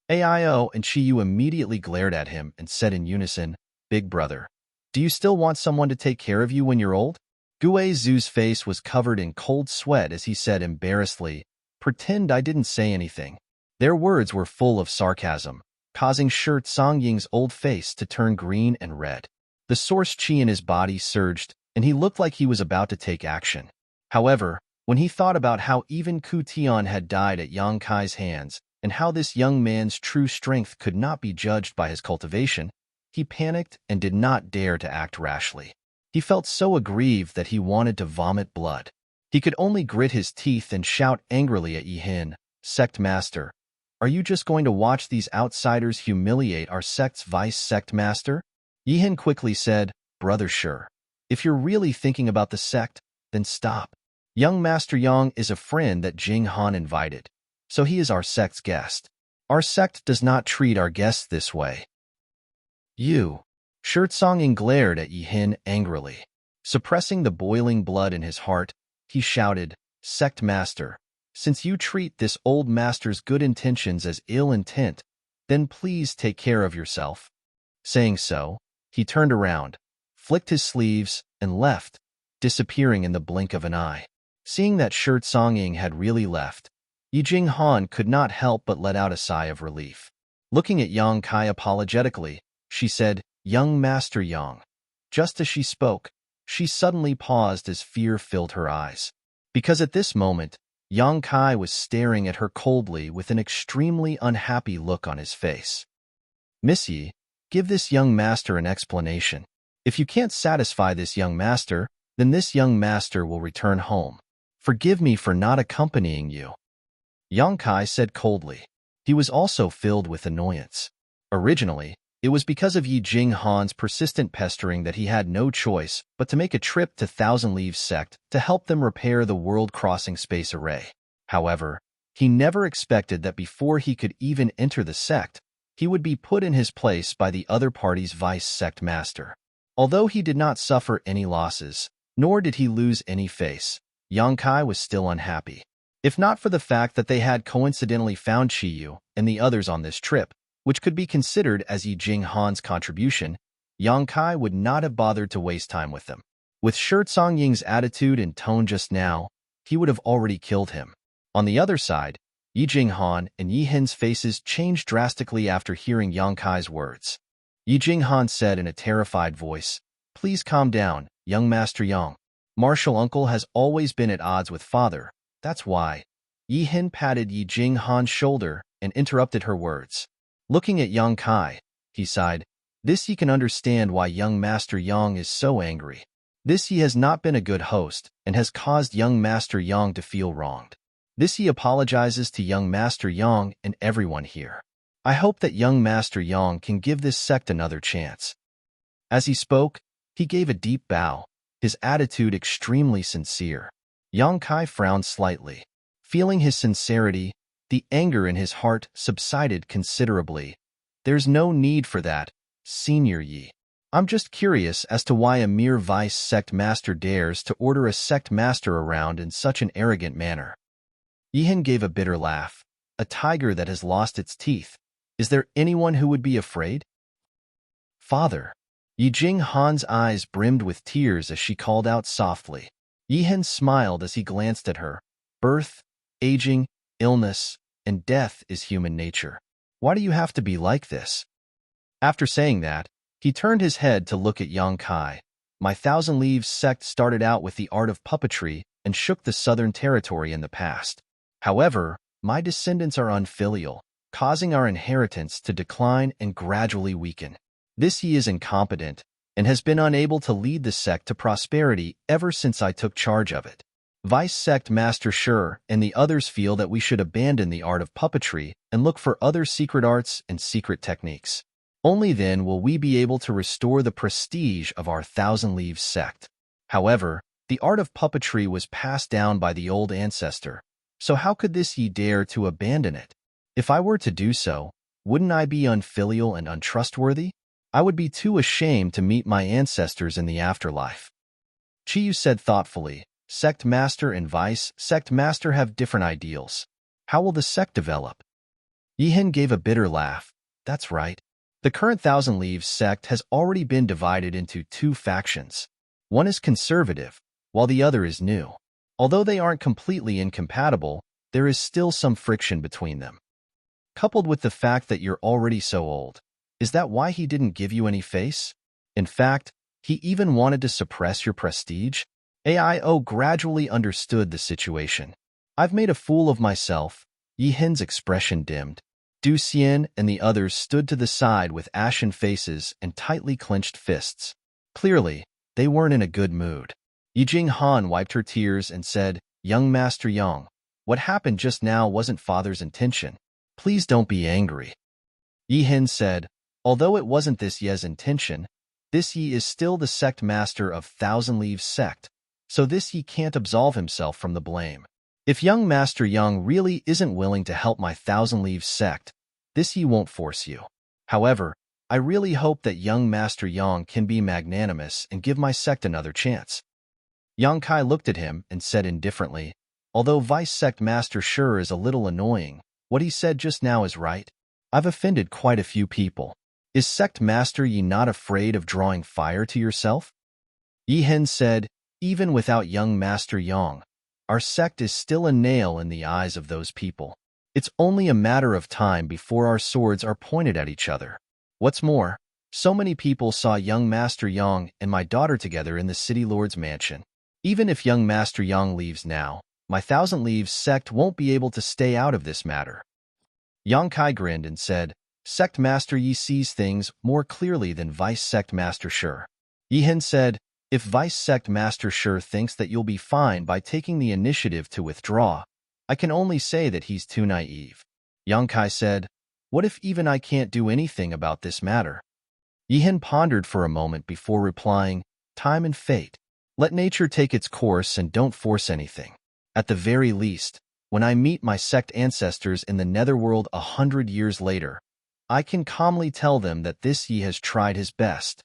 Aio and Chi Yu immediately glared at him and said in unison, "Big brother, do you still want someone to take care of you when you're old?" Guizhu's face was covered in cold sweat as he said embarrassedly, "Pretend I didn't say anything." Their words were full of sarcasm, causing Shi Tsongying's old face to turn green and red. The source chi in his body surged, and he looked like he was about to take action. However, when he thought about how even Ku Tian had died at Yang Kai's hands, and how this young man's true strength could not be judged by his cultivation, he panicked and did not dare to act rashly. He felt so aggrieved that he wanted to vomit blood. He could only grit his teeth and shout angrily at Yi Hin, "Sect master, are you just going to watch these outsiders humiliate our sect's vice sect master?" Yi Hin quickly said, "Brother Shi, if you're really thinking about the sect, then stop. Young Master Yang is a friend that Jing Han invited, so he is our sect's guest. Our sect does not treat our guests this way." "You." Shi Tsongying glared at Yi Hin angrily. Suppressing the boiling blood in his heart, he shouted, "Sect master, since you treat this old master's good intentions as ill intent, then please take care of yourself." Saying so, he turned around, flicked his sleeves, and left, disappearing in the blink of an eye. Seeing that Shi Tsongying had really left, Yi Jing Han could not help but let out a sigh of relief. Looking at Yang Kai apologetically, she said, "Young Master Yang." Just as she spoke, she suddenly paused as fear filled her eyes. Because at this moment, Yang Kai was staring at her coldly with an extremely unhappy look on his face. "Misty, give this young master an explanation. If you can't satisfy this young master, then this young master will return home. Forgive me for not accompanying you." Yang Kai said coldly. He was also filled with annoyance. Originally, It was because of Yi Jing Han's persistent pestering that he had no choice but to make a trip to Thousand Leaves Sect to help them repair the world-crossing space array. However, he never expected that before he could even enter the sect, he would be put in his place by the other party's vice sect master. Although he did not suffer any losses, nor did he lose any face, Yang Kai was still unhappy. If not for the fact that they had coincidentally found Qiyu and the others on this trip, which could be considered as Yi Jing Han's contribution, Yang Kai would not have bothered to waste time with them. With Shi Songying's attitude and tone just now, he would have already killed him. On the other side, Yi Jing Han and Yi Hin's faces changed drastically after hearing Yang Kai's words. Yi Jing Han said in a terrified voice, "Please calm down, young Master Yang. Martial uncle has always been at odds with father, that's why." Yi Hin patted Yi Jing Han's shoulder and interrupted her words. Looking at Yang Kai, he sighed, "This he can understand why young Master Yang is so angry. This he has not been a good host and has caused young Master Yang to feel wronged. This he apologizes to young Master Yang and everyone here. I hope that young Master Yang can give this sect another chance." As he spoke, he gave a deep bow, his attitude extremely sincere. Yang Kai frowned slightly. Feeling his sincerity, the anger in his heart subsided considerably. "There's no need for that, Senior Yi. I'm just curious as to why a mere vice sect master dares to order a sect master around in such an arrogant manner." Yi Hin gave a bitter laugh. "A tiger that has lost its teeth. Is there anyone who would be afraid?" "Father." Yi Jing Han's eyes brimmed with tears as she called out softly. Yi Hin smiled as he glanced at her. "Birth, aging, illness, and death is human nature. Why do you have to be like this?" After saying that, he turned his head to look at Yang Kai. "My Thousand Leaves sect started out with the art of puppetry and shook the southern territory in the past. However, my descendants are unfilial, causing our inheritance to decline and gradually weaken. This he is incompetent and has been unable to lead the sect to prosperity ever since I took charge of it. Vice Sect Master Shi and the others feel that we should abandon the art of puppetry and look for other secret arts and secret techniques. Only then will we be able to restore the prestige of our Thousand Leaves sect. However, the art of puppetry was passed down by the old ancestor, so how could this ye dare to abandon it? If I were to do so, wouldn't I be unfilial and untrustworthy? I would be too ashamed to meet my ancestors in the afterlife." Qiyu said thoughtfully, "Sect Master and Vice Sect Master have different ideals. How will the sect develop?" Yi Hin gave a bitter laugh. "That's right. The current Thousand Leaves sect has already been divided into two factions. One is conservative, while the other is new. Although they aren't completely incompatible, there is still some friction between them. Coupled with the fact that you're already so old, is that why he didn't give you any face? In fact, he even wanted to suppress your prestige?" AIO gradually understood the situation. "I've made a fool of myself." Yi Hin's expression dimmed. Du Xian and the others stood to the side with ashen faces and tightly clenched fists. Clearly, they weren't in a good mood. Yi Jing Han wiped her tears and said, "Young Master Yang, what happened just now wasn't father's intention. Please don't be angry." Yi Hin said, "Although it wasn't this Ye's intention, this Yi is still the sect master of Thousand Leaves sect, so this Yi can't absolve himself from the blame. If young Master Yang really isn't willing to help my Thousand Leaves sect, this Yi won't force you. However, I really hope that young Master Yang can be magnanimous and give my sect another chance." Yang Kai looked at him and said indifferently, "Although Vice Sect Master Shi is a little annoying, what he said just now is right. I've offended quite a few people. Is Sect Master Yi not afraid of drawing fire to yourself?" Yi Hin said, "Even without young Master Yang, our sect is still a nail in the eyes of those people. It's only a matter of time before our swords are pointed at each other. What's more, so many people saw young Master Yang and my daughter together in the City Lord's mansion. Even if young Master Yang leaves now, my Thousand Leaves sect won't be able to stay out of this matter." Yang Kai grinned and said, "Sect Master Yi sees things more clearly than Vice Sect Master Shi." Yi Hin said, "If Vice Sect Master Shi thinks that you'll be fine by taking the initiative to withdraw, I can only say that he's too naive." Yang Kai said, "What if even I can't do anything about this matter? Yihin pondered for a moment before replying, "Time and fate. Let nature take its course and don't force anything. At the very least, when I meet my sect ancestors in the netherworld 100 years later, I can calmly tell them that this Yi has tried his best."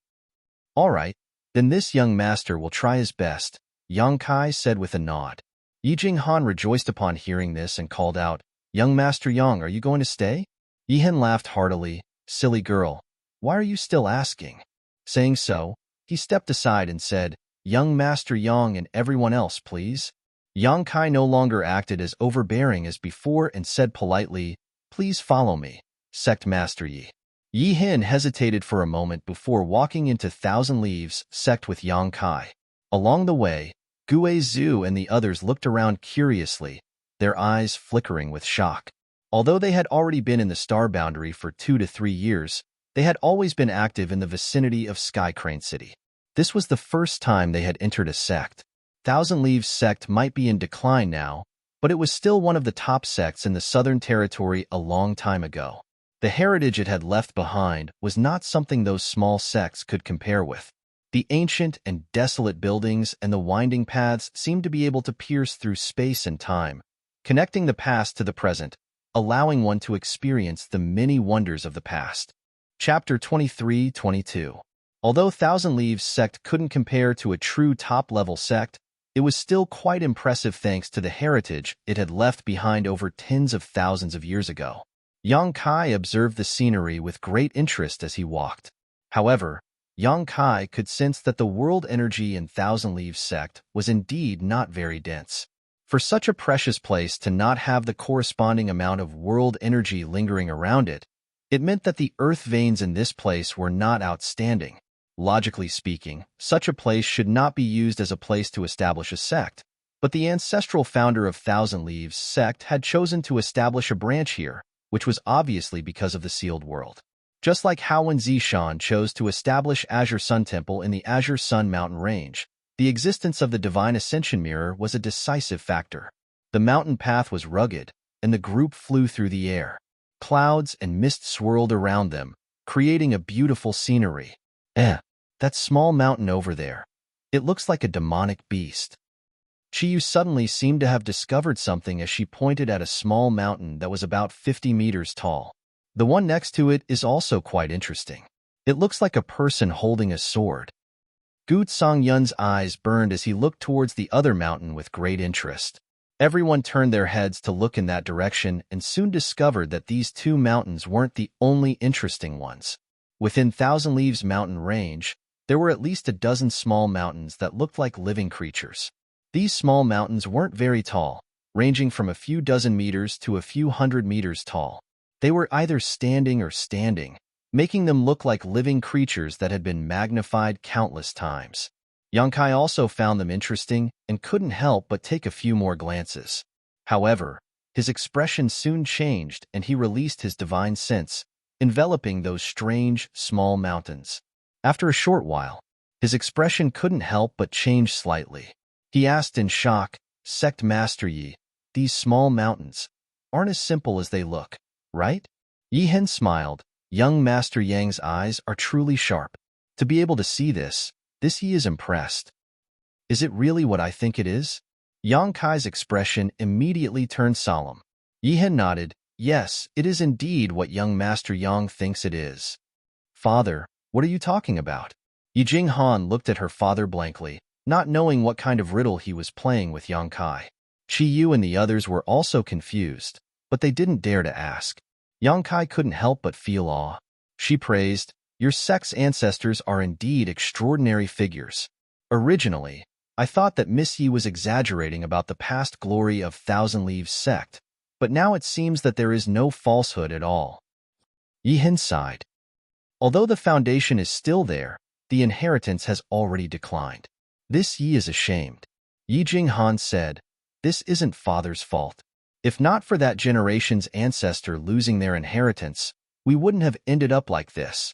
"All right, then this young master will try his best," Yang Kai said with a nod. Yi Jinghan rejoiced upon hearing this and called out, "Young Master Yang, are you going to stay?" Yihin laughed heartily. "Silly girl, why are you still asking?" Saying so, he stepped aside and said, "Young Master Yang and everyone else, please." Yang Kai no longer acted as overbearing as before and said politely, "Please follow me, Sect Master Yi." Yi Hin hesitated for a moment before walking into Thousand Leaves sect with Yang Kai. Along the way, Gue Zhu and the others looked around curiously, their eyes flickering with shock. Although they had already been in the star boundary for 2 to 3 years, they had always been active in the vicinity of Sky Crane City. This was the first time they had entered a sect. Thousand Leaves sect might be in decline now, but it was still one of the top sects in the Southern Territory a long time ago. The heritage it had left behind was not something those small sects could compare with. The ancient and desolate buildings and the winding paths seemed to be able to pierce through space and time, connecting the past to the present, allowing one to experience the many wonders of the past. Chapter 23-22. Although Thousand Leaves sect couldn't compare to a true top-level sect, it was still quite impressive thanks to the heritage it had left behind over tens of thousands of years ago. Yang Kai observed the scenery with great interest as he walked. However, Yang Kai could sense that the world energy in Thousand Leaves sect was indeed not very dense. For such a precious place to not have the corresponding amount of world energy lingering around it, it meant that the earth veins in this place were not outstanding. Logically speaking, such a place should not be used as a place to establish a sect, but the ancestral founder of Thousand Leaves sect had chosen to establish a branch here, which was obviously because of the sealed world. Just like how when Zishan chose to establish Azure Sun Temple in the Azure Sun Mountain Range, the existence of the Divine Ascension Mirror was a decisive factor. The mountain path was rugged, and the group flew through the air. Clouds and mist swirled around them, creating a beautiful scenery. That small mountain over there. It looks like a demonic beast. Chiyu suddenly seemed to have discovered something as she pointed at a small mountain that was about 50 meters tall. The one next to it is also quite interesting. It looks like a person holding a sword. Gu Songyun's eyes burned as he looked towards the other mountain with great interest. Everyone turned their heads to look in that direction and soon discovered that these two mountains weren't the only interesting ones. Within Thousand Leaves mountain range, there were at least a dozen small mountains that looked like living creatures. These small mountains weren't very tall, ranging from a few dozen meters to a few hundred meters tall. They were either standing or standing, making them look like living creatures that had been magnified countless times. Yang Kai also found them interesting and couldn't help but take a few more glances. However, his expression soon changed and he released his divine sense, enveloping those strange, small mountains. After a short while, his expression couldn't help but change slightly. He asked in shock, "Sect Master Yi, these small mountains aren't as simple as they look, right?" Yi Hen smiled. Young Master Yang's eyes are truly sharp. To be able to see this Yi is impressed. "Is it really what I think it is?" Yang Kai's expression immediately turned solemn. Yi Hen nodded. "Yes, it is indeed what young Master Yang thinks it is." "Father, what are you talking about?" Yi Jinghan looked at her father blankly, not knowing what kind of riddle he was playing with Yang Kai. Chi Yu and the others were also confused, but they didn't dare to ask. Yang Kai couldn't help but feel awe. She praised, "Your sect's ancestors are indeed extraordinary figures. Originally, I thought that Miss Yi was exaggerating about the past glory of Thousand Leaves sect, but now it seems that there is no falsehood at all." Yi Hin sighed. Although the foundation is still there, the inheritance has already declined. This Yi is ashamed. Yi Jinghan said, "This isn't father's fault. If not for that generation's ancestor losing their inheritance, we wouldn't have ended up like this."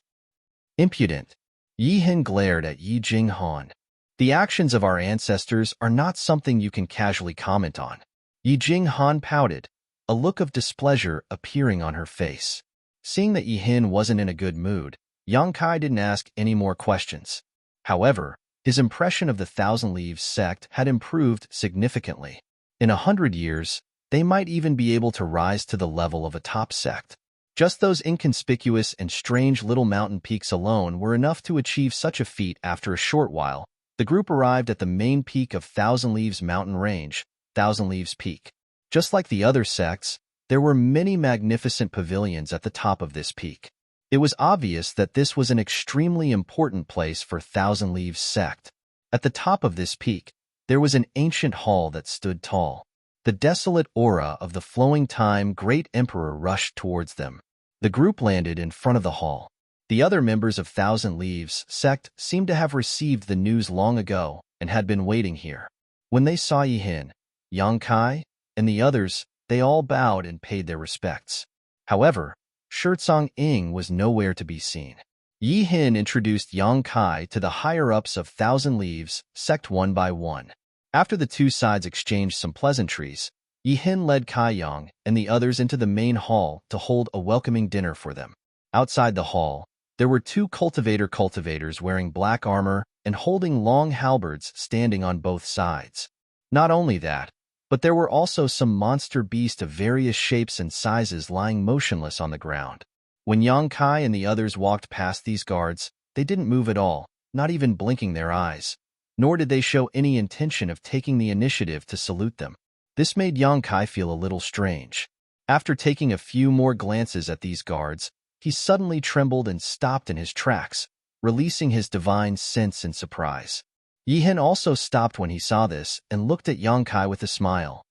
Impudent. Yi Hin glared at Yi Jinghan. "The actions of our ancestors are not something you can casually comment on." Yi Jinghan pouted, a look of displeasure appearing on her face. Seeing that Yi Hin wasn't in a good mood, Yang Kai didn't ask any more questions. However, his impression of the Thousand Leaves sect had improved significantly. In 100 years, they might even be able to rise to the level of a top sect. Just those inconspicuous and strange little mountain peaks alone were enough to achieve such a feat. After a short while, the group arrived at the main peak of Thousand Leaves mountain range, Thousand Leaves Peak. Just like the other sects, there were many magnificent pavilions at the top of this peak. It was obvious that this was an extremely important place for Thousand Leaves sect. At the top of this peak, there was an ancient hall that stood tall. The desolate aura of the flowing time great emperor rushed towards them. The group landed in front of the hall. The other members of Thousand Leaves sect seemed to have received the news long ago and had been waiting here. When they saw Yihin, Yang Kai, and the others, they all bowed and paid their respects. However, Shirtsong Ing was nowhere to be seen. Yihin introduced Yang Kai to the higher-ups of Thousand Leaves sect one by one. After the two sides exchanged some pleasantries, Yihin led Kai Yang and the others into the main hall to hold a welcoming dinner for them. Outside the hall, there were two cultivators wearing black armor and holding long halberds standing on both sides. Not only that, but there were also some monster beasts of various shapes and sizes lying motionless on the ground. When Yang Kai and the others walked past these guards, they didn't move at all, not even blinking their eyes. Nor did they show any intention of taking the initiative to salute them. This made Yang Kai feel a little strange. After taking a few more glances at these guards, he suddenly trembled and stopped in his tracks, releasing his divine sense in surprise. Yihin also stopped when he saw this and looked at Yang Kai with a smile.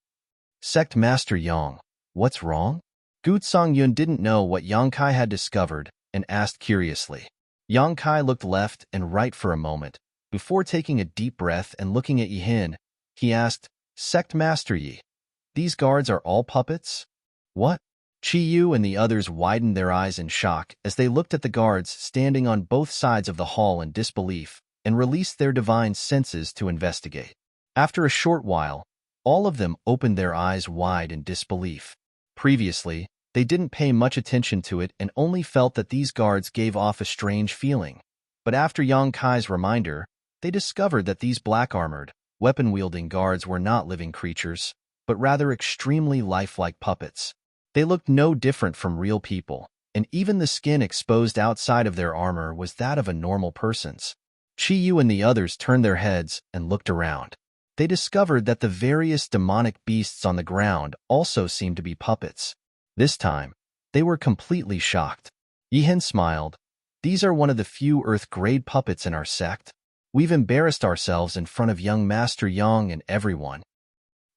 Sect Master Yang, what's wrong? Gutsong Yun didn't know what Yang Kai had discovered and asked curiously. Yang Kai looked left and right for a moment. Before taking a deep breath and looking at Yihin, he asked, Sect Master Yi, these guards are all puppets? What? Chi Yu and the others widened their eyes in shock as they looked at the guards standing on both sides of the hall in disbelief and released their divine senses to investigate. After a short while, all of them opened their eyes wide in disbelief. Previously, they didn't pay much attention to it and only felt that these guards gave off a strange feeling. But after Yang Kai's reminder, they discovered that these black-armored, weapon-wielding guards were not living creatures, but rather extremely lifelike puppets. They looked no different from real people, and even the skin exposed outside of their armor was that of a normal person's. Chi Yu and the others turned their heads and looked around. They discovered that the various demonic beasts on the ground also seemed to be puppets. This time, they were completely shocked. Yihin smiled. These are one of the few Earth-grade puppets in our sect. We've embarrassed ourselves in front of young Master Yang and everyone.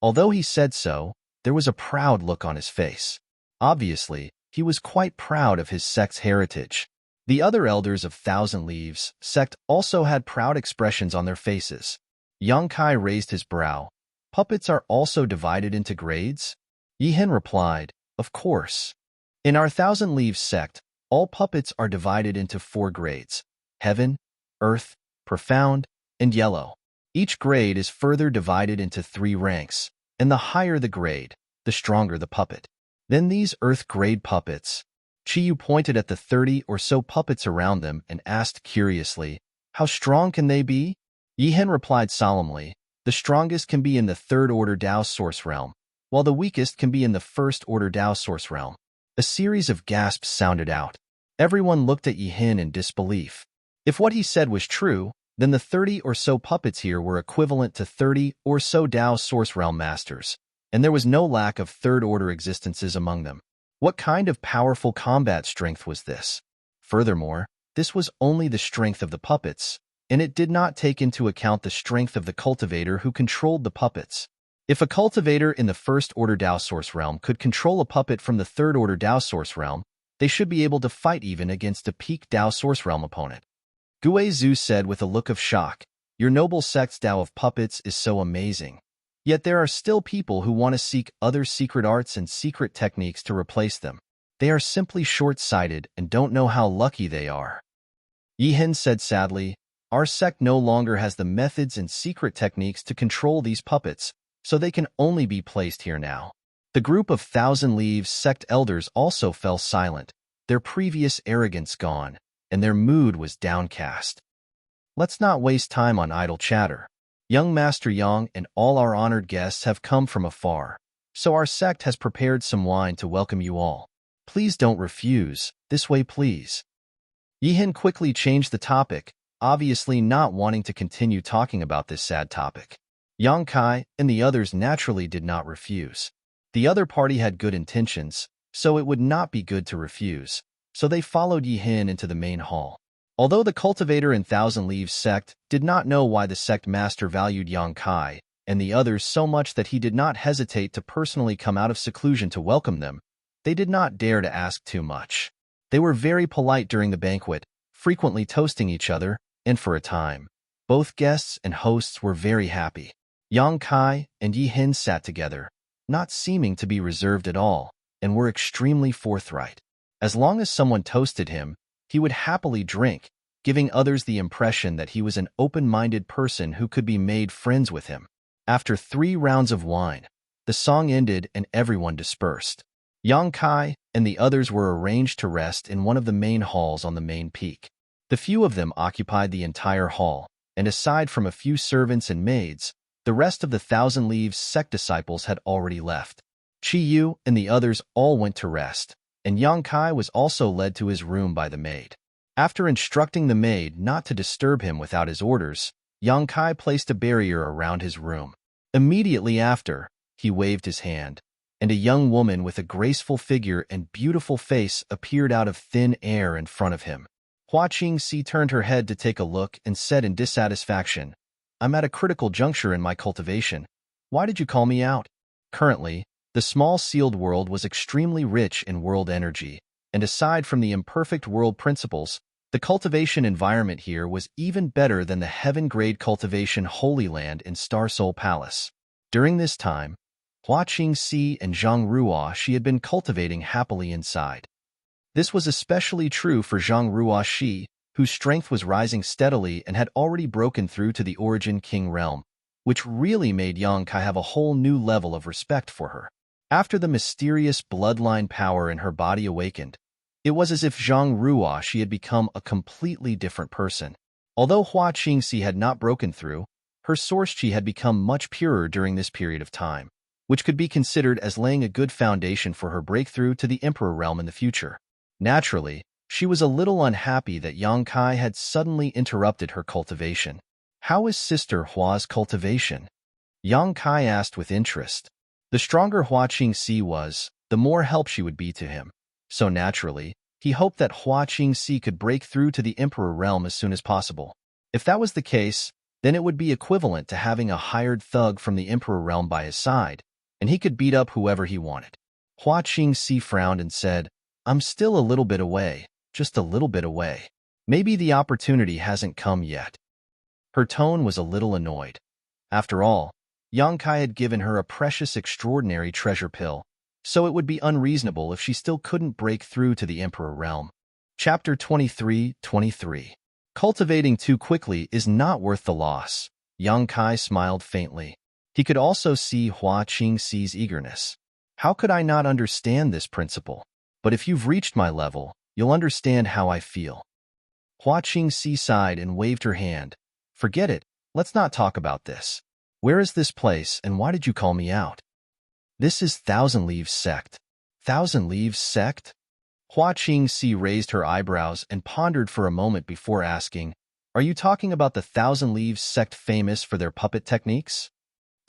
Although he said so, there was a proud look on his face. Obviously, he was quite proud of his sect's heritage. The other elders of Thousand Leaves sect also had proud expressions on their faces. Yang Kai raised his brow. Puppets are also divided into grades? Yihin replied, Of course. In our Thousand Leaves sect, all puppets are divided into 4 grades: Heaven, Earth, Profound, and Yellow. Each grade is further divided into 3 ranks, and the higher the grade, the stronger the puppet. Then these Earth-grade puppets. Chi Yu pointed at the 30 or so puppets around them and asked curiously, How strong can they be? Yihin replied solemnly, The strongest can be in the 3rd-order Dao Source Realm, while the weakest can be in the 1st-order Dao Source Realm. A series of gasps sounded out. Everyone looked at Yihin in disbelief. If what he said was true, then the 30 or so puppets here were equivalent to 30 or so Dao Source Realm Masters, and there was no lack of 3rd-order existences among them. What kind of powerful combat strength was this? Furthermore, this was only the strength of the puppets, and it did not take into account the strength of the cultivator who controlled the puppets. If a cultivator in the 1st-order Dao Source Realm could control a puppet from the 3rd-order Dao Source Realm, they should be able to fight even against a peak Dao Source Realm opponent. Gue Zhu said with a look of shock, Your noble sect's Dao of puppets is so amazing. Yet there are still people who want to seek other secret arts and secret techniques to replace them. They are simply short-sighted and don't know how lucky they are. Yihin said sadly, Our sect no longer has the methods and secret techniques to control these puppets, so they can only be placed here now. The group of Thousand Leaves sect elders also fell silent, their previous arrogance gone, and their mood was downcast. Let's not waste time on idle chatter. Young Master Yang and all our honored guests have come from afar, so our sect has prepared some wine to welcome you all. Please don't refuse. This way, please. Yihin quickly changed the topic, obviously not wanting to continue talking about this sad topic. Yang Kai and the others naturally did not refuse. The other party had good intentions, so it would not be good to refuse, so they followed Yihin into the main hall. Although the cultivator in Thousand Leaves sect did not know why the sect master valued Yang Kai and the others so much that he did not hesitate to personally come out of seclusion to welcome them, they did not dare to ask too much. They were very polite during the banquet, frequently toasting each other, and for a time, both guests and hosts were very happy. Yang Kai and Yihin sat together, not seeming to be reserved at all, and were extremely forthright. As long as someone toasted him, he would happily drink, giving others the impression that he was an open-minded person who could be made friends with him. After 3 rounds of wine, the song ended and everyone dispersed. Yang Kai and the others were arranged to rest in one of the main halls on the main peak. The few of them occupied the entire hall, and aside from a few servants and maids, the rest of the Thousand Leaves sect disciples had already left. Chi Yu and the others all went to rest, and Yang Kai was also led to his room by the maid. After instructing the maid not to disturb him without his orders, Yang Kai placed a barrier around his room. Immediately after, he waved his hand, and a young woman with a graceful figure and beautiful face appeared out of thin air in front of him. Hua Qingxi turned her head to take a look and said in dissatisfaction, "I'm at a critical juncture in my cultivation. Why did you call me out?" Currently, the small sealed world was extremely rich in world energy, and aside from the imperfect world principles, the cultivation environment here was even better than the heaven-grade cultivation Holy Land in Star Soul Palace. During this time, Hua Qingxi and Zhang Ruoxi had been cultivating happily inside. This was especially true for Zhang Ruoxi, whose strength was rising steadily and had already broken through to the Origin King realm, which really made Yang Kai have a whole new level of respect for her. After the mysterious bloodline power in her body awakened, it was as if Zhang Ruoxi had become a completely different person. Although Hua Qingxi had not broken through, her source chi had become much purer during this period of time, which could be considered as laying a good foundation for her breakthrough to the Emperor realm in the future. Naturally, she was a little unhappy that Yang Kai had suddenly interrupted her cultivation. "How is Sister Hua's cultivation?" Yang Kai asked with interest. The stronger Hua Qingxi was, the more help she would be to him. So naturally, he hoped that Hua Qingxi could break through to the Emperor realm as soon as possible. If that was the case, then it would be equivalent to having a hired thug from the Emperor realm by his side, and he could beat up whoever he wanted. Hua Qingxi frowned and said, "I'm still a little bit away, just a little bit away. Maybe the opportunity hasn't come yet." Her tone was a little annoyed. After all, Yang Kai had given her a precious extraordinary treasure pill, so it would be unreasonable if she still couldn't break through to the Emperor realm. Chapter 23:23. Cultivating too quickly is not worth the loss. Yang Kai smiled faintly. He could also see Hua Qingxi's eagerness. How could I not understand this principle? But if you've reached my level, you'll understand how I feel. Hua Qingxi sighed and waved her hand. "Forget it, let's not talk about this. Where is this place and why did you call me out?" "This is Thousand Leaves sect." "Thousand Leaves sect?" Hua Qingxi raised her eyebrows and pondered for a moment before asking, "Are you talking about the Thousand Leaves sect famous for their puppet techniques?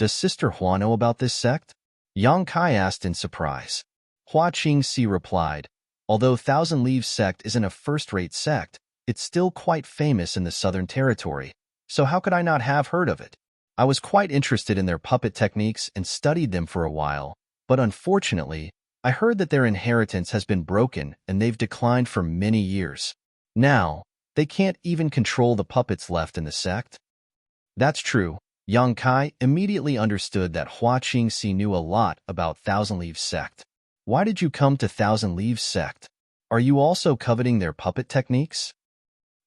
Does Sister Hua know about this sect?" Yang Kai asked in surprise. Hua Qingxi replied, "Although Thousand Leaves sect isn't a first-rate sect, it's still quite famous in the Southern Territory, so how could I not have heard of it? I was quite interested in their puppet techniques and studied them for a while, but unfortunately, I heard that their inheritance has been broken and they've declined for many years. Now, they can't even control the puppets left in the sect." That's true. Yang Kai immediately understood that Hua Qingxi knew a lot about Thousand Leaves sect. "Why did you come to Thousand Leaves sect? Are you also coveting their puppet techniques?"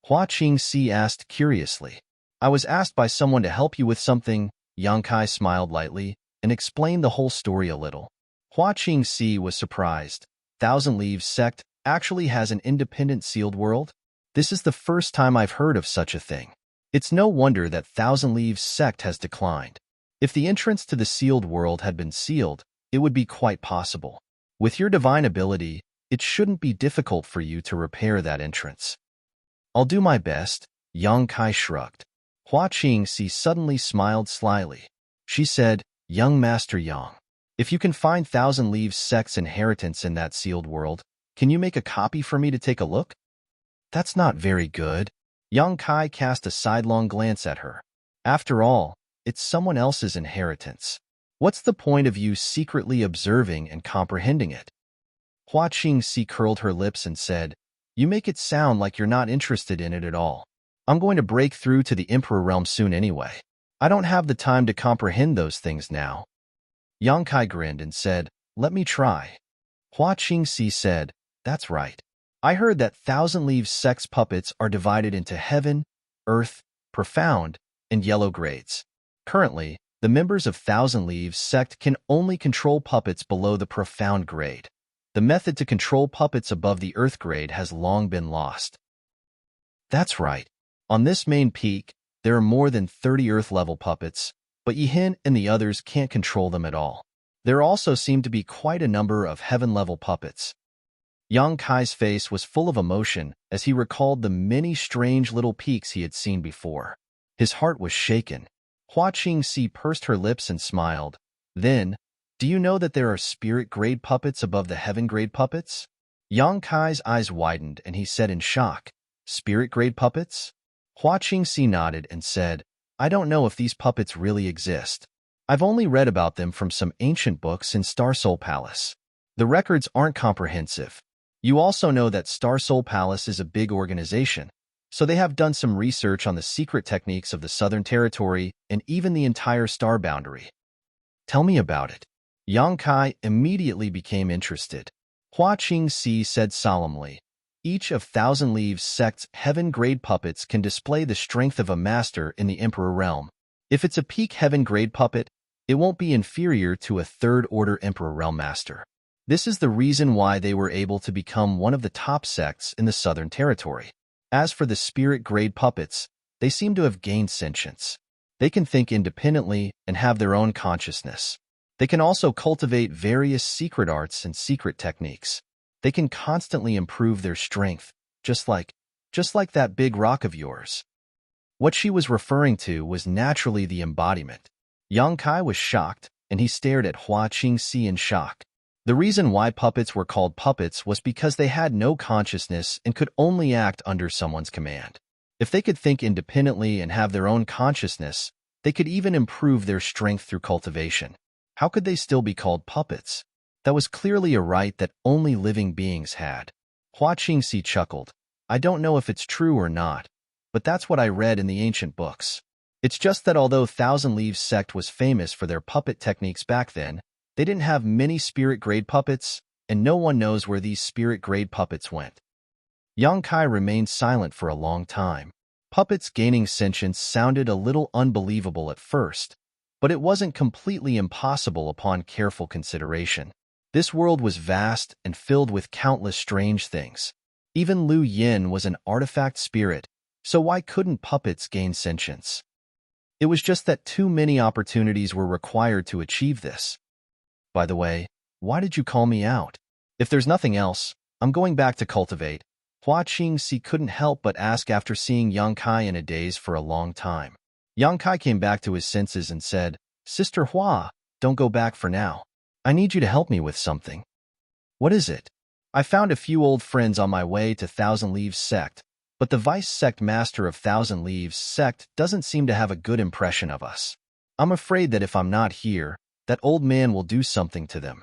Hua Qingxi asked curiously. "I was asked by someone to help you with something." Yang Kai smiled lightly and explained the whole story a little. Hua Qingxi was surprised. Thousand Leaves sect actually has an independent sealed world? This is the first time I've heard of such a thing. It's no wonder that Thousand Leaves sect has declined. If the entrance to the sealed world had been sealed, it would be quite possible. With your divine ability, it shouldn't be difficult for you to repair that entrance. I'll do my best, Yang Kai shrugged. Hua Qingxi suddenly smiled slyly. She said, Young Master Yang, if you can find Thousand Leaves sect's inheritance in that sealed world, can you make a copy for me to take a look? That's not very good. Yang Kai cast a sidelong glance at her. After all, it's someone else's inheritance. What's the point of you secretly observing and comprehending it? Hua Qingxi curled her lips and said, You make it sound like you're not interested in it at all. I'm going to break through to the Emperor realm soon anyway. I don't have the time to comprehend those things now. Yang Kai grinned and said, Let me try. Hua Qingxi said, That's right. I heard that Thousand Leaves sect's puppets are divided into heaven, earth, profound, and yellow grades. Currently, the members of Thousand Leaves sect can only control puppets below the profound grade. The method to control puppets above the earth grade has long been lost. That's right. On this main peak, there are more than 30 earth-level puppets, but Yihin and the others can't control them at all. There also seem to be quite a number of heaven-level puppets. Yang Kai's face was full of emotion as he recalled the many strange little peaks he had seen before. His heart was shaken. Hua Qingxi pursed her lips and smiled. Then, do you know that there are spirit-grade puppets above the heaven-grade puppets? Yang Kai's eyes widened and he said in shock, Spirit-grade puppets? Hua Qingxi nodded and said, I don't know if these puppets really exist. I've only read about them from some ancient books in Star Soul Palace. The records aren't comprehensive. You also know that Star Soul Palace is a big organization, so they have done some research on the secret techniques of the Southern Territory and even the entire star boundary. Tell me about it. Yang Kai immediately became interested. Hua Qingxi said solemnly, Each of Thousand Leaves sect's heaven-grade puppets can display the strength of a master in the Emperor realm. If it's a peak heaven-grade puppet, it won't be inferior to a third-order Emperor realm master. This is the reason why they were able to become one of the top sects in the Southern Territory. As for the spirit-grade puppets, they seem to have gained sentience. They can think independently and have their own consciousness. They can also cultivate various secret arts and secret techniques. They can constantly improve their strength, just like that big rock of yours. What she was referring to was naturally the embodiment. Yang Kai was shocked, and he stared at Hua Qingxi in shock. The reason why puppets were called puppets was because they had no consciousness and could only act under someone's command. If they could think independently and have their own consciousness, they could even improve their strength through cultivation. How could they still be called puppets? That was clearly a right that only living beings had. Hua Qingxi chuckled. I don't know if it's true or not, but that's what I read in the ancient books. It's just that although Thousand Leaves sect was famous for their puppet techniques back then, they didn't have many spirit-grade puppets, and no one knows where these spirit-grade puppets went. Yang Kai remained silent for a long time. Puppets gaining sentience sounded a little unbelievable at first, but it wasn't completely impossible upon careful consideration. This world was vast and filled with countless strange things. Even Lu Yin was an artifact spirit, so why couldn't puppets gain sentience? It was just that too many opportunities were required to achieve this. By the way, why did you call me out? If there's nothing else, I'm going back to cultivate. Hua Qingxi couldn't help but ask after seeing Yang Kai in a daze for a long time. Yang Kai came back to his senses and said, Sister Hua, don't go back for now. I need you to help me with something. What is it? I found a few old friends on my way to Thousand Leaves sect, but the vice sect master of Thousand Leaves sect doesn't seem to have a good impression of us. I'm afraid that if I'm not here, that old man will do something to them.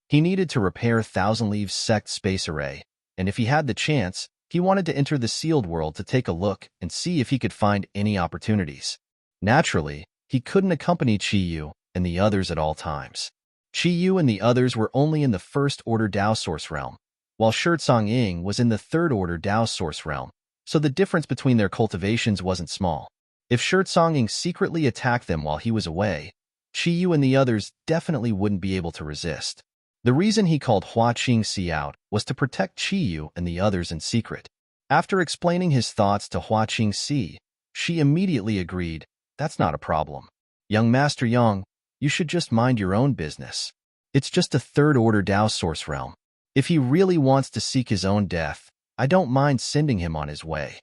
He needed to repair Thousand Leaves sect space array, and if he had the chance, he wanted to enter the sealed world to take a look and see if he could find any opportunities. Naturally, he couldn't accompany Qiyu and the others at all times. Qiyu and the others were only in the first-order Dao source realm, while Shirtsong Ying was in the third-order Dao source realm, so the difference between their cultivations wasn't small. If Shirtsong Ying secretly attacked them while he was away, Qiyu and the others definitely wouldn't be able to resist. The reason he called Hua Qingxi out was to protect Qiyu and the others in secret. After explaining his thoughts to Hua Qingxi, she immediately agreed, "That's not a problem. Young Master Yang, you should just mind your own business. It's just a third-order Dao source realm. If he really wants to seek his own death, I don't mind sending him on his way."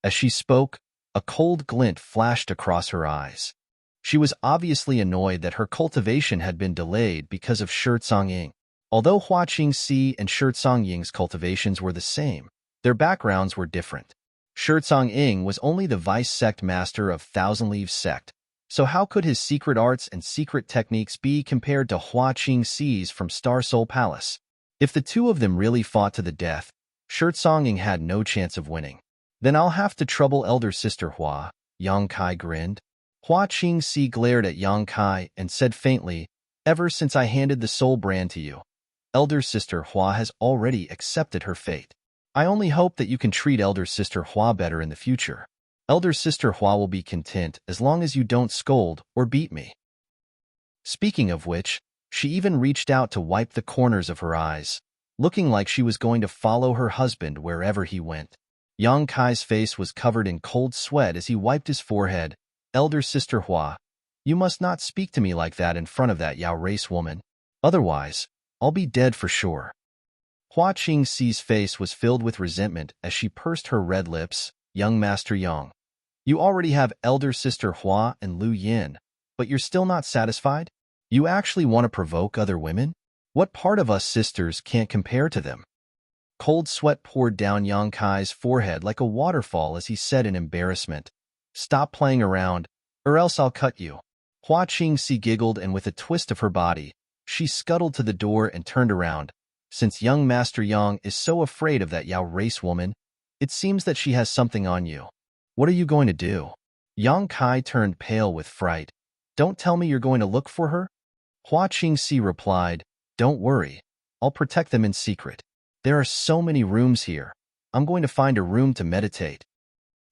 As she spoke, a cold glint flashed across her eyes. She was obviously annoyed that her cultivation had been delayed because of Shirtsong Ying. Although Hua Qingxi and Shirtsong Ying's cultivations were the same, their backgrounds were different. Shirtsong Ying was only the vice sect master of Thousand Leaves sect, so how could his secret arts and secret techniques be compared to Hua Qingxi's from Star Soul Palace? If the two of them really fought to the death, Shirtsong Ying had no chance of winning. "Then I'll have to trouble elder sister Hua," Yang Kai grinned. Hua Qingxi glared at Yang Kai and said faintly, "Ever since I handed the soul brand to you, elder sister Hua has already accepted her fate. I only hope that you can treat elder sister Hua better in the future. Elder sister Hua will be content as long as you don't scold or beat me." Speaking of which, she even reached out to wipe the corners of her eyes, looking like she was going to follow her husband wherever he went. Yang Kai's face was covered in cold sweat as he wiped his forehead. "Elder sister Hua, you must not speak to me like that in front of that Yao race woman. Otherwise, I'll be dead for sure." Hua Qingxi's face was filled with resentment as she pursed her red lips. "Young Master Yang, you already have elder sister Hua and Lu Yin, but you're still not satisfied? You actually want to provoke other women? What part of us sisters can't compare to them?" Cold sweat poured down Yang Kai's forehead like a waterfall as he said in embarrassment, "Stop playing around, or else I'll cut you." Hua Qingxi giggled, and with a twist of her body, she scuttled to the door and turned around. "Since young Master Yang is so afraid of that Yao race woman, it seems that she has something on you. What are you going to do?" Yang Kai turned pale with fright. "Don't tell me you're going to look for her?" Hua Qingxi replied, "Don't worry, I'll protect them in secret. There are so many rooms here. I'm going to find a room to meditate."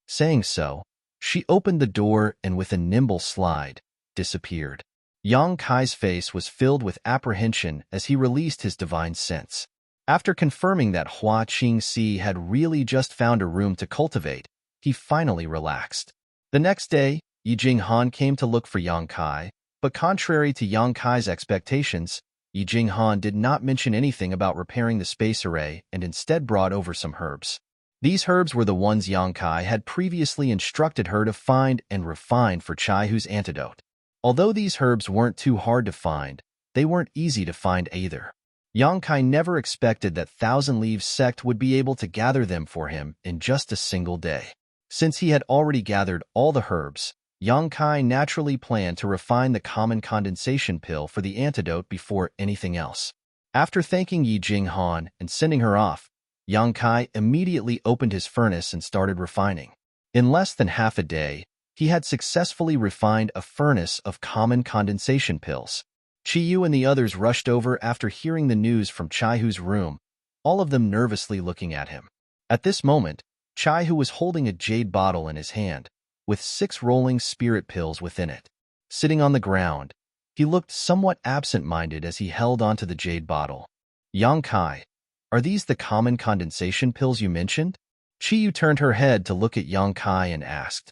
Saying so, she opened the door and with a nimble slide, disappeared. Yang Kai's face was filled with apprehension as he released his divine sense. After confirming that Hua Qingxi had really just found a room to cultivate, he finally relaxed. The next day, Yi Jinghan came to look for Yang Kai, but contrary to Yang Kai's expectations, Yi Jinghan did not mention anything about repairing the space array and instead brought over some herbs. These herbs were the ones Yang Kai had previously instructed her to find and refine for Chai Hu's antidote. Although these herbs weren't too hard to find, they weren't easy to find either. Yang Kai never expected that Thousand Leaves sect would be able to gather them for him in just a single day. Since he had already gathered all the herbs, Yang Kai naturally planned to refine the common condensation pill for the antidote before anything else. After thanking Yi Jinghan and sending her off, Yang Kai immediately opened his furnace and started refining. In less than half a day, he had successfully refined a furnace of common condensation pills. Chi Yu and the others rushed over after hearing the news from Chai Hu's room, all of them nervously looking at him. At this moment, Chai Hu was holding a jade bottle in his hand, with 6 rolling spirit pills within it. Sitting on the ground, he looked somewhat absent-minded as he held onto the jade bottle. "Yang Kai, are these the common condensation pills you mentioned?" Chi Yu turned her head to look at Yang Kai and asked.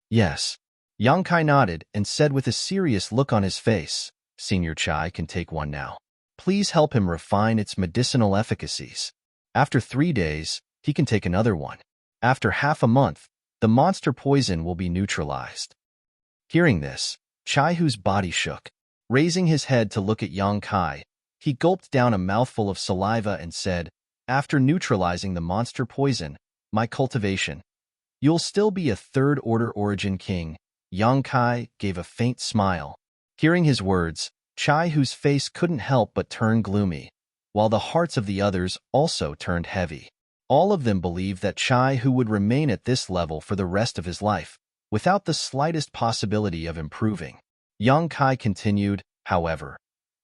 "Yes." Yang Kai nodded and said with a serious look on his face, "Senior Chai can take one now. Please help him refine its medicinal efficacies. After 3 days, he can take another one. After half a month, the monster poison will be neutralized." Hearing this, Chai Hu's body shook. Raising his head to look at Yang Kai, he gulped down a mouthful of saliva and said, "After neutralizing the monster poison, my cultivation, you'll still be a third-order origin king." Yang Kai gave a faint smile. Hearing his words, Chai Hu's face couldn't help but turn gloomy, while the hearts of the others also turned heavy. All of them believed that Chai Hu would remain at this level for the rest of his life, without the slightest possibility of improving. Yang Kai continued, "However,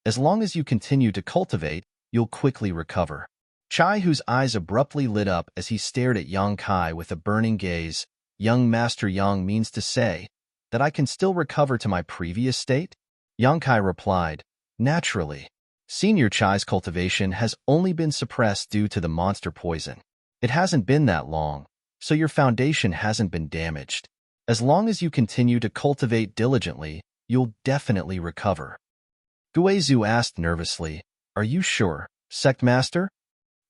as long as you continue to cultivate, you'll quickly recover." Chai Hu's eyes abruptly lit up as he stared at Yang Kai with a burning gaze. "Young Master Yang means to say that I can still recover to my previous state?" Yang Kai replied, "Naturally. Senior Chai's cultivation has only been suppressed due to the monster poison. It hasn't been that long, so your foundation hasn't been damaged. As long as you continue to cultivate diligently, you'll definitely recover. Guizhu asked nervously, "Are you sure, Sect Master?"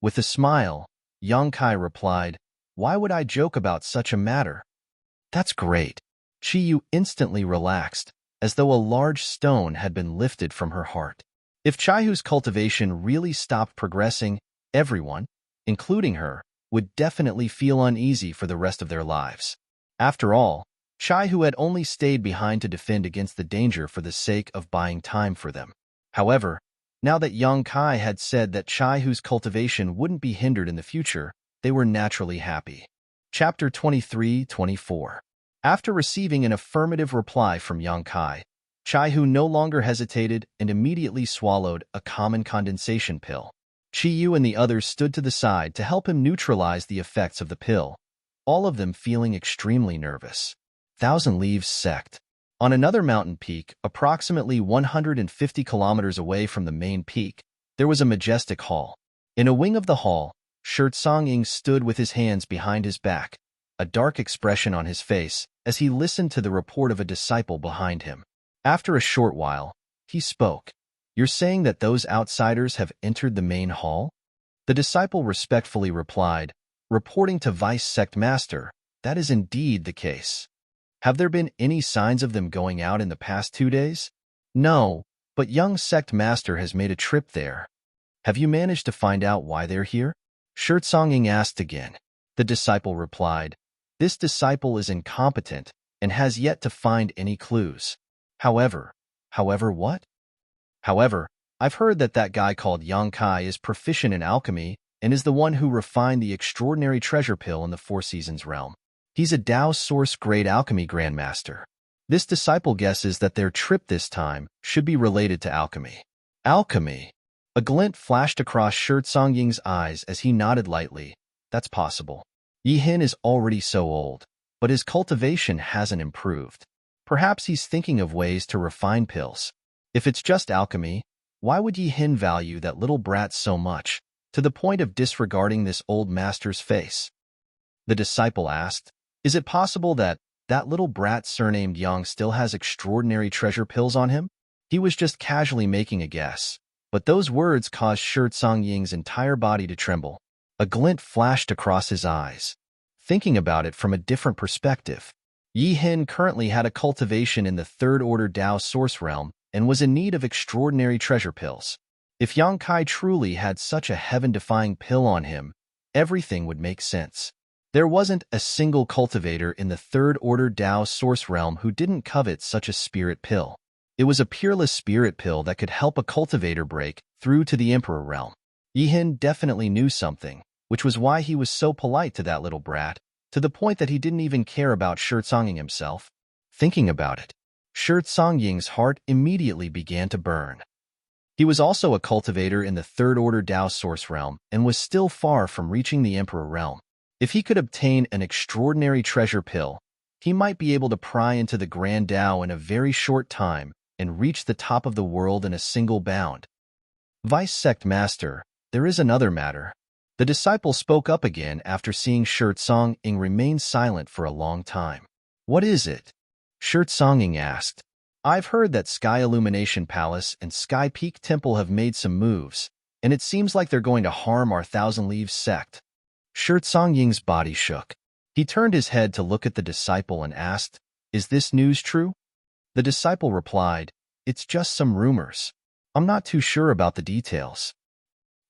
With a smile, Yang Kai replied, "Why would I joke about such a matter?" "That's great." Qiyu instantly relaxed, as though a large stone had been lifted from her heart. If Chaihu's cultivation really stopped progressing, everyone, including her, would definitely feel uneasy for the rest of their lives. After all, Chaihu had only stayed behind to defend against the danger for the sake of buying time for them. However, now that Yang Kai had said that Chaihu's cultivation wouldn't be hindered in the future, they were naturally happy. Chapter 23-24. After receiving an affirmative reply from Yang Kai, Chaihu no longer hesitated and immediately swallowed a common condensation pill. Qiyu and the others stood to the side to help him neutralize the effects of the pill, all of them feeling extremely nervous. Thousand Leaves Sect. On another mountain peak, approximately 150 kilometers away from the main peak, there was a majestic hall. In a wing of the hall, Shirt Songying stood with his hands behind his back, a dark expression on his face as he listened to the report of a disciple behind him. After a short while, he spoke. "You're saying that those outsiders have entered the main hall?" The disciple respectfully replied, "Reporting to Vice Sect Master, that is indeed the case." "Have there been any signs of them going out in the past 2 days?" "No, but young Sect Master has made a trip there." "Have you managed to find out why they're here?" Shirt Songying asked again. The disciple replied, "This disciple is incompetent and has yet to find any clues. However, what? However, I've heard that guy called Yang Kai is proficient in alchemy and is the one who refined the extraordinary treasure pill in the Four Seasons realm. He's a Dao Source-grade alchemy grandmaster." This disciple guesses that their trip this time should be related to alchemy. Alchemy. A glint flashed across Shirt Songying's eyes as he nodded lightly. "That's possible. Yi Hin is already so old, but his cultivation hasn't improved. Perhaps he's thinking of ways to refine pills. If it's just alchemy, why would Yi Hin value that little brat so much, to the point of disregarding this old master's face?" The disciple asked, "Is it possible that little brat surnamed Yang still has extraordinary treasure pills on him?" He was just casually making a guess, but those words caused Shirt Songying's entire body to tremble. A glint flashed across his eyes. Thinking about it from a different perspective, Yi Hin currently had a cultivation in the third-order Dao Source realm and was in need of extraordinary treasure pills. If Yang Kai truly had such a heaven-defying pill on him, everything would make sense. There wasn't a single cultivator in the third-order Dao Source realm who didn't covet such a spirit pill. It was a peerless spirit pill that could help a cultivator break through to the Emperor realm. Yi Hin definitely knew something, which was why he was so polite to that little brat, to the point that he didn't even care about Shirt Songying himself. Thinking about it, Shirt Songying's heart immediately began to burn. He was also a cultivator in the third-order Dao Source realm and was still far from reaching the Emperor realm. If he could obtain an extraordinary treasure pill, he might be able to pry into the Grand Dao in a very short time and reach the top of the world in a single bound. "Vice Sect Master, there is another matter." The disciple spoke up again after seeing Shirt Songying remain silent for a long time. "What is it?" Shirt Songying asked. "I've heard that Sky Illumination Palace and Sky Peak Temple have made some moves, and it seems like they're going to harm our Thousand Leaves sect." Shirt Songying's body shook. He turned his head to look at the disciple and asked, "Is this news true?" The disciple replied, "It's just some rumors. I'm not too sure about the details."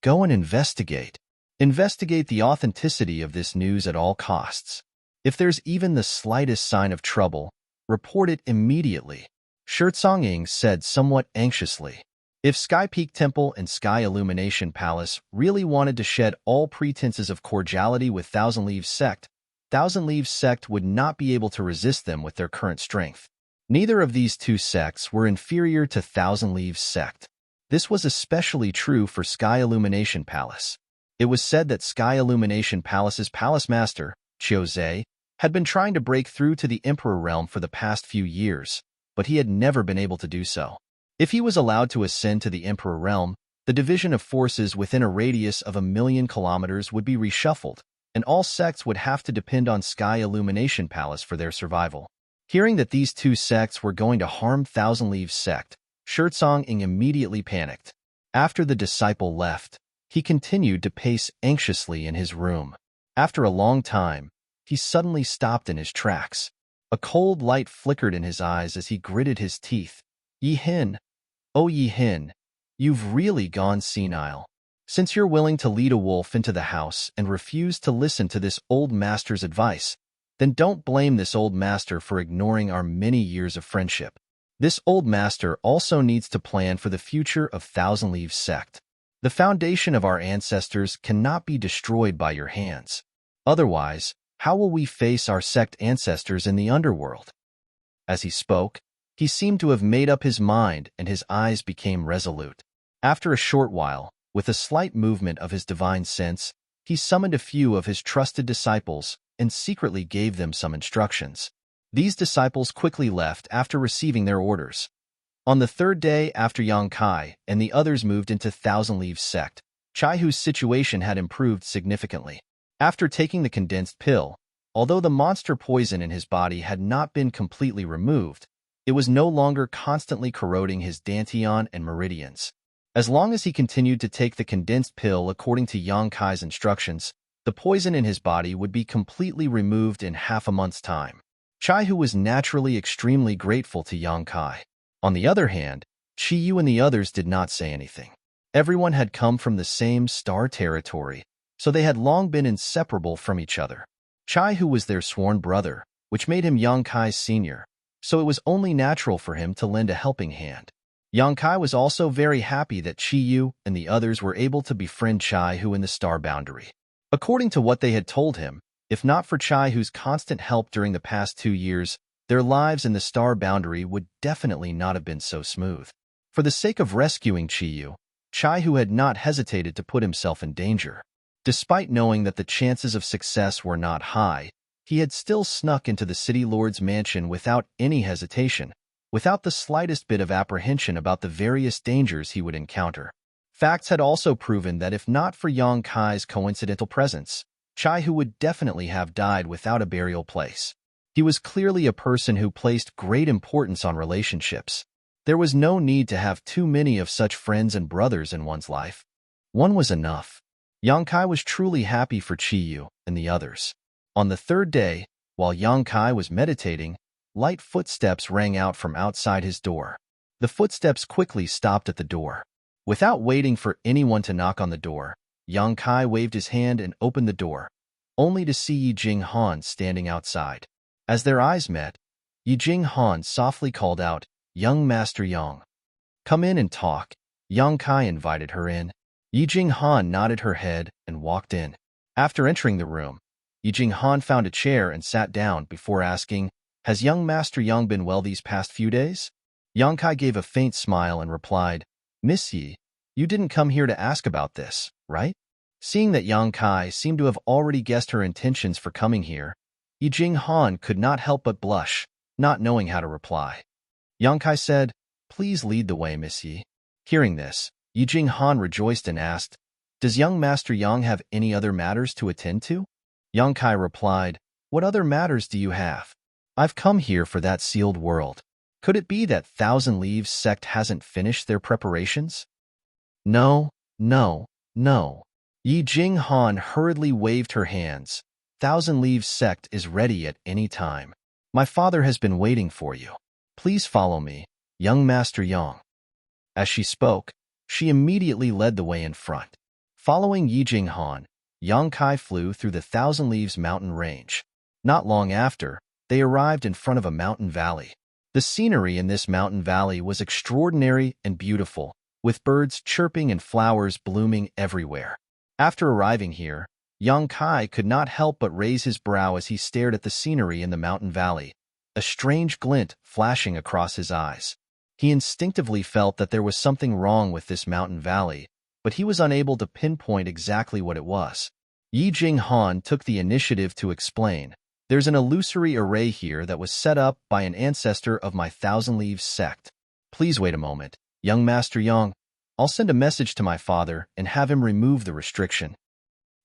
"Go and investigate. Investigate the authenticity of this news at all costs. If there's even the slightest sign of trouble, report it immediately," Shirt Songying said somewhat anxiously. If Sky Peak Temple and Sky Illumination Palace really wanted to shed all pretenses of cordiality with Thousand Leaves Sect, Thousand Leaves Sect would not be able to resist them with their current strength. Neither of these two sects were inferior to Thousand Leaves Sect. This was especially true for Sky Illumination Palace. It was said that Sky Illumination Palace's Palace Master, Chiozei, had been trying to break through to the Emperor realm for the past few years, but he had never been able to do so. If he was allowed to ascend to the Emperor realm, the division of forces within a radius of 1,000,000 kilometers would be reshuffled, and all sects would have to depend on Sky Illumination Palace for their survival. Hearing that these two sects were going to harm Thousand Leaves sect, Shirtsong immediately panicked. After the disciple left, he continued to pace anxiously in his room. After a long time, he suddenly stopped in his tracks. A cold light flickered in his eyes as he gritted his teeth. Yi Hin, oh Yi Hin, you've really gone senile. Since you're willing to lead a wolf into the house and refuse to listen to this old master's advice, then don't blame this old master for ignoring our many years of friendship. This old master also needs to plan for the future of Thousand Leaves sect. The foundation of our ancestors cannot be destroyed by your hands. Otherwise, how will we face our sect ancestors in the underworld? As he spoke, he seemed to have made up his mind, and his eyes became resolute. After a short while, with a slight movement of his divine sense, he summoned a few of his trusted disciples and secretly gave them some instructions. These disciples quickly left after receiving their orders. On the third day after Yang Kai and the others moved into Thousand Leaves sect, Chai Hu's situation had improved significantly. After taking the condensed pill, although the monster poison in his body had not been completely removed, it was no longer constantly corroding his dantian and meridians. As long as he continued to take the condensed pill according to Yang Kai's instructions, the poison in his body would be completely removed in half a month's time. Chai Hu was naturally extremely grateful to Yang Kai. On the other hand, Chi Yu and the others did not say anything. Everyone had come from the same star territory, so they had long been inseparable from each other. Chai Hu was their sworn brother, which made him Yang Kai's senior, so it was only natural for him to lend a helping hand. Yang Kai was also very happy that Chi Yu and the others were able to befriend Chai Hu in the star boundary. According to what they had told him, if not for Chai Hu's constant help during the past 2 years, their lives in the star boundary would definitely not have been so smooth. For the sake of rescuing Chi Yu, Chai Hu had not hesitated to put himself in danger. Despite knowing that the chances of success were not high, he had still snuck into the city lord's mansion without any hesitation, without the slightest bit of apprehension about the various dangers he would encounter. Facts had also proven that if not for Yang Kai's coincidental presence, Chai Hu would definitely have died without a burial place. He was clearly a person who placed great importance on relationships. There was no need to have too many of such friends and brothers in one's life. One was enough. Yang Kai was truly happy for Chi Yu and the others. On the third day, while Yang Kai was meditating, light footsteps rang out from outside his door. The footsteps quickly stopped at the door. Without waiting for anyone to knock on the door, Yang Kai waved his hand and opened the door, only to see Yi Jing Han standing outside. As their eyes met, Yi Jing Han softly called out, "Young Master Yang." "Come in and talk." Yang Kai invited her in. Yi Jing Han nodded her head and walked in. After entering the room, Yi Jing Han found a chair and sat down before asking, "Has young Master Yang been well these past few days?" Yang Kai gave a faint smile and replied, "Miss Yi, you didn't come here to ask about this, right?" Seeing that Yang Kai seemed to have already guessed her intentions for coming here, Yi Jing Han could not help but blush, not knowing how to reply. Yang Kai said, "Please lead the way, Miss Yi." Hearing this, Yi Jing Han rejoiced and asked, "Does young Master Yang have any other matters to attend to?" Yang Kai replied, "What other matters do you have? I've come here for that sealed world. Could it be that Thousand Leaves sect hasn't finished their preparations?" No. Yi Jing Han hurriedly waved her hands. "Thousand Leaves sect is ready at any time. My father has been waiting for you. Please follow me, young Master Yang." As she spoke, she immediately led the way in front. Following Yi Jing Han, Yang Kai flew through the Thousand Leaves mountain range. Not long after, they arrived in front of a mountain valley. The scenery in this mountain valley was extraordinary and beautiful, with birds chirping and flowers blooming everywhere. After arriving here, Yang Kai could not help but raise his brow as he stared at the scenery in the mountain valley, a strange glint flashing across his eyes. He instinctively felt that there was something wrong with this mountain valley, but he was unable to pinpoint exactly what it was. Yi Jing Han took the initiative to explain, "There's an illusory array here that was set up by an ancestor of my Thousand Leaves sect. Please wait a moment, young Master Yang. I'll send a message to my father and have him remove the restriction."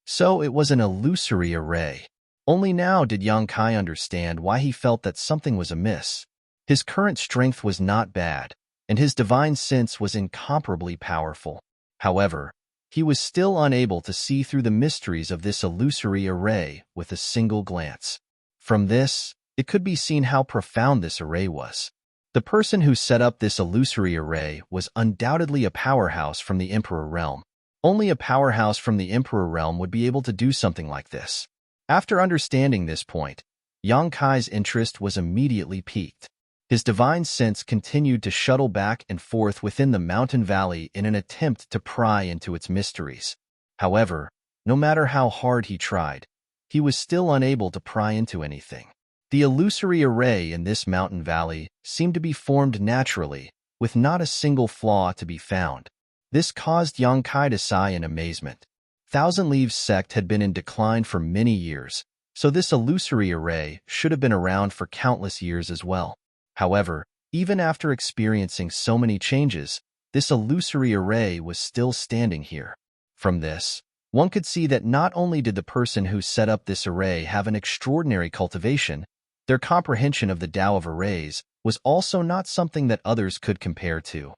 So it was an illusory array. Only now did Yang Kai understand why he felt that something was amiss. His current strength was not bad, and his divine sense was incomparably powerful. However, he was still unable to see through the mysteries of this illusory array with a single glance. From this, it could be seen how profound this array was. The person who set up this illusory array was undoubtedly a powerhouse from the Emperor realm. Only a powerhouse from the Emperor realm would be able to do something like this. After understanding this point, Yang Kai's interest was immediately piqued. His divine sense continued to shuttle back and forth within the mountain valley in an attempt to pry into its mysteries. However, no matter how hard he tried, he was still unable to pry into anything. The illusory array in this mountain valley seemed to be formed naturally, with not a single flaw to be found. This caused Yang Kai to sigh in amazement. Thousand Leaves sect had been in decline for many years, so this illusory array should have been around for countless years as well. However, even after experiencing so many changes, this illusory array was still standing here. From this, one could see that not only did the person who set up this array have an extraordinary cultivation, their comprehension of the Tao of arrays was also not something that others could compare to.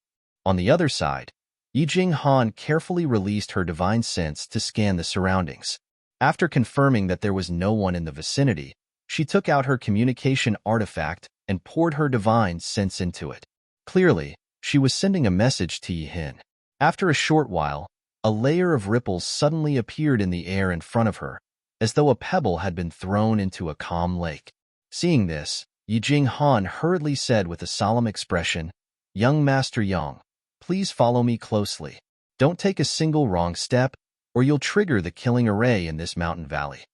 On the other side, Yijing Han carefully released her divine sense to scan the surroundings. After confirming that there was no one in the vicinity, she took out her communication artifact and poured her divine sense into it. Clearly, she was sending a message to Yihin. After a short while, a layer of ripples suddenly appeared in the air in front of her, as though a pebble had been thrown into a calm lake. Seeing this, Yijing Han hurriedly said with a solemn expression, "Young Master Yang, please follow me closely. Don't take a single wrong step, or you'll trigger the killing array in this mountain valley."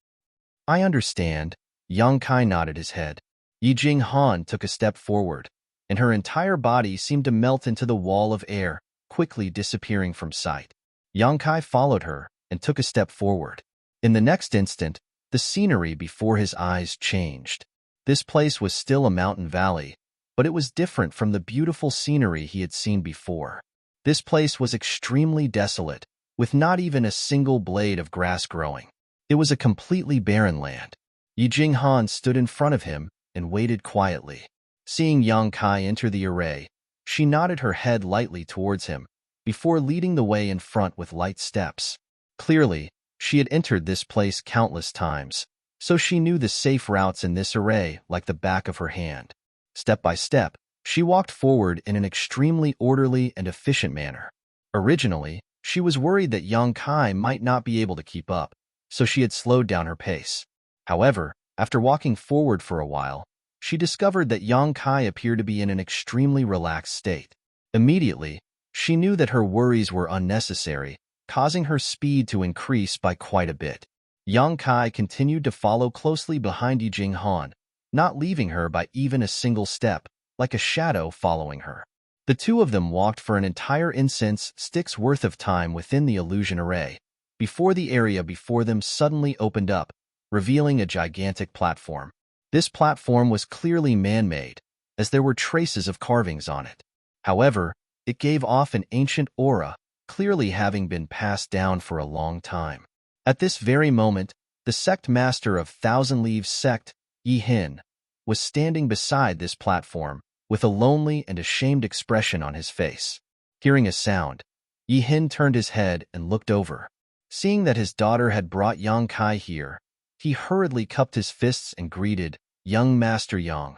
"I understand." Yang Kai nodded his head. Yijing Han took a step forward, and her entire body seemed to melt into the wall of air, quickly disappearing from sight. Yang Kai followed her and took a step forward. In the next instant, the scenery before his eyes changed. This place was still a mountain valley, but it was different from the beautiful scenery he had seen before. This place was extremely desolate, with not even a single blade of grass growing. It was a completely barren land. Yijing Han stood in front of him and waited quietly. Seeing Yang Kai enter the array, she nodded her head lightly towards him, before leading the way in front with light steps. Clearly, she had entered this place countless times, so she knew the safe routes in this array like the back of her hand. Step by step, she walked forward in an extremely orderly and efficient manner. Originally, she was worried that Yang Kai might not be able to keep up, so she had slowed down her pace. However, after walking forward for a while, she discovered that Yang Kai appeared to be in an extremely relaxed state. Immediately, she knew that her worries were unnecessary, causing her speed to increase by quite a bit. Yang Kai continued to follow closely behind Yijing Han, not leaving her by even a single step, like a shadow following her. The two of them walked for an entire incense stick's worth of time within the illusion array, before the area before them suddenly opened up, revealing a gigantic platform. This platform was clearly man-made, as there were traces of carvings on it. However, it gave off an ancient aura, clearly having been passed down for a long time. At this very moment, the sect master of Thousand Leaves sect, Yihin, was standing beside this platform, with a lonely and ashamed expression on his face. Hearing a sound, Yihin turned his head and looked over. Seeing that his daughter had brought Yang Kai here, he hurriedly cupped his fists and greeted, "Young Master Yang."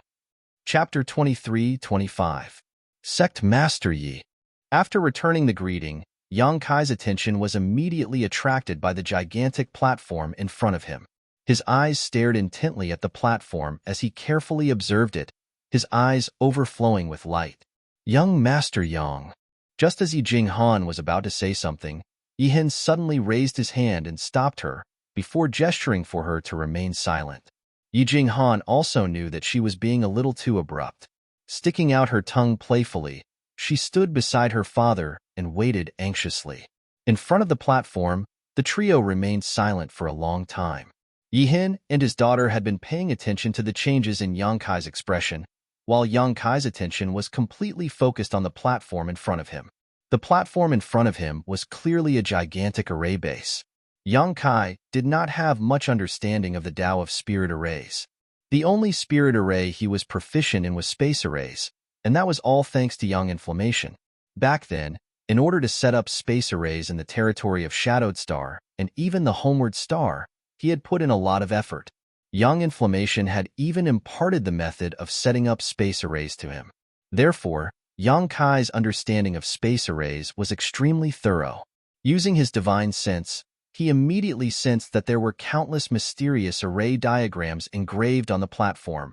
Chapter 23-25. Sect Master Yi. After returning the greeting, Yang Kai's attention was immediately attracted by the gigantic platform in front of him. His eyes stared intently at the platform as he carefully observed it, his eyes overflowing with light. "Young Master Yang." Just as Yijing Han was about to say something, Yihin suddenly raised his hand and stopped her, before gesturing for her to remain silent. Yijing Han also knew that she was being a little too abrupt. Sticking out her tongue playfully, she stood beside her father and waited anxiously. In front of the platform, the trio remained silent for a long time. Yihin and his daughter had been paying attention to the changes in Yang Kai's expression, while Yang Kai's attention was completely focused on the platform in front of him. The platform in front of him was clearly a gigantic array base. Yang Kai did not have much understanding of the Tao of spirit arrays. The only spirit array he was proficient in was space arrays, and that was all thanks to Young Inflammation. Back then, in order to set up space arrays in the territory of Shadowed Star and even the Homeward Star, he had put in a lot of effort. Young Inflammation had even imparted the method of setting up space arrays to him. Therefore, Yang Kai's understanding of space arrays was extremely thorough. Using his divine sense, he immediately sensed that there were countless mysterious array diagrams engraved on the platform,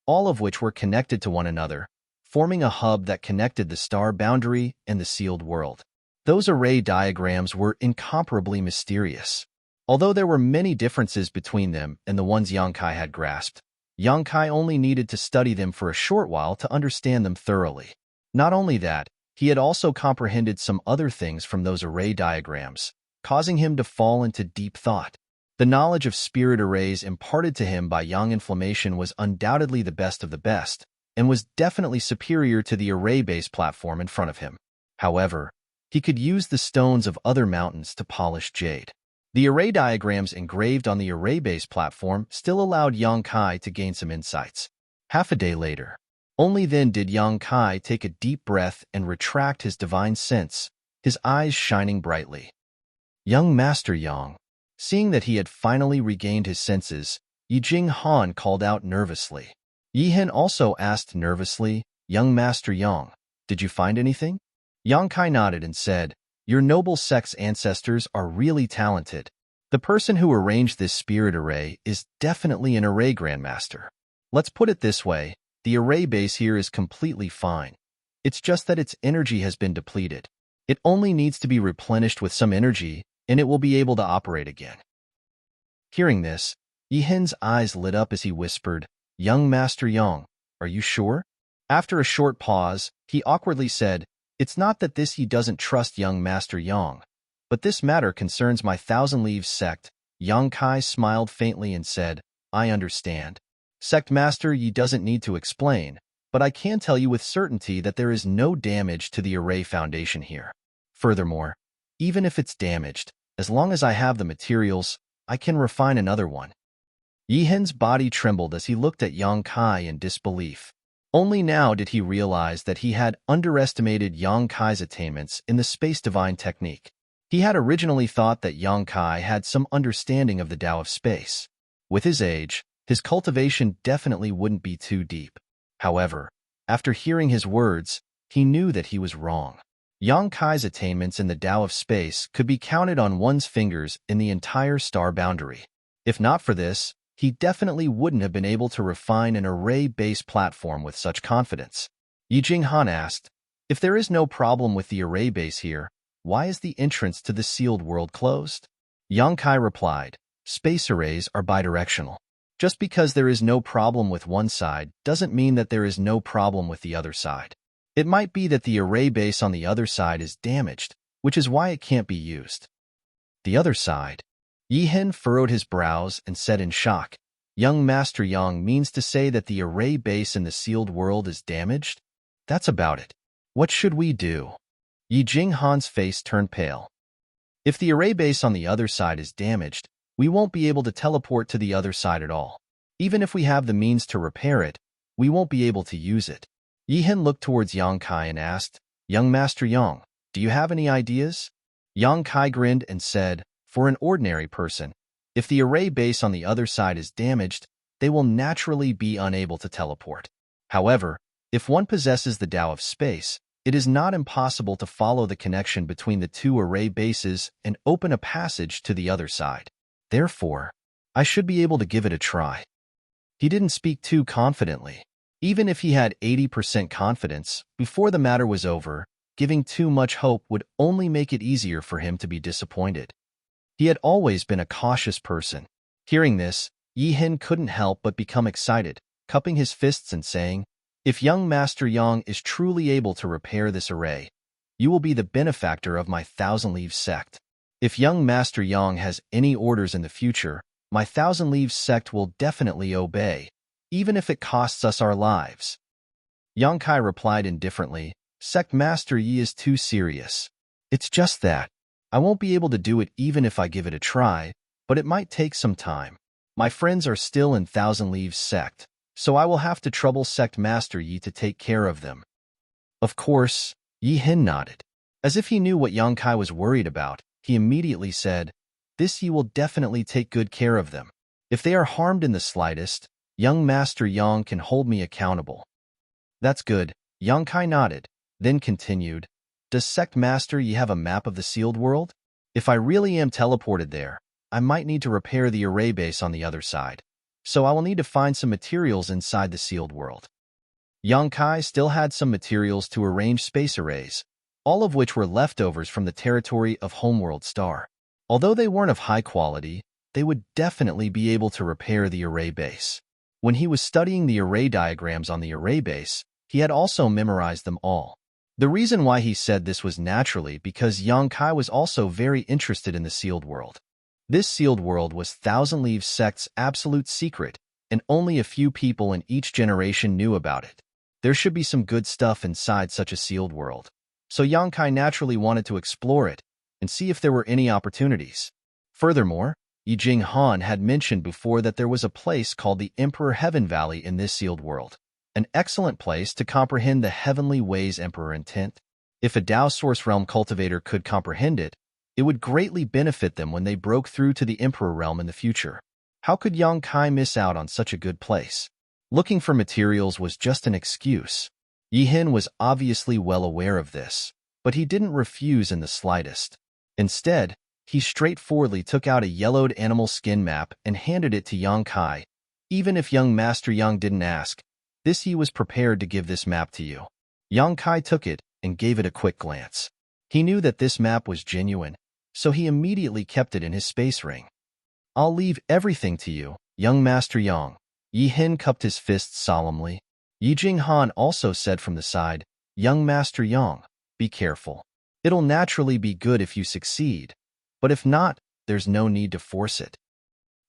all of which were connected to one another, forming a hub that connected the star boundary and the sealed world. Those array diagrams were incomparably mysterious. Although there were many differences between them and the ones Yang Kai had grasped, Yang Kai only needed to study them for a short while to understand them thoroughly. Not only that, he had also comprehended some other things from those array diagrams, causing him to fall into deep thought. The knowledge of spirit arrays imparted to him by Young Inflammation was undoubtedly the best of the best, and was definitely superior to the array-based platform in front of him. However, he could use the stones of other mountains to polish jade. The array diagrams engraved on the array-based platform still allowed Yang Kai to gain some insights. Half a day later, only then did Yang Kai take a deep breath and retract his divine sense, his eyes shining brightly. Young Master Yang. Seeing that he had finally regained his senses, Yijing Han called out nervously. Yi Hen also asked nervously, Young Master Yang, did you find anything? Yang Kai nodded and said, Your noble sect's ancestors are really talented. The person who arranged this spirit array is definitely an array grandmaster. Let's put it this way, the array base here is completely fine. It's just that its energy has been depleted. It only needs to be replenished with some energy, and it will be able to operate again. Hearing this, Yi Hen's eyes lit up as he whispered, Young Master Yang, are you sure? After a short pause, he awkwardly said, It's not that he doesn't trust Young Master Yang, but this matter concerns my Thousand Leaves sect. Yang Kai smiled faintly and said, I understand. Sect Master Yi doesn't need to explain, but I can tell you with certainty that there is no damage to the array foundation here. Furthermore, even if it's damaged, as long as I have the materials, I can refine another one. Yi Hen's body trembled as he looked at Yang Kai in disbelief. Only now did he realize that he had underestimated Yang Kai's attainments in the space divine technique. He had originally thought that Yang Kai had some understanding of the Tao of space. With his age, his cultivation definitely wouldn't be too deep. However, after hearing his words, he knew that he was wrong. Yang Kai's attainments in the Tao of space could be counted on one's fingers in the entire star boundary. If not for this, he definitely wouldn't have been able to refine an array-based platform with such confidence. Yijing Han asked, If there is no problem with the array base here, why is the entrance to the sealed world closed? Yang Kai replied, Space arrays are bidirectional. Just because there is no problem with one side doesn't mean that there is no problem with the other side. It might be that the array base on the other side is damaged, which is why it can't be used. The other side? Yi Hen furrowed his brows and said in shock, Young Master Yang means to say that the array base in the sealed world is damaged? That's about it. What should we do? Yijing Han's face turned pale. If the array base on the other side is damaged, we won't be able to teleport to the other side at all. Even if we have the means to repair it, we won't be able to use it. Yi Hen looked towards Yang Kai and asked, Young Master Yang, do you have any ideas? Yang Kai grinned and said, For an ordinary person, if the array base on the other side is damaged, they will naturally be unable to teleport. However, if one possesses the Tao of space, it is not impossible to follow the connection between the two array bases and open a passage to the other side. Therefore, I should be able to give it a try. He didn't speak too confidently. Even if he had 80% confidence, before the matter was over, giving too much hope would only make it easier for him to be disappointed. He had always been a cautious person. Hearing this, Yi Hen couldn't help but become excited, cupping his fists and saying, If Young Master Yang is truly able to repair this array, you will be the benefactor of my Thousand Leaves sect. If Young Master Yang has any orders in the future, my Thousand Leaves sect will definitely obey, even if it costs us our lives. Yang Kai replied indifferently, Sect Master Yi is too serious. It's just that. I won't be able to do it even if I give it a try, but it might take some time. My friends are still in Thousand Leaves sect, so I will have to trouble sect master Yi to take care of them." Of course, Yi Hin nodded. As if he knew what Yang Kai was worried about, he immediately said, "This Yi will definitely take good care of them. If they are harmed in the slightest, young Master Yang can hold me accountable." "That's good," Yang Kai nodded, then continued, "Does Sect Master Yi have a map of the sealed world? If I really am teleported there, I might need to repair the array base on the other side, so I will need to find some materials inside the sealed world." Yang Kai still had some materials to arrange space arrays, all of which were leftovers from the territory of Homeworld Star. Although they weren't of high quality, they would definitely be able to repair the array base. When he was studying the array diagrams on the array base, he had also memorized them all. The reason why he said this was naturally because Yang Kai was also very interested in the sealed world. This sealed world was Thousand Leaves Sect's absolute secret, and only a few people in each generation knew about it. There should be some good stuff inside such a sealed world, so Yang Kai naturally wanted to explore it and see if there were any opportunities. Furthermore, Yi Jing Han had mentioned before that there was a place called the Emperor Heaven Valley in this sealed world, an excellent place to comprehend the heavenly ways Emperor intent. If a Tao Source Realm cultivator could comprehend it, it would greatly benefit them when they broke through to the Emperor Realm in the future. How could Yang Kai miss out on such a good place? Looking for materials was just an excuse. Yi Hin was obviously well aware of this, but he didn't refuse in the slightest. Instead, he straightforwardly took out a yellowed animal skin map and handed it to Yang Kai. Even if young Master Yang didn't ask, he was prepared to give this map to you. Yang Kai took it and gave it a quick glance. He knew that this map was genuine, so he immediately kept it in his space ring. "I'll leave everything to you, young Master Yang." Yi Hin cupped his fists solemnly. Yi Jing Han also said from the side, "Young Master Yang, be careful. It'll naturally be good if you succeed, but if not, there's no need to force it."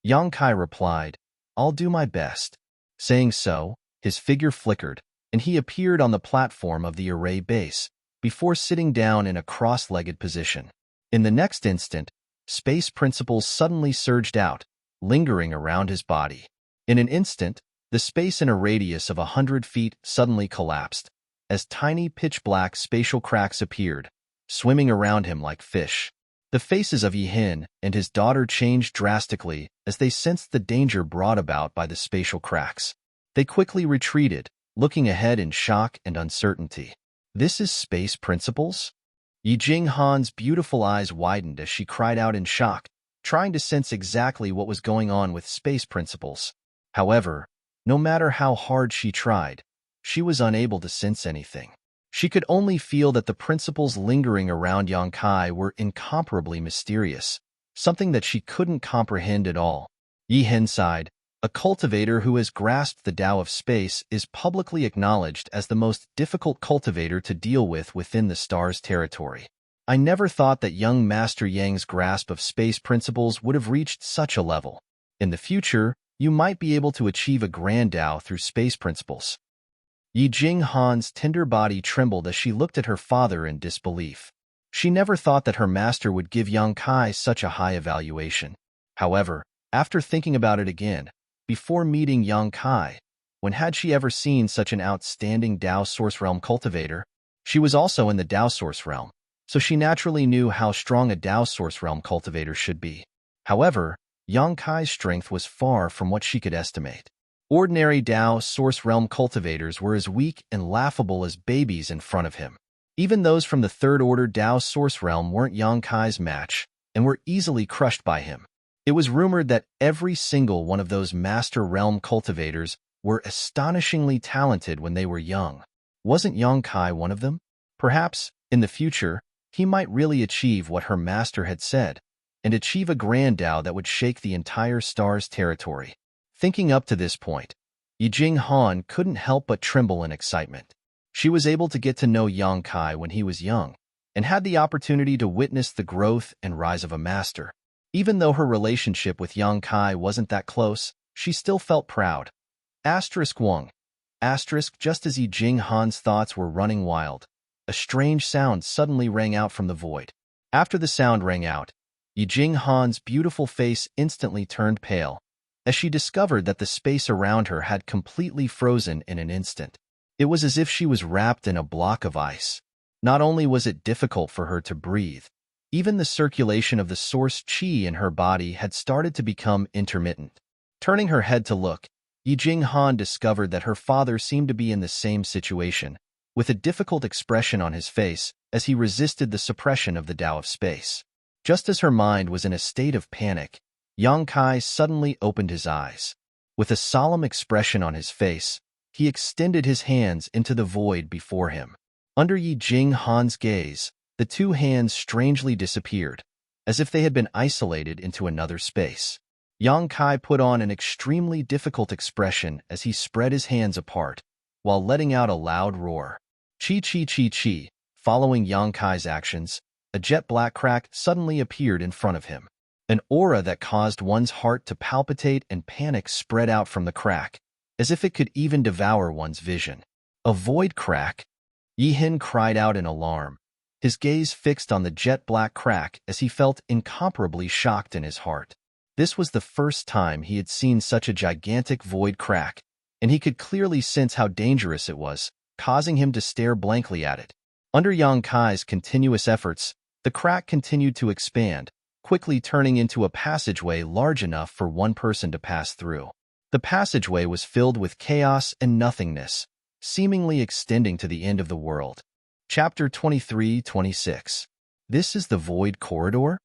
Yang Kai replied, "I'll do my best." Saying so, his figure flickered, and he appeared on the platform of the array base, before sitting down in a cross-legged position. In the next instant, space principles suddenly surged out, lingering around his body. In an instant, the space in a radius of 100 feet suddenly collapsed, as tiny pitch-black spatial cracks appeared, swimming around him like fish. The faces of Yi Hin and his daughter changed drastically as they sensed the danger brought about by the spatial cracks. They quickly retreated, looking ahead in shock and uncertainty. "This is space principles?" Yi Jing Han's beautiful eyes widened as she cried out in shock, trying to sense exactly what was going on with space principles. However, no matter how hard she tried, she was unable to sense anything. She could only feel that the principles lingering around Yang Kai were incomparably mysterious, something that she couldn't comprehend at all. Yi Hin sighed. "A cultivator who has grasped the Tao of space is publicly acknowledged as the most difficult cultivator to deal with within the star's territory. I never thought that young Master Yang's grasp of space principles would have reached such a level. In the future, you might be able to achieve a grand Tao through space principles." Yi Jing Han's tender body trembled as she looked at her father in disbelief. She never thought that her master would give Yang Kai such a high evaluation. However, after thinking about it again, before meeting Yang Kai, when had she ever seen such an outstanding Tao Source Realm cultivator? She was also in the Tao Source Realm, so she naturally knew how strong a Tao Source Realm cultivator should be. However, Yang Kai's strength was far from what she could estimate. Ordinary Tao Source Realm cultivators were as weak and laughable as babies in front of him. Even those from the Third Order Tao Source Realm weren't Yang Kai's match and were easily crushed by him. It was rumored that every single one of those Master Realm cultivators were astonishingly talented when they were young. Wasn't Yang Kai one of them? Perhaps, in the future, he might really achieve what her master had said, and achieve a grand Tao that would shake the entire star's territory. Thinking up to this point, Yi Jing Han couldn't help but tremble in excitement. She was able to get to know Yang Kai when he was young, and had the opportunity to witness the growth and rise of a master. Even though her relationship with Yang Kai wasn't that close, she still felt proud. Wang. Just as Yi Jing Han's thoughts were running wild, a strange sound suddenly rang out from the void. After the sound rang out, Yijing Han's beautiful face instantly turned pale, as she discovered that the space around her had completely frozen in an instant. It was as if she was wrapped in a block of ice. Not only was it difficult for her to breathe, even the circulation of the source qi in her body had started to become intermittent. Turning her head to look, Yijing Han discovered that her father seemed to be in the same situation, with a difficult expression on his face as he resisted the suppression of the Tao of space. Just as her mind was in a state of panic, Yang Kai suddenly opened his eyes. With a solemn expression on his face, he extended his hands into the void before him. Under Yijing Han's gaze, the two hands strangely disappeared, as if they had been isolated into another space. Yang Kai put on an extremely difficult expression as he spread his hands apart, while letting out a loud roar. Chi chi chi chi. Following Yang Kai's actions, a jet black crack suddenly appeared in front of him. An aura that caused one's heart to palpitate and panic spread out from the crack, as if it could even devour one's vision. A void crack? Yi Hin cried out in alarm, his gaze fixed on the jet black crack as he felt incomparably shocked in his heart. This was the first time he had seen such a gigantic void crack, and he could clearly sense how dangerous it was, causing him to stare blankly at it. Under Yang Kai's continuous efforts, the crack continued to expand, quickly turning into a passageway large enough for one person to pass through. The passageway was filled with chaos and nothingness, seemingly extending to the end of the world. Chapter 23-26. This is the void corridor?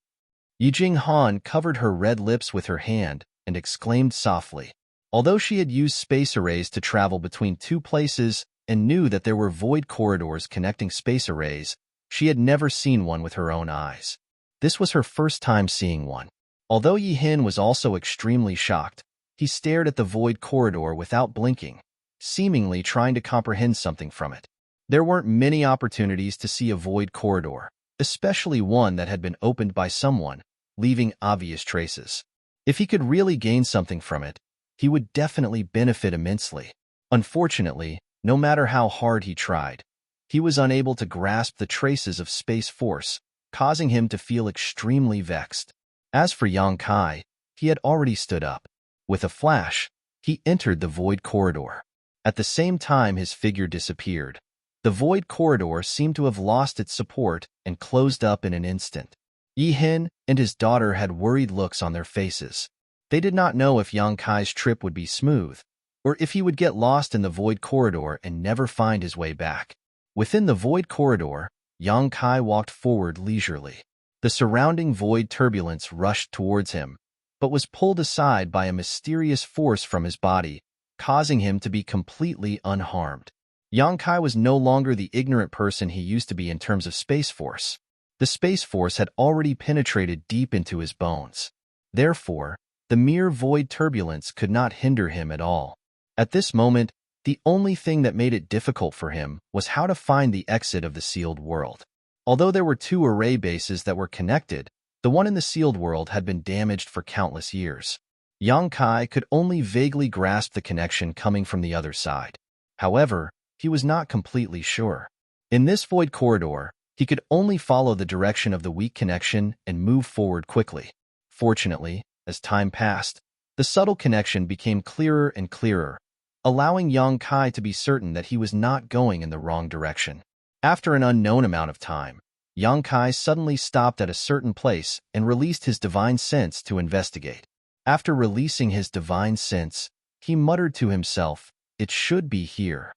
Yijing Han covered her red lips with her hand and exclaimed softly. Although she had used space arrays to travel between two places and knew that there were void corridors connecting space arrays, she had never seen one with her own eyes. This was her first time seeing one. Although Yi Hin was also extremely shocked, he stared at the void corridor without blinking, seemingly trying to comprehend something from it. There weren't many opportunities to see a void corridor, especially one that had been opened by someone, leaving obvious traces. If he could really gain something from it, he would definitely benefit immensely. Unfortunately, no matter how hard he tried, he was unable to grasp the traces of space force, causing him to feel extremely vexed. As for Yang Kai, he had already stood up. With a flash, he entered the void corridor. At the same time his figure disappeared, the void corridor seemed to have lost its support and closed up in an instant. Yi Hin and his daughter had worried looks on their faces. They did not know if Yang Kai's trip would be smooth, or if he would get lost in the void corridor and never find his way back. Within the void corridor, Yang Kai walked forward leisurely. The surrounding void turbulence rushed towards him, but was pulled aside by a mysterious force from his body, causing him to be completely unharmed. Yang Kai was no longer the ignorant person he used to be in terms of space force. The space force had already penetrated deep into his bones. Therefore, the mere void turbulence could not hinder him at all. At this moment, the only thing that made it difficult for him was how to find the exit of the sealed world. Although there were two array bases that were connected, the one in the sealed world had been damaged for countless years. Yang Kai could only vaguely grasp the connection coming from the other side. However, he was not completely sure. In this void corridor, he could only follow the direction of the weak connection and move forward quickly. Fortunately, as time passed, the subtle connection became clearer and clearer, allowing Yang Kai to be certain that he was not going in the wrong direction. After an unknown amount of time, Yang Kai suddenly stopped at a certain place and released his divine sense to investigate. After releasing his divine sense, he muttered to himself, "It should be here."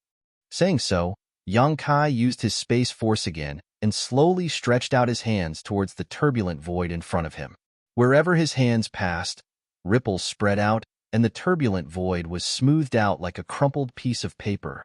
Saying so, Yang Kai used his space force again and slowly stretched out his hands towards the turbulent void in front of him. Wherever his hands passed, ripples spread out, and the turbulent void was smoothed out like a crumpled piece of paper.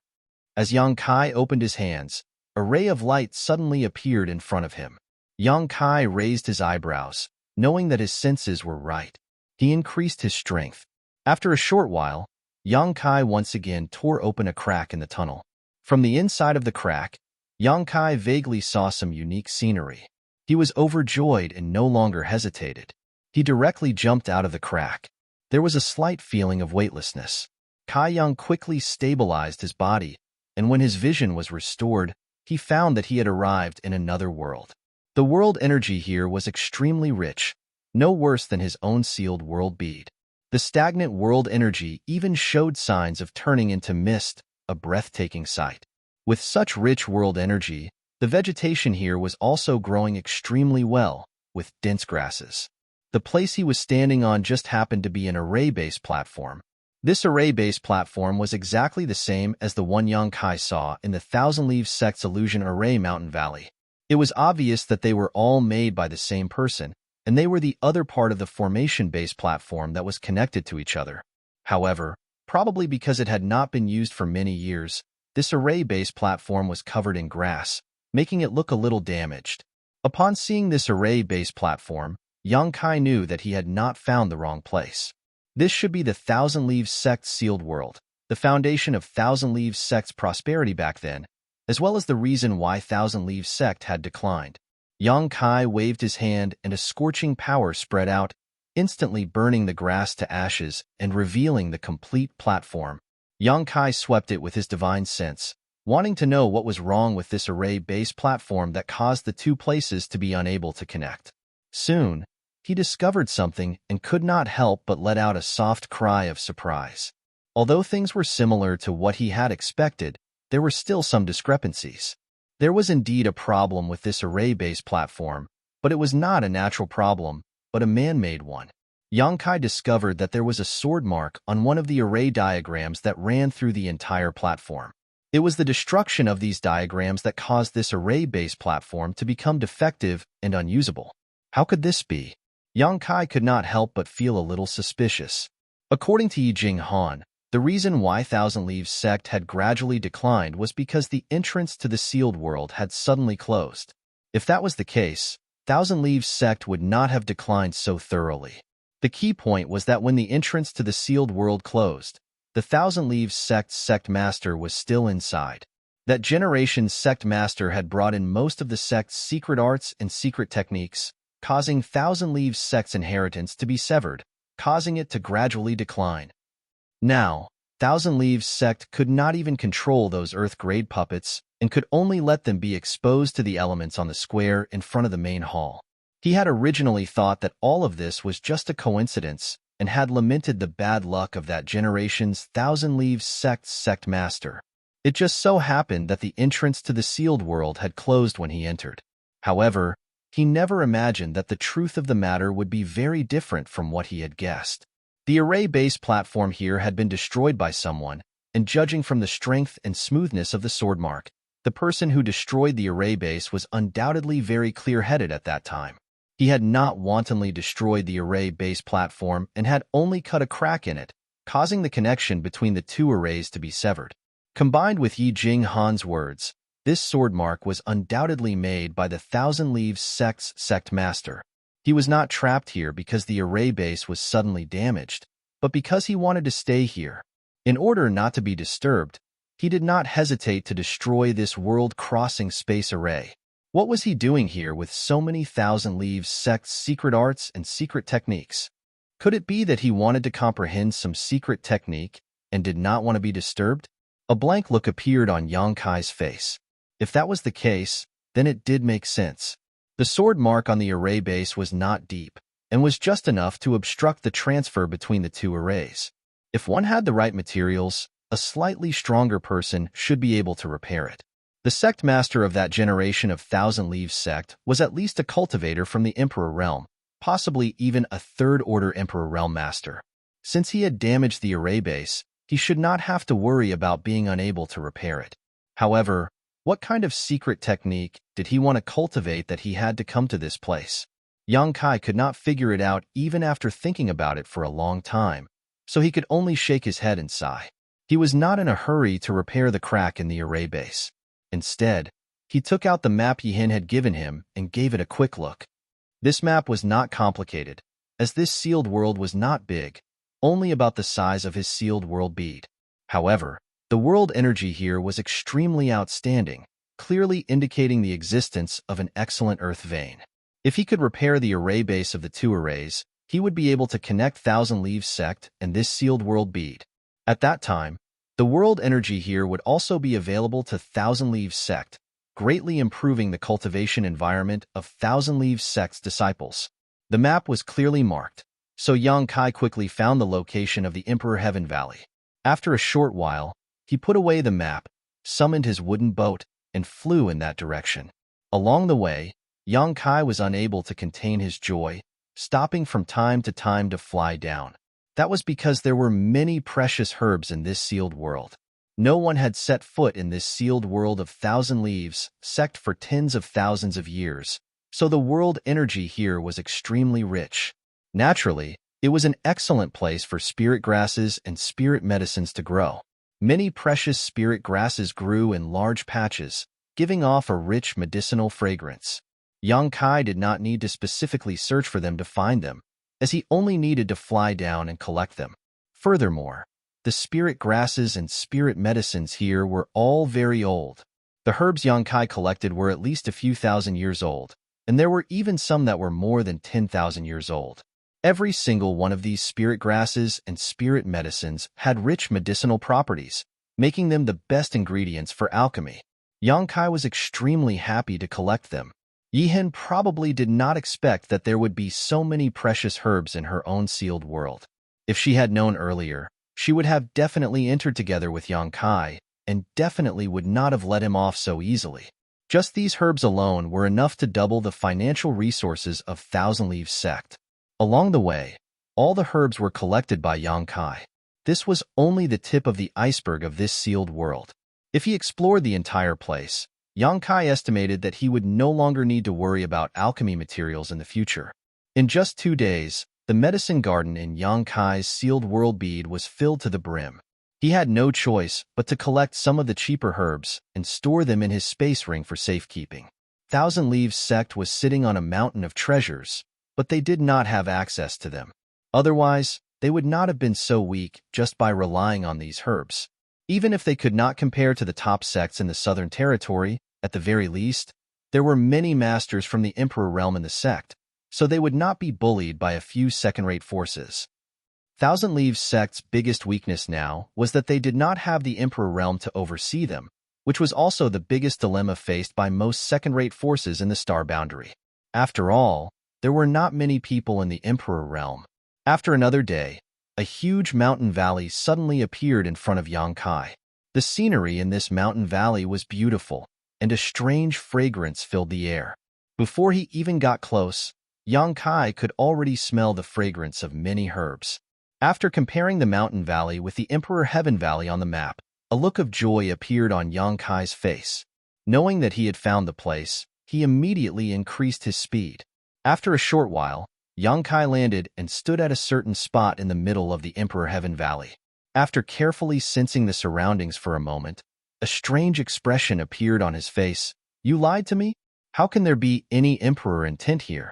As Yang Kai opened his hands, a ray of light suddenly appeared in front of him. Yang Kai raised his eyebrows, knowing that his senses were right. He increased his strength. After a short while, Yang Kai once again tore open a crack in the tunnel. From the inside of the crack, Yang Kai vaguely saw some unique scenery. He was overjoyed and no longer hesitated. He directly jumped out of the crack. There was a slight feeling of weightlessness. Kai Yang quickly stabilized his body, and when his vision was restored, he found that he had arrived in another world. The world energy here was extremely rich, no worse than his own sealed world bead. The stagnant world energy even showed signs of turning into mist, a breathtaking sight. With such rich world energy, the vegetation here was also growing extremely well, with dense grasses. The place he was standing on just happened to be an array-based platform. This array-based platform was exactly the same as the one Yang Kai saw in the Thousand Leaves Sect's Illusion Array Mountain Valley. It was obvious that they were all made by the same person, and they were the other part of the formation-based platform that was connected to each other. However, probably because it had not been used for many years, this array-based platform was covered in grass, making it look a little damaged. Upon seeing this array-based platform, Yang Kai knew that he had not found the wrong place. This should be the Thousand Leaves Sect's sealed world, the foundation of Thousand Leaves Sect's prosperity back then, as well as the reason why Thousand Leaves Sect had declined. Yang Kai waved his hand and a scorching power spread out, instantly burning the grass to ashes and revealing the complete platform. Yang Kai swept it with his divine sense, wanting to know what was wrong with this array-based platform that caused the two places to be unable to connect. Soon, he discovered something and could not help but let out a soft cry of surprise. Although things were similar to what he had expected, there were still some discrepancies. There was indeed a problem with this array-based platform, but it was not a natural problem, but a man-made one. Yang Kai discovered that there was a sword mark on one of the array diagrams that ran through the entire platform. It was the destruction of these diagrams that caused this array-based platform to become defective and unusable. How could this be? Yang Kai could not help but feel a little suspicious. According to Yi Jing Han, the reason why Thousand Leaves Sect had gradually declined was because the entrance to the sealed world had suddenly closed. If that was the case, Thousand Leaves Sect would not have declined so thoroughly. The key point was that when the entrance to the sealed world closed, the Thousand Leaves Sect's sect master was still inside. That generation's sect master had brought in most of the sect's secret arts and secret techniques, causing Thousand Leaves Sect's inheritance to be severed, causing it to gradually decline. Now, Thousand Leaves Sect could not even control those Earth-grade puppets and could only let them be exposed to the elements on the square in front of the main hall. He had originally thought that all of this was just a coincidence and had lamented the bad luck of that generation's Thousand Leaves Sect's sect master. It just so happened that the entrance to the sealed world had closed when he entered. However, he never imagined that the truth of the matter would be very different from what he had guessed. The array-based platform here had been destroyed by someone, and judging from the strength and smoothness of the sword mark, the person who destroyed the array base was undoubtedly very clear-headed at that time. He had not wantonly destroyed the array-based platform and had only cut a crack in it, causing the connection between the two arrays to be severed. Combined with Yi Jing Han's words, this sword mark was undoubtedly made by the Thousand Leaves Sect's sect master. He was not trapped here because the array base was suddenly damaged, but because he wanted to stay here. In order not to be disturbed, he did not hesitate to destroy this world-crossing space array. What was he doing here with so many Thousand Leaves Sect's secret arts and secret techniques? Could it be that he wanted to comprehend some secret technique and did not want to be disturbed? A blank look appeared on Yang Kai's face. If that was the case, then it did make sense. The sword mark on the array base was not deep, and was just enough to obstruct the transfer between the two arrays. If one had the right materials, a slightly stronger person should be able to repair it. The sect master of that generation of Thousand Leaves Sect was at least a cultivator from the Emperor Realm, possibly even a third-order Emperor Realm master. Since he had damaged the array base, he should not have to worry about being unable to repair it. However, what kind of secret technique did he want to cultivate that he had to come to this place? Yang Kai could not figure it out even after thinking about it for a long time, so he could only shake his head and sigh. He was not in a hurry to repair the crack in the array base. Instead, he took out the map Yihin had given him and gave it a quick look. This map was not complicated, as this sealed world was not big, only about the size of his sealed world bead. However, the world energy here was extremely outstanding, clearly indicating the existence of an excellent earth vein. If he could repair the array base of the two arrays, he would be able to connect Thousand Leaves Sect and this sealed world bead. At that time, the world energy here would also be available to Thousand Leaves Sect, greatly improving the cultivation environment of Thousand Leaves sect's disciples. The map was clearly marked, so young Kai quickly found the location of the Emperor Heaven Valley. After a short while, he put away the map, summoned his wooden boat, and flew in that direction. Along the way, young Kai was unable to contain his joy, stopping from time to time to fly down. That was because there were many precious herbs in this sealed world. No one had set foot in this sealed world of Thousand Leaves sect for tens of thousands of years, so the world energy here was extremely rich. Naturally, it was an excellent place for spirit grasses and spirit medicines to grow. Many precious spirit grasses grew in large patches, giving off a rich medicinal fragrance. Young Kai did not need to specifically search for them to find them, as he only needed to fly down and collect them. Furthermore, the spirit grasses and spirit medicines here were all very old. The herbs young Kai collected were at least a few thousand years old, and there were even some that were more than 10,000 years old. Every single one of these spirit grasses and spirit medicines had rich medicinal properties, making them the best ingredients for alchemy. Young Kai was extremely happy to collect them. Yihen probably did not expect that there would be so many precious herbs in her own sealed world. If she had known earlier, she would have definitely entered together with young Kai, and definitely would not have let him off so easily. Just these herbs alone were enough to double the financial resources of Thousand Leaves sect. Along the way, all the herbs were collected by young Kai. This was only the tip of the iceberg of this sealed world. If he explored the entire place, young Kai estimated that he would no longer need to worry about alchemy materials in the future. In just 2 days, the medicine garden in young Kai's sealed world bead was filled to the brim. He had no choice but to collect some of the cheaper herbs and store them in his space ring for safekeeping. Thousand Leaves sect was sitting on a mountain of treasures, but they did not have access to them. Otherwise, they would not have been so weak just by relying on these herbs. Even if they could not compare to the top sects in the Southern Territory, at the very least, there were many masters from the Emperor realm in the sect, so they would not be bullied by a few second-rate forces. Thousand Leaves sect's biggest weakness now was that they did not have the Emperor realm to oversee them, which was also the biggest dilemma faced by most second-rate forces in the star boundary. After all, there were not many people in the Emperor realm. After another day, a huge mountain valley suddenly appeared in front of young Kai. The scenery in this mountain valley was beautiful, and a strange fragrance filled the air. Before he even got close, young Kai could already smell the fragrance of many herbs. After comparing the mountain valley with the Emperor Heaven Valley on the map, a look of joy appeared on young Kai's face. Knowing that he had found the place, he immediately increased his speed. After a short while, young Kai landed and stood at a certain spot in the middle of the Emperor Heaven Valley. After carefully sensing the surroundings for a moment, a strange expression appeared on his face. "You lied to me? How can there be any Emperor intent here?"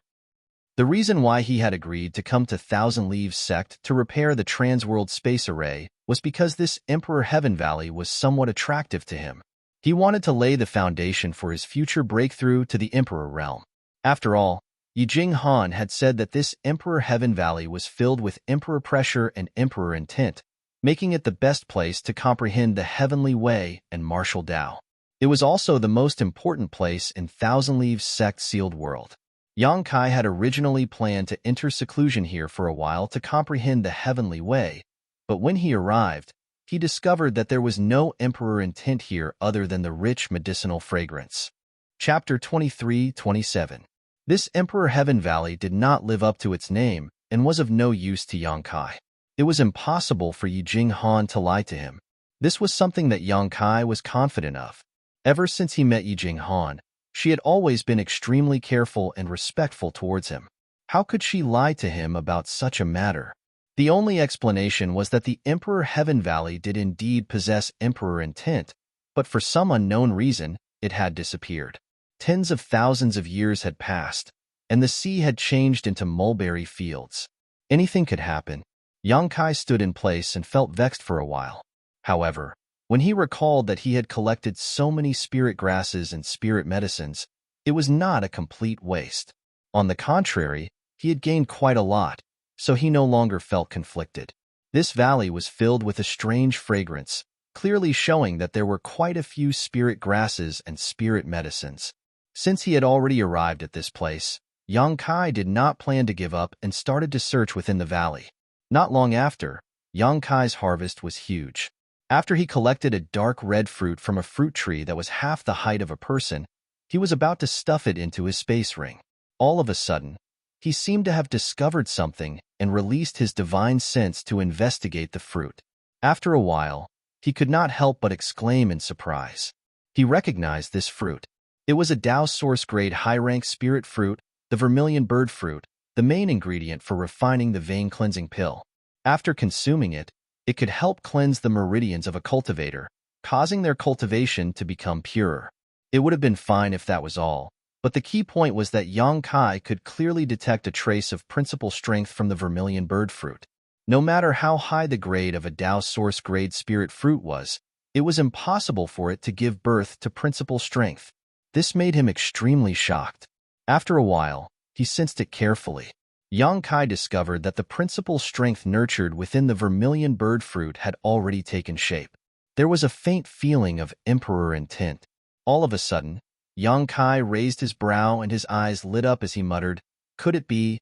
The reason why he had agreed to come to Thousand Leaves sect to repair the Transworld Space Array was because this Emperor Heaven Valley was somewhat attractive to him. He wanted to lay the foundation for his future breakthrough to the Emperor realm. After all, Yijing Han had said that this Emperor Heaven Valley was filled with Emperor pressure and Emperor intent, making it the best place to comprehend the Heavenly Way and martial Tao. It was also the most important place in Thousand Leaves sect's sealed world. Young Kai had originally planned to enter seclusion here for a while to comprehend the Heavenly Way, but when he arrived, he discovered that there was no Emperor intent here other than the rich medicinal fragrance. Chapter 23-27. This Emperor Heaven Valley did not live up to its name and was of no use to young Kai. It was impossible for Yijing Han to lie to him. This was something that young Kai was confident of. Ever since he met Yijing Han, she had always been extremely careful and respectful towards him. How could she lie to him about such a matter? The only explanation was that the Emperor Heaven Valley did indeed possess Emperor intent, but for some unknown reason, it had disappeared. Tens of thousands of years had passed, and the sea had changed into mulberry fields. Anything could happen. Young Kai stood in place and felt vexed for a while. However, when he recalled that he had collected so many spirit grasses and spirit medicines, it was not a complete waste. On the contrary, he had gained quite a lot, so he no longer felt conflicted. This valley was filled with a strange fragrance, clearly showing that there were quite a few spirit grasses and spirit medicines. Since he had already arrived at this place, Yang Kai did not plan to give up and started to search within the valley. Not long after, Yang Kai's harvest was huge. After he collected a dark red fruit from a fruit tree that was half the height of a person, he was about to stuff it into his space ring. All of a sudden, he seemed to have discovered something and released his divine sense to investigate the fruit. After a while, he could not help but exclaim in surprise. He recognized this fruit. It was a Tao Source-grade high-rank spirit fruit, the vermilion bird fruit, the main ingredient for refining the vein cleansing pill. After consuming it, it could help cleanse the meridians of a cultivator, causing their cultivation to become purer. It would have been fine if that was all, but the key point was that Yang Kai could clearly detect a trace of principal strength from the vermilion bird fruit. No matter how high the grade of a Tao Source-grade spirit fruit was, it was impossible for it to give birth to principal strength. This made him extremely shocked. After a while, he sensed it carefully. Yang Kai discovered that the principal strength nurtured within the vermilion bird fruit had already taken shape. There was a faint feeling of emperor intent. All of a sudden, Yang Kai raised his brow and his eyes lit up as he muttered, "Could it be?"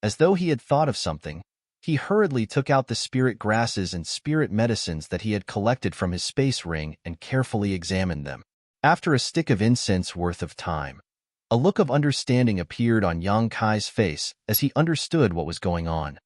As though he had thought of something, he hurriedly took out the spirit grasses and spirit medicines that he had collected from his space ring and carefully examined them. After a stick of incense worth of time, a look of understanding appeared on Yang Kai's face as he understood what was going on.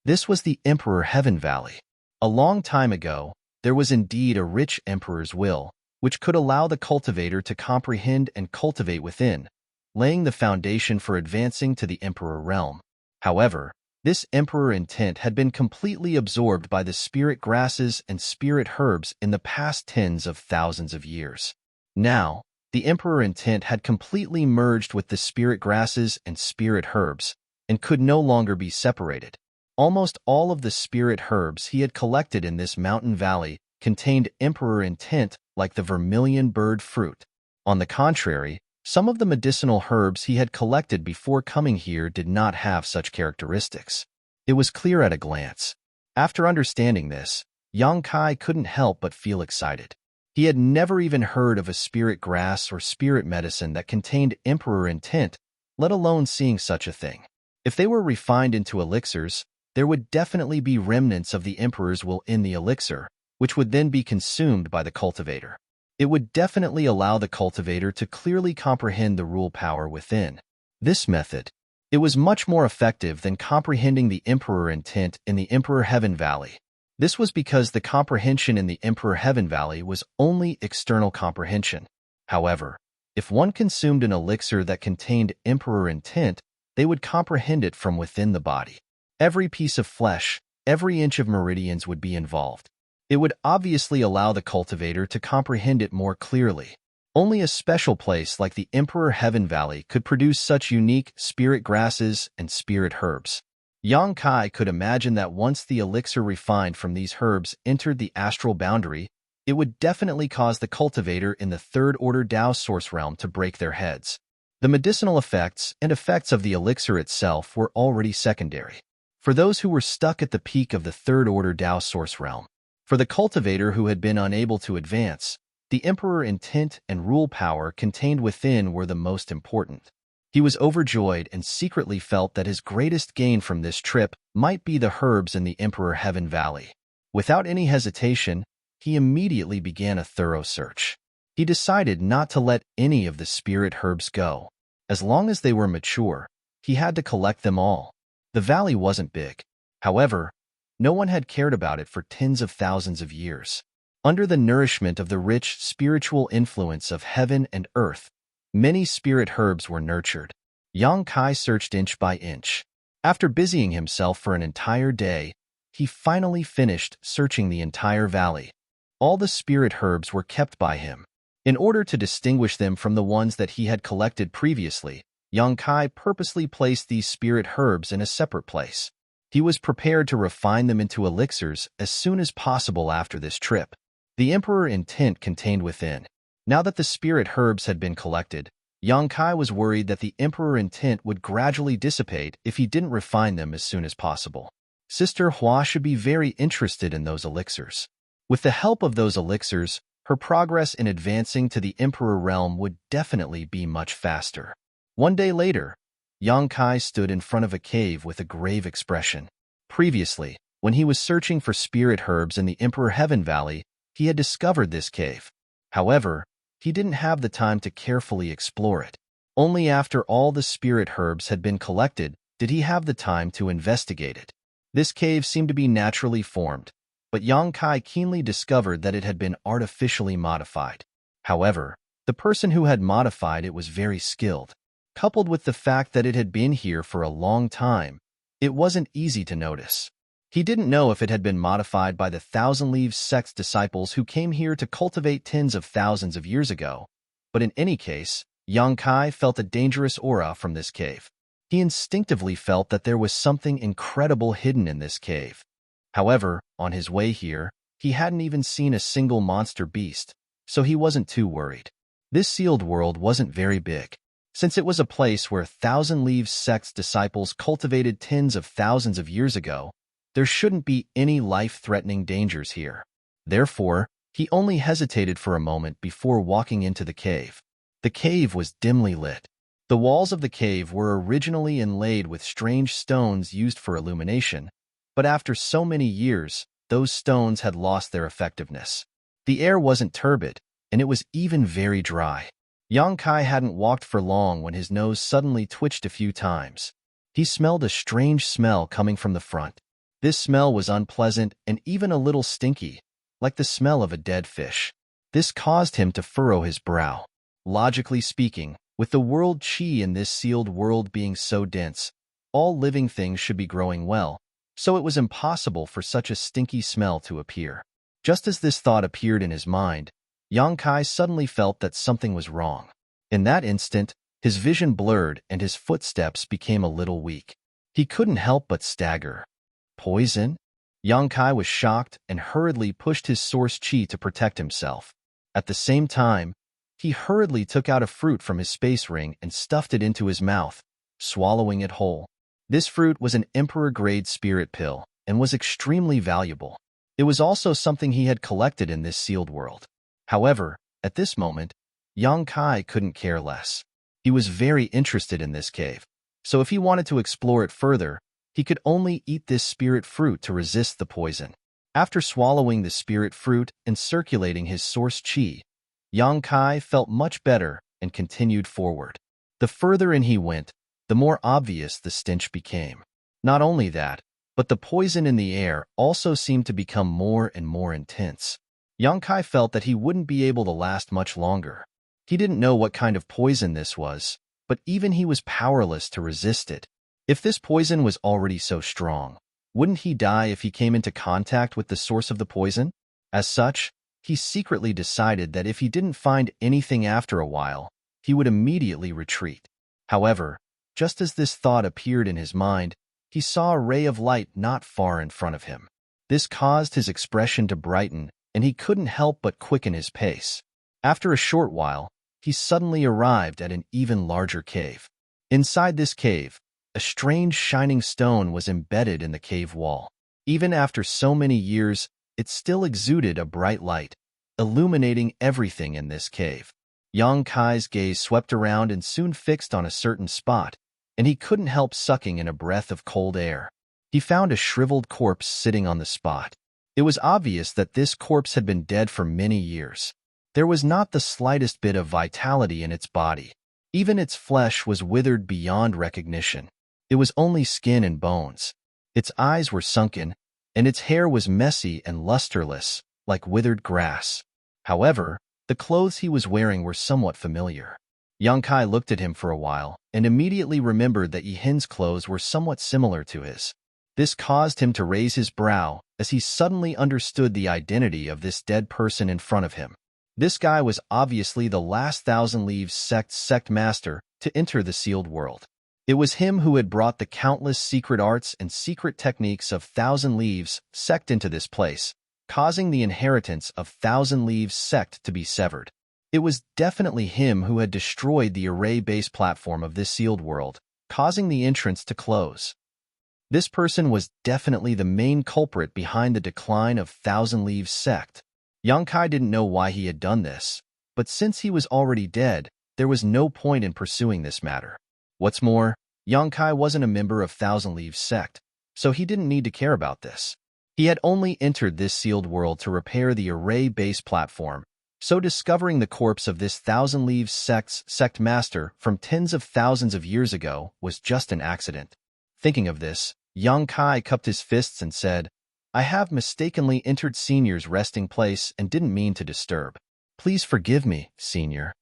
This was the Emperor Heaven Valley. A long time ago, there was indeed a rich emperor's will, which could allow the cultivator to comprehend and cultivate within, laying the foundation for advancing to the emperor realm. However, this emperor intent had been completely absorbed by the spirit grasses and spirit herbs in the past tens of thousands of years. Now, the emperor intent had completely merged with the spirit grasses and spirit herbs, and could no longer be separated. Almost all of the spirit herbs he had collected in this mountain valley contained emperor intent like the vermilion bird fruit. On the contrary, some of the medicinal herbs he had collected before coming here did not have such characteristics. It was clear at a glance. After understanding this, Yang Kai couldn't help but feel excited. He had never even heard of a spirit grass or spirit medicine that contained emperor intent, let alone seeing such a thing. If they were refined into elixirs, there would definitely be remnants of the emperor's will in the elixir, which would then be consumed by the cultivator. It would definitely allow the cultivator to clearly comprehend the rule power within. This method, it was much more effective than comprehending the emperor intent in the Emperor Heaven Valley. This was because the comprehension in the Emperor Heaven Valley was only external comprehension. However, if one consumed an elixir that contained emperor intent, they would comprehend it from within the body. Every piece of flesh, every inch of meridians would be involved. It would obviously allow the cultivator to comprehend it more clearly. Only a special place like the Emperor Heaven Valley could produce such unique spirit grasses and spirit herbs. Yang Kai could imagine that once the elixir refined from these herbs entered the astral boundary, it would definitely cause the cultivator in the third-order Tao source realm to break their heads. The medicinal effects and effects of the elixir itself were already secondary. For those who were stuck at the peak of the third-order Tao source realm, for the cultivator who had been unable to advance, the emperor intent and rule power contained within were the most important. He was overjoyed and secretly felt that his greatest gain from this trip might be the herbs in the Emperor Heaven Valley. Without any hesitation, he immediately began a thorough search. He decided not to let any of the spirit herbs go. As long as they were mature, he had to collect them all. The valley wasn't big. However, no one had cared about it for tens of thousands of years. Under the nourishment of the rich spiritual influence of heaven and earth, many spirit herbs were nurtured. Yang Kai searched inch by inch. After busying himself for an entire day, he finally finished searching the entire valley. All the spirit herbs were kept by him. In order to distinguish them from the ones that he had collected previously, Yang Kai purposely placed these spirit herbs in a separate place. He was prepared to refine them into elixirs as soon as possible after this trip. The emperor intent contained within. Now that the spirit herbs had been collected, Yang Kai was worried that the emperor intent would gradually dissipate if he didn't refine them as soon as possible. Sister Hua should be very interested in those elixirs. With the help of those elixirs, her progress in advancing to the Emperor realm would definitely be much faster. One day later, Yang Kai stood in front of a cave with a grave expression. Previously, when he was searching for spirit herbs in the Emperor Heaven Valley, he had discovered this cave. However, he didn't have the time to carefully explore it. Only after all the spirit herbs had been collected did he have the time to investigate it. This cave seemed to be naturally formed, but Yang Kai keenly discovered that it had been artificially modified. However, the person who had modified it was very skilled. Coupled with the fact that it had been here for a long time, it wasn't easy to notice. He didn't know if it had been modified by the Thousand Leaves sect's disciples who came here to cultivate tens of thousands of years ago, but in any case, Yang Kai felt a dangerous aura from this cave. He instinctively felt that there was something incredible hidden in this cave. However, on his way here, he hadn't even seen a single monster beast, so he wasn't too worried. This sealed world wasn't very big. Since it was a place where Thousand Leaves sect's disciples cultivated tens of thousands of years ago, there shouldn't be any life-threatening dangers here. Therefore, he only hesitated for a moment before walking into the cave. The cave was dimly lit. The walls of the cave were originally inlaid with strange stones used for illumination, but after so many years, those stones had lost their effectiveness. The air wasn't turbid, and it was even very dry. Yang Kai hadn't walked for long when his nose suddenly twitched a few times. He smelled a strange smell coming from the front. This smell was unpleasant and even a little stinky, like the smell of a dead fish. This caused him to furrow his brow. Logically speaking, with the world chi in this sealed world being so dense, all living things should be growing well, so it was impossible for such a stinky smell to appear. Just as this thought appeared in his mind, Yang Kai suddenly felt that something was wrong. In that instant, his vision blurred and his footsteps became a little weak. He couldn't help but stagger. Poison? Yang Kai was shocked and hurriedly pushed his source chi to protect himself. At the same time, he hurriedly took out a fruit from his space ring and stuffed it into his mouth, swallowing it whole. This fruit was an emperor-grade spirit pill and was extremely valuable. It was also something he had collected in this sealed world. However, at this moment, Yang Kai couldn't care less. He was very interested in this cave, so if he wanted to explore it further, he could only eat this spirit fruit to resist the poison. After swallowing the spirit fruit and circulating his source chi, Yang Kai felt much better and continued forward. The further in he went, the more obvious the stench became. Not only that, but the poison in the air also seemed to become more and more intense. Yang Kai felt that he wouldn't be able to last much longer. He didn't know what kind of poison this was, but even he was powerless to resist it. If this poison was already so strong, wouldn't he die if he came into contact with the source of the poison? As such, he secretly decided that if he didn't find anything after a while, he would immediately retreat. However, just as this thought appeared in his mind, he saw a ray of light not far in front of him. This caused his expression to brighten, and he couldn't help but quicken his pace. After a short while, he suddenly arrived at an even larger cave. Inside this cave, a strange shining stone was embedded in the cave wall. Even after so many years, it still exuded a bright light, illuminating everything in this cave. Yang Kai's gaze swept around and soon fixed on a certain spot, and he couldn't help sucking in a breath of cold air. He found a shriveled corpse sitting on the spot. It was obvious that this corpse had been dead for many years. There was not the slightest bit of vitality in its body. Even its flesh was withered beyond recognition. It was only skin and bones. Its eyes were sunken, and its hair was messy and lusterless, like withered grass. However, the clothes he was wearing were somewhat familiar. Yang Kai looked at him for a while and immediately remembered that Yihin's clothes were somewhat similar to his. This caused him to raise his brow as he suddenly understood the identity of this dead person in front of him. This guy was obviously the last Thousand Leaves sect master to enter the sealed world. It was him who had brought the countless secret arts and secret techniques of Thousand Leaves sect into this place, causing the inheritance of Thousand Leaves sect to be severed. It was definitely him who had destroyed the array-based platform of this sealed world, causing the entrance to close. This person was definitely the main culprit behind the decline of Thousand Leaves sect. Yang Kai didn't know why he had done this, but since he was already dead, there was no point in pursuing this matter. What's more, Yang Kai wasn't a member of Thousand Leaves sect, so he didn't need to care about this. He had only entered this sealed world to repair the array base platform, so discovering the corpse of this Thousand Leaves sect's sect master from tens of thousands of years ago was just an accident. Thinking of this, Yang Kai cupped his fists and said, "I have mistakenly entered Senior's resting place and didn't mean to disturb. Please forgive me, Senior."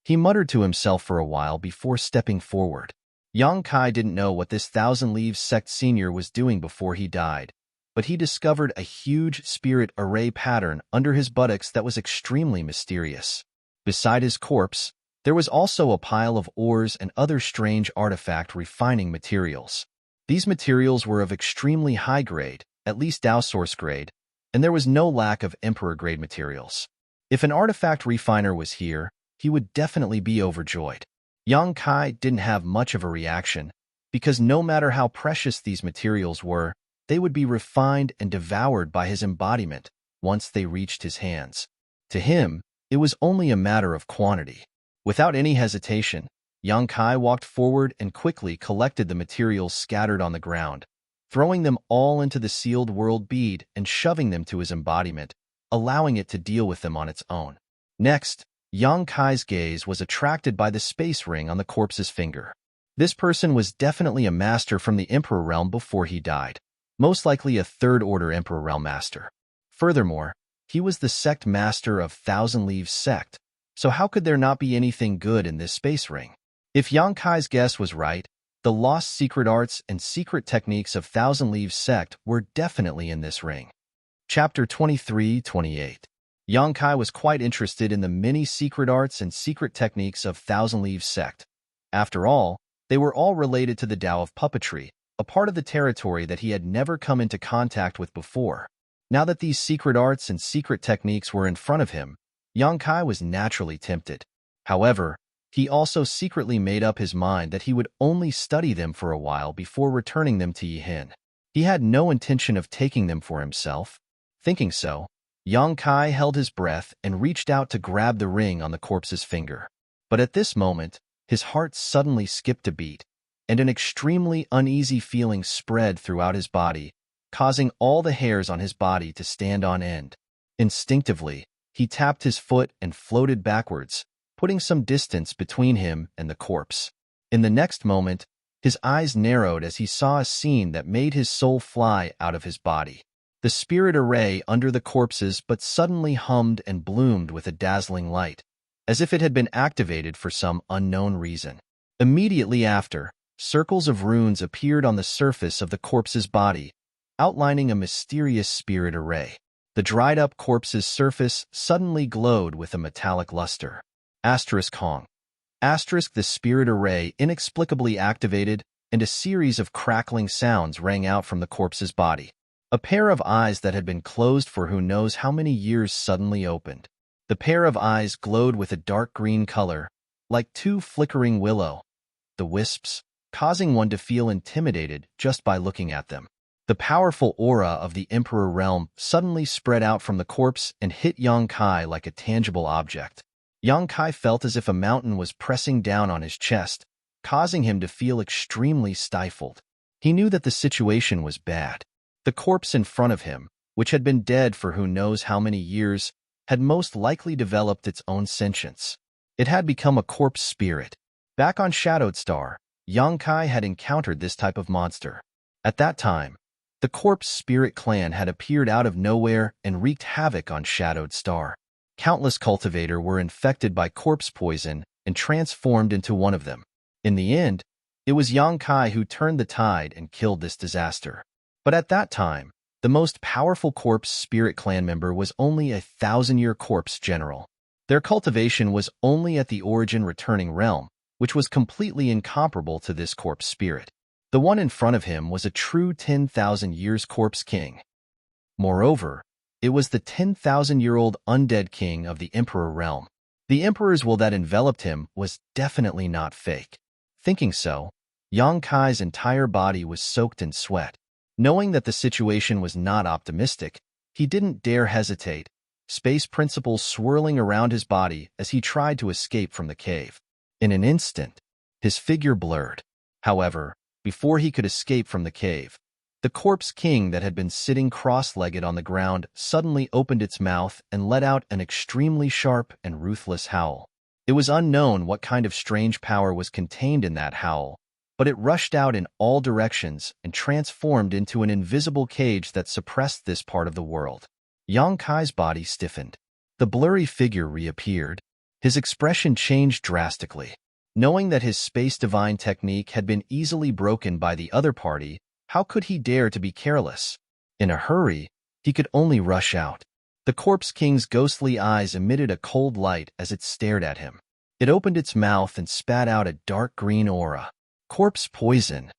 He muttered to himself for a while before stepping forward. Yang Kai didn't know what this Thousand Leaves sect Senior was doing before he died, but he discovered a huge spirit array pattern under his buttocks that was extremely mysterious. Beside his corpse, there was also a pile of ores and other strange artifact refining materials. These materials were of extremely high grade, at least Dao Source grade, and there was no lack of Emperor grade materials. If an artifact refiner was here, he would definitely be overjoyed. Yang Kai didn't have much of a reaction, because no matter how precious these materials were, they would be refined and devoured by his embodiment once they reached his hands. To him, it was only a matter of quantity. Without any hesitation, Yang Kai walked forward and quickly collected the materials scattered on the ground, throwing them all into the sealed world bead and shoving them to his embodiment, allowing it to deal with them on its own. Next, Yang Kai's gaze was attracted by the space ring on the corpse's finger. This person was definitely a master from the Emperor realm before he died, most likely a third-order Emperor realm master. Furthermore, he was the sect master of Thousand Leaves sect, so how could there not be anything good in this space ring? If Yang Kai's guess was right, the lost secret arts and secret techniques of Thousand Leaves sect were definitely in this ring. Chapter 23-28. Yang Kai was quite interested in the many secret arts and secret techniques of Thousand Leaves sect. After all, they were all related to the Tao of puppetry, a part of the territory that he had never come into contact with before. Now that these secret arts and secret techniques were in front of him, Yang Kai was naturally tempted. However, he also secretly made up his mind that he would only study them for a while before returning them to Yihin. He had no intention of taking them for himself. Thinking so, Yang Kai held his breath and reached out to grab the ring on the corpse's finger. But at this moment, his heart suddenly skipped a beat, and an extremely uneasy feeling spread throughout his body, causing all the hairs on his body to stand on end. Instinctively, he tapped his foot and floated backwards, putting some distance between him and the corpse. In the next moment, his eyes narrowed as he saw a scene that made his soul fly out of his body. The spirit array under the corpses but suddenly hummed and bloomed with a dazzling light, as if it had been activated for some unknown reason. Immediately after, circles of runes appeared on the surface of the corpse's body, outlining a mysterious spirit array. The dried-up corpse's surface suddenly glowed with a metallic luster. Hong. The spirit array inexplicably activated, and a series of crackling sounds rang out from the corpse's body. A pair of eyes that had been closed for who knows how many years suddenly opened. The pair of eyes glowed with a dark green color, like two flickering the wisps, causing one to feel intimidated just by looking at them. The powerful aura of the Emperor realm suddenly spread out from the corpse and hit Yang Kai like a tangible object. Yang Kai felt as if a mountain was pressing down on his chest, causing him to feel extremely stifled. He knew that the situation was bad. The corpse in front of him, which had been dead for who knows how many years, had most likely developed its own sentience. It had become a corpse spirit. Back on Shadowed Star, Yang Kai had encountered this type of monster. At that time, the corpse spirit clan had appeared out of nowhere and wreaked havoc on Shadowed Star. Countless cultivators were infected by corpse poison and transformed into one of them. In the end, it was Yang Kai who turned the tide and killed this disaster. But at that time, the most powerful corpse spirit clan member was only a 1,000-year corpse general. Their cultivation was only at the origin returning realm, which was completely incomparable to this corpse spirit. The one in front of him was a true 10,000 years corpse king. Moreover, it was the 10,000-year-old undead king of the Emperor realm. The Emperor's will that enveloped him was definitely not fake. Thinking so, Yang Kai's entire body was soaked in sweat. Knowing that the situation was not optimistic, he didn't dare hesitate, space principles swirling around his body as he tried to escape from the cave. In an instant, his figure blurred. However, before he could escape from the cave, the corpse king that had been sitting cross-legged on the ground suddenly opened its mouth and let out an extremely sharp and ruthless howl. It was unknown what kind of strange power was contained in that howl, but it rushed out in all directions and transformed into an invisible cage that suppressed this part of the world. Yang Kai's body stiffened. The blurry figure reappeared. His expression changed drastically. Knowing that his space divine technique had been easily broken by the other party, how could he dare to be careless? In a hurry, he could only rush out. The corpse king's ghostly eyes emitted a cold light as it stared at him. It opened its mouth and spat out a dark green aura. Corpse poison.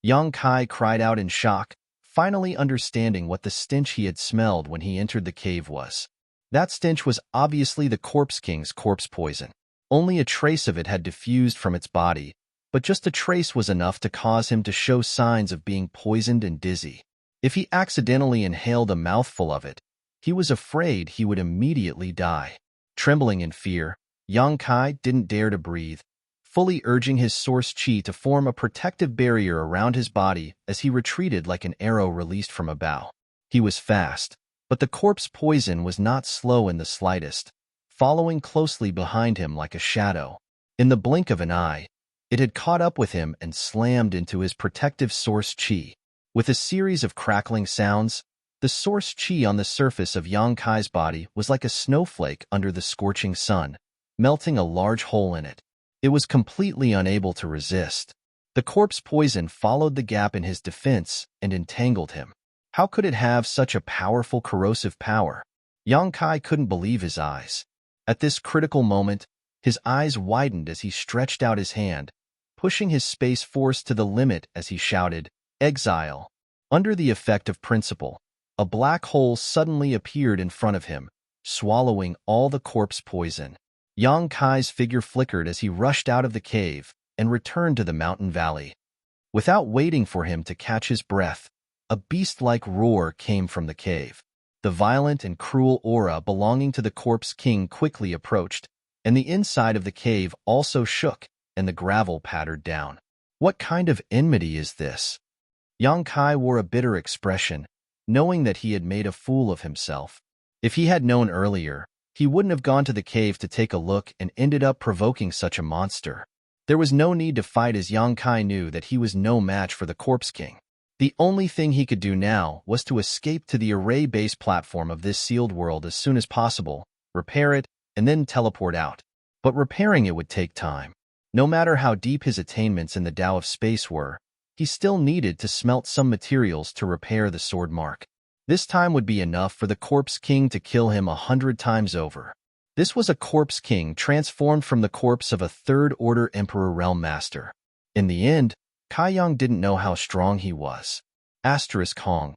Yang Kai cried out in shock, finally understanding what the stench he had smelled when he entered the cave was. That stench was obviously the corpse king's corpse poison. Only a trace of it had diffused from its body, but just a trace was enough to cause him to show signs of being poisoned and dizzy. If he accidentally inhaled a mouthful of it, he was afraid he would immediately die. Trembling in fear, Yang Kai didn't dare to breathe, fully urging his source chi to form a protective barrier around his body as he retreated like an arrow released from a bow. He was fast, but the corpse poison was not slow in the slightest, following closely behind him like a shadow. In the blink of an eye, it had caught up with him and slammed into his protective source chi. With a series of crackling sounds, the source chi on the surface of Yang Kai's body was like a snowflake under the scorching sun, melting a large hole in it. It was completely unable to resist. The corpse poison followed the gap in his defense and entangled him. How could it have such a powerful corrosive power? Yang Kai couldn't believe his eyes. At this critical moment, his eyes widened as he stretched out his hand, pushing his space force to the limit as he shouted, "Exile!" Under the effect of principle, a black hole suddenly appeared in front of him, swallowing all the corpse poison. Yang Kai's figure flickered as he rushed out of the cave and returned to the mountain valley. Without waiting for him to catch his breath, a beast-like roar came from the cave. The violent and cruel aura belonging to the corpse king quickly approached, and the inside of the cave also shook, and the gravel pattered down. What kind of enmity is this? Yang Kai wore a bitter expression, knowing that he had made a fool of himself. If he had known earlier, he wouldn't have gone to the cave to take a look and ended up provoking such a monster. There was no need to fight as Yang Kai knew that he was no match for the corpse king. The only thing he could do now was to escape to the array base platform of this sealed world as soon as possible, repair it, and then teleport out. But repairing it would take time. No matter how deep his attainments in the Tao of space were, he still needed to smelt some materials to repair the sword mark. This time would be enough for the corpse king to kill him 100 times over. This was a corpse king transformed from the corpse of a third-order emperor realm master. In the end, Kai Yang didn't know how strong he was. Hong.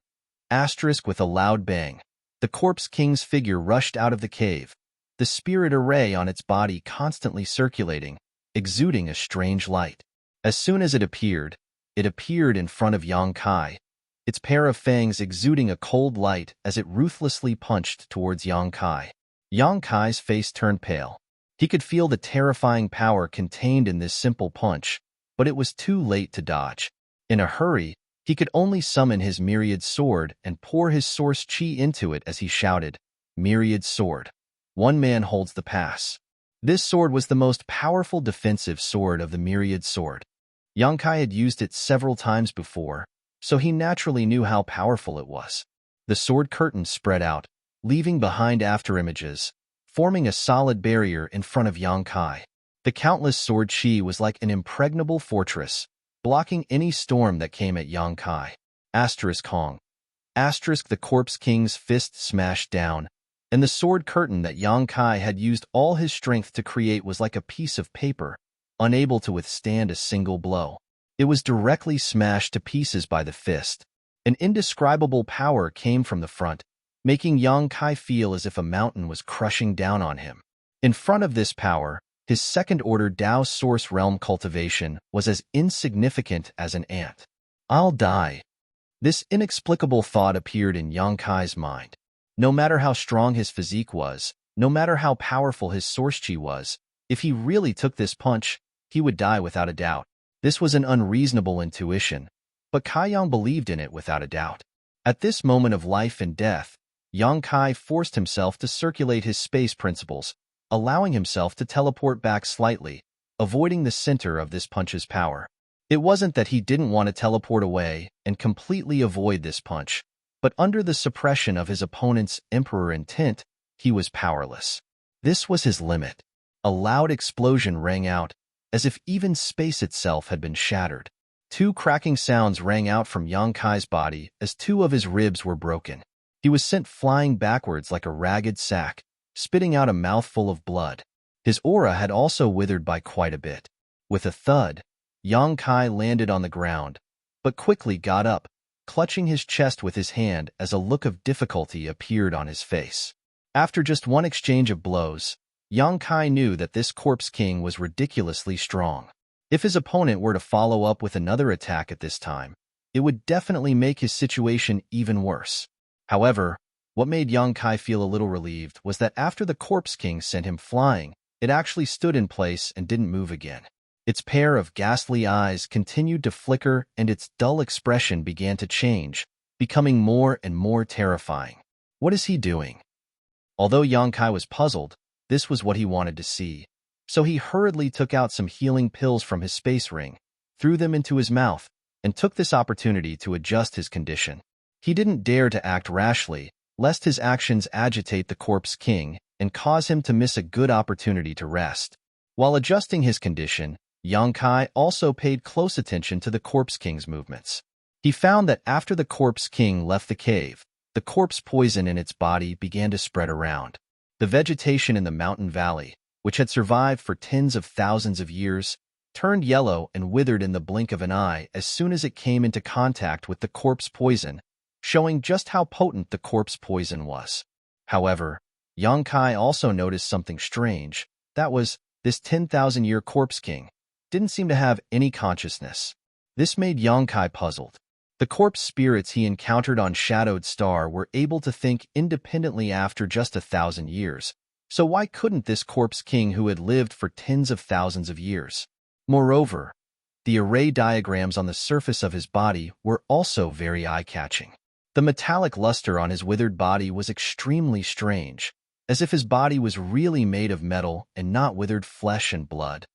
With a loud bang, the corpse king's figure rushed out of the cave, the spirit array on its body constantly circulating, exuding a strange light. As soon as it appeared in front of Yang Kai, its pair of fangs exuding a cold light as it ruthlessly punched towards Yang Kai. Yang Kai's face turned pale. He could feel the terrifying power contained in this simple punch, but it was too late to dodge. In a hurry, he could only summon his myriad sword and pour his source chi into it as he shouted, "Myriad sword. One man holds the pass." This sword was the most powerful defensive sword of the myriad sword. Yang Kai had used it several times before, so he naturally knew how powerful it was. The sword curtain spread out, leaving behind afterimages, forming a solid barrier in front of Yang Kai. The countless sword chi was like an impregnable fortress, blocking any storm that came at Yang Kai. Hong. The corpse king's fist smashed down, and the sword curtain that Yang Kai had used all his strength to create was like a piece of paper, unable to withstand a single blow. It was directly smashed to pieces by the fist. An indescribable power came from the front, making Yang Kai feel as if a mountain was crushing down on him. In front of this power, His second-order Tao source realm cultivation was as insignificant as an ant. I'll die. This inexplicable thought appeared in Yang Kai's mind. No matter how strong his physique was, no matter how powerful his source chi was, if he really took this punch, he would die without a doubt. This was an unreasonable intuition, but Kai Yang believed in it without a doubt. At this moment of life and death, Yang Kai forced himself to circulate his space principles, allowing himself to teleport back slightly, avoiding the center of this punch's power. It wasn't that he didn't want to teleport away and completely avoid this punch, but under the suppression of his opponent's emperor intent, he was powerless. This was his limit. A loud explosion rang out, as if even space itself had been shattered. Two cracking sounds rang out from Yang Kai's body as two of his ribs were broken. He was sent flying backwards like a ragged sack, spitting out a mouthful of blood. His aura had also withered by quite a bit. With a thud, Yang Kai landed on the ground, but quickly got up, clutching his chest with his hand as a look of difficulty appeared on his face. After just one exchange of blows, Yang Kai knew that this corpse king was ridiculously strong. If his opponent were to follow up with another attack at this time, it would definitely make his situation even worse. However, what made Yang Kai feel a little relieved was that after the corpse king sent him flying, it actually stood in place and didn't move again. Its pair of ghastly eyes continued to flicker and its dull expression began to change, becoming more and more terrifying. What is he doing? Although Yang Kai was puzzled, this was what he wanted to see. So he hurriedly took out some healing pills from his space ring, threw them into his mouth, and took this opportunity to adjust his condition. He didn't dare to act rashly, lest his actions agitate the corpse king and cause him to miss a good opportunity to rest. While adjusting his condition, Yang Kai also paid close attention to the corpse king's movements. He found that after the corpse king left the cave, the corpse poison in its body began to spread around. The vegetation in the mountain valley, which had survived for tens of thousands of years, turned yellow and withered in the blink of an eye as soon as it came into contact with the corpse poison, showing just how potent the corpse poison was. However, Yang Kai also noticed something strange. That was, this 10,000-year corpse king didn't seem to have any consciousness. This made Yang Kai puzzled. The corpse spirits he encountered on Shadowed Star were able to think independently after just 1,000 years, so why couldn't this corpse king who had lived for tens of thousands of years? Moreover, the array diagrams on the surface of his body were also very eye-catching. The metallic luster on his withered body was extremely strange, as if his body was really made of metal and not withered flesh and blood.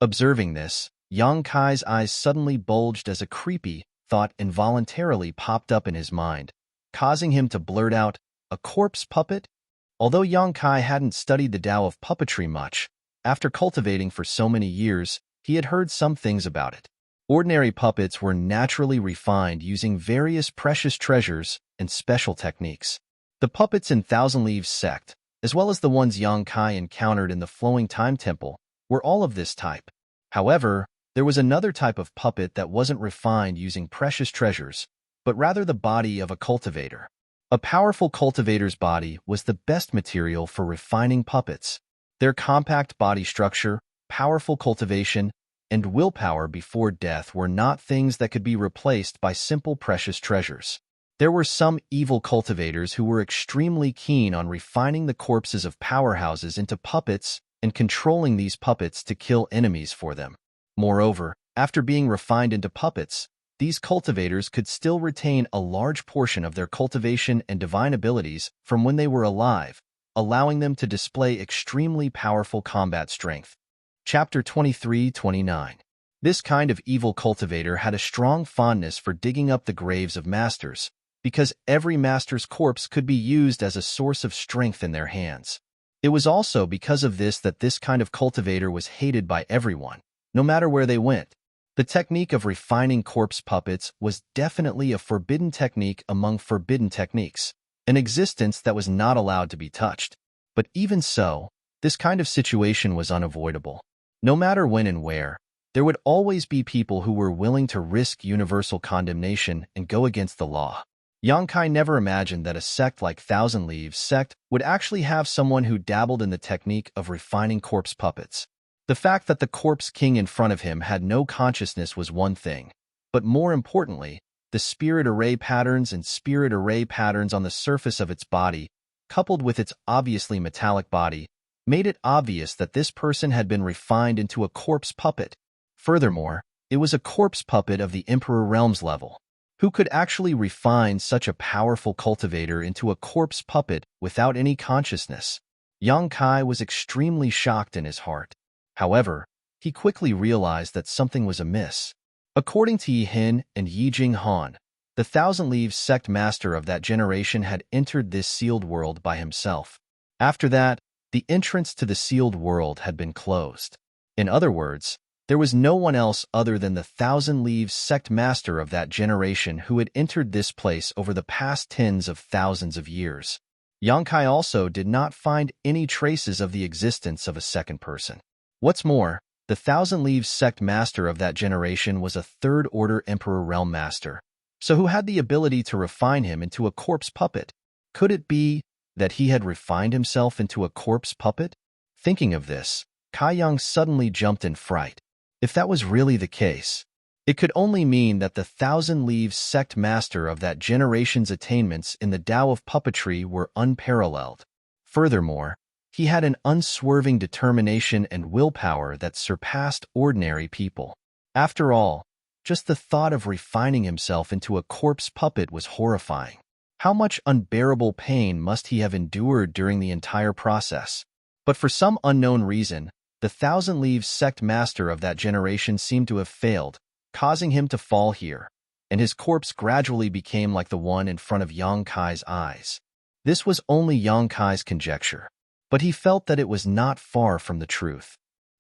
Observing this, Yang Kai's eyes suddenly bulged as a creepy thought involuntarily popped up in his mind, causing him to blurt out, "A corpse puppet?" Although Yang Kai hadn't studied the Tao of puppetry much, after cultivating for so many years, he had heard some things about it. Ordinary puppets were naturally refined using various precious treasures and special techniques. The puppets in Thousand Leaves sect, as well as the ones Yang Kai encountered in the Flowing Time Temple, were all of this type. However, there was another type of puppet that wasn't refined using precious treasures, but rather the body of a cultivator. A powerful cultivator's body was the best material for refining puppets. Their compact body structure, powerful cultivation, and willpower before death were not things that could be replaced by simple precious treasures. There were some evil cultivators who were extremely keen on refining the corpses of powerhouses into puppets and controlling these puppets to kill enemies for them. Moreover, after being refined into puppets, these cultivators could still retain a large portion of their cultivation and divine abilities from when they were alive, allowing them to display extremely powerful combat strength. Chapter 23-29. This kind of evil cultivator had a strong fondness for digging up the graves of masters, because every master's corpse could be used as a source of strength in their hands. It was also because of this that this kind of cultivator was hated by everyone, no matter where they went. The technique of refining corpse puppets was definitely a forbidden technique among forbidden techniques, an existence that was not allowed to be touched. But even so, this kind of situation was unavoidable. No matter when and where, there would always be people who were willing to risk universal condemnation and go against the law. Yang Kai never imagined that a sect like Thousand Leaves sect would actually have someone who dabbled in the technique of refining corpse puppets. The fact that the corpse king in front of him had no consciousness was one thing, but more importantly, the spirit array patterns on the surface of its body, coupled with its obviously metallic body, made it obvious that this person had been refined into a corpse puppet. Furthermore, it was a corpse puppet of the Emperor Realms level. Who could actually refine such a powerful cultivator into a corpse puppet without any consciousness? Yang Kai was extremely shocked in his heart. However, he quickly realized that something was amiss. According to Yi Hin and Yi Jing Han, the Thousand Leaves sect master of that generation had entered this sealed world by himself. After that, the entrance to the sealed world had been closed. In other words, there was no one else other than the Thousand Leaves sect master of that generation who had entered this place over the past tens of thousands of years. Yang Kai also did not find any traces of the existence of a second person. What's more, the Thousand Leaves sect master of that generation was a third-order Emperor Realm master. So who had the ability to refine him into a corpse puppet? Could it be that he had refined himself into a corpse puppet? Thinking of this, Kai Yang suddenly jumped in fright. If that was really the case, it could only mean that the Thousand Leaves sect master of that generation's attainments in the Tao of puppetry were unparalleled. Furthermore, he had an unswerving determination and willpower that surpassed ordinary people. After all, just the thought of refining himself into a corpse puppet was horrifying. How much unbearable pain must he have endured during the entire process? But for some unknown reason, the Thousand Leaves sect master of that generation seemed to have failed, causing him to fall here, and his corpse gradually became like the one in front of Yang Kai's eyes. This was only Yang Kai's conjecture, but he felt that it was not far from the truth.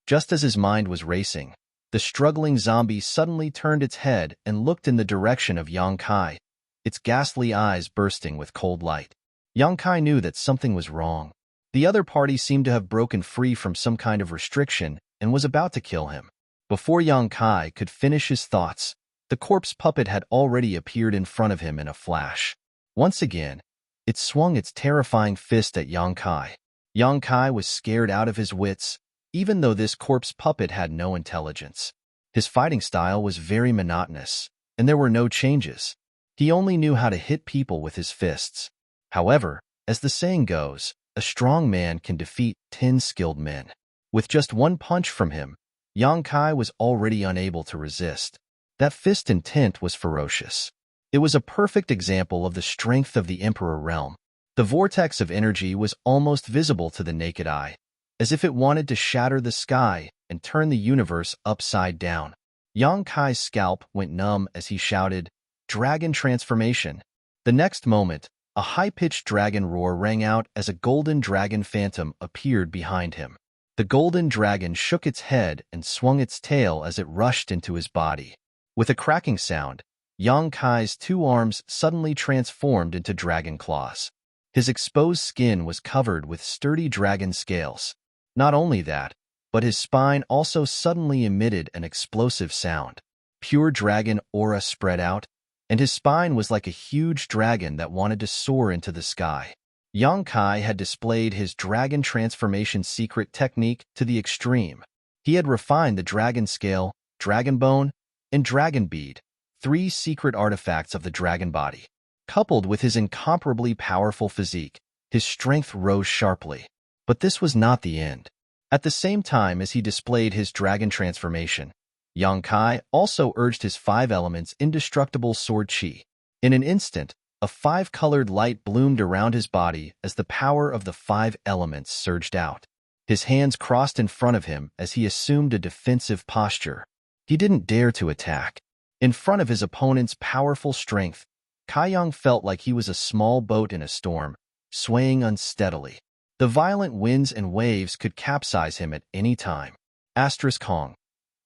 Just as his mind was racing, the struggling zombie suddenly turned its head and looked in the direction of Yang Kai, its ghastly eyes bursting with cold light. Yang Kai knew that something was wrong. The other party seemed to have broken free from some kind of restriction and was about to kill him. Before Yang Kai could finish his thoughts, the corpse puppet had already appeared in front of him in a flash. Once again, it swung its terrifying fist at Yang Kai. Yang Kai was scared out of his wits, even though this corpse puppet had no intelligence. His fighting style was very monotonous, and there were no changes. He only knew how to hit people with his fists. However, as the saying goes, a strong man can defeat 10 skilled men. With just one punch from him, Yang Kai was already unable to resist. That fist intent was ferocious. It was a perfect example of the strength of the Emperor Realm. The vortex of energy was almost visible to the naked eye, as if it wanted to shatter the sky and turn the universe upside down. Yang Kai's scalp went numb as he shouted, "Dragon transformation!" The next moment, a high-pitched dragon roar rang out as a golden dragon phantom appeared behind him. The golden dragon shook its head and swung its tail as it rushed into his body. With a cracking sound, Yang Kai's two arms suddenly transformed into dragon claws. His exposed skin was covered with sturdy dragon scales. Not only that, but his spine also suddenly emitted an explosive sound. Pure dragon aura spread out, and his spine was like a huge dragon that wanted to soar into the sky. Yang Kai had displayed his dragon transformation secret technique to the extreme. He had refined the dragon scale, dragon bone, and dragon bead, 3 secret artifacts of the dragon body. Coupled with his incomparably powerful physique, his strength rose sharply. But this was not the end. At the same time as he displayed his dragon transformation, Yang Kai also urged his 5 elements indestructible sword chi. In an instant, a 5-colored light bloomed around his body as the power of the 5 elements surged out. His hands crossed in front of him as he assumed a defensive posture. He didn't dare to attack. In front of his opponent's powerful strength, Kai Yang felt like he was a small boat in a storm, swaying unsteadily. The violent winds and waves could capsize him at any time. Hong.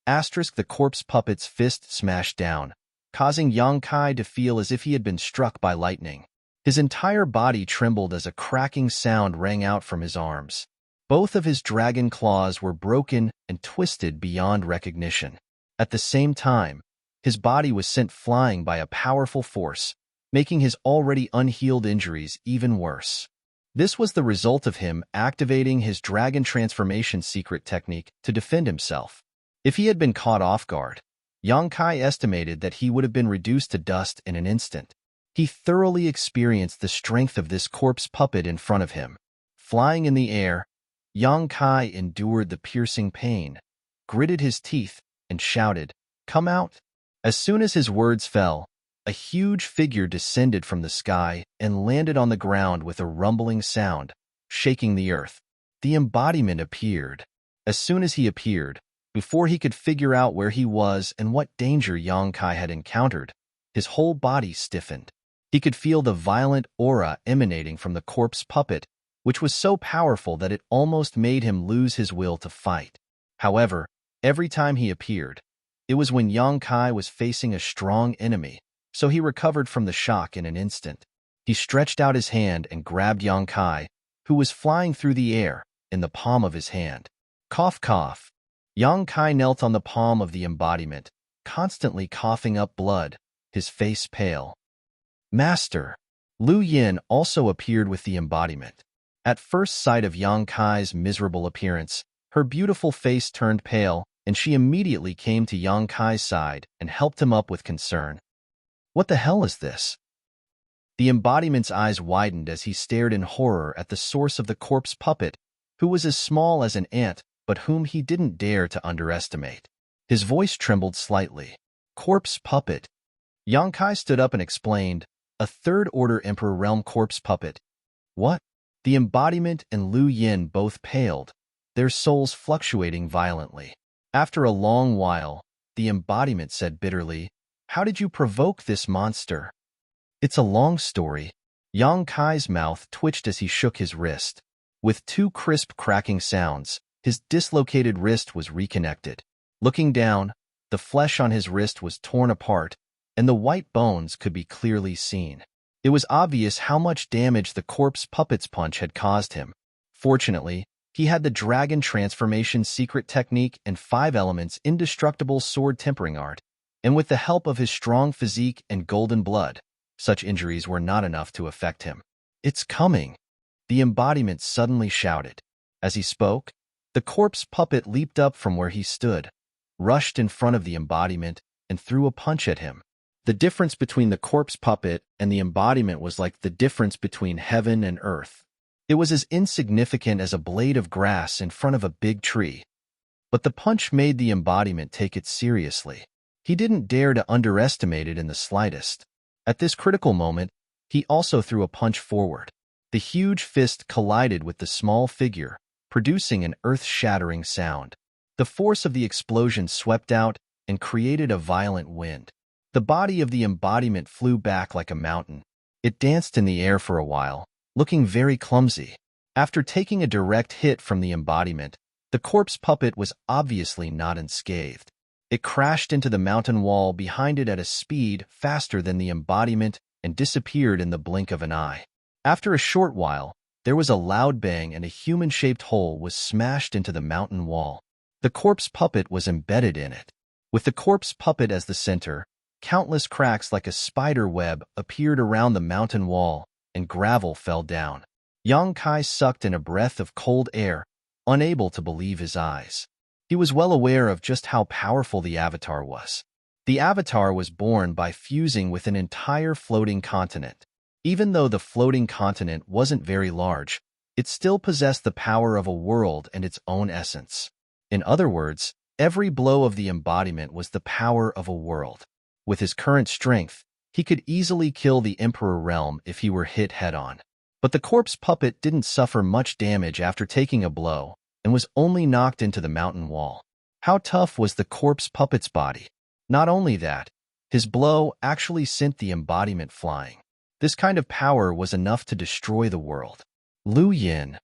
The corpse puppet's fist smashed down, causing Yang Kai to feel as if he had been struck by lightning. His entire body trembled as a cracking sound rang out from his arms. Both of his dragon claws were broken and twisted beyond recognition. At the same time, his body was sent flying by a powerful force, making his already unhealed injuries even worse. This was the result of him activating his dragon transformation secret technique to defend himself. If he had been caught off guard, Yang Kai estimated that he would have been reduced to dust in an instant. He thoroughly experienced the strength of this corpse puppet in front of him. Flying in the air, Yang Kai endured the piercing pain, gritted his teeth, and shouted, "Come out!" As soon as his words fell, a huge figure descended from the sky and landed on the ground with a rumbling sound, shaking the earth. The embodiment appeared. As soon as he appeared, before he could figure out where he was and what danger Yang Kai had encountered, his whole body stiffened. He could feel the violent aura emanating from the corpse puppet, which was so powerful that it almost made him lose his will to fight. However, every time he appeared, it was when Yang Kai was facing a strong enemy, so he recovered from the shock in an instant. He stretched out his hand and grabbed Yang Kai, who was flying through the air, in the palm of his hand. Cough, cough. Yang Kai knelt on the palm of the embodiment, constantly coughing up blood, his face pale. Master! Lu Yin also appeared with the embodiment. At first sight of Yang Kai's miserable appearance, her beautiful face turned pale, and she immediately came to Yang Kai's side and helped him up with concern. What the hell is this? The embodiment's eyes widened as he stared in horror at the source of the corpse puppet, who was as small as an ant, but whom he didn't dare to underestimate. His voice trembled slightly. Corpse puppet. Yang Kai stood up and explained, a third-order Emperor Realm corpse puppet. What? The embodiment and Lu Yin both paled, their souls fluctuating violently. After a long while, the embodiment said bitterly, "How did you provoke this monster?" It's a long story. Yang Kai's mouth twitched as he shook his wrist. With two crisp cracking sounds, his dislocated wrist was reconnected. Looking down, the flesh on his wrist was torn apart, and the white bones could be clearly seen. It was obvious how much damage the corpse puppet's punch had caused him. Fortunately, he had the dragon transformation secret technique and 5 elements indestructible sword tempering art, and with the help of his strong physique and golden blood, such injuries were not enough to affect him. It's coming! The embodiment suddenly shouted. As he spoke, the corpse puppet leaped up from where he stood, rushed in front of the embodiment, and threw a punch at him. The difference between the corpse puppet and the embodiment was like the difference between heaven and earth. It was as insignificant as a blade of grass in front of a big tree. But the punch made the embodiment take it seriously. He didn't dare to underestimate it in the slightest. At this critical moment, he also threw a punch forward. The huge fist collided with the small figure, producing an earth-shattering sound. The force of the explosion swept out and created a violent wind. The body of the embodiment flew back like a mountain. It danced in the air for a while, looking very clumsy. After taking a direct hit from the embodiment, the corpse puppet was obviously not unscathed. It crashed into the mountain wall behind it at a speed faster than the embodiment and disappeared in the blink of an eye. After a short while, there was a loud bang and a human-shaped hole was smashed into the mountain wall. The corpse puppet was embedded in it. With the corpse puppet as the center, countless cracks like a spider web appeared around the mountain wall, and gravel fell down. Yang Kai sucked in a breath of cold air, unable to believe his eyes. He was well aware of just how powerful the Avatar was. The Avatar was born by fusing with an entire floating continent. Even though the floating continent wasn't very large, it still possessed the power of a world and its own essence. In other words, every blow of the embodiment was the power of a world. With his current strength, he could easily kill the Emperor Realm if he were hit head-on. But the corpse puppet didn't suffer much damage after taking a blow, and was only knocked into the mountain wall. How tough was the corpse puppet's body? Not only that, his blow actually sent the embodiment flying. This kind of power was enough to destroy the world. Lu Yin!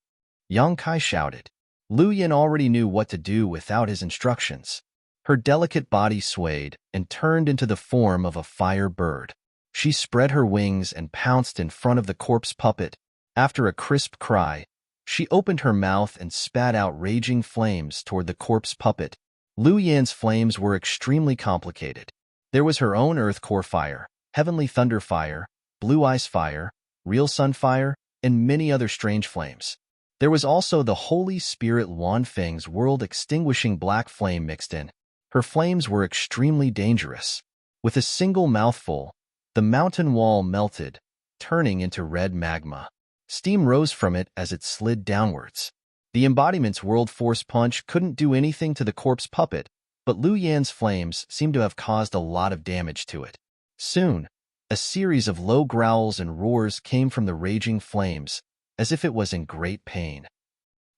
Yang Kai shouted. Lu Yin already knew what to do without his instructions. Her delicate body swayed and turned into the form of a fire bird. She spread her wings and pounced in front of the corpse puppet. After a crisp cry, she opened her mouth and spat out raging flames toward the corpse puppet. Lu Yin's flames were extremely complicated. There was her own earth core fire, heavenly thunder fire, blue ice fire, real sun fire, and many other strange flames. There was also the Holy Spirit Lanfeng's world-extinguishing black flame mixed in. Her flames were extremely dangerous. With a single mouthful, the mountain wall melted, turning into red magma. Steam rose from it as it slid downwards. The embodiment's world force punch couldn't do anything to the corpse puppet, but Lu Yan's flames seemed to have caused a lot of damage to it. Soon, a series of low growls and roars came from the raging flames, as if it was in great pain.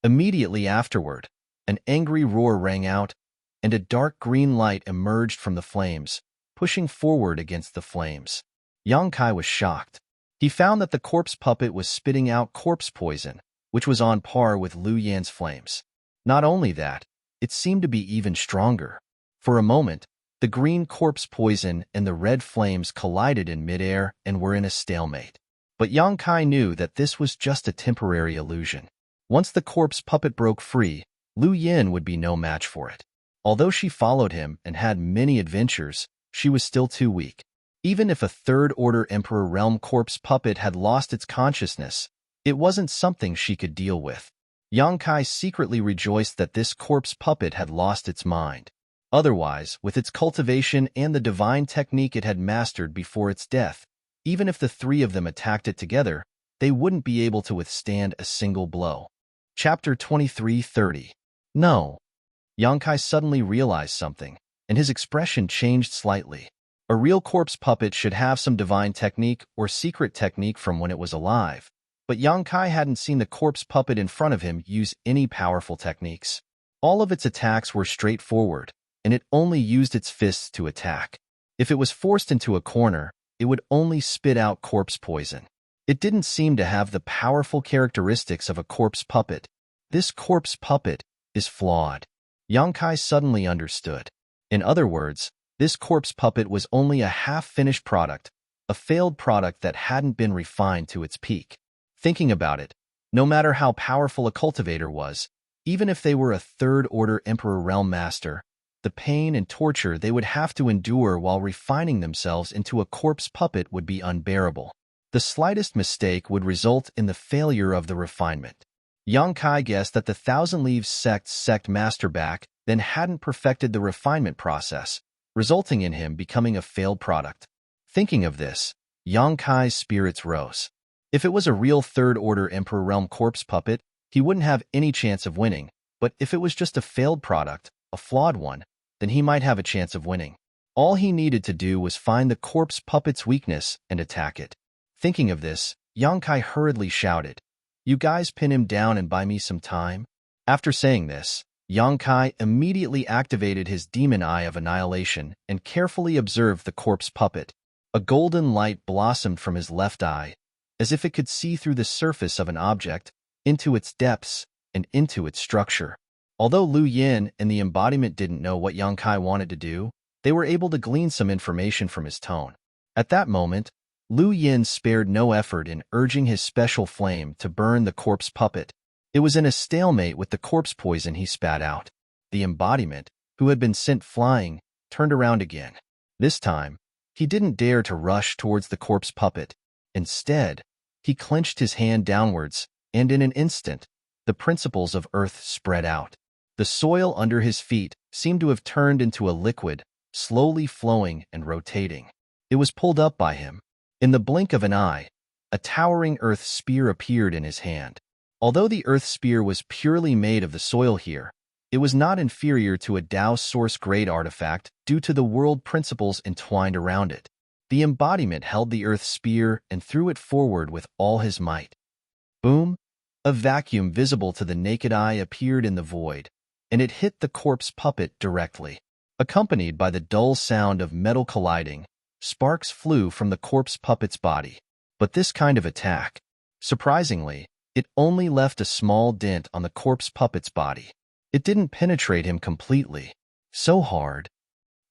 Immediately afterward, an angry roar rang out, and a dark green light emerged from the flames, pushing forward against the flames. Yang Kai was shocked. He found that the corpse puppet was spitting out corpse poison, which was on par with Lu Yan's flames. Not only that, it seemed to be even stronger. For a moment, the green corpse poison and the red flames collided in midair and were in a stalemate. But Yang Kai knew that this was just a temporary illusion. Once the corpse puppet broke free, Lu Yan would be no match for it. Although she followed him and had many adventures, she was still too weak. Even if a third-order Emperor Realm corpse puppet had lost its consciousness, it wasn't something she could deal with. Yang Kai secretly rejoiced that this corpse puppet had lost its mind. Otherwise, with its cultivation and the divine technique it had mastered before its death, even if the three of them attacked it together, they wouldn't be able to withstand a single blow. Chapter 23:30. No. Yang Kai suddenly realized something, and his expression changed slightly. A real corpse puppet should have some divine technique or secret technique from when it was alive, but Yang Kai hadn't seen the corpse puppet in front of him use any powerful techniques. All of its attacks were straightforward, and it only used its fists to attack. If it was forced into a corner, it would only spit out corpse poison. It didn't seem to have the powerful characteristics of a corpse puppet. This corpse puppet is flawed. Yang Kai suddenly understood. In other words, this corpse puppet was only a half-finished product, a failed product that hadn't been refined to its peak. Thinking about it, no matter how powerful a cultivator was, even if they were a third-order Emperor Realm Master, the pain and torture they would have to endure while refining themselves into a corpse puppet would be unbearable. The slightest mistake would result in the failure of the refinement. Yang Kai guessed that the Thousand Leaves Sect's sect master back then hadn't perfected the refinement process, resulting in him becoming a failed product. Thinking of this, Yang Kai's spirits rose. If it was a real third-order Emperor Realm corpse puppet, he wouldn't have any chance of winning, but if it was just a failed product, a flawed one, then he might have a chance of winning. All he needed to do was find the corpse puppet's weakness and attack it. Thinking of this, Yang Kai hurriedly shouted, "You guys pin him down and buy me some time?" After saying this, Yang Kai immediately activated his demon eye of annihilation and carefully observed the corpse puppet. A golden light blossomed from his left eye, as if it could see through the surface of an object, into its depths, and into its structure. Although Lu Yan and the embodiment didn't know what Yang Kai wanted to do, they were able to glean some information from his tone. At that moment, Lu Yan spared no effort in urging his special flame to burn the corpse puppet. It was in a stalemate with the corpse poison he spat out. The embodiment, who had been sent flying, turned around again. This time, he didn't dare to rush towards the corpse puppet. Instead, he clenched his hand downwards, and in an instant, the principles of earth spread out. The soil under his feet seemed to have turned into a liquid, slowly flowing and rotating. It was pulled up by him. In the blink of an eye, a towering earth spear appeared in his hand. Although the earth spear was purely made of the soil here, it was not inferior to a Tao source-grade artifact due to the world principles entwined around it. The embodiment held the earth spear and threw it forward with all his might. Boom! A vacuum visible to the naked eye appeared in the void, and it hit the corpse puppet directly. Accompanied by the dull sound of metal colliding, sparks flew from the corpse puppet's body. But this kind of attack, surprisingly, it only left a small dent on the corpse puppet's body. It didn't penetrate him completely. So hard.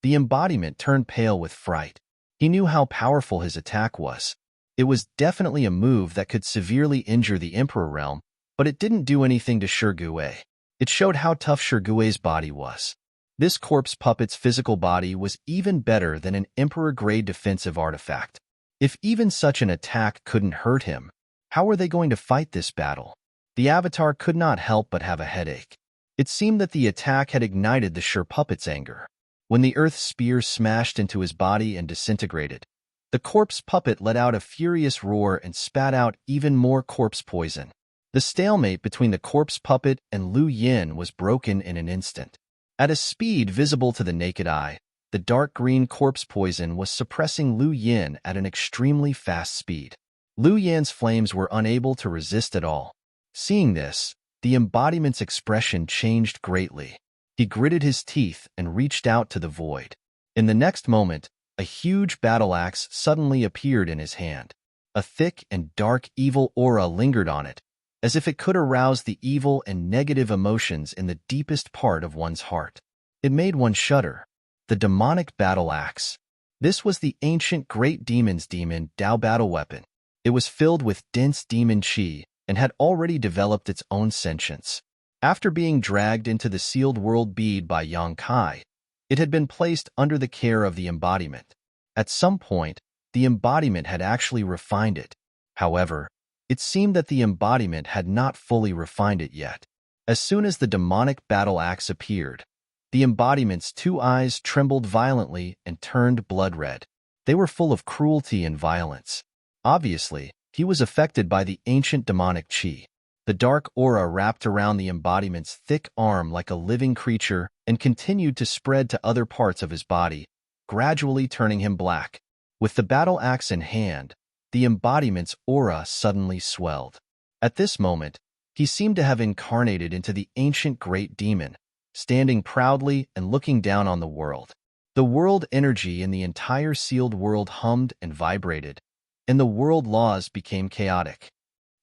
The embodiment turned pale with fright. He knew how powerful his attack was. It was definitely a move that could severely injure the Emperor Realm, but it didn't do anything to Shirgue. It showed how tough Shirgue's body was. This corpse puppet's physical body was even better than an Emperor-grade defensive artifact. If even such an attack couldn't hurt him, How were they going to fight this battle? The Avatar could not help but have a headache. It seemed that the attack had ignited the Sure puppet's anger. When the earth spear smashed into his body and disintegrated, the corpse puppet let out a furious roar and spat out even more corpse poison. The stalemate between the corpse puppet and Lu Yin was broken in an instant. At a speed visible to the naked eye, the dark green corpse poison was suppressing Lu Yin at an extremely fast speed. Lu Yin's flames were unable to resist at all. Seeing this, the embodiment's expression changed greatly. He gritted his teeth and reached out to the void. In the next moment, a huge battle axe suddenly appeared in his hand. A thick and dark evil aura lingered on it, as if it could arouse the evil and negative emotions in the deepest part of one's heart. It made one shudder. The demonic battle axe. This was the ancient great demon's demon Dao battle weapon. It was filled with dense demon qi and had already developed its own sentience. After being dragged into the sealed world bead by Yang Kai, it had been placed under the care of the embodiment. At some point, the embodiment had actually refined it. However, it seemed that the embodiment had not fully refined it yet. As soon as the demonic battle axe appeared, the embodiment's two eyes trembled violently and turned blood red. They were full of cruelty and violence. Obviously, he was affected by the ancient demonic qi. The dark aura wrapped around the embodiment's thick arm like a living creature and continued to spread to other parts of his body, gradually turning him black. With the battle axe in hand, the embodiment's aura suddenly swelled. At this moment, he seemed to have incarnated into the ancient great demon, standing proudly and looking down on the world. The world energy in the entire sealed world hummed and vibrated, and the world laws became chaotic.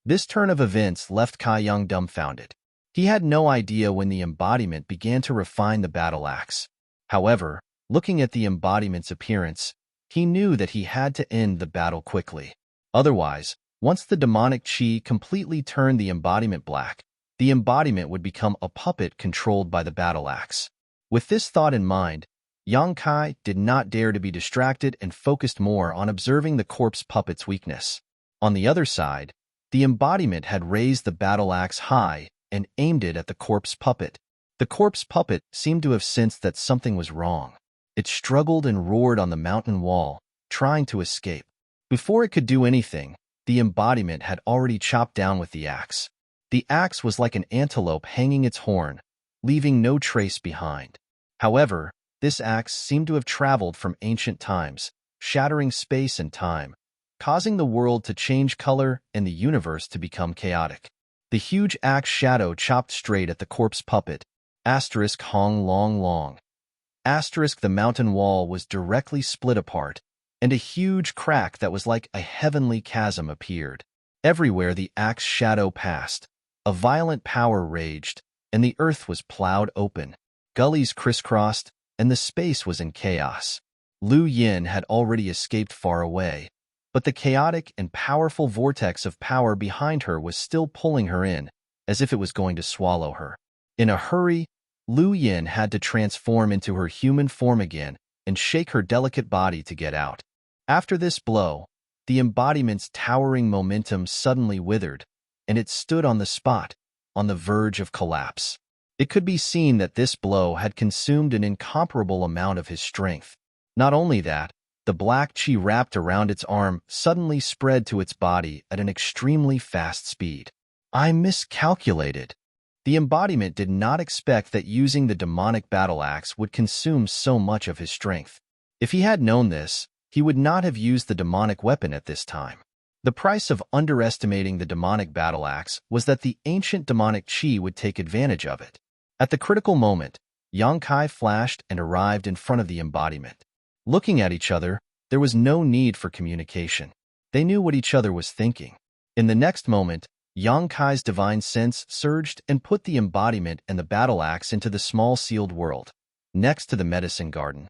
This turn of events left Kai Yang dumbfounded. He had no idea when the embodiment began to refine the battle axe. However, looking at the embodiment's appearance, he knew that he had to end the battle quickly. Otherwise, once the demonic qi completely turned the embodiment black, the embodiment would become a puppet controlled by the battle axe. With this thought in mind, Yang Kai did not dare to be distracted and focused more on observing the corpse puppet's weakness. On the other side, the embodiment had raised the battle axe high and aimed it at the corpse puppet. The corpse puppet seemed to have sensed that something was wrong. It struggled and roared on the mountain wall, trying to escape. Before it could do anything, the embodiment had already chopped down with the axe. The axe was like an antelope hanging its horn, leaving no trace behind. However, this axe seemed to have traveled from ancient times, shattering space and time, causing the world to change color and the universe to become chaotic. The huge axe shadow chopped straight at the corpse puppet. Hong long long. The mountain wall was directly split apart, and a huge crack that was like a heavenly chasm appeared. Everywhere the axe shadow passed, a violent power raged, and the earth was plowed open. Gullies crisscrossed, and the space was in chaos. Lu Yin had already escaped far away, but the chaotic and powerful vortex of power behind her was still pulling her in, as if it was going to swallow her. In a hurry, Lu Yin had to transform into her human form again and shake her delicate body to get out. After this blow, the embodiment's towering momentum suddenly withered, and it stood on the spot, on the verge of collapse. It could be seen that this blow had consumed an incomparable amount of his strength. Not only that, the black qi wrapped around its arm suddenly spread to its body at an extremely fast speed. I miscalculated. The embodiment did not expect that using the demonic battle axe would consume so much of his strength. If he had known this, he would not have used the demonic weapon at this time. The price of underestimating the demonic battle axe was that the ancient demonic qi would take advantage of it. At the critical moment, Yang Kai flashed and arrived in front of the embodiment. Looking at each other, there was no need for communication. They knew what each other was thinking. In the next moment, Yang Kai's divine sense surged and put the embodiment and the battle axe into the small sealed world, next to the medicine garden.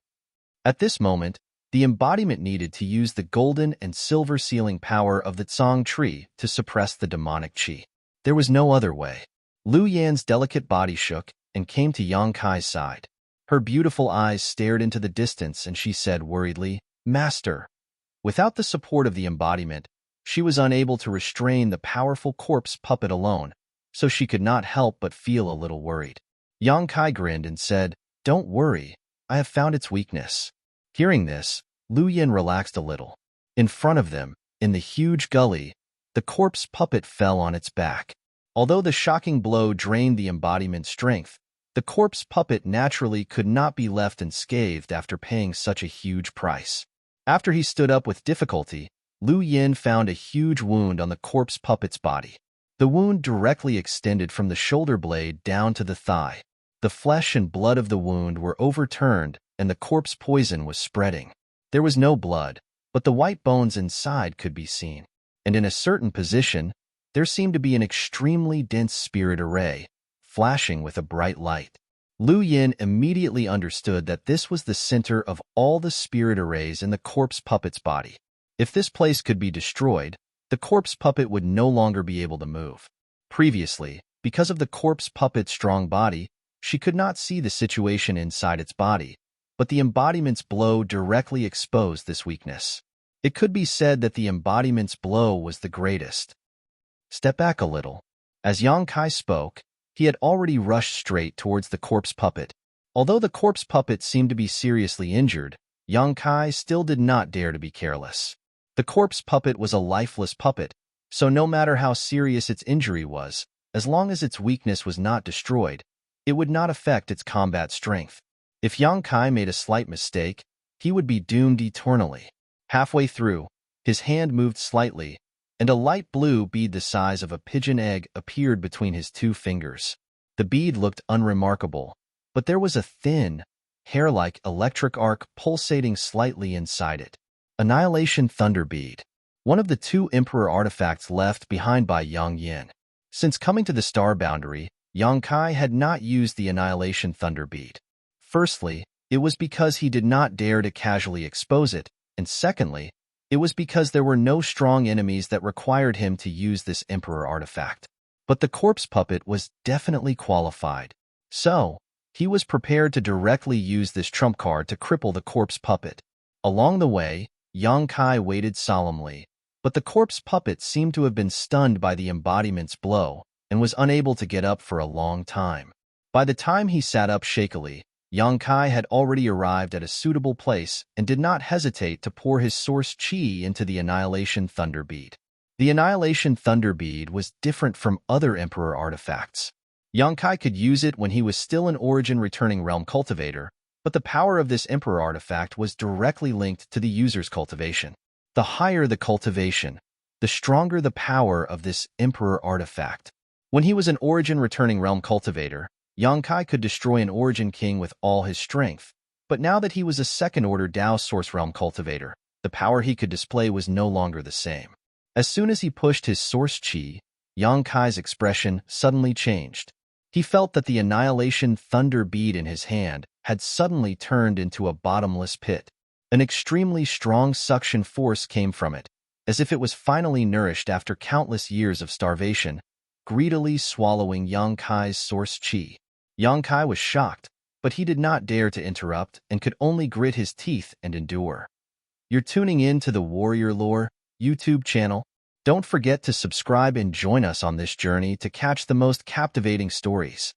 At this moment, the embodiment needed to use the golden and silver sealing power of the Tsang tree to suppress the demonic qi. There was no other way. Lu Yan's delicate body shook and came to Yang Kai's side. Her beautiful eyes stared into the distance and she said worriedly, "Master." Without the support of the embodiment, She was unable to restrain the powerful corpse puppet alone, so she could not help but feel a little worried. Yang Kai grinned and said, "Don't worry, I have found its weakness." Hearing this, Lu Yin relaxed a little. In front of them, in the huge gully, the corpse puppet fell on its back. Although the shocking blow drained the embodiment's strength, the corpse puppet naturally could not be left unscathed after paying such a huge price. After he stood up with difficulty, Lu Yin found a huge wound on the corpse puppet's body. The wound directly extended from the shoulder blade down to the thigh. The flesh and blood of the wound were overturned, and the corpse poison was spreading. There was no blood, but the white bones inside could be seen, and in a certain position, there seemed to be an extremely dense spirit array, flashing with a bright light. Lu Yin immediately understood that this was the center of all the spirit arrays in the corpse puppet's body. If this place could be destroyed, the corpse puppet would no longer be able to move. Previously, because of the corpse puppet's strong body, she could not see the situation inside its body, but the embodiment's blow directly exposed this weakness. It could be said that the embodiment's blow was the greatest. Step back a little. As Yang Kai spoke, he had already rushed straight towards the corpse puppet. Although the corpse puppet seemed to be seriously injured, Yang Kai still did not dare to be careless. The corpse puppet was a lifeless puppet, so no matter how serious its injury was, as long as its weakness was not destroyed, it would not affect its combat strength. If Yang Kai made a slight mistake, he would be doomed eternally. Halfway through, his hand moved slightly, and a light blue bead the size of a pigeon egg appeared between his two fingers. The bead looked unremarkable, but there was a thin, hair-like electric arc pulsating slightly inside it. Annihilation Thunder Bead, one of the two Emperor artifacts left behind by Yang Yin. Since coming to the star boundary, Yang Kai had not used the Annihilation Thunder Bead. Firstly, it was because he did not dare to casually expose it, and secondly, it was because there were no strong enemies that required him to use this Emperor artifact. But the corpse puppet was definitely qualified. So, he was prepared to directly use this trump card to cripple the corpse puppet. Along the way, Yang Kai waited solemnly, but the corpse puppet seemed to have been stunned by the embodiment's blow and was unable to get up for a long time. By the time he sat up shakily, Yang Kai had already arrived at a suitable place and did not hesitate to pour his source chi into the Annihilation Thunder Bead. The Annihilation Thunder Bead was different from other Emperor artifacts. Yang Kai could use it when he was still an Origin Returning Realm cultivator, but the power of this Emperor artifact was directly linked to the user's cultivation. The higher the cultivation, the stronger the power of this Emperor artifact. When he was an Origin Returning Realm cultivator, Yang Kai could destroy an Origin King with all his strength, but now that he was a second-order Dao Source Realm cultivator, the power he could display was no longer the same. As soon as he pushed his source chi, Yang Kai's expression suddenly changed. He felt that the Annihilation Thunder Bead in his hand had suddenly turned into a bottomless pit. An extremely strong suction force came from it, as if it was finally nourished after countless years of starvation, greedily swallowing Yang Kai's source chi. Yang Kai was shocked, but he did not dare to interrupt and could only grit his teeth and endure. You're tuning in to the Warrior Lore YouTube channel. Don't forget to subscribe and join us on this journey to catch the most captivating stories.